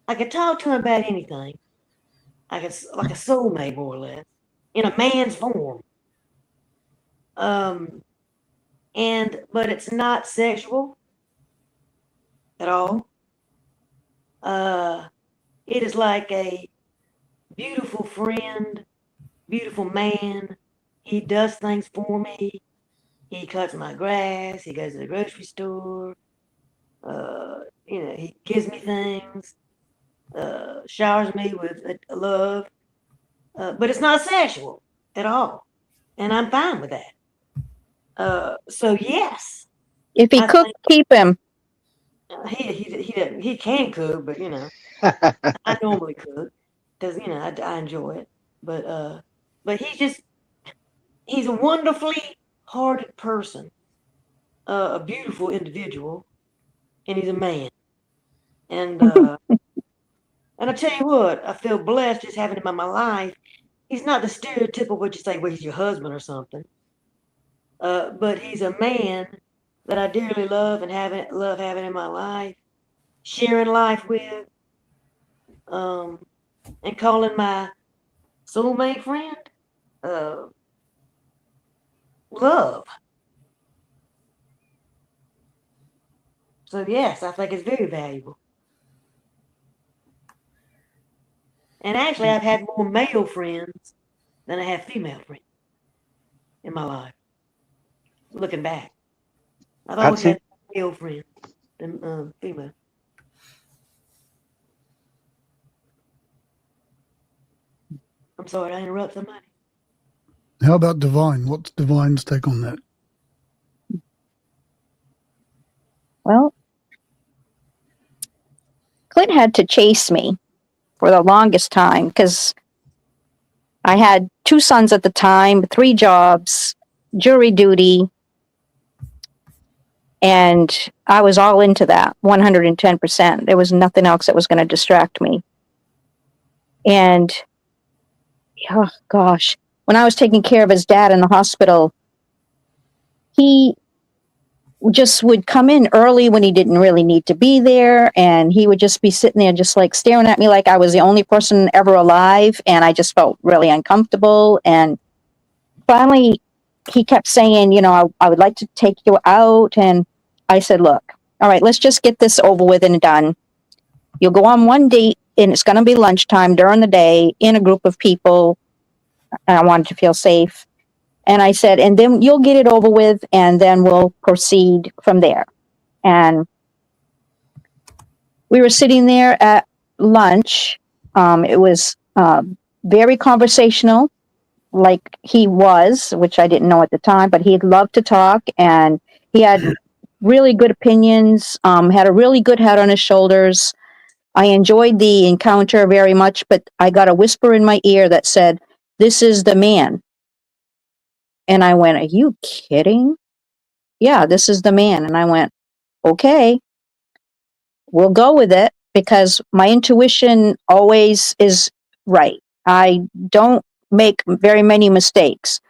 I could talk to him about anything. Like a soulmate, more or less, in a man's form. But it's not sexual at all. It is like a beautiful friend, beautiful man. He does things for me. He cuts my grass. He goes to the grocery store. He gives me things. Showers me with love. But it's not sexual at all, and I'm fine with that. So yes. If he cooked, keep him. He can cook, but I normally cook because I enjoy it. But he's a wonderfully hearted person, a beautiful individual, and he's a man. And and I tell you what, I feel blessed just having him in my life. He's not the stereotypical what you say, well, he's your husband or something. But he's a man that I dearly love and love having in my life, sharing life with, and calling my soulmate friend, love. So yes, I think it's very valuable. And actually, I've had more male friends than I have female friends in my life. Looking back, I've always had male friends than female. I'm sorry, I interrupt somebody. How about Divine? What's Divine's take on that? Well, Clint had to chase me for the longest time because I had 2 sons at the time, 3 jobs, jury duty, and I was all into that 110%. There was nothing else that was going to distract me. And oh gosh, when I was taking care of his dad in the hospital, he just would come in early when he didn't really need to be there, and he would just be sitting there just like staring at me like I was the only person ever alive, and I just felt really uncomfortable. And finally he kept saying, I would like to take you out, and I said, look, all right, let's just get this over with and done. You'll go on one date and it's going to be lunchtime during the day in a group of people, and I wanted to feel safe. And I said, and then you'll get it over with, and then we'll proceed from there. And we were sitting there at lunch. It was very conversational, like he was, which I didn't know at the time, but he loved to talk, and he had really good opinions, had a really good head on his shoulders. I enjoyed the encounter very much, but I got a whisper in my ear that said, "This is the man." And I went, "Are you kidding?" "Yeah, this is the man." And I went, "Okay, we'll go with it," because my intuition always is right. I don't make very many mistakes.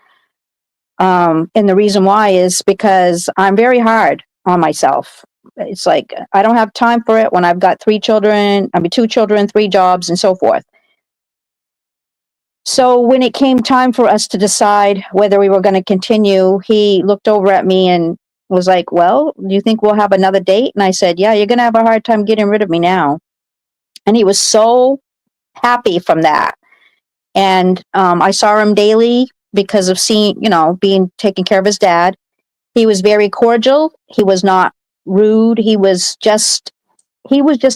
And the reason why is because I'm very hard on myself. It's like, I don't have time for it when I've got 2 children, 3 jobs, and so forth. So when it came time for us to decide whether we were going to continue, he looked over at me and was like, well, do you think we'll have another date? And I said, yeah, you're going to have a hard time getting rid of me now. And he was so happy from that. And I saw him daily because of being taking care of his dad. He was very cordial. He was not rude. He was just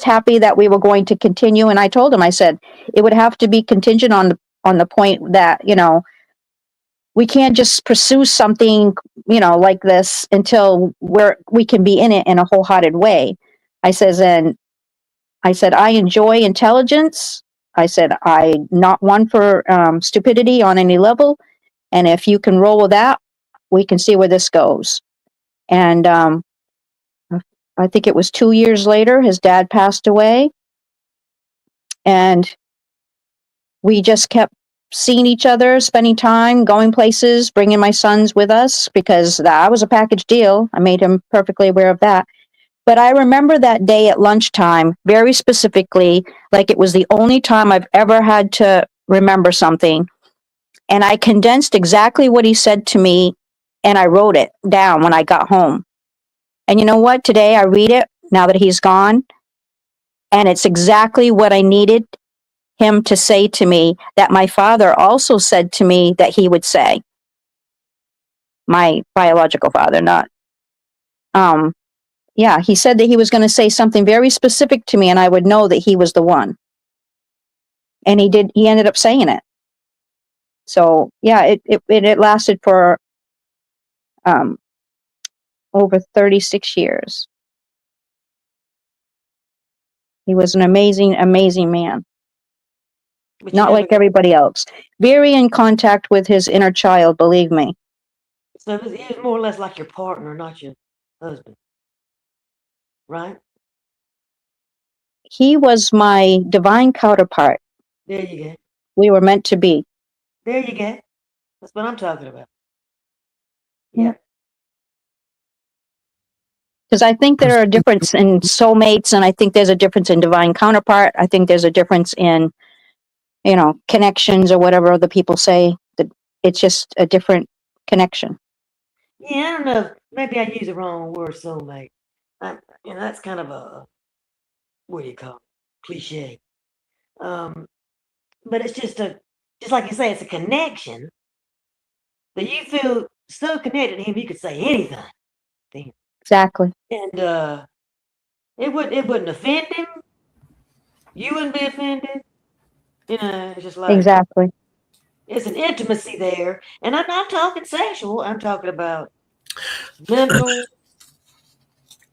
happy that we were going to continue. And I told him, I said, it would have to be contingent on the point that, we can't just pursue something, like this until we can be in it in a wholehearted way. I said, I enjoy intelligence. I said, I'm not one for stupidity on any level. And if you can roll with that, we can see where this goes. And I think it was 2 years later, his dad passed away. And we just kept seeing each other, spending time, going places, bringing my sons with us, because that was a package deal. I made him perfectly aware of that. But I remember that day at lunchtime very specifically, like it was the only time I've ever had to remember something. And I condensed exactly what he said to me, and I wrote it down when I got home. And you know what? Today I read it, now that he's gone, and it's exactly what I needed him to say to me, that my father also said to me that he would say. My biological father, not. Yeah, he said that he was going to say something very specific to me, and I would know that he was the one. And he did. He ended up saying it. So yeah, it lasted for over 36 years. He was an amazing, amazing man. But Not like everybody else. Very in contact with his inner child, believe me. So he was more or less like your partner, not your husband, right? He was my divine counterpart. There you go. We were meant to be. There you go. That's what I'm talking about. Yeah. Because I think there are a difference in soulmates, and I think there's a difference in divine counterpart. I think there's a difference in, connections or whatever other people say. That it's just a different connection. Yeah, I don't know. Maybe I use the wrong word, soulmate. That's kind of a, what do you call it? Cliche. But it's just like you say, it's a connection that you feel so connected to him, you could say anything to him. Exactly. And it wouldn't offend him. You wouldn't be offended. It's just like Exactly. it's an intimacy there. And I'm not talking sexual, I'm talking about mental,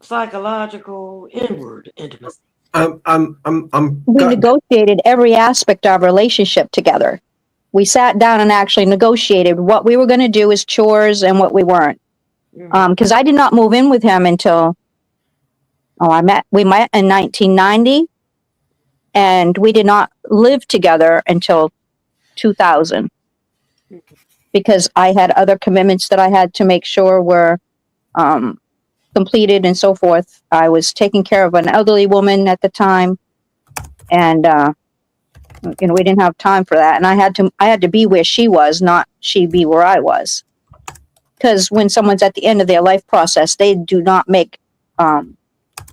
psychological, inward intimacy. We negotiated every aspect of our relationship together. We sat down and actually negotiated what we were going to do as chores and what we weren't. Because I did not move in with him until we met in 1990, and we did not live together until 2000, because I had other commitments that I had to make sure were completed and so forth. I was taking care of an elderly woman at the time, and we didn't have time for that. And I had to be where she was, not she be where I was. Because when someone's at the end of their life process, they do not make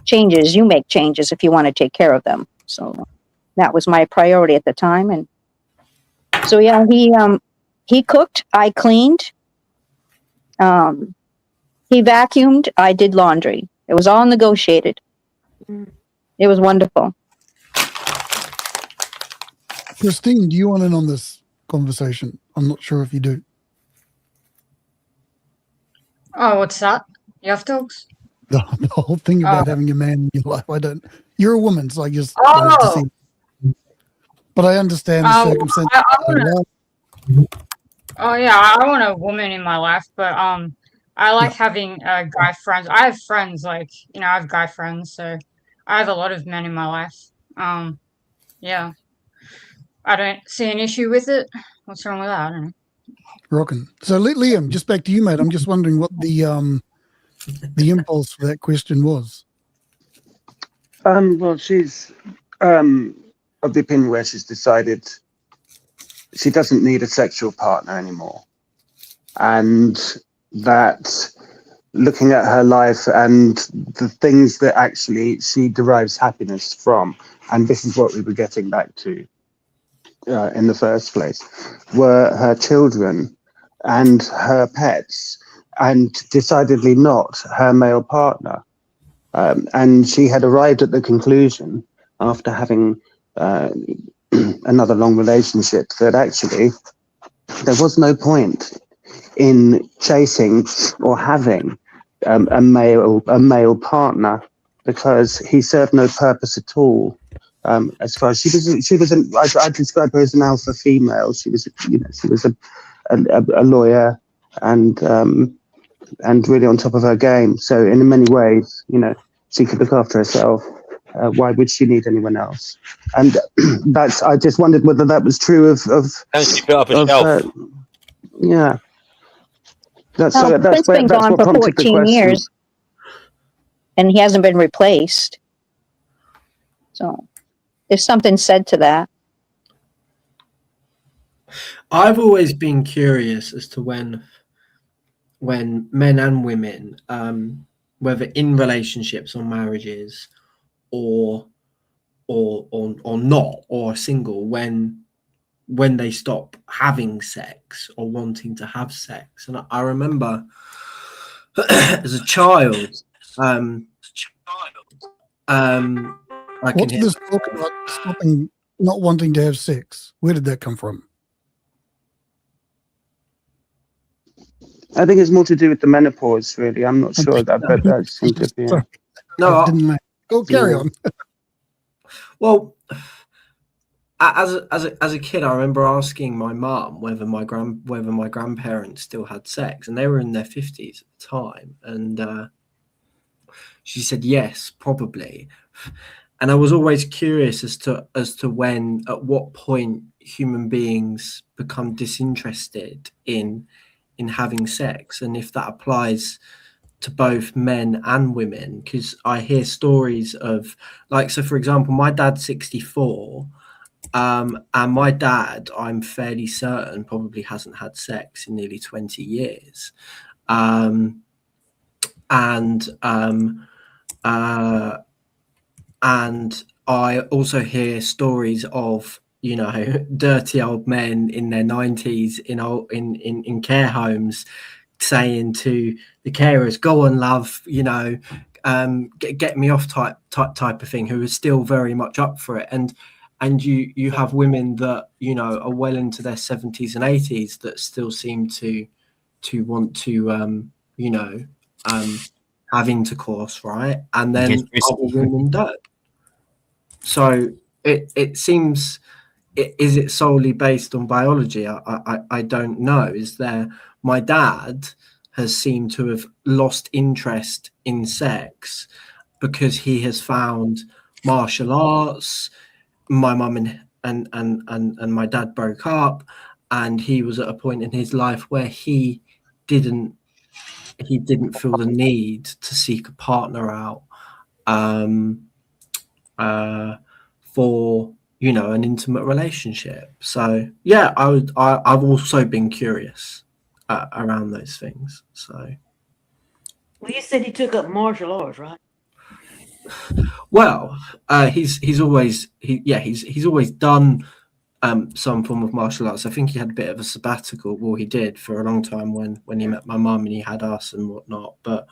changes. You make changes if you want to take care of them. So that was my priority at the time. And so yeah, he cooked, I cleaned. He vacuumed, I did laundry. It was all negotiated. It was wonderful. Christine, do you want in on this conversation? I'm not sure if you do. Oh, what's that? You have dogs? The whole thing about having a man in your life. I don't. You're a woman, so I just Oh. wanted to see. But I understand the circumstances. Oh yeah, I want a woman in my life, but I like having guy friends. I have friends, I have guy friends, so I have a lot of men in my life. Yeah, I don't see an issue with it. What's wrong with that? I don't know. Rocking. So Liam, just back to you, mate. I'm just wondering what the impulse for that question was. Well, she's of the opinion where she's decided she doesn't need a sexual partner anymore, and that looking at her life and the things that actually she derives happiness from. And this is what we were getting back to in the first place, were her children and her pets, and decidedly not her male partner. And she had arrived at the conclusion, after having another long relationship, that actually there was no point in chasing or having a male partner, because he served no purpose at all. As far as I describe her as an alpha female. She was a lawyer and really on top of her game. So in many ways, she could look after herself. Why would she need anyone else? And I just wondered whether that was true of And she put up a shelf. her. Yeah. That's Quinn's been gone what for prompted the 14 question. years, and he hasn't been replaced. So there's something said to that. I've always been curious as to when men and women, whether in relationships or marriages, or not, or single, when they stop having sex or wanting to have sex. And I remember as a child, What's this talk about stopping, not wanting to have sex? Where did that come from? I think it's more to do with the menopause, really. I'm not sure that, but that seems to be. No, go carry on. Well, as a kid, I remember asking my mum whether my grandparents still had sex, and they were in their 50s at the time, and she said yes, probably. And I was always curious as to when, at what point, human beings become disinterested in having sex, and if that applies to both men and women. Because I hear stories of, like, so for example, my dad's 64, and my dad, I'm fairly certain, probably hasn't had sex in nearly 20 years. And I also hear stories of, dirty old men in their 90s in care homes saying to the carers, "Go on, love, get me off," type of thing, who are still very much up for it. And you have women that are well into their 70s and 80s that still seem to want to have intercourse, right? And then other women don't. So it seems, is it solely based on biology? I don't know. Is there? My dad has seemed to have lost interest in sex because he has found martial arts. My mum and my dad broke up, and he was at a point in his life where he didn't feel the need to seek a partner out for an intimate relationship. So yeah, I've also been curious around those things. So well, you said he took up martial arts, right? Well, he's always done some form of martial arts. I think he had a bit of a sabbatical. Well, he did for a long time when he met my mum and he had us and whatnot. But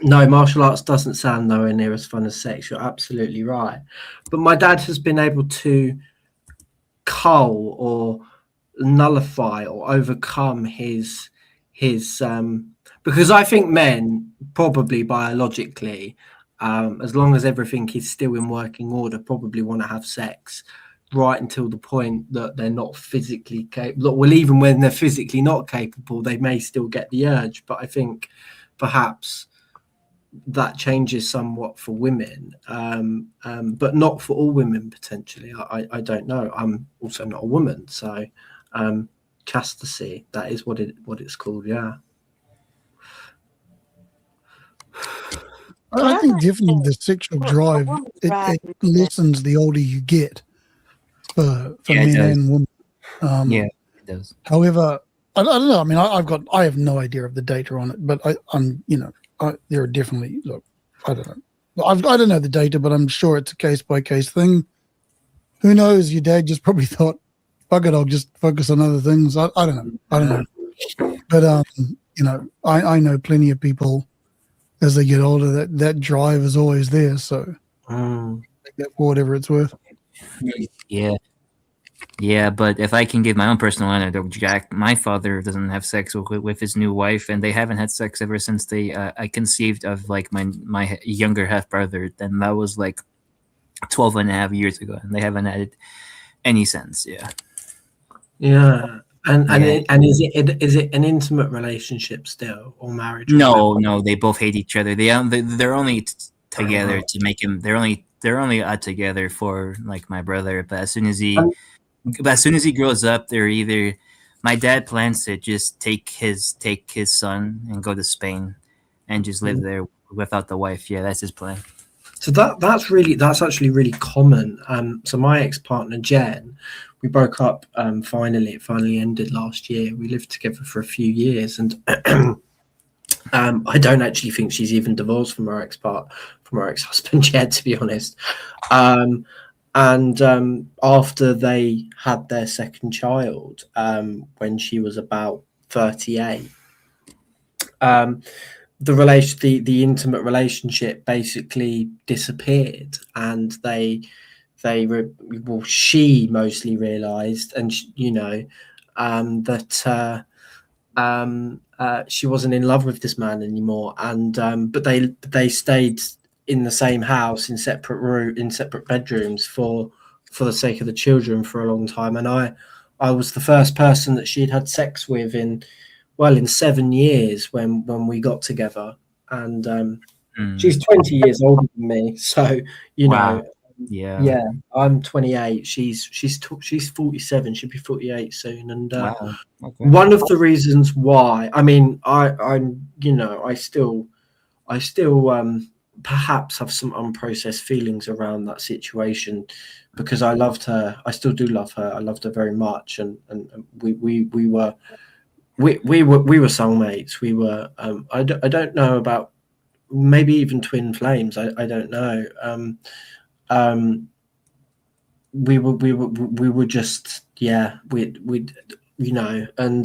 no, martial arts doesn't sound nowhere near as fun as sex. You're absolutely right. But my dad has been able to cull or nullify or overcome his because I think men probably biologically, as long as everything is still in working order, probably want to have sex right until the point that they're not physically capable. Well, even when they're physically not capable, they may still get the urge. But I think perhaps that changes somewhat for women, but not for all women potentially. I don't know. I'm also not a woman, so chastity, that is what it's called. Yeah. I think definitely the sexual drive, it lessens the older you get for men and women. Yeah, it does. However, I don't know. I mean, I have no idea of the data on it, but I'm there are definitely I don't know. I don't know the data, but I'm sure it's a case by case thing. Who knows? Your dad just probably thought, "Fuck it, I'll just focus on other things." I don't know. I don't know. But I know plenty of people as they get older that drive is always there. So take that for whatever it's worth. Yeah. Yeah, but if I can give my own personal anecdote, Jack, my father doesn't have sex with his new wife, and they haven't had sex ever since I conceived of like my younger half brother. And that was like 12 and a half years ago, and they haven't had it any since. Yeah. Yeah. And Yeah. is it an intimate relationship still, or marriage? Or No, they both hate each other. They're only together to make him. They're only together for like my brother. But as soon as he grows up, they're either. My dad plans to just take his son and go to Spain, and just live there without the wife. Yeah, that's his plan. So that's actually really common. So my ex-partner Jen, we broke up. Finally, it finally ended last year. We lived together for a few years, and I don't actually think she's even divorced from her ex-husband yet, to be honest. And after they had their second child, when she was about 38, the intimate relationship basically disappeared, and she mostly realized, and that she wasn't in love with this man anymore, and but they stayed in the same house in separate bedrooms for the sake of the children for a long time. And I was the first person that she'd had sex with in 7 years when we got together. And she's 20 years older than me, so Wow. Yeah. I'm 28. She's 47. She'll be 48 soon. And Wow. Okay. one of the reasons why, I mean, I'm I still perhaps have some unprocessed feelings around that situation, because I loved her. I still do love her. I loved her very much, and we were soulmates. We were I don't know about, maybe even twin flames. I don't know. We were just, we and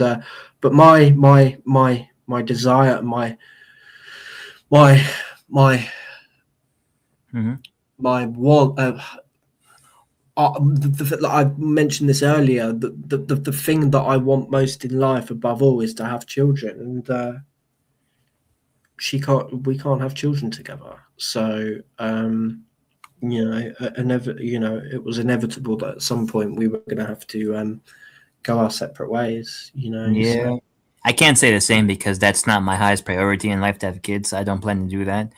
but my desire, my want, I mentioned this earlier, the thing that I want most in life above all is to have children, and we can't have children together. So it was inevitable that at some point we were going to have to go our separate ways. Yeah. So. I can't say the same because that's not my highest priority in life to have kids. I don't plan to do that.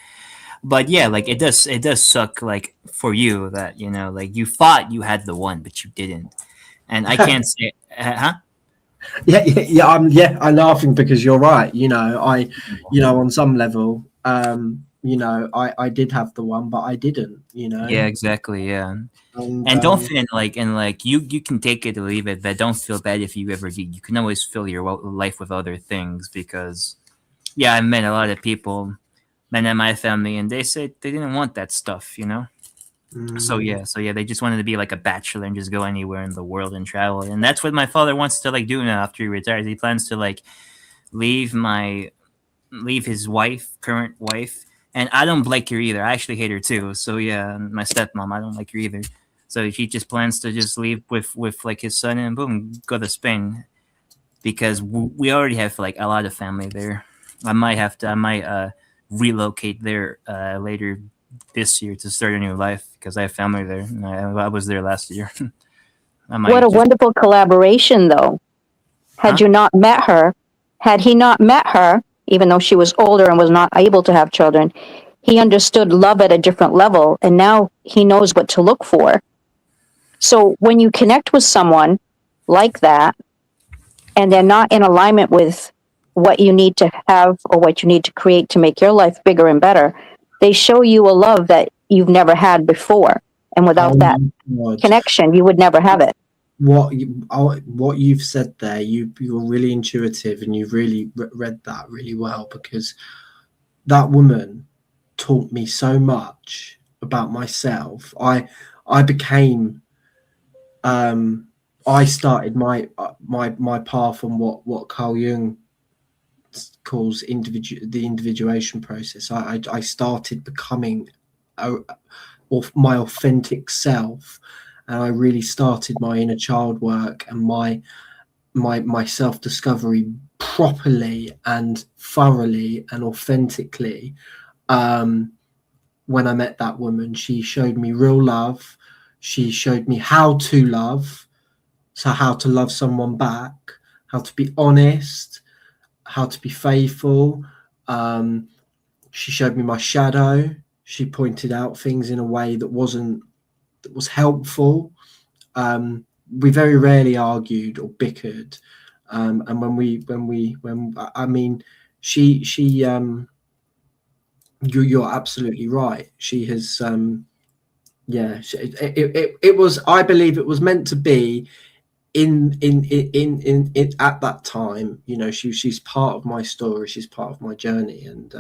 But yeah, like it does suck, like for you that like you thought you had the one but you didn't, and I can't say, huh? I'm laughing because you're right. On some level, I did have the one, but I didn't. Yeah, exactly. Yeah. And don't feel like you can take it or leave it, but don't feel bad if you ever do. You can always fill your life with other things, because I met a lot of people, men in my family, and they said they didn't want that stuff, So they just wanted to be like a bachelor and just go anywhere in the world and travel. And that's what my father wants to like do now after he retires. He plans to like leave his current wife. And I don't like her either. I actually hate her too. So my stepmom, I don't like her either. So he just plans to just leave with like his son and boom, go to Spain, because we already have like a lot of family there. I might relocate there later this year to start a new life, because I have family there. I was there last year. What a wonderful collaboration, though. Had he not met her, even though she was older and was not able to have children, he understood love at a different level, and now he knows what to look for. So when you connect with someone like that, and they're not in alignment with what you need to have or what you need to create to make your life bigger and better, they show you a love that you've never had before. And without that connection, you would never have it. what you've said there, you're really intuitive, and you've really read that really well, because that woman taught me so much about myself. I became I started my path on what Carl Jung calls the individuation process. I started becoming my authentic self, and I really started my inner child work and my self-discovery properly and thoroughly and authentically when I met that woman. She showed me real love. She showed me how to love, so how to love someone back, how to be honest, how to be faithful. She showed me my shadow. She pointed out things in a way that was helpful. We very rarely argued or bickered, and you're absolutely right. She has it was, I believe it was meant to be in at that time. You know, she's part of my story, she's part of my journey, and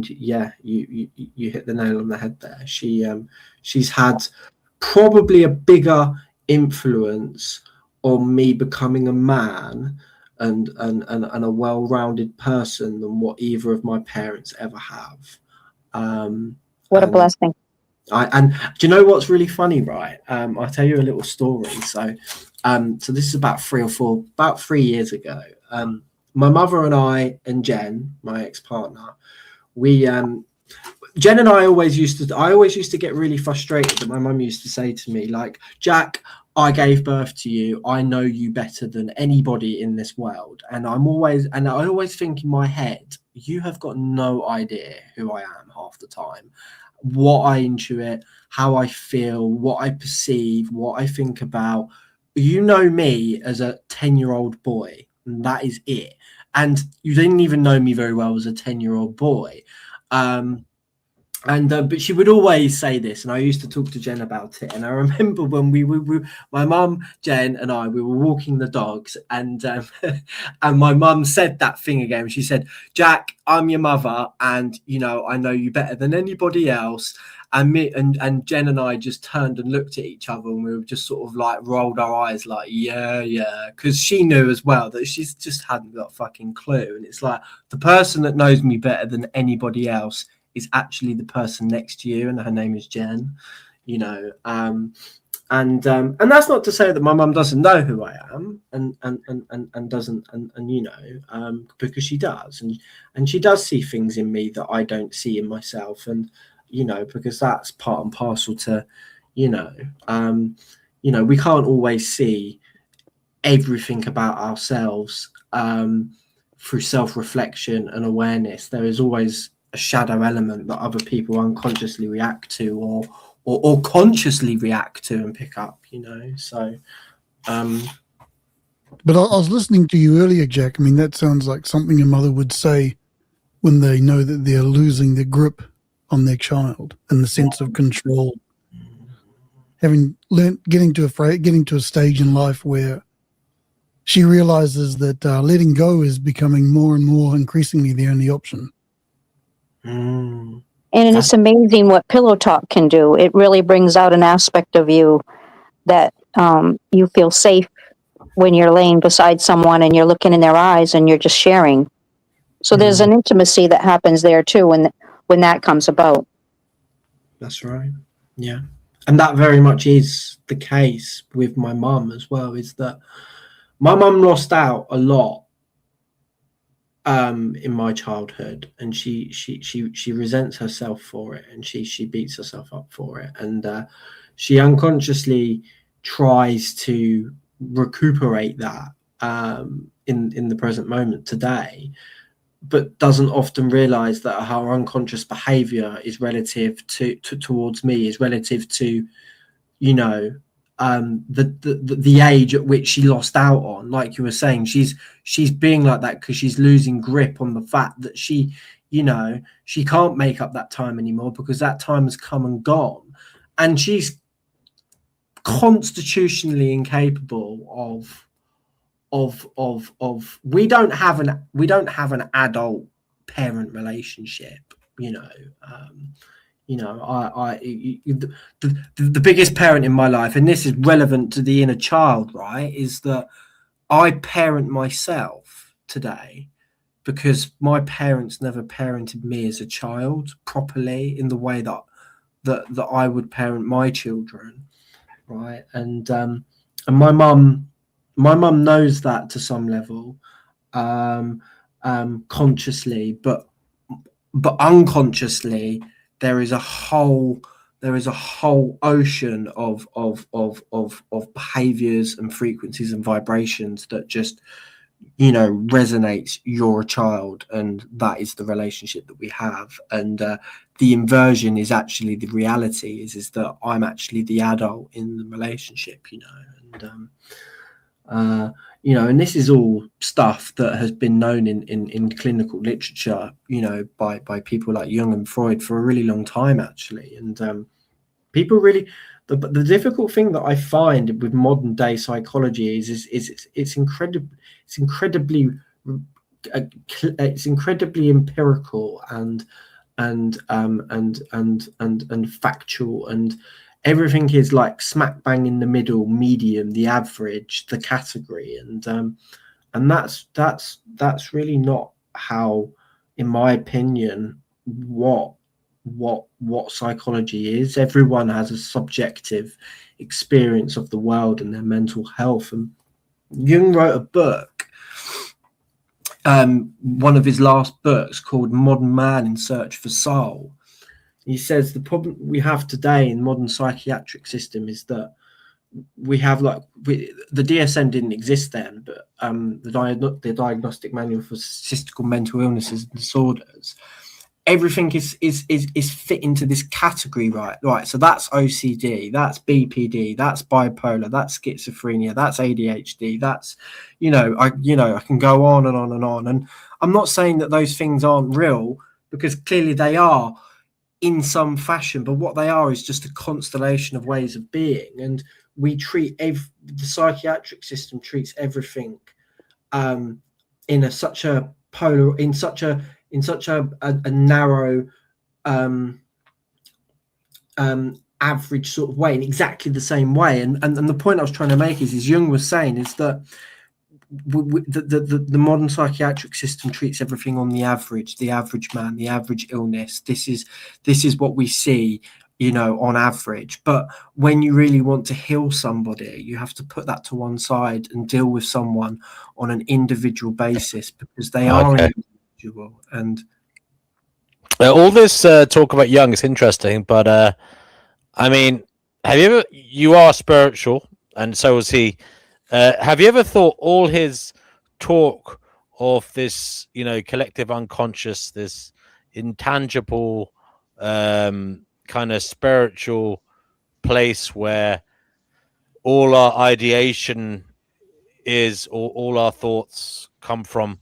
yeah, you hit the nail on the head there. She's had probably a bigger influence on me becoming a man and a well-rounded person than what either of my parents ever have. What a blessing. And do you know what's really funny, right? I'll tell you a little story. So this is about 3 years ago. My mother and I and Jen, my ex-partner, Jen and I always used to get really frustrated that my mum used to say to me, like, Jack, I gave birth to you. I know you better than anybody in this world. And I always think in my head, you have got no idea who I am half the time, what I intuit, how I feel, what I perceive, what I think about. You know me as a 10-year-old boy, and that is it. And you didn't even know me very well as a 10-year-old boy. But she would always say this, and I used to talk to Jen about it. And I remember when my mum, Jen, and I, we were walking the dogs, and my mum said that thing again. She said, "Jack, I'm your mother, and you know I know you better than anybody else." And me and Jen and I just turned and looked at each other, and we were just sort of like rolled our eyes, like yeah, because she knew as well that she just hadn't got a fucking clue. And it's like, the person that knows me better than anybody else is actually the person next to you, and her name is Jen, you know. And that's not to say that my mum doesn't know who I am, and doesn't, and you know, because she does, and she does see things in me that I don't see in myself, and you know, because that's part and parcel to, you know, we can't always see everything about ourselves through self-reflection and awareness. There is always a shadow element that other people unconsciously react to or consciously react to and pick up, you know. So but I was listening to you earlier, Jack. I mean, that sounds like something a mother would say when they know that they're losing their grip on their child and the sense of control, having learned, getting to a stage in life where she realizes that letting go is becoming more and more increasingly the only option. And it's amazing what pillow talk can do. It really brings out an aspect of you that you feel safe when you're laying beside someone and you're looking in their eyes and you're just sharing. So there's an intimacy that happens there too when that comes about. That's right. Yeah. And that very much is the case with my mum as well, is that my mum lost out a lot in my childhood, and she resents herself for it, and she beats herself up for it, and she unconsciously tries to recuperate that in the present moment today, but doesn't often realize that her unconscious behavior is relative towards me, is relative to, you know, the age at which she lost out on. Like you were saying, she's being like that because she's losing grip on the fact that she, you know, she can't make up that time anymore because that time has come and gone, and she's constitutionally incapable of we don't have an adult parent relationship, the biggest parent in my life, and this is relevant to the inner child, right, is that I parent myself today because my parents never parented me as a child properly in the way that I would parent my children, right? And my mum knows that to some level, consciously, but unconsciously there is a whole ocean of behaviors and frequencies and vibrations that just resonates. You're a child, and that is the relationship that we have. And the inversion is actually the reality, is that I'm actually the adult in the relationship, and this is all stuff that has been known in clinical literature, by people like Jung and Freud for a really long time, actually. And people really, the difficult thing that I find with modern day psychology is it's incredibly empirical and factual, and everything is like smack bang in the middle, medium, the average, the category, and that's really not how, in my opinion, what psychology is. Everyone has a subjective experience of the world and their mental health. And Jung wrote a book, one of his last books, called Modern Man in Search for Soul. He says the problem we have today in modern psychiatric system is that we have the DSM didn't exist then, but the Diagnostic Manual for Statistical Mental Illnesses and Disorders, everything is fit into this category, right? So that's OCD, that's BPD, that's bipolar, that's schizophrenia, that's ADHD, that's I can go on and on and on. And I'm not saying that those things aren't real, because clearly they are in some fashion, but what they are is just a constellation of ways of being. And we treat the psychiatric system treats everything in such a narrow average sort of way, in exactly the same way. And the point I was trying to make is Jung was saying is that the modern psychiatric system treats everything on the average man, the average illness. This is what we see, on average. But when you really want to heal somebody, you have to put that to one side and deal with someone on an individual basis, because they are individual. And all this talk about Jung is interesting, but I mean, you are spiritual, and so was he. Have you ever thought all his talk of this, collective unconscious, this intangible kind of spiritual place where all our ideation is, all our thoughts come from,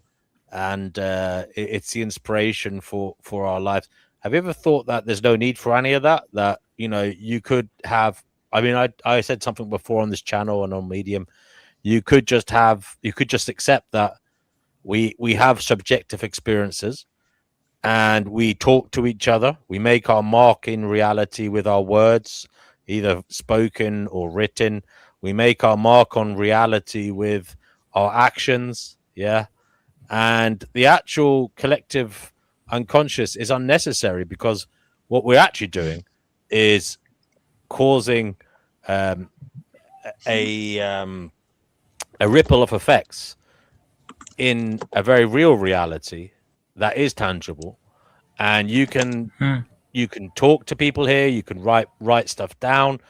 and it's the inspiration for our lives? Have you ever thought that there's no need for any of that? That you could have. I mean, I said something before on this channel and on Medium. You could just accept that we have subjective experiences, and we talk to each other. We make our mark in reality with our words, either spoken or written. We make our mark on reality with our actions. Yeah. And the actual collective unconscious is unnecessary, because what we're actually doing is causing a ripple of effects in a very real reality that is tangible. And you can talk to people here, you can write stuff down,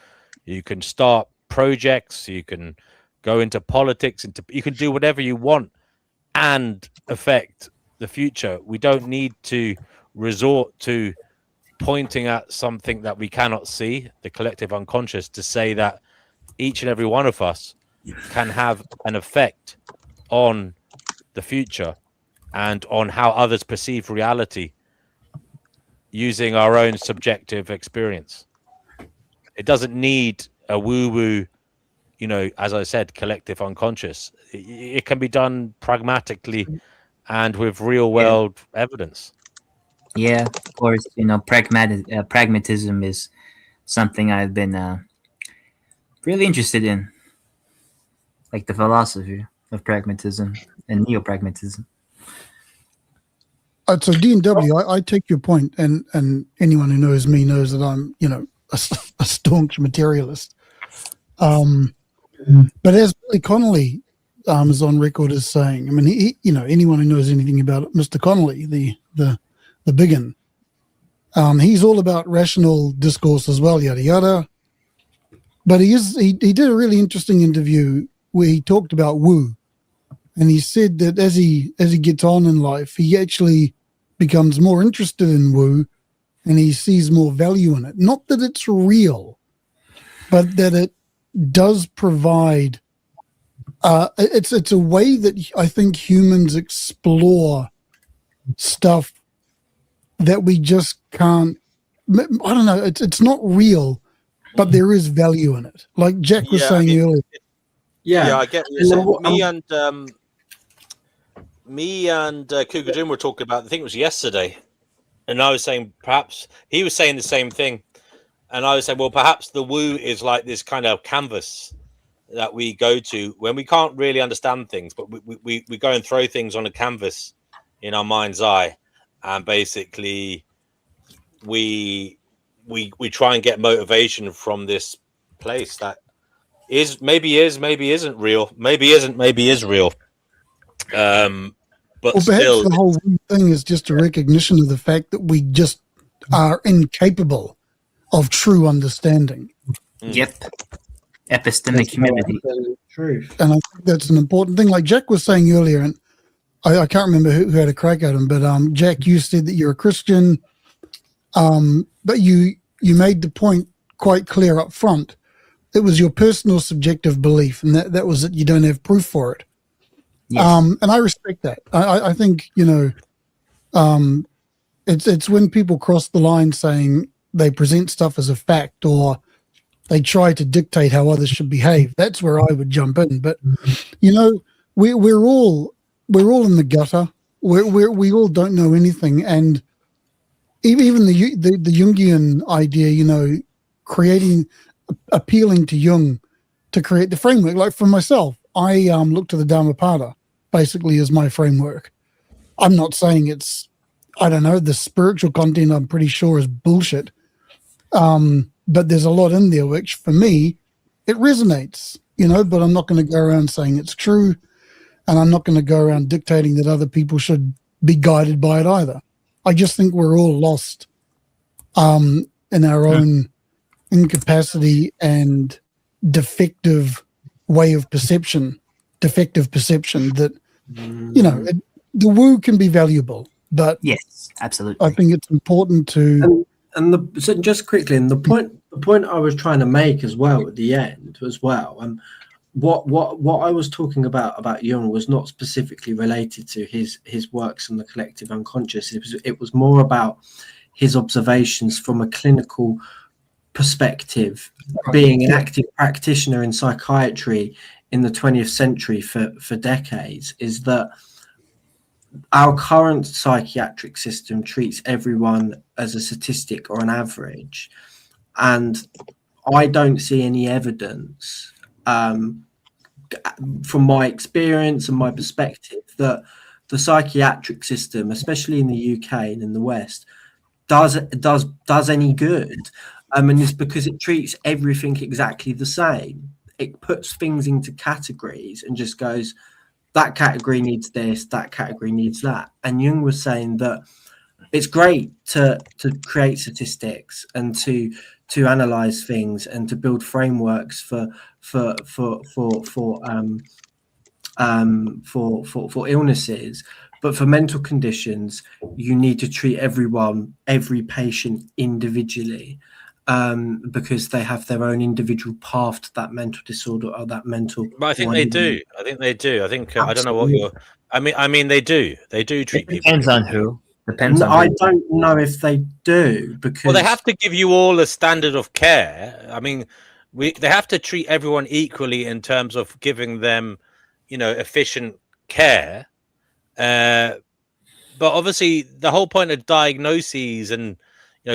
you can start projects, you can go into politics, you can do whatever you want and affect the future. We don't need to resort to pointing at something that we cannot see, the collective unconscious, to say that each and every one of us can have an effect on the future and on how others perceive reality using our own subjective experience. It doesn't need a woo-woo, you know, as I said, collective unconscious. It can be done pragmatically and with real world evidence. Yeah, of course. You know, pragmatism is something I've been really interested in, like the philosophy of pragmatism and neo-pragmatism. So D&W, I take your point, and anyone who knows me knows that I'm, you know, a staunch materialist. But as Billy Connolly is on record as saying, I mean, he, you know, anyone who knows anything about Mr. Connolly, the big un, he's all about rational discourse as well, yada yada. But he did a really interesting interview where he talked about woo, and he said that as he gets on in life, he actually becomes more interested in woo, and he sees more value in it. Not that it's real, but that it does provide. It's a way that I think humans explore stuff that we just can't. I don't know. It's not real, but there is value in it. Like Jack was saying earlier. Yeah, I get what you're saying. Me and Cougar Jim were talking about. I think it was yesterday, and I was saying perhaps he was saying the same thing, and I was saying, well, perhaps the woo is like this kind of canvas that we go to when we can't really understand things, but we go and throw things on a canvas in our mind's eye, and basically we try and get motivation from this place that maybe isn't real, maybe is real. But Well, perhaps still, the whole thing is just a recognition of the fact that we just are incapable of true understanding. Yep. Epistemic humility. Truth. And I think that's an important thing. Like Jack was saying earlier, and I can't remember who had a crack at him, but Jack, you said that you're a Christian, but you made the point quite clear up front. It was your personal subjective belief, and that was that you don't have proof for it. Yes. And I respect that. I think, you know, it's when people cross the line saying they present stuff as a fact or they try to dictate how others should behave. That's where I would jump in. But, you know, we're all in the gutter. We all don't know anything. And even the Jungian idea, you know, appealing to Jung to create the framework. Like for myself, I look to the Dhammapada basically as my framework. I'm not saying it's, I don't know, the spiritual content I'm pretty sure is bullshit. But there's a lot in there which for me, it resonates, you know, but I'm not going to go around saying it's true. And I'm not going to go around dictating that other people should be guided by it either. I just think we're all lost in our own incapacity and defective perception that, you know, the woo can be valuable, but yes, absolutely. I think it's important to. So just quickly, and the point I was trying to make as well at the end as well, what I was talking about Jung was not specifically related to his works on the collective unconscious. It was more about his observations from a clinical perspective, being an active practitioner in psychiatry in the 20th century for decades, is that our current psychiatric system treats everyone as a statistic or an average, and I don't see any evidence from my experience and my perspective that the psychiatric system, especially in the UK and in the West, does any good. And it's because it treats everything exactly the same. It puts things into categories and just goes, that category needs this, that category needs that. And Jung was saying that it's great to create statistics and to analyze things and to build frameworks for illnesses, but for mental conditions, you need to treat every patient individually, because they have their own individual path to that mental disorder or that mental. But I think they do. I think I don't know what you're. I mean, they do. They do treat people. Depends on who. Depends on. I don't know if they do, because they have to give you all a standard of care. I mean, they have to treat everyone equally in terms of giving them, efficient care. But obviously, the whole point of diagnoses and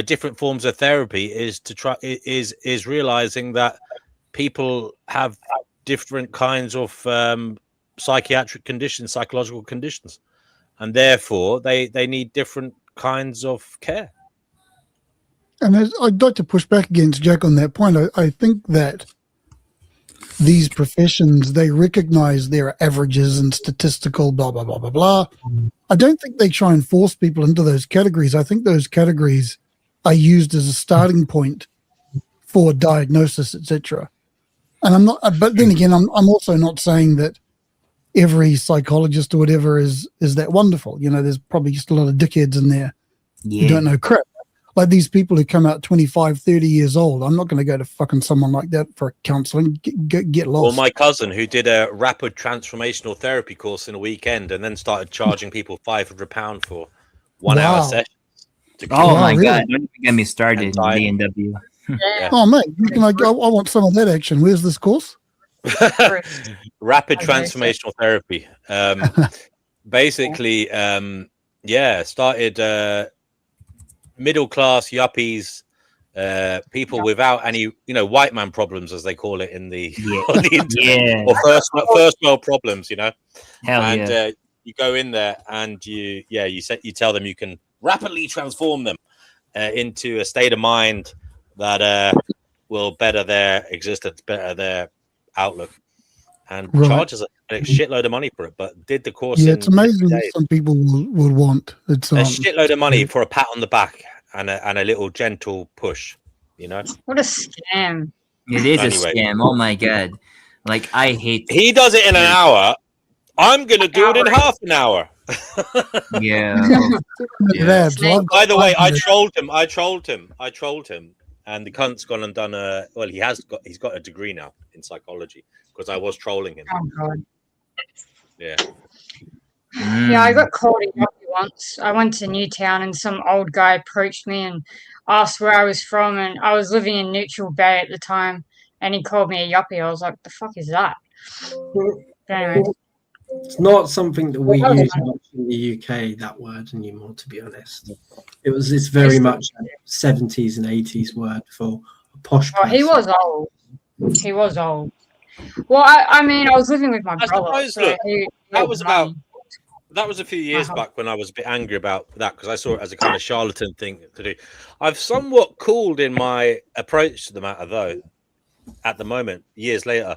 different forms of therapy is to try is realizing that people have different kinds of psychiatric conditions, psychological conditions, and therefore they need different kinds of care. And I'd like to push back against Jack on that point. I think that these professions, they recognize their averages and statistical blah, blah, blah, blah, blah. I don't think they try and force people into those categories. I think those categories are used as a starting point for diagnosis, etc. And I'm not, but then again, I'm also not saying that every psychologist or whatever is that wonderful. There's probably just a lot of dickheads in there who don't know crap. Like these people who come out 25, 30 years old, I'm not going to go to fucking someone like that for counseling. Get lost. Or my cousin who did a rapid transformational therapy course in a weekend and then started charging people £500 for 1 hour sessions. Oh my God! Don't even get me started in D&W. Yeah. Oh mate, I want some of that action. Where's this course? Rapid transformational therapy. Basically, started middle class yuppies, people without any, white man problems, as they call it in the, on the internet, or first world problems, and you go in there and you tell them you can rapidly transform them into a state of mind that will better their existence, better their outlook, and charges a shitload of money for it. But did the course? Yeah, it's amazing what some people would want. It's a shitload of money for a pat on the back and a little gentle push. What a scam! It is a scam. Oh my God! Like I hate. He does it in an hour. I'm gonna do it in half an hour. Yeah. By the way, I trolled him, and the cunt's gone and done he's got a degree now in psychology because I was trolling him. Oh God. Yeah. Yeah, I got called a yuppie once. I went to Newtown and some old guy approached me and asked where I was from, and I was living in Neutral Bay at the time, and he called me a yuppie. I was like, the fuck is that? But anyway. It's not something that we use much in the UK, that word anymore, to be honest. It's very much a 70s and 80s word for a posh person. He was old. He was old. Well, I mean, I was living with my brother. That was a few years back when I was a bit angry about that because I saw it as a kind of charlatan thing to do. I've somewhat cooled in my approach to the matter, though, at the moment, years later.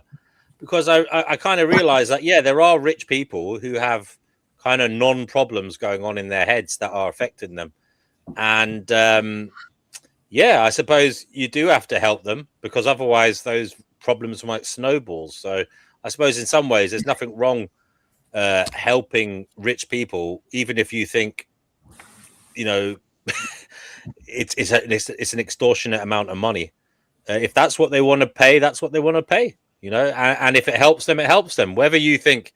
Because I kind of realized that, there are rich people who have kind of non-problems going on in their heads that are affecting them. And, I suppose you do have to help them because otherwise those problems might snowball. So I suppose in some ways there's nothing wrong helping rich people, even if you think, it's an extortionate amount of money. If that's what they want to pay, that's what they want to pay. And if it helps them, it helps them. Whether you think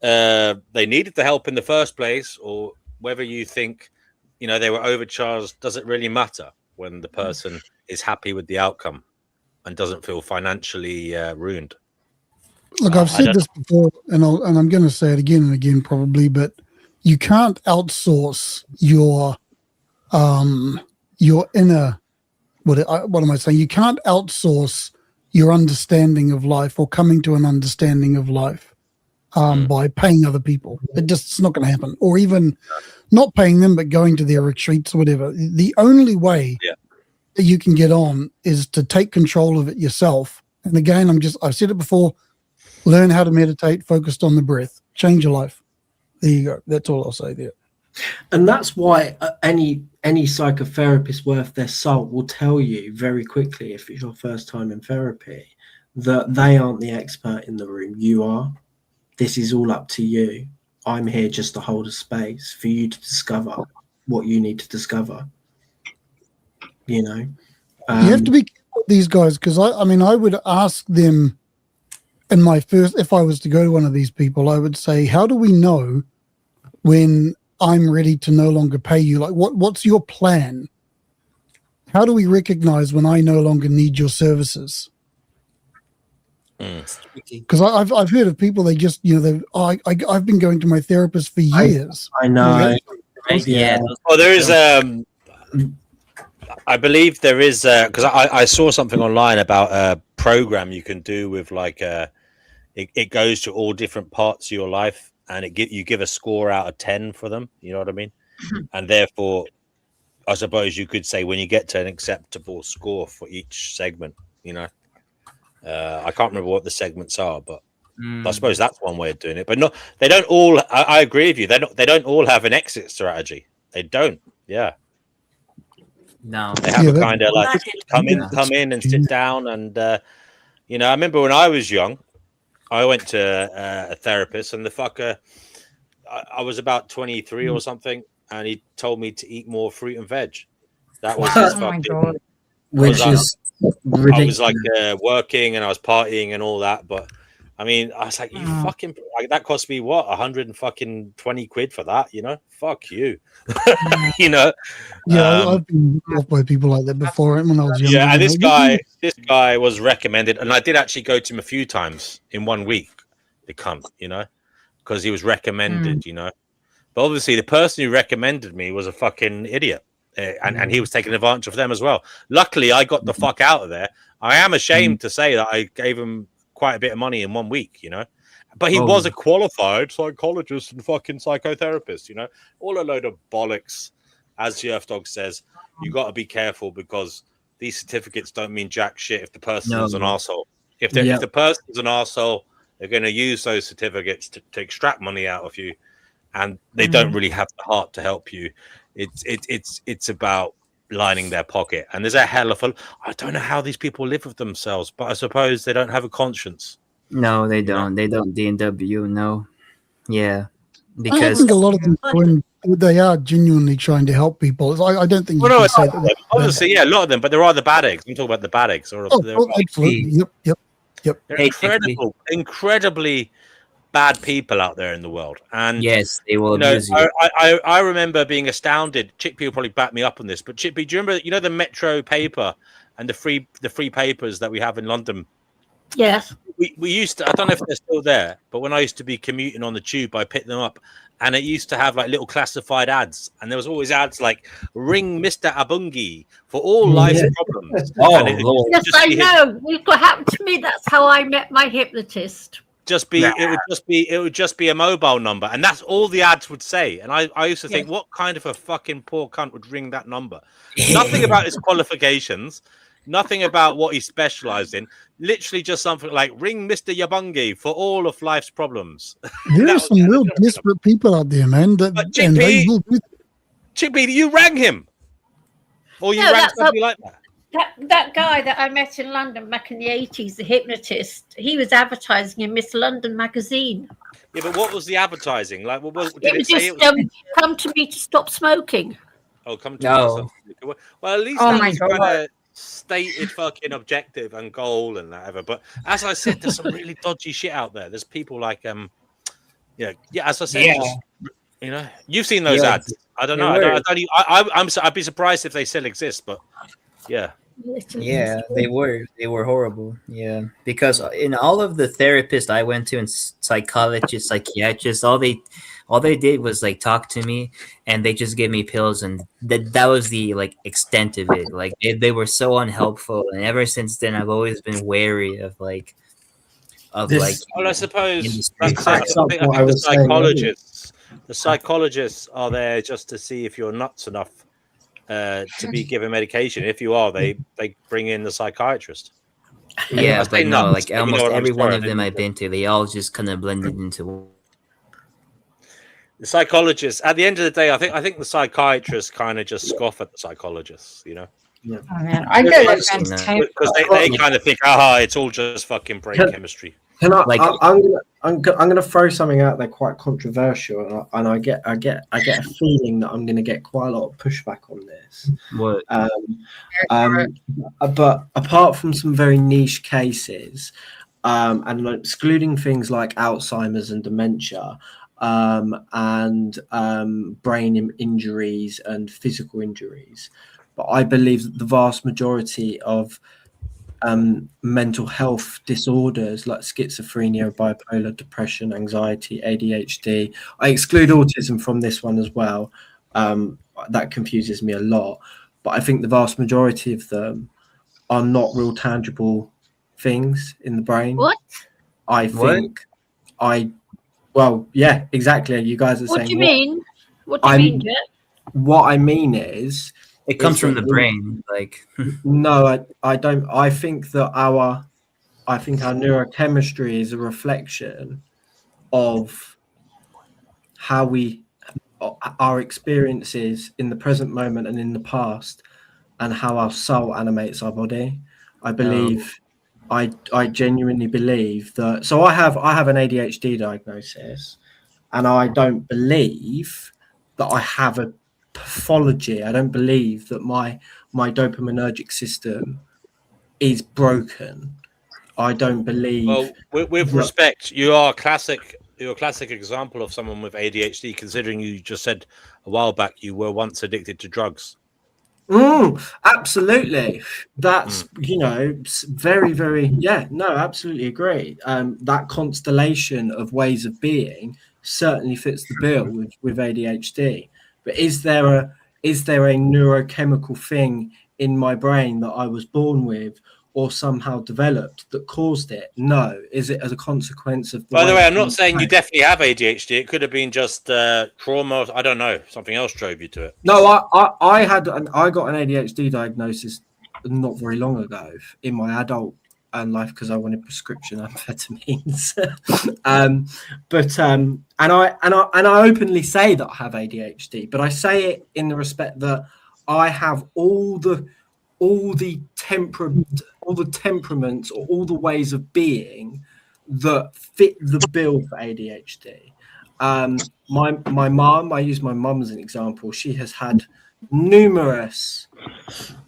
they needed the help in the first place or whether you think, they were overcharged, doesn't really matter when the person is happy with the outcome and doesn't feel financially ruined. Look, I've said this before, and I'm going to say it again and again probably, but you can't outsource your inner, what am I saying? You can't outsource your understanding of life or coming to an understanding of life by paying other people. It's not going to happen. Or even not paying them, but going to their retreats or whatever. The only way that you can get on is to take control of it yourself. And again, I've said it before, learn how to meditate, focused on the breath, change your life. There you go. That's all I'll say there. And that's why any psychotherapist worth their salt will tell you very quickly, if it's your first time in therapy, that they aren't the expert in the room. You are. This is all up to you. I'm here just to hold a space for you to discover what you need to discover. You have to be careful with these guys because I would ask them in my first, if I was to go to one of these people, I would say, how do we know when I'm ready to no longer pay you? Like, what's your plan? How do we recognize when I no longer need your services? Because I've heard of people, they just, I've been going to my therapist for years. I know. Right? Yeah. Well, there is I believe there is because I saw something online about a program you can do with like it goes to all different parts of your life and you give a score out of 10 for them, you know what I mean? And therefore I suppose you could say when you get to an acceptable score for each segment, you know. I can't remember what the segments are, but I suppose that's one way of doing it. But no, they don't all. I agree with you. They don't all have an exit strategy. They don't. Yeah. No. They have a kind of like come in and sit down and you know. I remember when I was young, I went to a therapist and the fucker. I was about 23 or something, and he told me to eat more fruit and veg. That was his fucking. Which is ridiculous. I was like working and I was partying and all that, but I mean, I was like, you fucking like that cost me what 120 quid for that, you know? Fuck you, you know. Yeah, I've been off by people like that before when I was younger. Yeah, and this guy was recommended, and I did actually go to him a few times in 1 week. The cunt, you know, because he was recommended, you know. But obviously, the person who recommended me was a fucking idiot. And he was taking advantage of them as well. Luckily, I got the fuck out of there. I am ashamed to say that I gave him quite a bit of money in 1 week, you know. But he was a qualified psychologist and fucking psychotherapist, you know. All a load of bollocks. As the Earth Dog says, you got to be careful because these certificates don't mean jack shit if the person's an arsehole. If the person's an arsehole, they're going to use those certificates to extract money out of you. And they don't really have the heart to help you. It's about lining their pocket. And there's a hell of a. I don't know how these people live with themselves, but I suppose they don't have a conscience. No, they don't. They don't. DNW. No. Yeah. I Because think a lot of them, when they are genuinely trying to help people, I don't think you Well, no, can say that. obviously, yeah, a lot of them, but there are the bad eggs. I'm talking about the bad eggs. Absolutely. Yep. They're incredibly bad people out there in the world, and yes, they will abuse you. I remember being astounded. Chickpea will probably back me up on this, but Chickpea, do you remember? You know the Metro paper and the free papers that we have in London. Yes, we used to. I don't know if they're still there, but when I used to be commuting on the tube, I picked them up, and it used to have like little classified ads, and there was always ads like "Ring Mr. Abungi for all life's problems." Yes, I know. It happened to me. That's how I met my hypnotist. It would just be a mobile number, and that's all the ads would say. And I used to think, what kind of a fucking poor cunt would ring that number? Nothing about his qualifications, nothing about what he specialized in. Literally just something like ring Mr. Yabungi for all of life's problems. There are some real desperate people out there, man. Chickpea, you rang him, or you rang somebody like that. That guy that I met in London back in the 80s, the hypnotist, he was advertising in Miss London magazine. Yeah, but what was the advertising? Like, did it say it was come to me to stop smoking. Oh, come to me to stop smoking. Well, at least that was kind of stated fucking objective and goal and whatever. But as I said, there's some really dodgy shit out there. There's people like as I said, you know, you've seen those ads. I don't know. I'd be surprised if they still exist, but yeah. Yeah, they were horrible. Yeah, because in all of the therapists I went to and psychologists, psychiatrists, all they did was like talk to me, and they just gave me pills, and that was the like extent of it. Like they were so unhelpful, and ever since then I've always been wary of like. Well, I suppose the psychologists are there just to see if you're nuts enough to be given medication. If you are, they bring in the psychiatrist. Yeah, but no, like almost every one of them I've been to, they all just kind of blended into. The psychologists, at the end of the day, I think the psychiatrists kind of just scoff at the psychologists, you know. Yeah. Oh, man. I go to because they kind of think, it's all just fucking brain chemistry. I'm gonna throw something out there quite controversial, and I get a feeling that I'm gonna get quite a lot of pushback on this. What? But apart from some very niche cases, and excluding things like Alzheimer's and dementia, and brain injuries and physical injuries, but I believe that the vast majority of mental health disorders like schizophrenia, bipolar, depression, anxiety, ADHD. I exclude autism from this one as well. That confuses me a lot, but I think the vast majority of them are not real tangible things in the brain. What? I think well, yeah, exactly. You guys are What saying do you mean? What do you mean, Jet? what I mean is It comes is from that the brain, like. no, I don't. I think that our neurochemistry is a reflection of how our experiences in the present moment and in the past, and how our soul animates our body. I believe, I genuinely believe that. So I have an ADHD diagnosis, and I don't believe that I have a pathology. I don't believe that my dopaminergic system is broken. I don't believe. Well, with respect, you're a classic example of someone with ADHD, considering you just said a while back you were once addicted to drugs. Absolutely. That's very, very, no, absolutely agree. That constellation of ways of being certainly fits the bill with ADHD. But is there a neurochemical thing in my brain that I was born with or somehow developed that caused it? No. Is it as a consequence of By the way, I'm not things saying you go? definitely have ADHD. It could have been just trauma. I don't know. Something else drove you to it. No, I got an ADHD diagnosis not very long ago in my adult life because I wanted prescription amphetamines. And I openly say that I have ADHD, but I say it in the respect that I have all the temperaments or all the ways of being that fit the bill for ADHD. My mom, I use my mom as an example. She has had numerous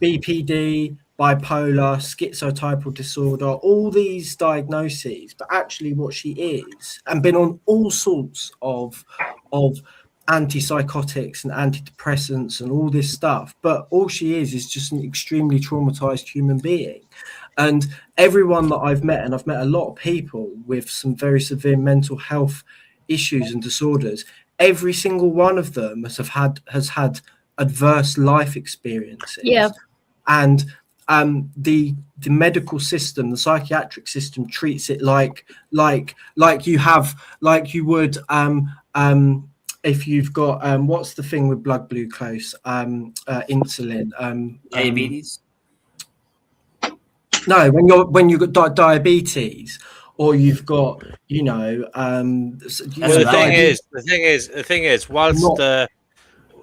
BPD, bipolar, schizotypal disorder, all these diagnoses, but actually what she is, and been on all sorts of antipsychotics and antidepressants and all this stuff, but all she is just an extremely traumatized human being. And everyone that I've met, and I've met a lot of people with some very severe mental health issues and disorders, every single one of them has had adverse life experiences. Yeah. And the medical system, the psychiatric system, treats it like you would if you've got what's the thing with blood glucose, insulin, Diabetes. No, when you've got diabetes, or you've got the thing is,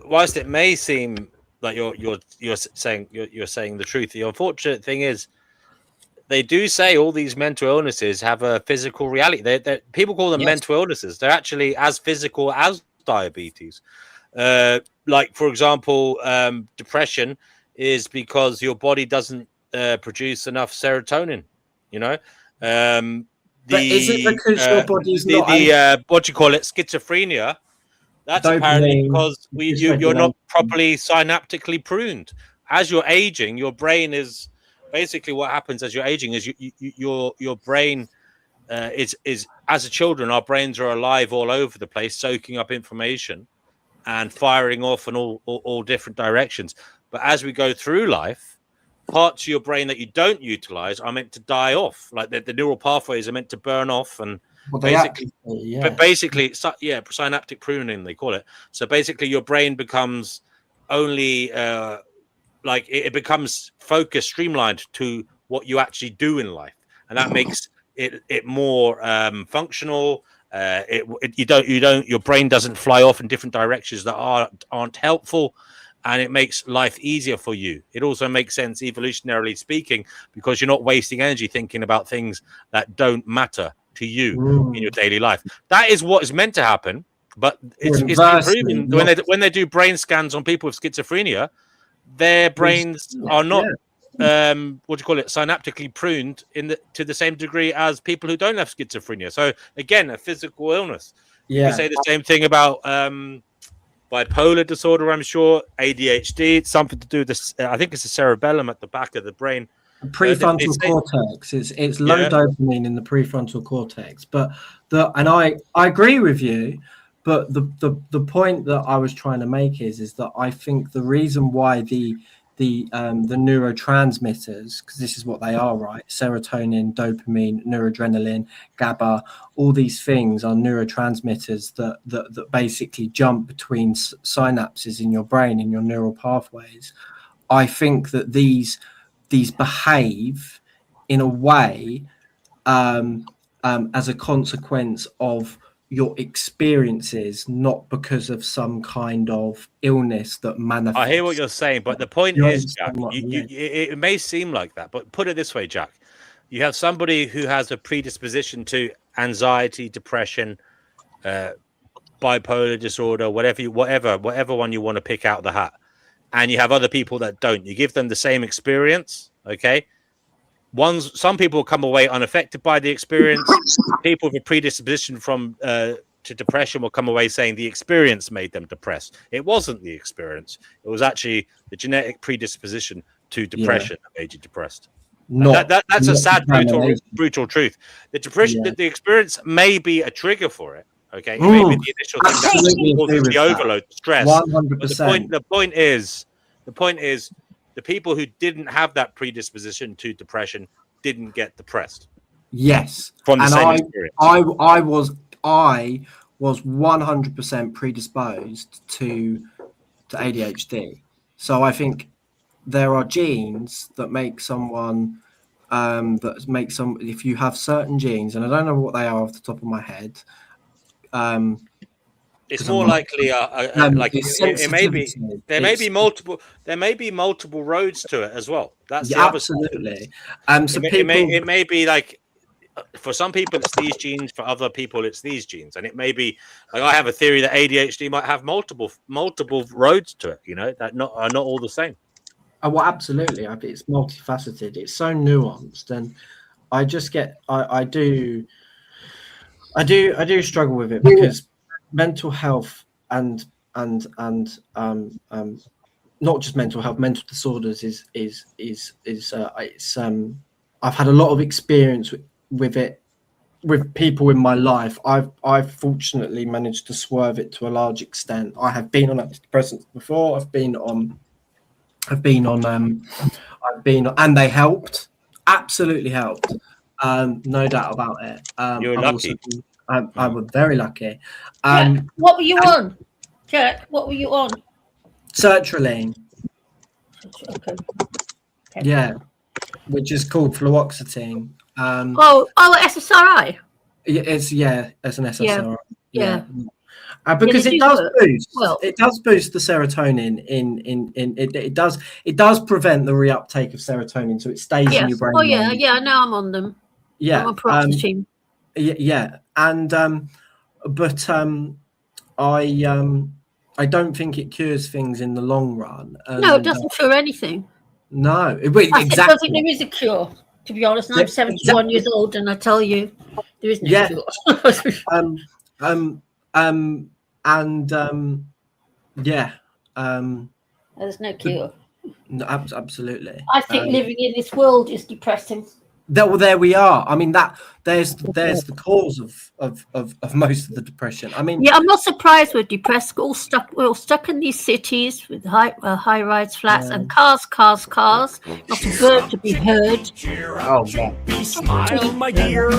whilst it may seem like you're saying the truth, the unfortunate thing is they do say all these mental illnesses have a physical reality. People call them mental illnesses. They're actually as physical as diabetes. Like, for example, depression is because your body doesn't produce enough serotonin. But is it because your body's not what do you call it? Schizophrenia. That's apparently because you're not properly synaptically pruned. As you're aging, your brain is basically what happens as you're aging is your brain is as a children, our brains are alive all over the place, soaking up information and firing off in all different directions. But as we go through life, parts of your brain that you don't utilize are meant to die off, like the neural pathways are meant to burn off, and basically, synaptic pruning they call it. So basically, your brain becomes only like it becomes focused, streamlined to what you actually do in life, and that makes it more functional. Your brain doesn't fly off in different directions that aren't helpful, and it makes life easier for you. It also makes sense evolutionarily speaking because you're not wasting energy thinking about things that don't matter to you in your daily life. That is what is meant to happen, but it's been proven when they do brain scans on people with schizophrenia, their brains are not synaptically pruned to the same degree as people who don't have schizophrenia. So again, a physical illness. You can say the same thing about bipolar disorder, I'm sure, ADHD. It's something to do with this. I think it's the cerebellum at the back of the brain. prefrontal cortex. It's low dopamine in the prefrontal cortex. But I agree with you. But the point that I was trying to make is that I think the reason why the neurotransmitters, because this is what they are, right? Serotonin, dopamine, noradrenaline, GABA, all these things are neurotransmitters that basically jump between synapses in your brain, in your neural pathways. I think that these behave in a way as a consequence of your experiences, not because of some kind of illness that manifests. I hear what you're saying, but the point is, Jack, it may seem like that, but put it this way, Jack. You have somebody who has a predisposition to anxiety, depression, bipolar disorder, whatever one you want to pick out of the hat, and you have other people that don't. You give them the same experience, okay? Some people come away unaffected by the experience. People with a predisposition to depression will come away saying the experience made them depressed. It wasn't the experience. It was actually the genetic predisposition to depression that made you depressed. That's a sad, brutal truth. The depression, the experience may be a trigger for it. Okay, it may be the initial thing that causes the overload, stress. 100%. The point is, the people who didn't have that predisposition to depression didn't get depressed. Yes, from the same experience. I was 100% predisposed to ADHD. So I think there are genes that make someone if you have certain genes, and I don't know what they are off the top of my head. It's more likely it may be there may be multiple roads to it as well. That's the other absolutely. So it may be like, for some people it's these genes, for other people it's these genes, and it may be like, I have a theory that ADHD might have multiple roads to it, that are not all the same. Oh, well, absolutely. I think it's multifaceted. It's so nuanced, and I just get I do struggle with it, because mental health and not just mental health, mental disorders is I've had a lot of experience with it with people in my life. I've fortunately managed to swerve it to a large extent. I have been on antidepressants before. I've been on, and they helped, absolutely helped. No doubt about it. You're lucky. I was very lucky. What were you on, Jack? What were you on? Sertraline. Okay. Yeah, which is called fluoxetine. SSRI. It's an SSRI. Yeah. Because it does boost. Well, it does boost the serotonin it does prevent the reuptake of serotonin, so it stays in your brain. Oh yeah, I know I'm on them. Yeah, I'm on paroxetine. Yeah, and I don't think it cures things in the long run. No, it doesn't cure anything. No, I don't think there is a cure. To be honest, and I'm 71 years old, and I tell you, there is no cure. There's no cure. No, absolutely. I think living in this world is depressing. There we are. I mean, there's the cause of most of the depression. I mean, I'm not surprised we're depressed. We're all stuck in these cities with high-rise flats and cars. Not a bird to be heard. Oh, God. Smile, my dear.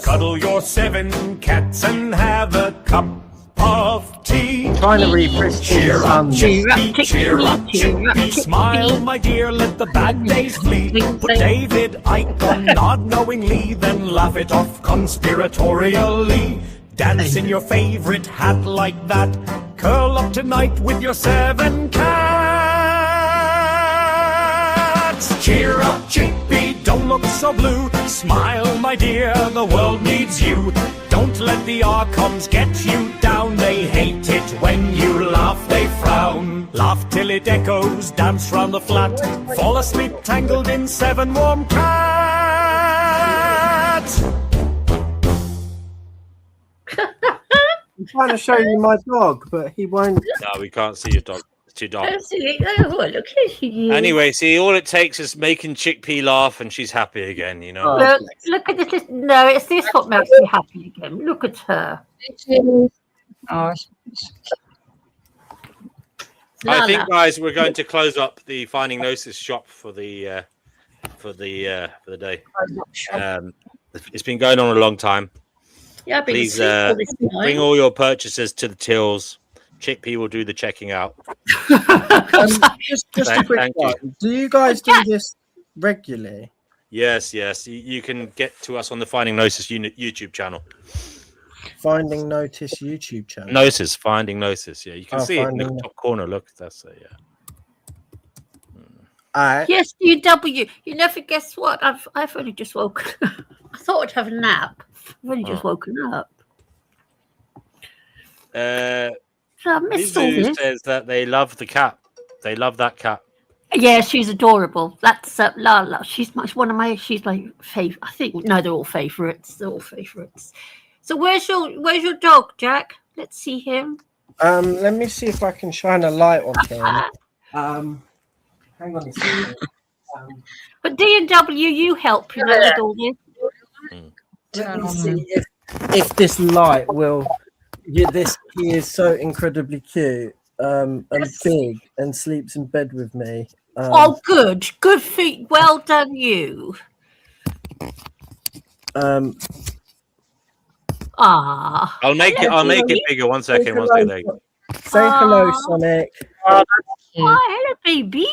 Cuddle your 7 cats and have a cup of tea. Trying to read Cheer up, smile, my dear, let the bad days flee. Put David Icke on, nod knowingly, then laugh it off conspiratorially. Dance in your favorite hat like that. Curl up tonight with your 7 cats. Cheer up, Chippy, don't look so blue. Smile, my dear, the world needs you. Don't let the Archons get you down. They hate it when you laugh, they frown. Laugh till it echoes, dance round the flat. Fall asleep tangled in 7 warm cats. I'm trying to show you my dog, but he won't. No, we can't see your dog. It's too dark. Oh, look, here she is. Anyway, see, all it takes is making Chickpea laugh, and she's happy again. You know. Look at this. No, it's this what makes me happy again. Look at her. Oh, I think, guys, we're going to close up the Finding Gnosis shop for the day. It's been going on a long time. Yeah, I've been Please asleep all this time. bring all your purchases to the tills. Chickpea will do the checking out. Just a quick one. Do you guys do this regularly? Yes. You can get to us on the Finding Gnosis YouTube channel. Finding Notice YouTube channel. Gnosis, Finding Gnosis. Yeah, you can see it in the top corner. Look, that's it. Yeah. Yes, UW. You never guess what? I've only just woken up. I thought I'd have a nap. I've only just woken up. So I missed all Mizu this. says that they love the cat. They love that cat. Yeah, she's adorable. That's Lala. She's my favorite. I think they're all favorites. They're all favorites. So where's your dog, Jack? Let's see him. Let me see if I can shine a light on him. Hang on a second. But D&W, you help with all this. Let me see if this light will. He is so incredibly cute and big and sleeps in bed with me. Oh, good feet. Well done, you. I'll make it bigger. One second. There you go. Say hello, Sonic. Hello, baby.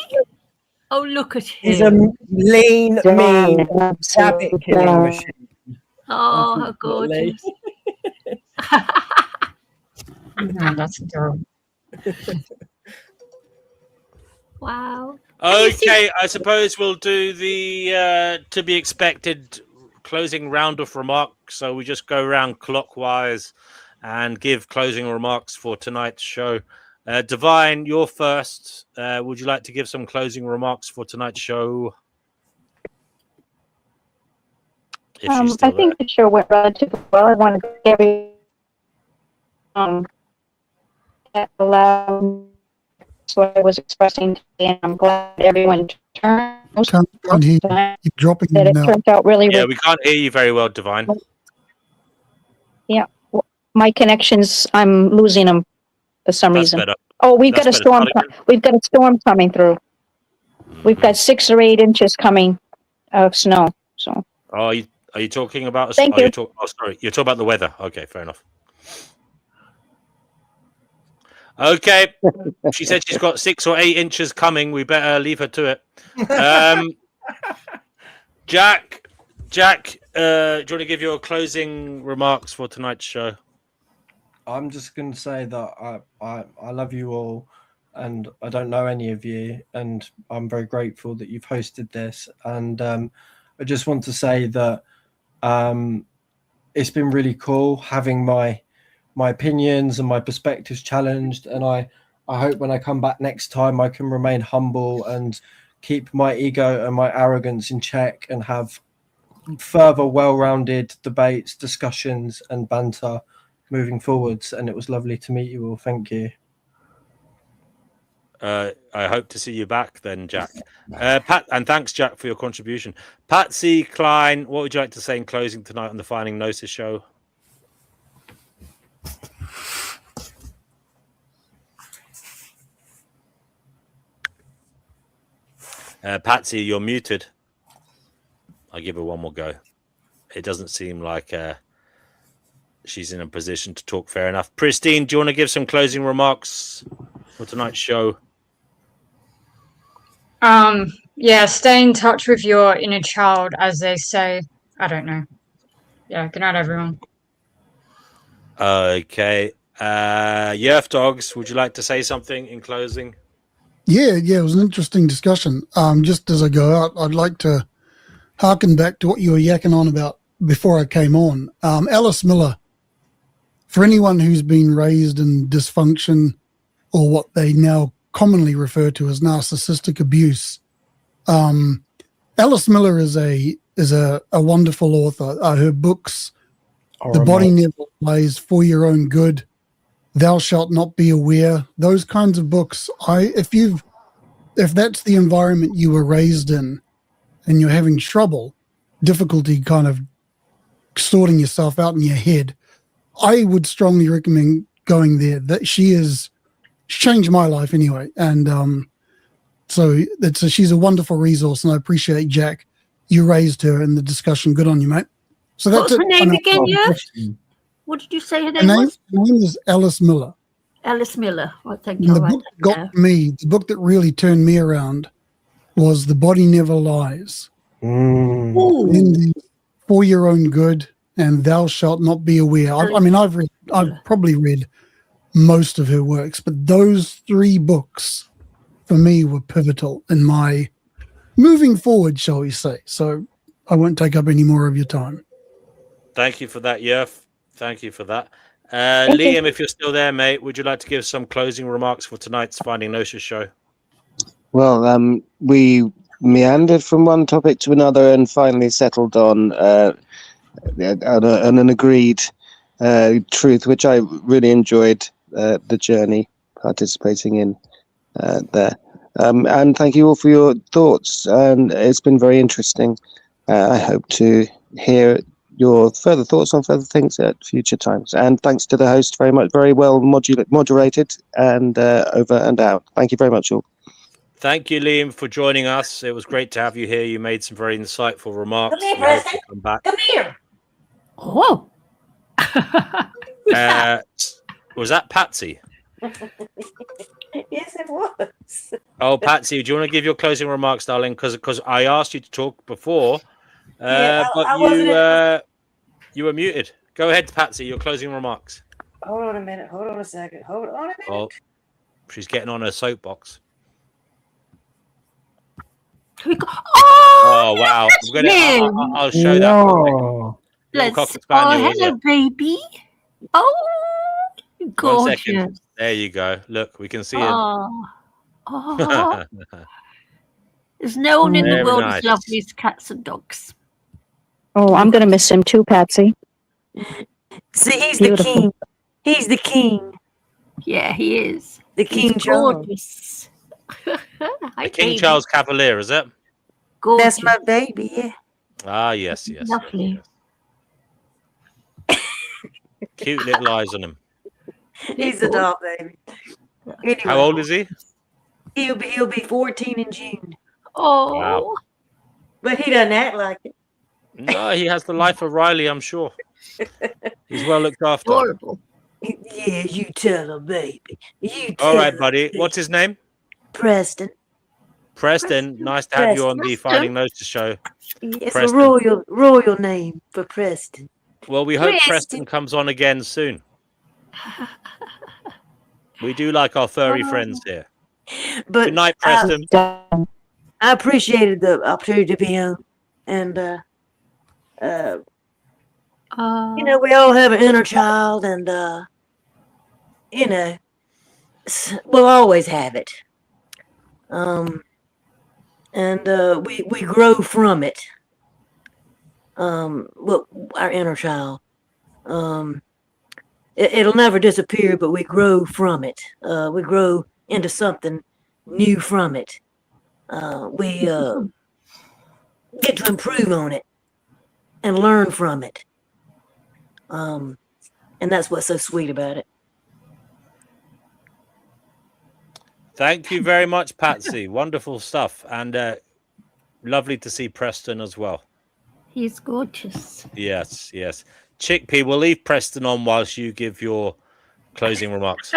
Oh, look at him. He's a lean, mean, rabbit killing machine. Oh, how gorgeous. That's adorable. Wow. Okay, I suppose we'll do the to be expected closing round of remarks. So we just go around clockwise and give closing remarks for tonight's show. Divine, you're first. Would you like to give some closing remarks for tonight's show? I think the show went relatively well. I want to thank everyone that allowed what I was expressing today, and I'm glad everyone turned. Can't hear you. You're dropping That it in now. turned out really Yeah, well. we can't hear you very well, Divine. Yeah, my connections, I'm losing them for some That's reason. better. Oh, we've That's got a better. storm. Start again. We've got a storm coming through. We've got 6 or 8 inches coming of snow. So. Are you talking about? Thank you. Sorry, you're talking about the weather. Okay, fair enough. Okay, she said she's got 6 or 8 inches coming. We better leave her to it. Jack, do you want to give your closing remarks for tonight's show? I'm just going to say that I love you all, and I don't know any of you, and I'm very grateful that you've hosted this. And I just want to say that it's been really cool having my opinions and my perspectives challenged, and I hope when I come back next time I can remain humble and keep my ego and my arrogance in check and have further well-rounded debates, discussions and banter moving forwards. And it was lovely to meet you all. Thank you. I hope to see you back then, Jack. Pat, and thanks, Jack, for your contribution. Patsy Klein, what would you like to say in closing tonight on the Finding Gnosis show? Patsy, you're muted. I'll give her one more go. It doesn't seem like she's in a position to talk fair enough. Pristine, do you want to give some closing remarks for tonight's show? Yeah, stay in touch with your inner child, as they say. I don't know. Yeah, good night, everyone. Okay. Yerf Dogs, would you like to say something in closing? Yeah, it was an interesting discussion. Just as I go out, I'd like to harken back to what you were yakking on about before I came on. Alice Miller, for anyone who's been raised in dysfunction or what they now commonly refer to as narcissistic abuse, Alice Miller is a wonderful author. Her books, The Body Never Lies, For Your Own Good, Thou Shalt Not Be Aware, those kinds of books. If that's the environment you were raised in and you're having difficulty kind of sorting yourself out in your head, I would strongly recommend going there. That she's changed my life anyway. And so she's a wonderful resource, and I appreciate, Jack, you raised her in the discussion. Good on you, mate. So What's that's her name again, yes? What did you say her name was? Her name is Alice Miller. Alice Miller. I think And the book that got me, the book that really turned me around was The Body Never Lies. In the For Your Own Good and Thou Shalt Not Be Aware. I've probably read most of her works, but those 3 books for me were pivotal in my moving forward, shall we say. So I won't take up any more of your time. Thank you for that, Yerf. Thank you for that. Liam, if you're still there, mate, would you like to give some closing remarks for tonight's Finding Gnosis show? Well, we meandered from one topic to another and finally settled on an agreed truth, which I really enjoyed the journey participating in there. And thank you all for your thoughts, and it's been very interesting. I hope to hear your further thoughts on further things at future times. And thanks to the host very well moderated and over and out. Thank you very much, all. Thank you, Liam, for joining us. It was great to have you here. You made some very insightful remarks. Come here, We hope Preston. you come back. Come here. Oh. Was that Patsy? Yes, it was. Oh, Patsy, do you want to give your closing remarks, darling? Because I asked you to talk before, but you were muted. Go ahead, Patsy, your closing remarks. Hold on a minute. Hold on a second. Hold on a minute. Oh, she's getting on her soapbox. Oh, wow. I'll show No. that. Let's. Hello, baby. Oh, 1 gorgeous. second. There you go. Look, we can see it. Oh. There's no one in the Very world nice. as lovely as cats and dogs. Oh, I'm going to miss him too, Patsy. See, he's Beautiful. the king. He's the king. Yeah, he is. The King He's Charles. gorgeous. Hi, King baby. Charles Cavalier, is it? Gorgeous. That's my baby, yeah. Ah, yes, yes. Lovely. Cute little eyes on him. He's a doll baby. Anyway, How old is he? He'll be 14 in June. Oh. Wow. But he doesn't act like it. No, he has the life of Riley, I'm sure. He's well looked after. Adorable. Yeah, you tell him, baby. You tell All right, him, buddy. baby. What's his name? Preston. Preston. Nice to have you on the Preston. Finding Gnosis show. It's Preston. a royal name for Preston. Well, we hope Preston. Preston comes on again soon. We do like our furry friends here. But Good night, Preston. I appreciated the opportunity to be on, and we all have an inner child, and we'll always have it. And we grow from it. Well, our inner child. It'll never disappear, but we grow from it. We grow into something new from it. We get to improve on it and learn from it. And that's what's so sweet about it. Thank you very much, Patsy. Wonderful stuff. And lovely to see Preston as well. He's gorgeous. Yes, yes. Chickpea, we'll leave Preston on whilst you give your closing remarks.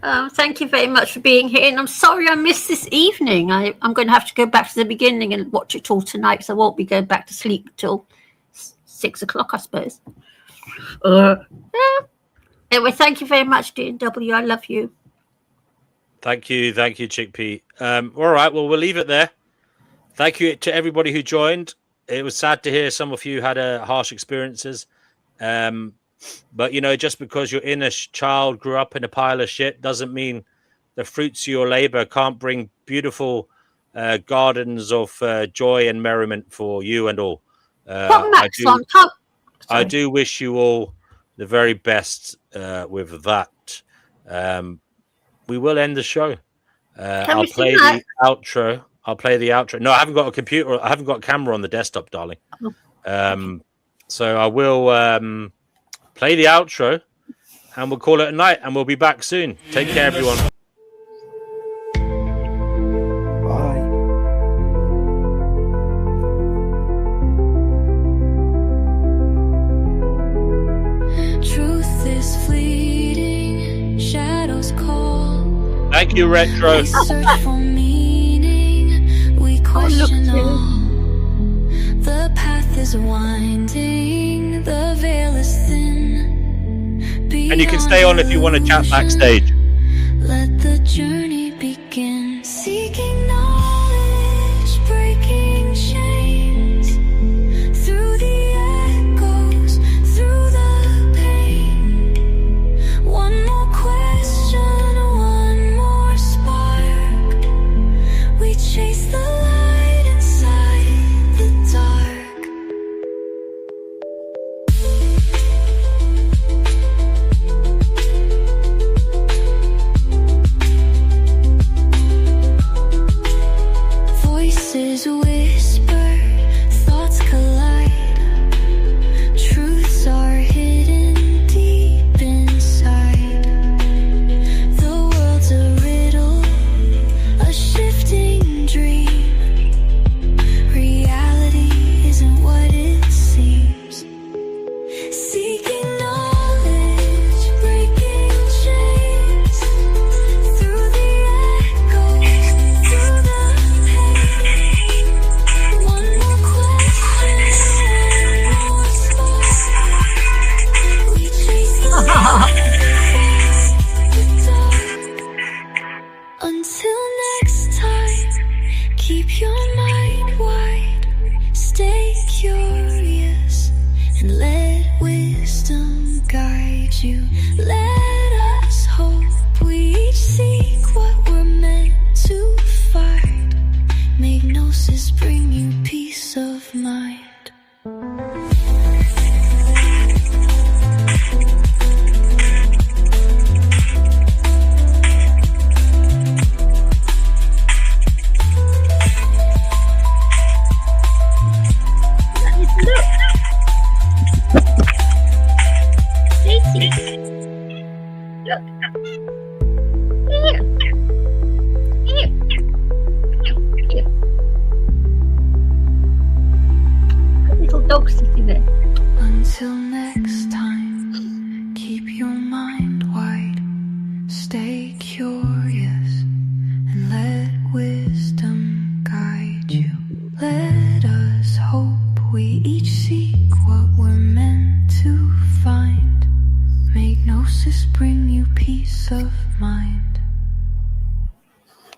Thank you very much for being here. And I'm sorry I missed this evening. I'm going to have to go back to the beginning and watch it all tonight, so I won't be going back to sleep till 6 o'clock, I suppose. Anyway, thank you very much, D&W. I love you. Thank you, Chickpea. All right, well, we'll leave it there. Thank you to everybody who joined. It was sad to hear some of you had harsh experiences. But, just because your inner child grew up in a pile of shit doesn't mean the fruits of your labor can't bring beautiful gardens of joy and merriment for you and all. I do wish you all the very best with that we will end the show. Can I'll we play sing that? the outro. I'll play the outro. No, I haven't got a computer. I haven't got a camera on the desktop, darling. So I will play the outro, and we'll call it a night, and we'll be back soon. Take care, everyone. Truth is fleeting, shadows call. Thank you, Retro. We search for meaning, we question all. The path is winding, the veil is thin. And you can stay on if you want to chat backstage. Let the journey begin. Seeking knowledge, breaking chains. Through the echoes, through the pain. One more question, one more spark. We chase the light inside the dark. Voices whisper, thoughts collide. Truths are hidden deep inside. The world's a riddle, a shifting dream. Reality isn't what it seems. Seeking knowledge, breaking chains. Through the echoes, through the pain. One more question, one more spark. We chase the light inside the dark. Until next time, keep your mind wide. Stay curious and let wisdom guide you. Let us hope we each seek what we're meant to find. May Gnosis bring you peace of mind. Stacy, look. Here. Here. Here. A little dog sitting there. Until next time, keep your mind wide. Stay curious and let wisdom guide you. Let us hope we each seek what we're meant to find. May Gnosis bring you peace of mind.